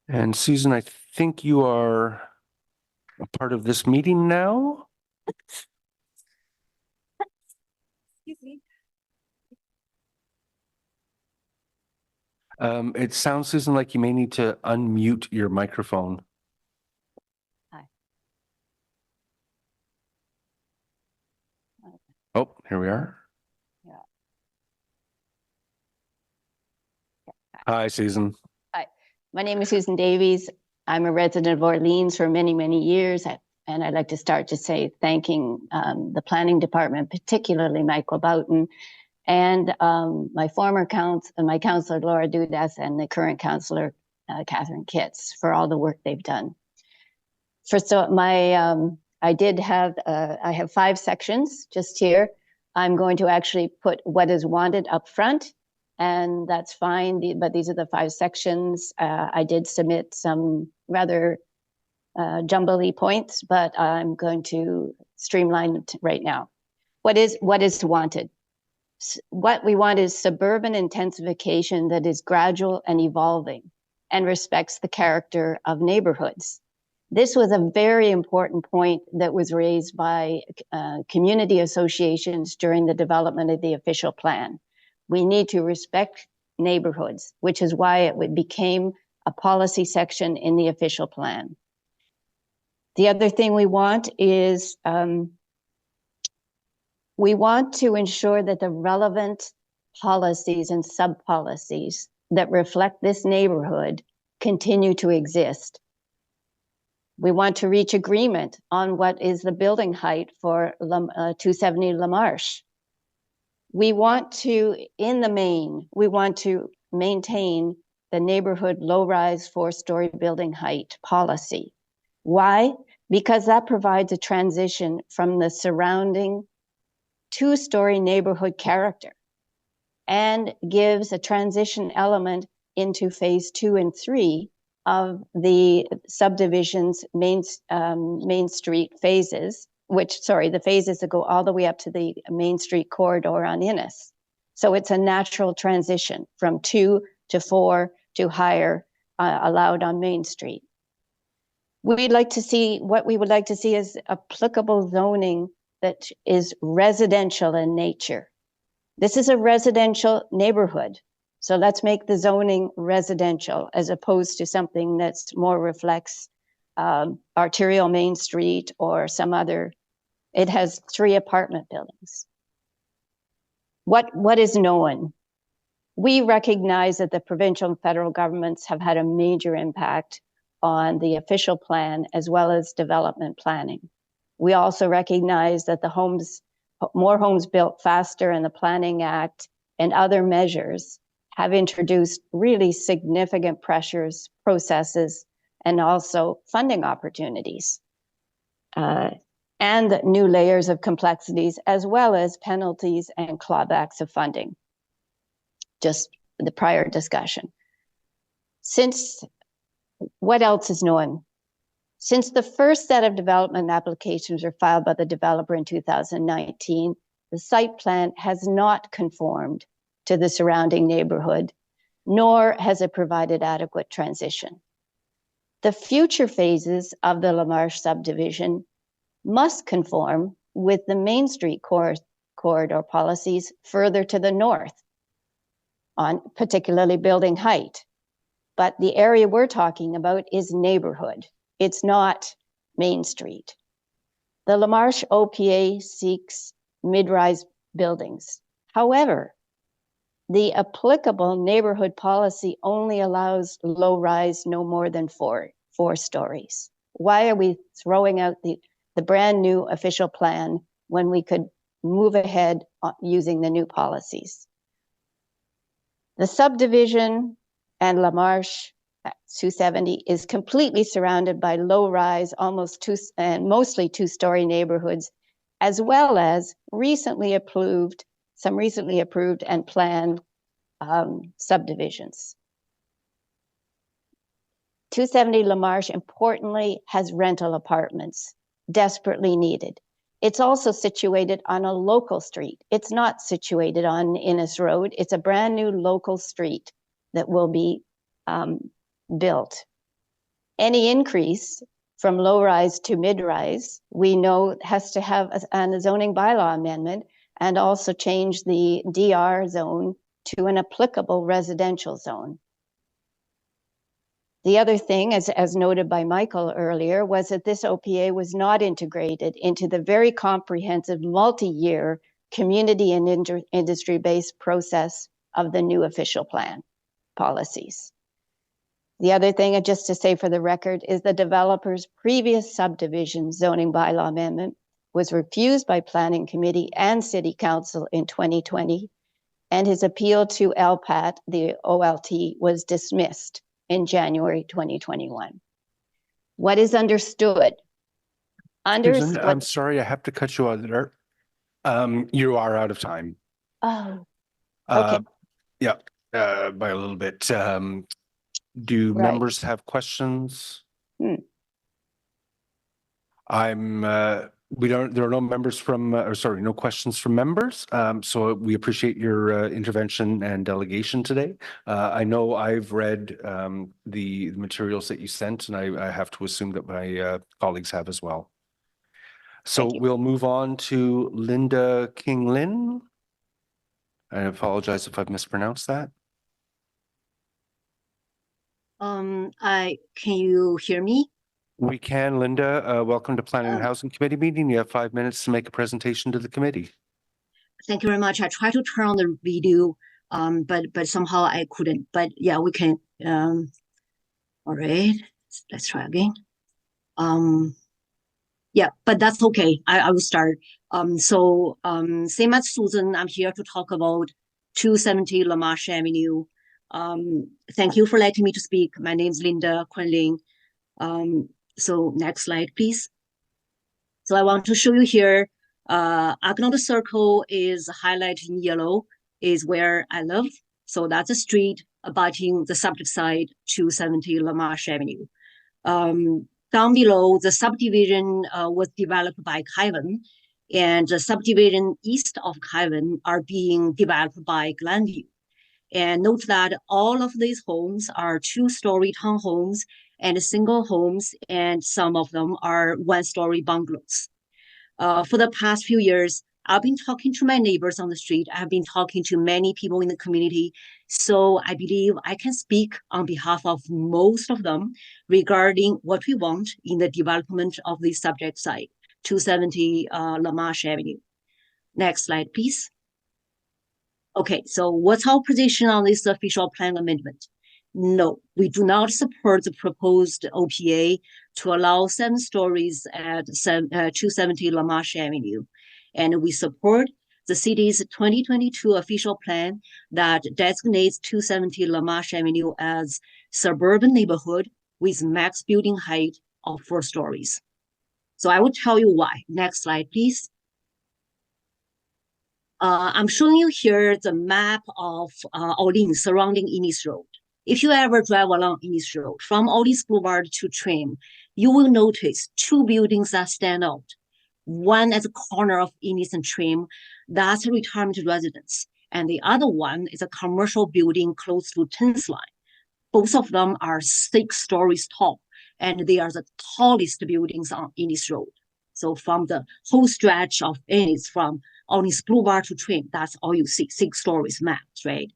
And Susan, I think you are a part of this meeting now. Excuse me. It sounds, Susan, like you may need to unmute your microphone. Hi. Oh, here we are. Yeah. Hi, Susan. Hi, my name is Susan Davies. I'm a resident of Orleans for many, many years. And I'd like to start to say thanking the planning department, particularly Michael Boughton, and my former my counselor, Laura Dudas, and the current counselor, Catherine Kitts, for all the work they've done. First, so I have 5 sections just here. I'm going to actually put what is wanted up front, and that's fine, but these are the 5 sections. I did submit some rather jumbly points, but I'm going to streamline it right now. What is wanted? What we want is suburban intensification that is gradual and evolving and respects the character of neighborhoods. This was a very important point that was raised by community associations during the development of the official plan. We need to respect neighborhoods, which is why it became a policy section in the official plan. The other thing we want is we want to ensure that the relevant policies and sub-policies that reflect this neighborhood continue to exist. We want to reach agreement on what is the building height for 270 Lamarche. We want to, in the main, we want to maintain the neighborhood low-rise 4-story building height policy. Why? Because that provides a transition from the surrounding 2-story neighborhood character and gives a transition element into phase 2 and 3 of the subdivision's main street phases, the phases that go all the way up to the Main Street corridor on Innis. So it's a natural transition from 2 to 4 to higher allowed on Main Street. What we would like to see is applicable zoning that is residential in nature. This is a residential neighborhood. So let's make the zoning residential as opposed to something that's more reflects arterial Main Street or some other. It has 3 apartment buildings. What is known? We recognize that the provincial and federal governments have had a major impact on the official plan as well as development planning. We also recognize that more homes built faster and the Planning Act and other measures have introduced really significant pressures, processes, and also funding opportunities, and new layers of complexities, as well as penalties and clawbacks of funding. Just the prior discussion. What else is known? Since the first set of development applications were filed by the developer in 2019, the site plan has not conformed to the surrounding neighborhood, nor has it provided adequate transition. The future phases of the Lamarche subdivision must conform with the Main Street corridor policies further to the north, on particularly building height. But the area we're talking about is neighborhood. It's not Main Street. The Lamarche OPA seeks mid-rise buildings. However, the applicable neighborhood policy only allows low-rise no more than four stories. Why are we throwing out the brand new official plan when we could move ahead using the new policies? The subdivision and Lamarche 270 is completely surrounded by low-rise, mostly two-story neighborhoods, as well as some recently approved and planned subdivisions. 270 Lamarche, importantly, has rental apartments, desperately needed. It's also situated on a local street. It's not situated on Innes Road. It's a brand new local street that will be built. Any increase from low-rise to mid-rise, we know has to have a zoning bylaw amendment and also change the DR zone to an applicable residential zone. The other thing, as noted by Michael earlier, was that this OPA was not integrated into the very comprehensive multi-year community and industry-based process of the new official plan policies. The other thing, just to say for the record, is the developer's previous subdivision zoning bylaw amendment was refused by Planning Committee and City Council in 2020, and his appeal to LPAT, the OLT, was dismissed in January 2021. What is understood? Susan, I'm sorry, I have to cut you out there. You are out of time. Oh, okay. Yeah, by a little bit. Do members have questions? Hmm. There are no members from, no questions from members. So we appreciate your intervention and delegation today. I know I've read the materials that you sent, and I have to assume that my colleagues have as well. So we'll move on to Linda King-Lin. I apologize if I've mispronounced that. Can you hear me? We can, Linda. Welcome to Planning and Housing Committee meeting. You have 5 minutes to make a presentation to the committee. Thank you very much. I tried to turn on the video, but somehow I couldn't. But yeah, we can. All right, let's try again. Yeah, but that's okay. I will start. Same as Susan, I'm here to talk about 270 Lamarche Avenue. Thank you for letting me to speak. My name is Linda Quinling. So next slide, please. So I want to show you here, Argonaut Circle is highlighted in yellow, is where I live. So that's a street abutting the subject side, 270 Lamarche Avenue. Down below, the subdivision was developed by Kyvan, and the subdivision east of Kyvan are being developed by Glenview. And note that all of these homes are two-story townhomes and single homes, and some of them are one-story bungalows. For the past few years, I've been talking to my neighbors on the street. I've been talking to many people in the community. So I believe I can speak on behalf of most of them regarding what we want in the development of the subject site, 270 Lamarche Avenue. Next slide, please. Okay, so what's our position on this official plan amendment? No, we do not support the proposed OPA to allow 7 stories at 270 LaMarche Avenue. And we support the city's 2022 official plan that designates 270 LaMarche Avenue as suburban neighborhood with max building height of 4 stories. So I will tell you why. Next slide, please. I'm showing you here the map of Orleans surrounding Ennis Road. If you ever drive along Ennis Road from Orleans Boulevard to Trim, you will notice 2 buildings that stand out. One at the corner of Ennis and Trim, that's a retirement residence. And the other one is a commercial building close to 10th line. Both of them are 6 stories tall, and they are the tallest buildings on Ennis Road. So from the whole stretch of Ennis, from Orleans Boulevard to Trim, that's all you see, 6 stories mapped, right?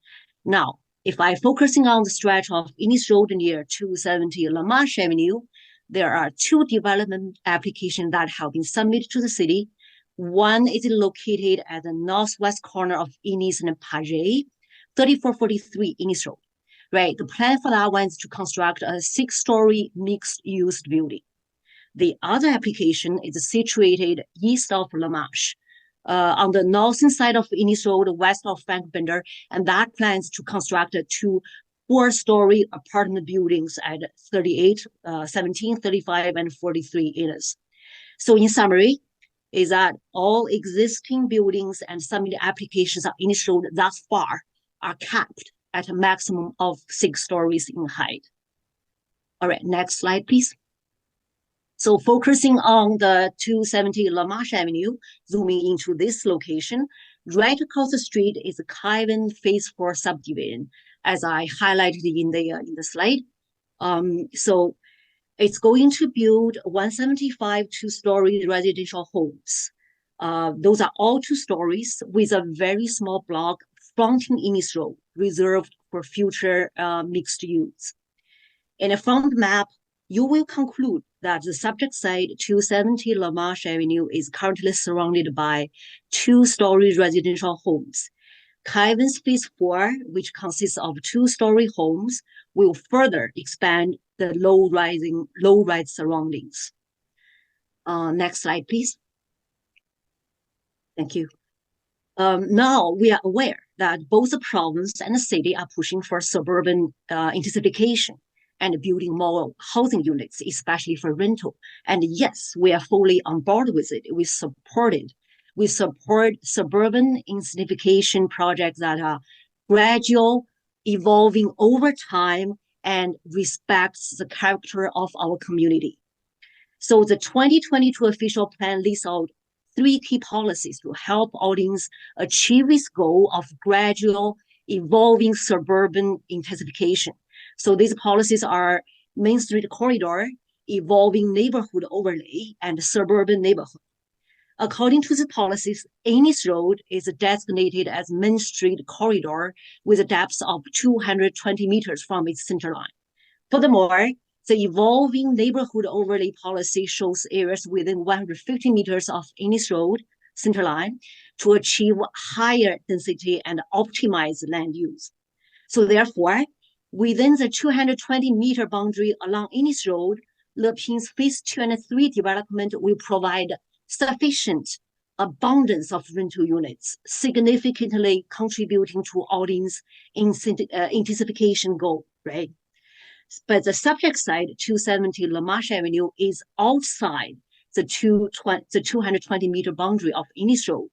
Now, if I'm focusing on the stretch of Ennis Road near 270 LaMarche Avenue, there are 2 development applications that have been submitted to the city. One is located at the northwest corner of Ennis and Paget, 3443 Ennis Road, right? The plan for that one is to construct a 6-story mixed-use building. The other application is situated east of LaMarche, on the northern side of Ennis Road, west of Frank Bender, and that plans to construct 2 4-story apartment buildings at 38, 17, 35, and 43 Ennis. So in summary, is that all existing buildings and submitted applications on Ennis Road thus far are capped at a maximum of 6 stories in height. All right, next slide, please. So focusing on the 270 LaMarche Avenue, zooming into this location, right across the street is the Kyvan Phase 4 subdivision, as I highlighted in the slide. So it's going to build 175 2-story residential homes. Those are all 2 stories with a very small block fronting Ennis Road, reserved for future mixed use. And from the map, you will conclude that the subject site 270 LaMarche Avenue is currently surrounded by 2-story residential homes. Kyvan's Phase 4, which consists of 2-story homes, will further expand the low-rise surroundings. Next slide, please. Thank you. Now we are aware that both the province and the city are pushing for suburban intensification and building more housing units, especially for rental. And yes, we are fully on board with it. We support suburban intensification projects that are gradual, evolving over time, and respects the character of our community. So the 2022 official plan lists out 3 key policies to help Orleans achieve its goal of gradual, evolving suburban intensification. So these policies are Main Street Corridor, evolving neighborhood overlay, and suburban neighborhood. According to the policies, Ennis Road is designated as Main Street Corridor with a depth of 220 meters from its center line. Furthermore, the evolving neighborhood overlay policy shows areas within 150 meters of Ennis Road center line to achieve higher density and optimize land use. So therefore, within the 220-meter boundary along Ennis Road, Le Pin's Phase 2 and 3 development will provide sufficient abundance of rental units, significantly contributing to Orleans' intensification goal, right? But the subject site, 270 LaMarche Avenue, is outside the 220-meter boundary of Ennis Road,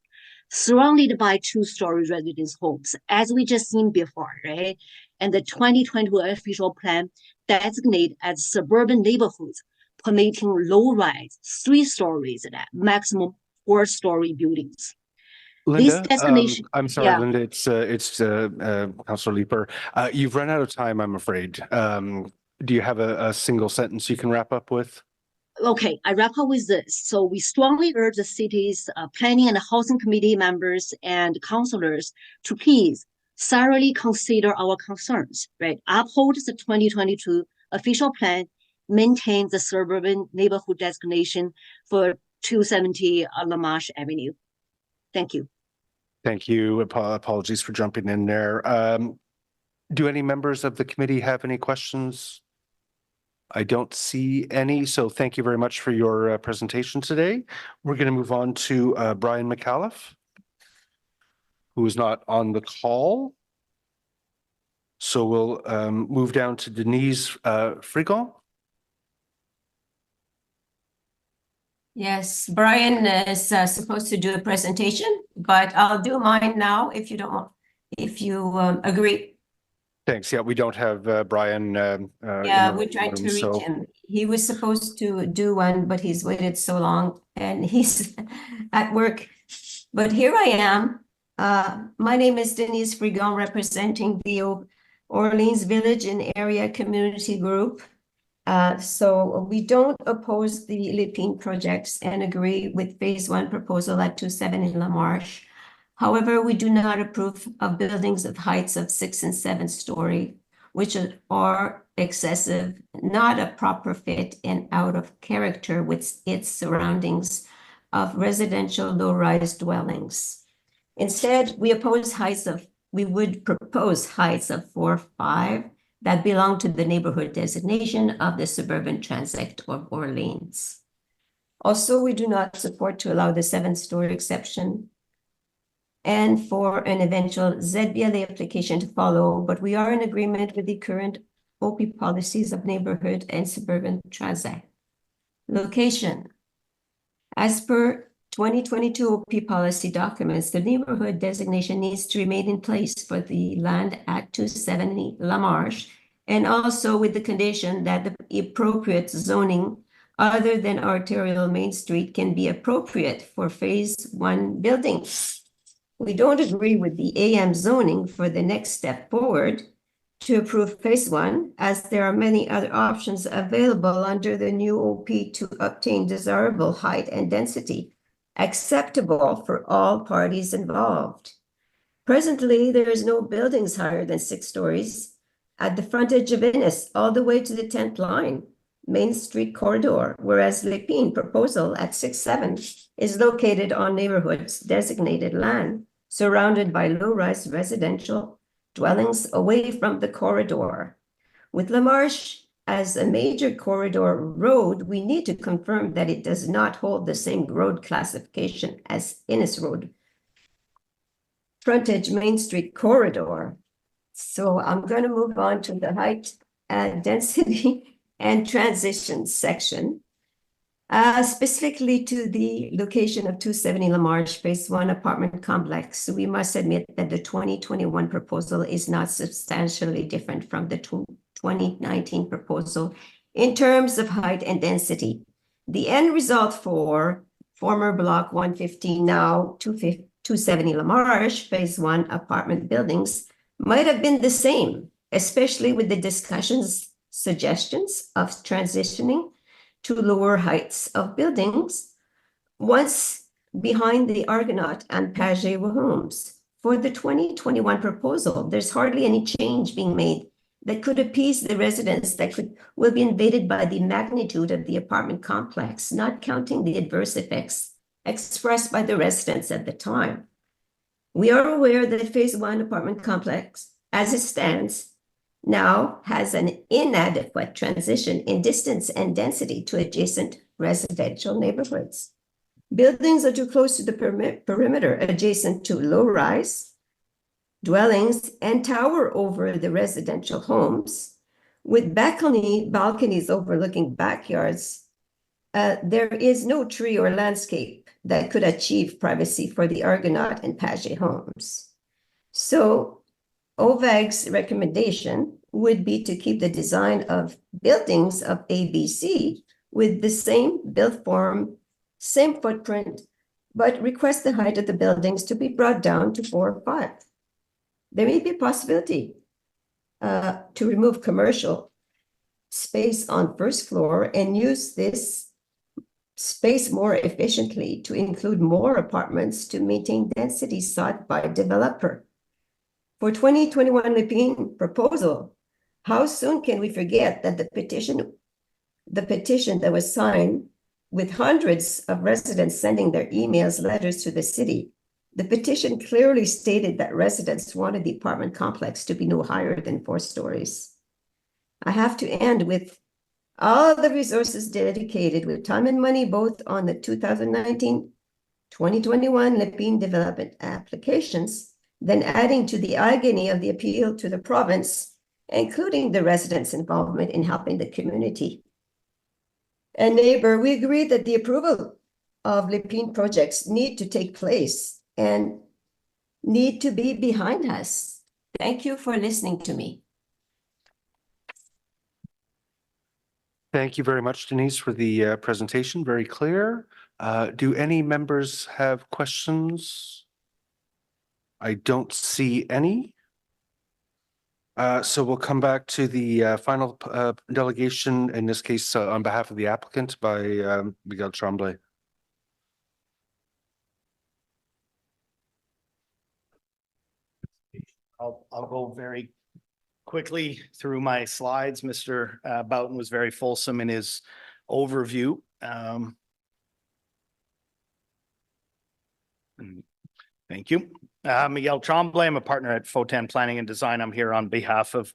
surrounded by 2-story residence homes, as we just seen before, right? And the 2022 official plan designate as suburban neighborhoods, permitting low-rise 3 stories at maximum 4-story buildings. Linda, This designation, I'm sorry, yeah. Linda, it's Councilor Leeper. You've run out of time, I'm afraid. Do you have a single sentence you can wrap up with? Okay, I wrap up with this. So we strongly urge the city's planning and housing committee members and councilors to please thoroughly consider our concerns, right? Uphold the 2022 official plan, maintain the suburban neighborhood designation for 270 LaMarche Avenue. Thank you. Thank you. Apologies for jumping in there. Do any members of the committee have any questions? I don't see any, so thank you very much for your presentation today. We're going to move on to Brian McAuliffe, who is not on the call. So we'll move down to Denise Frigon. Yes, Brian is supposed to do a presentation, but I'll do mine now if you don't want, if you agree. Thanks. Yeah, we don't have Brian. Yeah, we're trying to reach him. He was supposed to do one, but he's waited so long and he's at work. But here I am. My name is Denise Frigon, representing the Orleans Village and Area Community Group. So we don't oppose the Lépine projects and agree with phase one proposal at 270 Lamarche. However, we do not approve of buildings of heights of 6 and 7 story, which are excessive, not a proper fit, and out of character with its surroundings of residential low-rise dwellings. Instead, we would propose heights of 4 or 5 that belong to the neighborhood designation of the suburban transit of Orleans. Also, we do not support to allow the 7-story exception and for an eventual ZBLA application to follow, but we are in agreement with the current OP policies of neighborhood and suburban transit. Location. As per 2022 OP policy documents, the neighborhood designation needs to remain in place for the land at 270 Lamarche, and also with the condition that the appropriate zoning other than arterial Main Street can be appropriate for phase 1 buildings. We don't agree with the AM zoning for the next step forward to approve phase 1, as there are many other options available under the new OP to obtain desirable height and density acceptable for all parties involved. Presently, there is no buildings higher than 6 stories at the frontage of Innis all the way to the 10th line, Main Street corridor, whereas Lépine proposal at 6-7 is located on neighborhoods designated land surrounded by low-rise residential dwellings away from the corridor. With Lamarche as a major corridor road, we need to confirm that it does not hold the same road classification as Innis Road frontage Main Street corridor. So I'm going to move on to the height and density and transition section. Specifically to the location of 270 Lamarche phase 1 apartment complex, we must admit that the 2021 proposal is not substantially different from the 2019 proposal in terms of height and density. The end result for former block 115, now 270 Lamarche phase 1 apartment buildings might have been the same, especially with the suggestions of transitioning to lower heights of buildings once behind the Argonaut and Paget homes. For the 2021 proposal, there's hardly any change being made that could appease the residents that will be invaded by the magnitude of the apartment complex, not counting the adverse effects expressed by the residents at the time. We are aware that phase 1 apartment complex, as it stands, now has an inadequate transition in distance and density to adjacent residential neighborhoods. Buildings are too close to the perimeter adjacent to low-rise dwellings and tower over the residential homes. With balconies overlooking backyards, there is no tree or landscape that could achieve privacy for the Argonaut and Paget homes. So OVAG's recommendation would be to keep the design of buildings of ABC with the same build form, same footprint, but request the height of the buildings to be brought down to 4 or 5. There may be a possibility to remove commercial space on first floor and use this space more efficiently to include more apartments to maintain density sought by developer. For 2021 Lépine proposal, how soon can we forget that the petition that was signed with hundreds of residents sending their emails, letters to the city, The petition clearly stated that residents wanted the apartment complex to be no higher than 4 stories. I have to end with all the resources dedicated with time and money, both on the 2019-2021 Lepine development applications, then adding to the agony of the appeal to the province, including the residents' involvement in helping the community. And neighbor, we agree that the approval of Lepine projects need to take place and need to be behind us. Thank you for listening to me. Thank you very much, Denise, for the presentation. Very clear. Do any members have questions? I don't see any. So we'll come back to the final delegation, in this case, on behalf of the applicant by Miguel Champlain. I'll go very quickly through my slides. Mr. Boughton was very fulsome in his overview. Thank you. Miguel Champlain, I'm a partner at Foten Planning and Design. I'm here on behalf of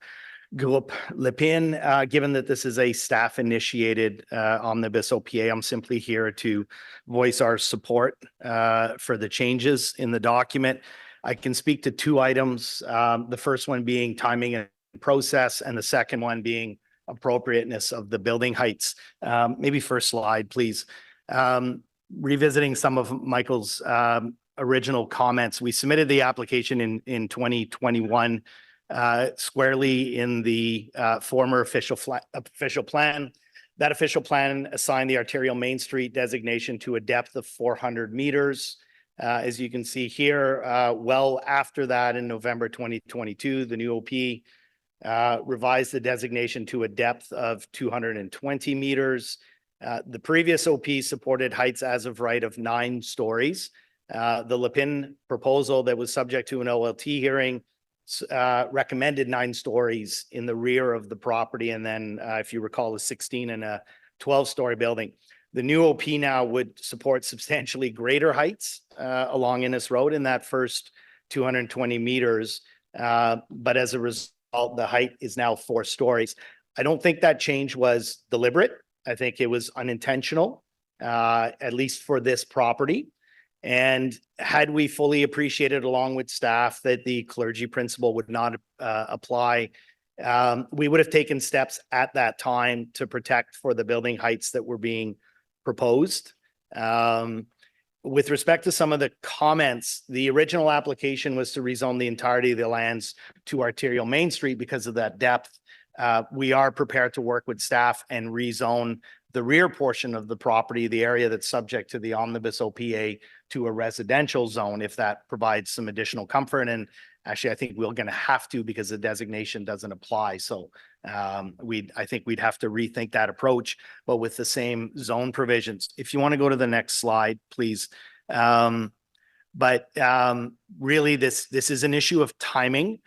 Groupe Lepine. Given that this is a staff-initiated omnibus OPA, I'm simply here to voice our support for the changes in the document. I can speak to 2 items, the first one being timing and process, and the second one being appropriateness of the building heights. Maybe first slide, please. Revisiting some of Michael's original comments, we submitted the application in 2021 squarely in the former official plan. That official plan assigned the arterial Main Street designation to a depth of 400 meters. As you can see here, well after that in November 2022, the new OP revised the designation to a depth of 220 meters. The previous OP supported heights as of right of 9 stories. The Lepine proposal that was subject to an OLT hearing recommended 9 stories in the rear of the property, and then if you recall, a 16 and a 12-story building. The new OP now would support substantially greater heights along Innes Road in that first 220 meters. But as a result, the height is now 4 stories. I don't think that change was deliberate. I think it was unintentional, at least for this property. And had we fully appreciated, along with staff, that the clergy principle would not apply, we would have taken steps at that time to protect for the building heights that were being proposed. With respect to some of the comments, the original application was to rezone the entirety of the lands to arterial Main Street because of that depth. We are prepared to work with staff and rezone the rear portion of the property, the area that's subject to the omnibus OPA, to a residential zone if that provides some additional comfort. And actually, I think we're going to have to, because the designation doesn't apply. So I think we'd have to rethink that approach, but with the same zone provisions. If you want to go to the next slide, please. But really, this is an issue of timing.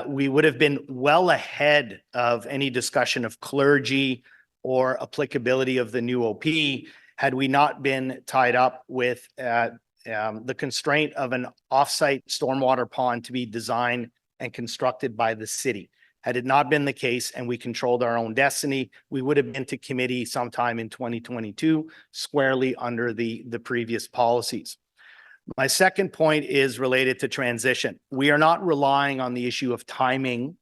We would have been well ahead of any discussion of clergy or applicability of the new OP had we not been tied up with the constraint of an offsite stormwater pond to be designed and constructed by the city. Had it not been the case and we controlled our own destiny, we would have been to committee sometime in 2022, squarely under the previous policies. My second point is related to transition. We are not relying on the issue of timing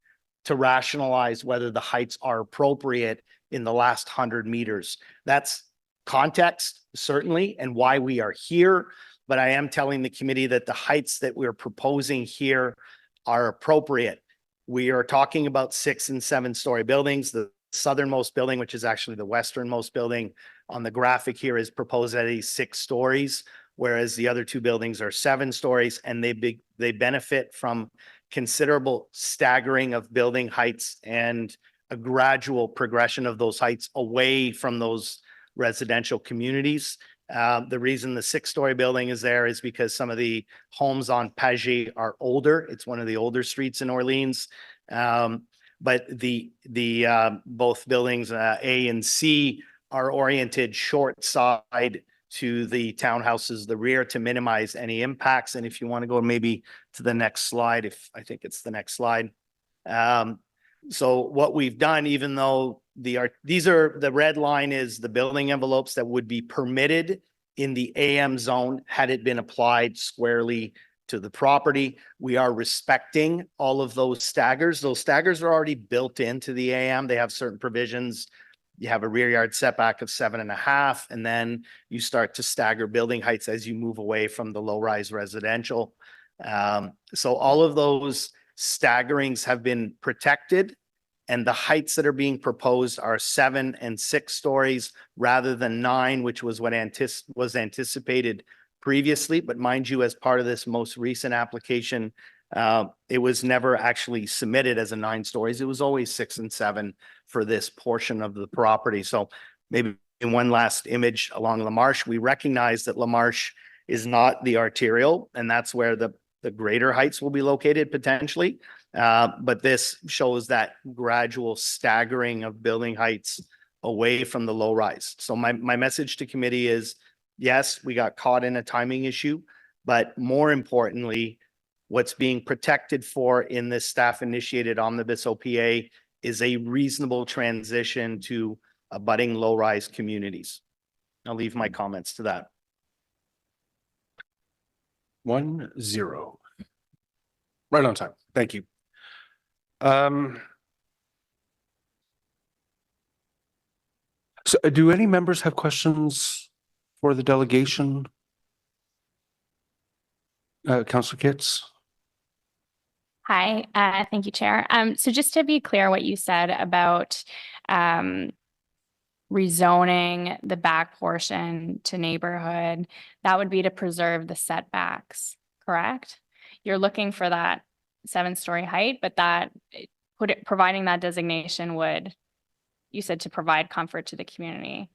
to rationalize whether the heights are appropriate in the last 100 meters. That's context, certainly, and why we are here. But I am telling the committee that the heights that we're proposing here are appropriate. We are talking about 6 and 7-story buildings. The southernmost building, which is actually the westernmost building on the graphic here, is proposed at 6 stories, whereas the other 2 buildings are 7 stories, and they benefit from considerable staggering of building heights and a gradual progression of those heights away from those residential communities. The reason the 6-story building is there is because some of the homes on Paget are older. It's one of the older streets in Orleans. But the both buildings A and C are oriented short side to the townhouses, the rear, to minimize any impacts. And if you want to go maybe to the next slide, if I think it's the next slide. So what we've done, even though these are, the red line is the building envelopes that would be permitted in the AM zone had it been applied squarely to the property. We are respecting all of those staggers. Those staggers are already built into the AM. They have certain provisions. You have a rear yard setback of 7.5, and then you start to stagger building heights as you move away from the low-rise residential. So all of those staggerings have been protected, and the heights that are being proposed are 7 and 6 stories rather than 9, which was what was anticipated previously. But mind you, as part of this most recent application, it was never actually submitted as a 9 stories. It was always 6 and 7 for this portion of the property. So maybe in one last image along LaMarche, we recognize that LaMarche is not the arterial, and that's where the greater heights will be located potentially. But this shows that gradual staggering of building heights away from the low rise. So my message to committee is, yes, we got caught in a timing issue, but more importantly, what's being protected for in this staff initiated omnibus OPA is a reasonable transition to abutting low rise communities. I'll leave my comments to that. 1-0. Right on time. Thank you. So do any members have questions for the delegation? Councillor Kitts? Hi, thank you, Chair. So just to be clear, what you said about rezoning the back portion to neighborhood, that would be to preserve the setbacks, correct? You're looking for that 7-story height, but that providing that designation would, you said, to provide comfort to the community.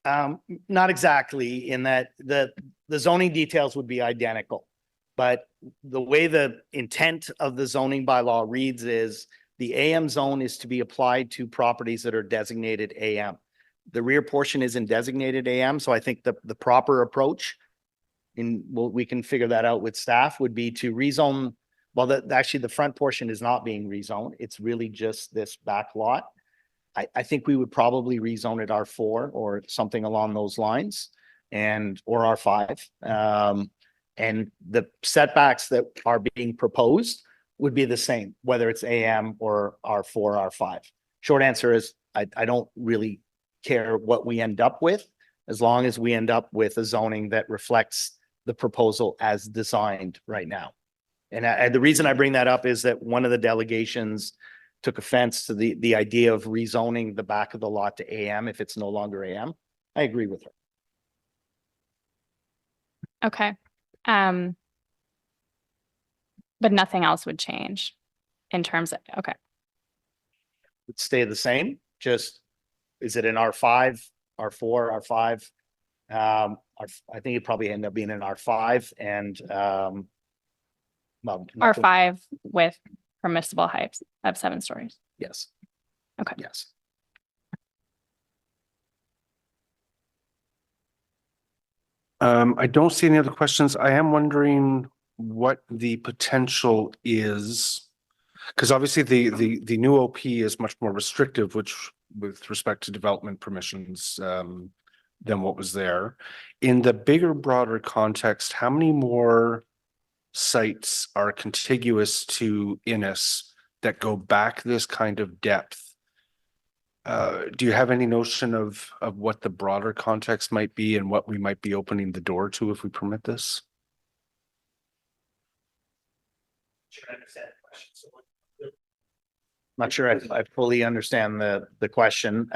Not exactly, in that the zoning details would be identical. But the way the intent of the zoning bylaw reads is the AM zone is to be applied to properties that are designated AM. The rear portion isn't designated AM, so I think the proper approach, and we can figure that out with staff, would be to rezone. Well, actually the front portion is not being rezoned. It's really just this back lot. I think we would probably rezone it R4 or something along those lines, or R5. And the setbacks that are being proposed would be the same, whether it's AM or R4, R5. Short answer is I don't really care what we end up with, as long as we end up with a zoning that reflects the proposal as designed right now. And the reason I bring that up is that one of the delegations took offense to the idea of rezoning the back of the lot to AM if it's no longer AM. I agree with her. Okay. But nothing else would change in terms of, okay. Would stay the same, just, is it an R5, R4, R5? I think it'd probably end up being an R5 and, well, R5 with permissible heights of 7 stories. Yes. Okay. Yes. I don't see any other questions. I am wondering what the potential is, because obviously the new OP is much more restrictive, which with respect to development permissions than what was there. In the bigger, broader context, how many more sites are contiguous to Innis that go back this kind of depth? Do you have any notion of what the broader context might be and what we might be opening the door to if we permit this? Not sure I fully understand the question.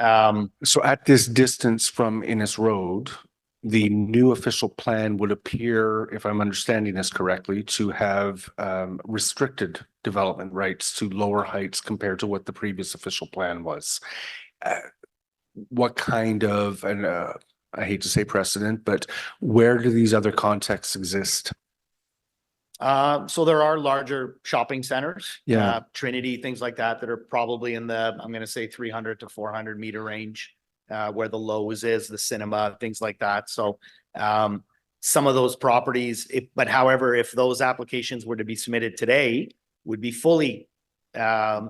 So at this distance from Innis Road, the new official plan would appear, if I'm understanding this correctly, to have restricted development rights to lower heights compared to what the previous official plan was. What kind of, and I hate to say precedent, but where do these other contexts exist? So there are larger shopping centers, Yeah. Trinity, things like that, that are probably in the, I'm going to say 300 to 400 meter range. where the Lowe's is, the cinema, things like that. So some of those properties, but however, if those applications were to be submitted today, would be fully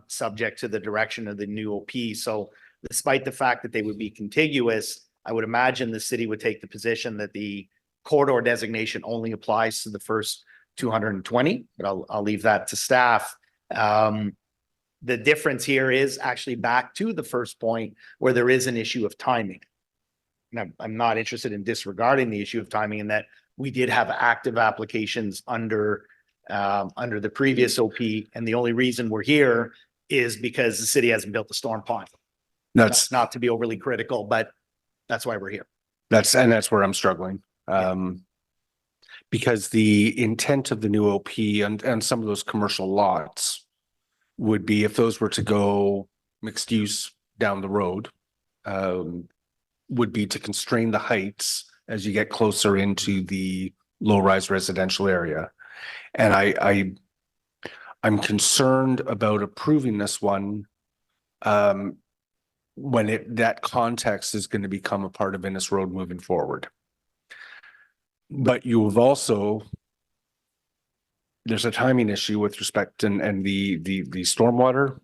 subject to the direction of the new OP. So despite the fact that they would be contiguous, I would imagine the city would take the position that the corridor designation only applies to the first 220, but I'll leave that to staff. The difference here is actually back to the first point where there is an issue of timing. And I'm not interested in disregarding the issue of timing in that we did have active applications under the previous OP. And the only reason we're here is because the city hasn't built the storm pond. That's not to be overly critical, but that's why we're here. That's where I'm struggling. Because the intent of the new OP and some of those commercial lots would be, if those were to go mixed use down the road, would be to constrain the heights as you get closer into the low-rise residential area. And I'm concerned about approving this one when that context is going to become a part of Innes Road moving forward. But you have also, there's a timing issue with respect and the stormwater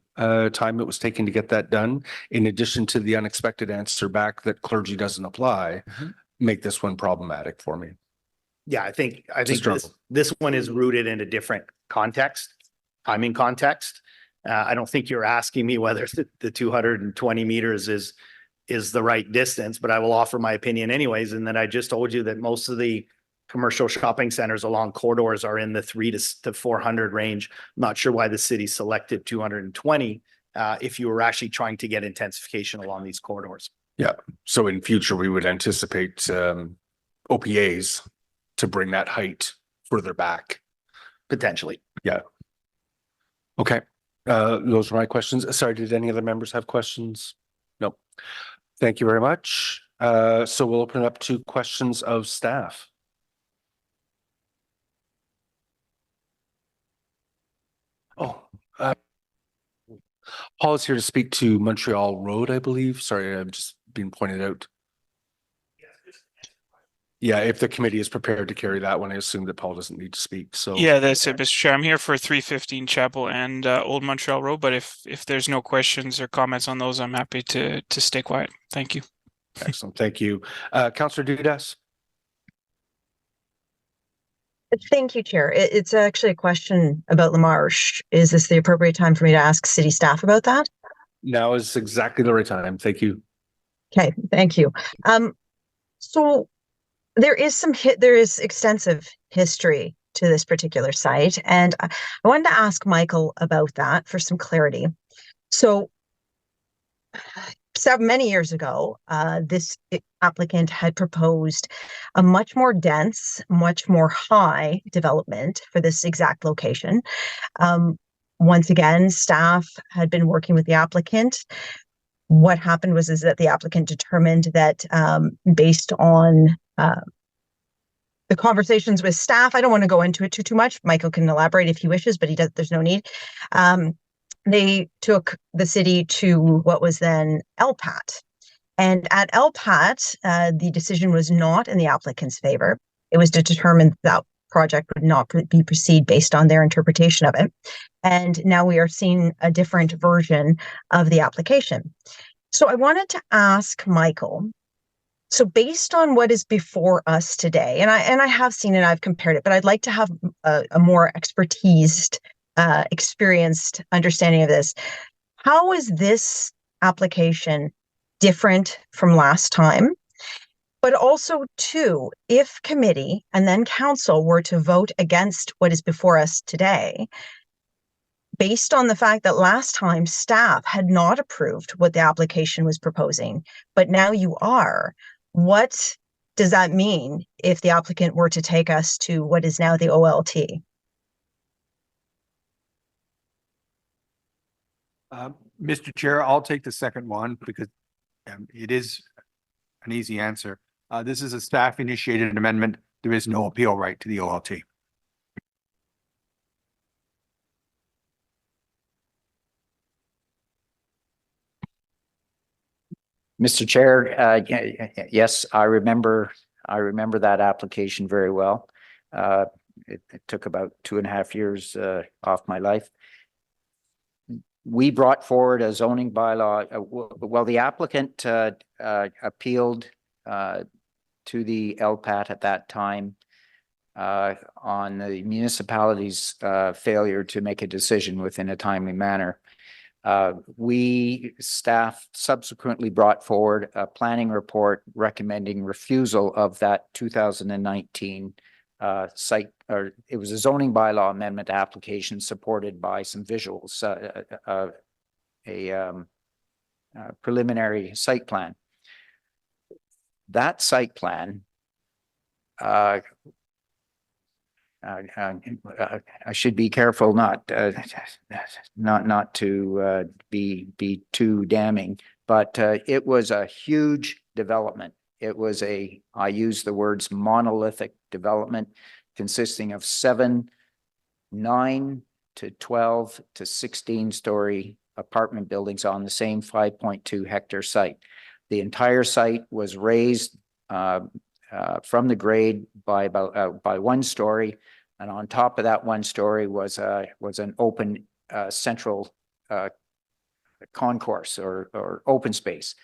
time it was taken to get that done, in addition to the unexpected answer back that clergy doesn't apply, make this one problematic for me. Yeah, I think this one is rooted in a different context, timing context. I don't think you're asking me whether the 220 meters is the right distance, but I will offer my opinion anyways. And then I just told you that most of the commercial shopping centers along corridors are in the 300 to 400 range. I'm not sure why the city selected 220 if you were actually trying to get intensification along these corridors. Yeah. So in future, we would anticipate OPAs to bring that height further back. Potentially. Yeah. Okay. Those are my questions. Sorry, did any other members have questions? No. Thank you very much. So we'll open it up to questions of staff. Oh, Paul is here to speak to Montreal Road, I believe. Sorry, I'm just being pointed out. Yeah, if the committee is prepared to carry that one, I assume that Paul doesn't need to speak. So yeah, that's it, Mr. Chair. I'm here for 315 Chapel and Old Montreal Road, but if there's no questions or comments on those, I'm happy to stay quiet. Thank you. Excellent. Thank you. Councillor Dudas. Thank you, Chair. It's actually a question about LaMarche. Is this the appropriate time for me to ask city staff about that? Now is exactly the right time. Thank you. Okay, thank you. So there is extensive history to this particular site, and I wanted to ask Michael about that for some clarity. So many years ago, this applicant had proposed a much more dense, much more high development for this exact location. Once again, staff had been working with the applicant. What happened was that the applicant determined that based on the conversations with staff, I don't want to go into it too much. Michael can elaborate if he wishes, but there's no need. They took the city to what was then LPAT. And at LPAT, the decision was not in the applicant's favor. It was to determine that project would not proceed based on their interpretation of it. And now we are seeing a different version of the application. So I wanted to ask Michael, so based on what is before us today, and I have seen it, I've compared it, but I'd like to have a more expertised experienced understanding of this. How is this application different from last time? But also, too, if committee and then council were to vote against what is before us today, based on the fact that last time staff had not approved what the application was proposing, but now you are, what does that mean if the applicant were to take us to what is now the OLT? Mr. Chair, I'll take the second one because it is an easy answer. This is a staff initiated amendment. There is no appeal right to the OLT. Mr. Chair, yes, I remember that application very well. It took about 2.5 years off my life. We brought forward a zoning bylaw. Well, the applicant appealed to the LPAT at that time on the municipality's failure to make a decision within a timely manner. Staff subsequently brought forward a planning report recommending refusal of that 2019 site, or it was a zoning bylaw amendment application supported by some visuals, a preliminary site plan. That site plan, I should be careful not to be too damning, but it was a huge development. It was I use the words monolithic development consisting of 7, 9 to 12 to 16-story apartment buildings on the same 5.2 hectare site. The entire site was raised from the grade by 1 story, and on top of that 1 story was an open central concourse or open space.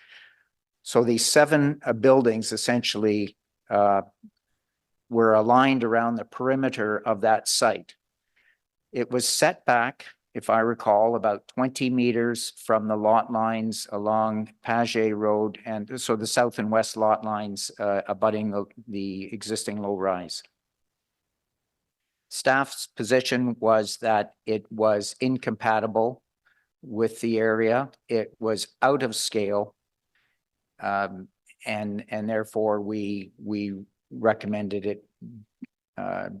So these 7 buildings essentially were aligned around the perimeter of that site. It was set back, if I recall, about 20 meters from the lot lines along Paget Road, and so the south and west lot lines abutting the existing low rise. Staff's position was that it was incompatible with the area. It was out of scale, and therefore we recommended it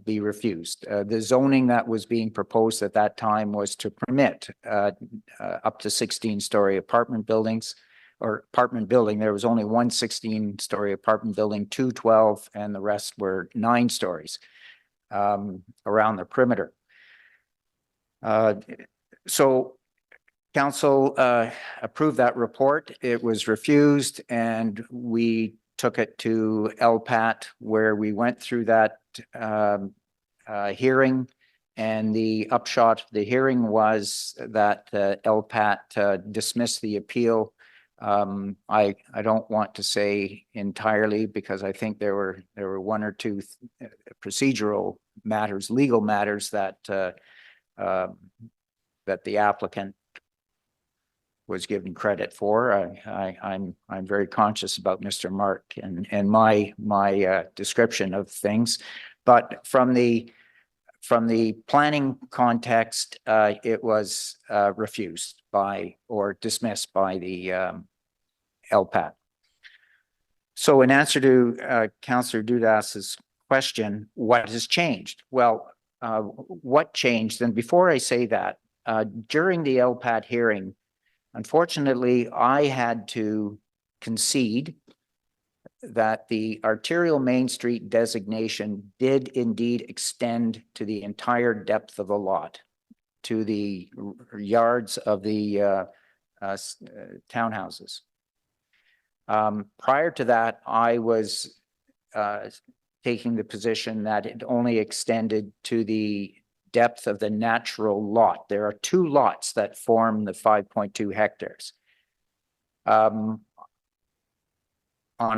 be refused. The zoning that was being proposed at that time was to permit up to 16-story apartment buildings or apartment building. There was only 1 16-story apartment building, 2 12, and the rest were 9 stories around the perimeter. So council approved that report. It was refused, and we took it to LPAT, where we went through that hearing, and the upshot of the hearing was that LPAT dismissed the appeal. I don't want to say entirely, because I think there were 1 or 2 procedural matters, legal matters that the applicant was given credit for. I'm very conscious about Mr. Mark and my description of things, but from the planning context, it was refused by or dismissed by the LPAT. So in answer to Councillor Dudas's question, what has changed? Well, what changed? And before I say that, during the LPAT hearing, unfortunately, I had to concede that the arterial Main Street designation did indeed extend to the entire depth of the lot, to the yards of the townhouses. Prior to that, I was taking the position that it only extended to the depth of the natural lot. There are 2 lots that form the 5.2 hectares. On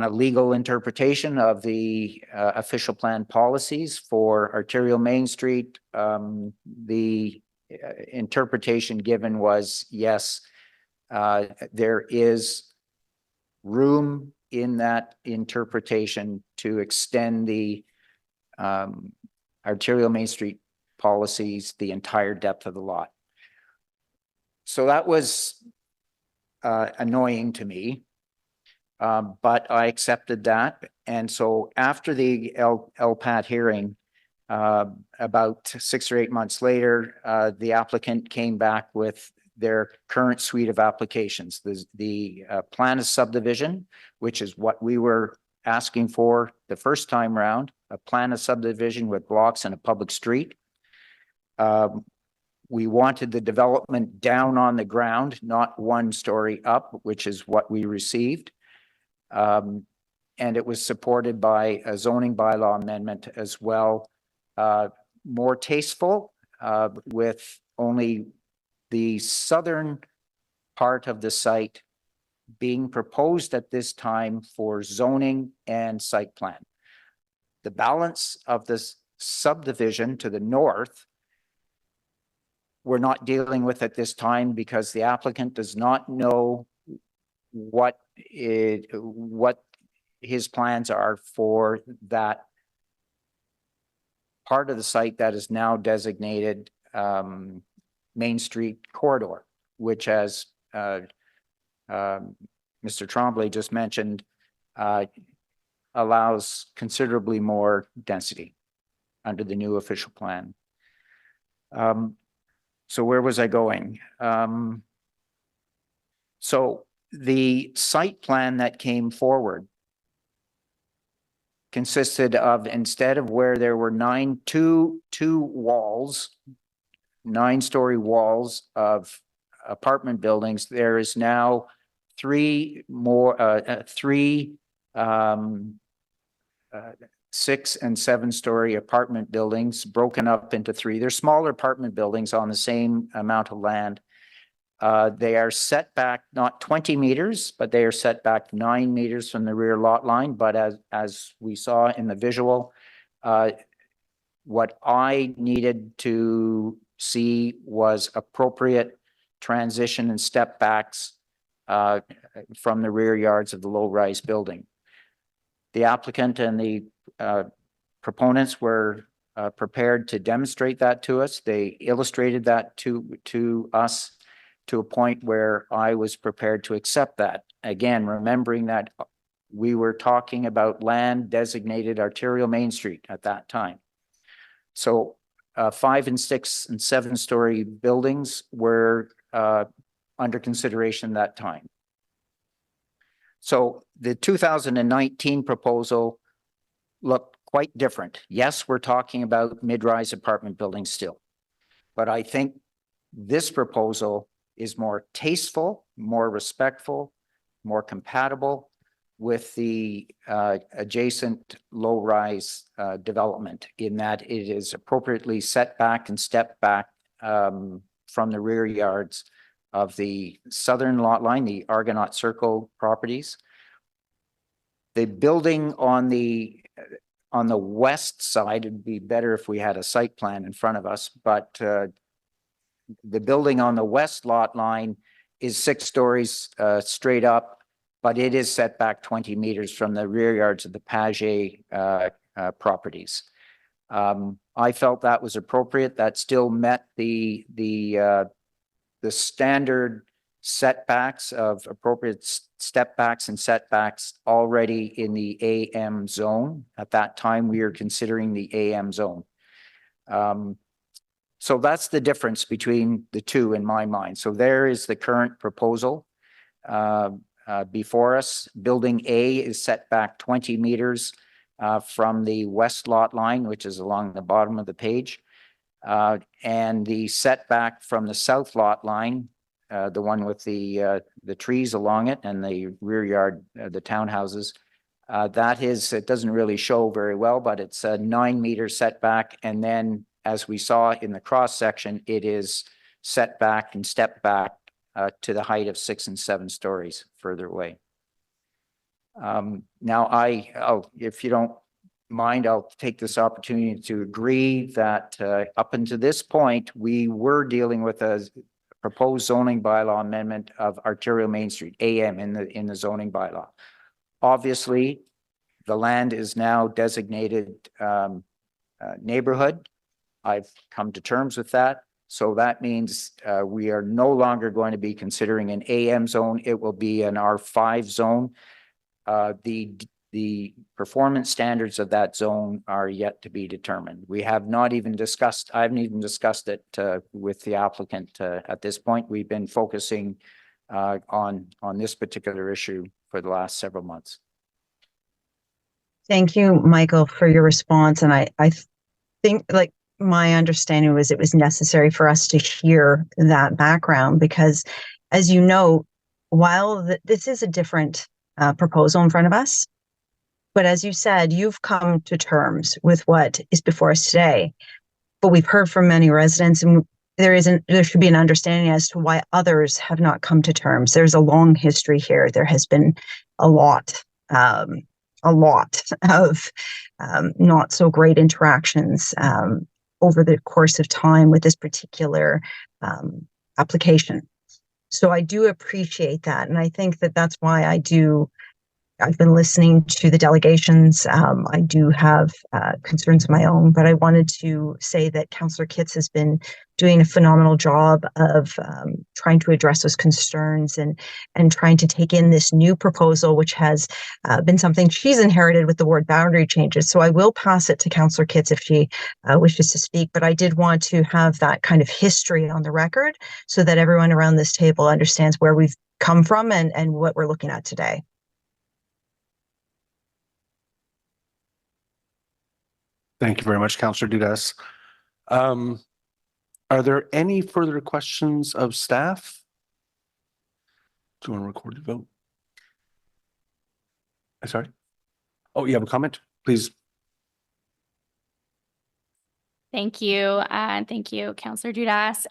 a legal interpretation of the official plan policies for arterial Main Street, the interpretation given was, yes, there is room in that interpretation to extend the arterial Main Street policies the entire depth of the lot. So that was annoying to me, but I accepted that. And so after the LPAT hearing, about 6 or 8 months later, the applicant came back with their current suite of applications. The plan of subdivision, which is what we were asking for the first time round, a plan of subdivision with blocks and a public street. We wanted the development down on the ground, not 1 story up, which is what we received. And it was supported by a zoning bylaw amendment as well. More tasteful, with only the southern part of the site being proposed at this time for zoning and site plan. The balance of this subdivision to the north, we're not dealing with at this time because the applicant does not know what his plans are for that part of the site that is now designated Main Street corridor, which, as Mr. Tremblay just mentioned, allows considerably more density under the new official plan. So where was I going? So the site plan that came forward consisted of, instead of where there were 9-story walls of apartment buildings, there is now 3 6- and 7-story apartment buildings broken up into 3. They're smaller apartment buildings on the same amount of land. They are set back not 20 meters, but they are set back 9 meters from the rear lot line. But as we saw in the visual, what I needed to see was appropriate transition and step backs from the rear yards of the low-rise building. The applicant and the proponents were prepared to demonstrate that to us. They illustrated that to us to a point where I was prepared to accept that. Again, remembering that we were talking about land designated arterial Main Street at that time. So 5-, 6-, and 7-story buildings were under consideration that time. So the 2019 proposal looked quite different. Yes, we're talking about mid-rise apartment buildings still, but I think this proposal is more tasteful, more respectful, more compatible with the adjacent low-rise development, in that it is appropriately set back and stepped back from the rear yards of the southern lot line, the Argonaut Circle properties. The building on the west side, it'd be better if we had a site plan in front of us, but the building on the west lot line is 6 stories straight up, but it is set back 20 meters from the rear yards of the Paget properties. I felt that was appropriate. That still met the standard setbacks of appropriate step backs and setbacks already in the AM zone. At that time, we were considering the AM zone. So that's the difference between the two in my mind. So there is the current proposal before us. Building A is set back 20 meters from the west lot line, which is along the bottom of the page. And the setback from the south lot line, the one with the trees along it and the rear yard, the townhouses, that is, it doesn't really show very well, but it's a 9-meter setback. And then, as we saw in the cross section, it is set back and stepped back to the height of 6 and 7 stories further away. Now, if you don't mind, I'll take this opportunity to agree that up until this point, we were dealing with a proposed zoning bylaw amendment of arterial Main Street, AM, in the zoning bylaw. Obviously, the land is now designated neighborhood. I've come to terms with that. So that means we are no longer going to be considering an AM zone. It will be an R5 zone. The performance standards of that zone are yet to be determined. We have not even discussed, I haven't even discussed it with the applicant at this point. We've been focusing on this particular issue for the last several months. Thank you, Michael, for your response. And I think, like, my understanding was it was necessary for us to hear that background because, as you know, while this is a different proposal in front of us. But as you said, you've come to terms with what is before us today. But we've heard from many residents, and there should be an understanding as to why others have not come to terms. There's a long history here. There has been a lot of not so great interactions over the course of time with this particular application. So I do appreciate that. And I think that that's why I've been listening to the delegations. I do have concerns of my own, but I wanted to say that Councillor Kitts has been doing a phenomenal job of trying to address those concerns and trying to take in this new proposal, which has been something she's inherited with the ward boundary changes. So I will pass it to Councillor Kitts if she wishes to speak, but I did want to have that kind of history on the record so that everyone around this table understands where we've come from and what we're looking at today. Thank you very much, Councillor Dudas. Are there any further questions of staff? Do you want to record the vote? Sorry. Oh, you have a comment, please. Thank you. And thank you, Councillor Dudas.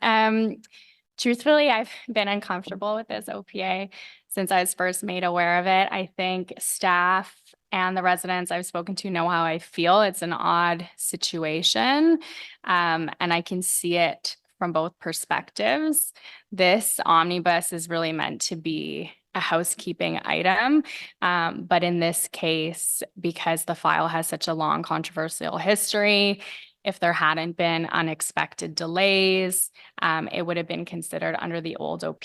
Truthfully, I've been uncomfortable with this OPA since I was first made aware of it. I think staff and the residents I've spoken to know how I feel. It's an odd situation, and I can see it from both perspectives. This omnibus is really meant to be a housekeeping item, but in this case, because the file has such a long controversial history, if there hadn't been unexpected delays, it would have been considered under the old OP.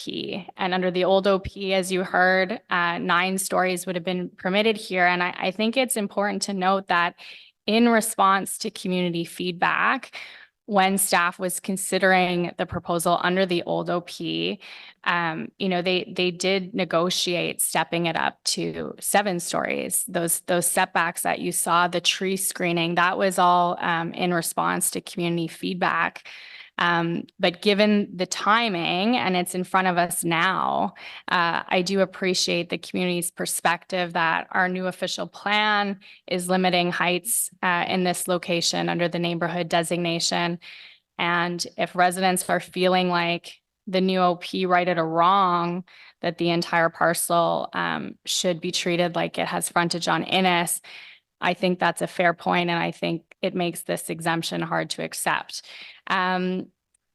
And under the old OP, as you heard, 9 stories would have been permitted here. And I think it's important to note that in response to community feedback, when staff was considering the proposal under the old OP, they did negotiate stepping it up to 7 stories. Those setbacks that you saw, the tree screening, that was all in response to community feedback. But given the timing, and it's in front of us now, I do appreciate the community's perspective that our new official plan is limiting heights in this location under the neighborhood designation. And if residents are feeling like the new OP righted a wrong, that the entire parcel should be treated like it has frontage on Innis, I think that's a fair point, and I think it makes this exemption hard to accept.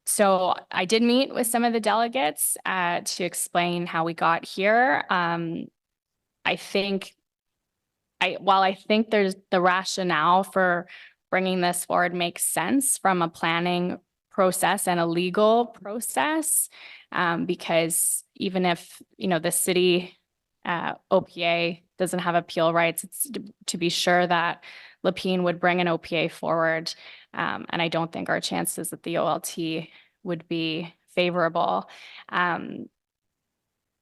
So I did meet with some of the delegates to explain how we got here. While I think there's the rationale for bringing this forward makes sense from a planning process and a legal process, because even if, the city OPA doesn't have appeal rights, it's to be sure that Lapine would bring an OPA forward. And I don't think our chances that the OLT would be favorable. From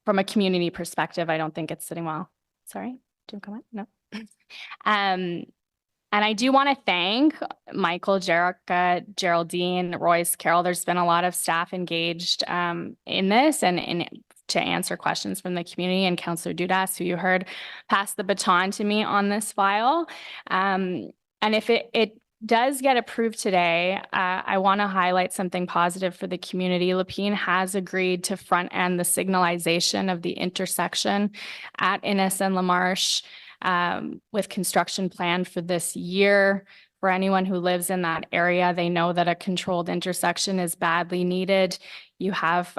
a community perspective, I don't think it's sitting well. Sorry, do you comment? No. And I do want to thank Michael, Jerica, Geraldine, Royce, Carol. There's been a lot of staff engaged in this and to answer questions from the community, and Councillor Dudas, who you heard, pass the baton to me on this file. And if it does get approved today, I want to highlight something positive for the community. Lapine has agreed to front end the signalization of the intersection at Innis and Lamarche with construction planned for this year. For anyone who lives in that area, they know that a controlled intersection is badly needed. You have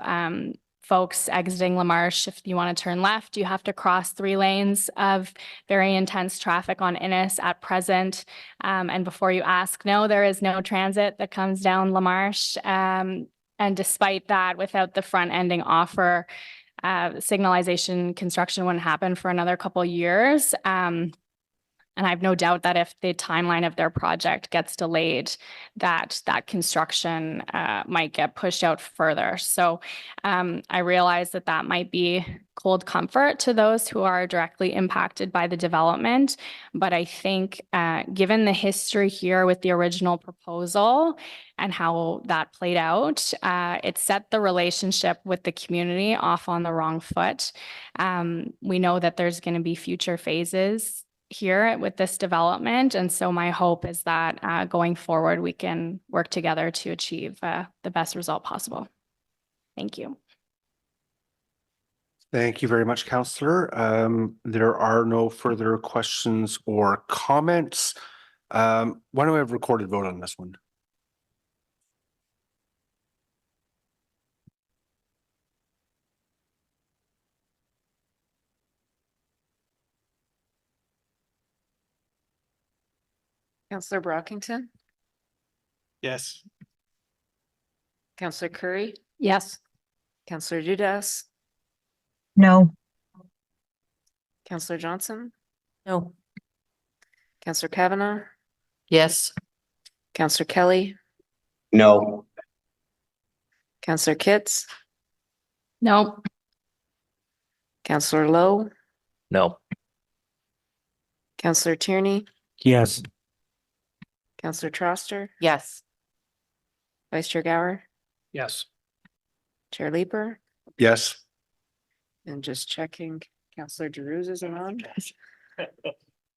folks exiting Lamarche. If you want to turn left, you have to cross 3 lanes of very intense traffic on Innis at present. And before you ask, no, there is no transit that comes down Lamarche. And despite that, without the front ending offer, signalization construction wouldn't happen for another couple of years. And I have no doubt that if the timeline of their project gets delayed, that construction might get pushed out further. So I realize that that might be cold comfort to those who are directly impacted by the development. But I think given the history here with the original proposal and how that played out, it set the relationship with the community off on the wrong foot. We know that there's going to be future phases here with this development. And so my hope is that going forward, we can work together to achieve the best result possible. Thank you. Thank you very much, Councillor. There are no further questions or comments. Why don't we have recorded vote on this one? Councillor Brockington, Yes. Councillor Curry, Yes. Councillor Dudas, No. Councillor Johnson, No. Councillor Kavanaugh, Yes. Councillor Kelly, No. Councillor Kitts, No. Councillor Lowe, No. Councillor Tierney, Yes. Councillor Troster, Yes. Vice Chair Gower, Yes. Chair Leeper, Yes. and just checking, Councillor Giroux is on.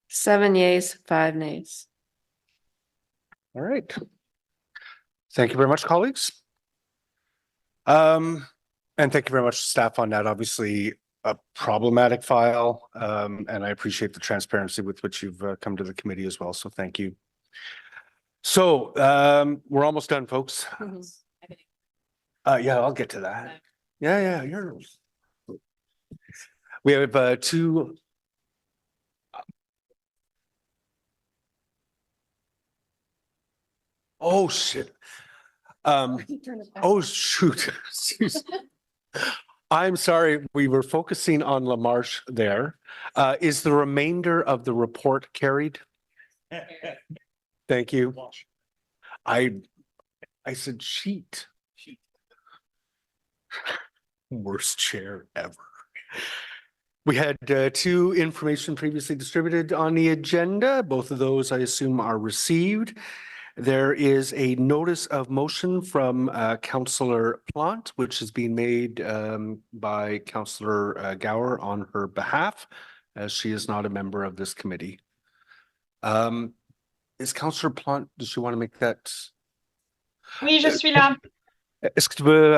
7 yeas, 5 nays. All right. Thank you very much, colleagues. And thank you very much, staff, on that. Obviously, a problematic file, and I appreciate the transparency with which you've come to the committee as well. So thank you. So we're almost done, folks. Yeah, I'll get to that. Yeah, we have two. Oh, shit. Oh, shoot. I'm sorry, we were focusing on LaMarche there. Is the remainder of the report carried? Thank you. I said sheet. Worst chair ever. We had two information previously distributed on the agenda. Both of those, I assume, are received. There is a notice of motion from Councillor Plant, which is being made by Councillor Gower on her behalf, as she is not a member of this committee. Is Councillor Plant, does she want to make that? Oui, je suis là. Est-ce que tu veux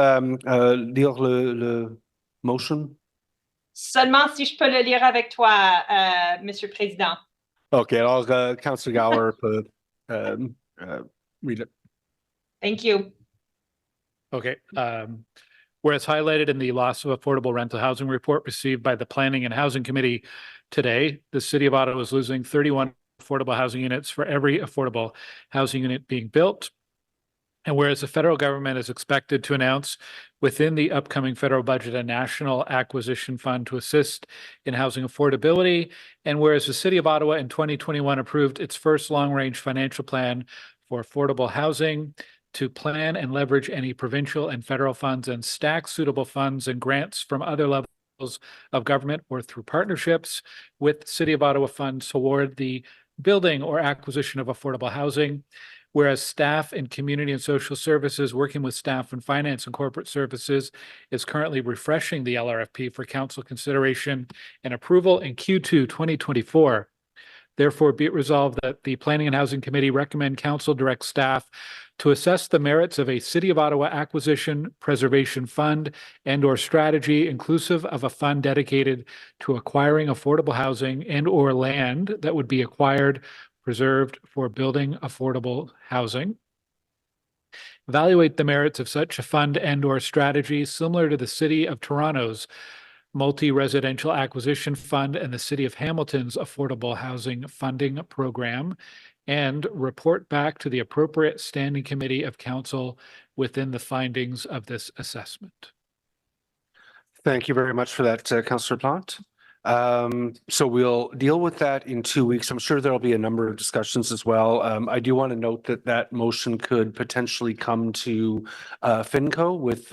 lire le motion? Seulement si je peux le lire avec toi, Monsieur le Président. Okay, alors Councillor Gower peut read it. Thank you. Okay. Whereas highlighted in the loss of affordable rental housing report received by the Planning and Housing Committee today, the City of Ottawa is losing 31 affordable housing units for every affordable housing unit being built. And whereas the federal government is expected to announce within the upcoming federal budget a national acquisition fund to assist in housing affordability, and whereas the City of Ottawa in 2021 approved its first long-range financial plan for affordable housing to plan and leverage any provincial and federal funds and stack suitable funds and grants from other levels of government or through partnerships with City of Ottawa funds toward the building or acquisition of affordable housing. Whereas staff in community and social services working with staff in finance and corporate services is currently refreshing the LRFP for council consideration and approval in Q2 2024. Therefore, be it resolved that the Planning and Housing Committee recommend council direct staff to assess the merits of a City of Ottawa acquisition preservation fund and/or strategy inclusive of a fund dedicated to acquiring affordable housing and/or land that would be acquired, preserved for building affordable housing. Evaluate the merits of such a fund and/or strategy similar to the City of Toronto's multi-residential acquisition fund and the City of Hamilton's affordable housing funding program, and report back to the appropriate standing committee of council within the findings of this assessment. Thank you very much for that, Councillor Plant. So we'll deal with that in 2 weeks. I'm sure there'll be a number of discussions as well. I do want to note that that motion could potentially come to FinCo with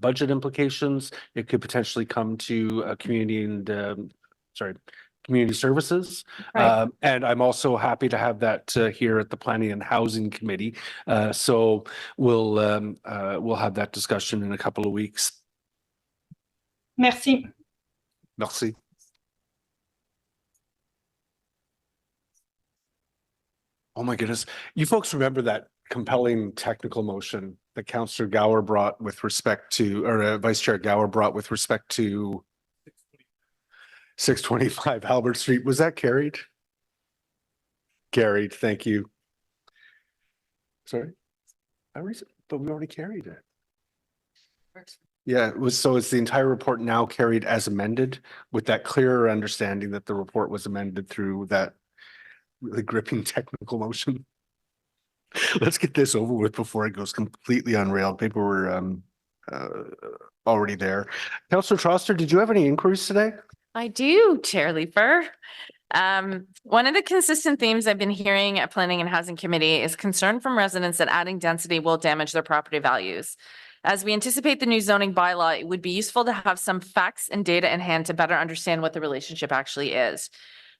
budget implications. It could potentially come to community and community services. Right. And I'm also happy to have that here at the Planning and Housing Committee. So we'll have that discussion in a couple of weeks. Merci. Merci. Oh my goodness. You folks remember that compelling technical motion that Councillor Gower brought with respect to, or Vice Chair Gower brought with respect to 625 Albert Street? Was that carried? Carried, thank you. Sorry? But we already carried it. Yeah, it was, so it's the entire report now carried as amended with that clearer understanding that the report was amended through that really gripping technical motion. Let's get this over with before it goes completely unrailed. People were already there. Councillor Troster, did you have any inquiries today? I do, Chair Leeper. One of the consistent themes I've been hearing at Planning and Housing Committee is concern from residents that adding density will damage their property values. As we anticipate the new zoning bylaw, it would be useful to have some facts and data in hand to better understand what the relationship actually is.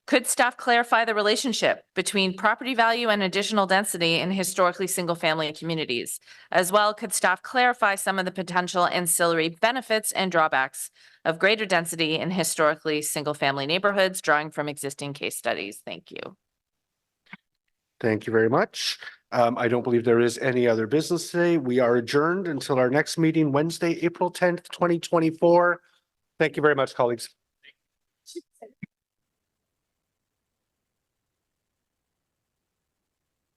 Could staff clarify the relationship between property value and additional density in historically single-family communities? As well, could staff clarify some of the potential ancillary benefits and drawbacks of greater density in historically single-family neighborhoods, drawing from existing case studies? Thank you. Thank you very much. I don't believe there is any other business today. We are adjourned until our next meeting, Wednesday, April 10th, 2024. Thank you very much, colleagues.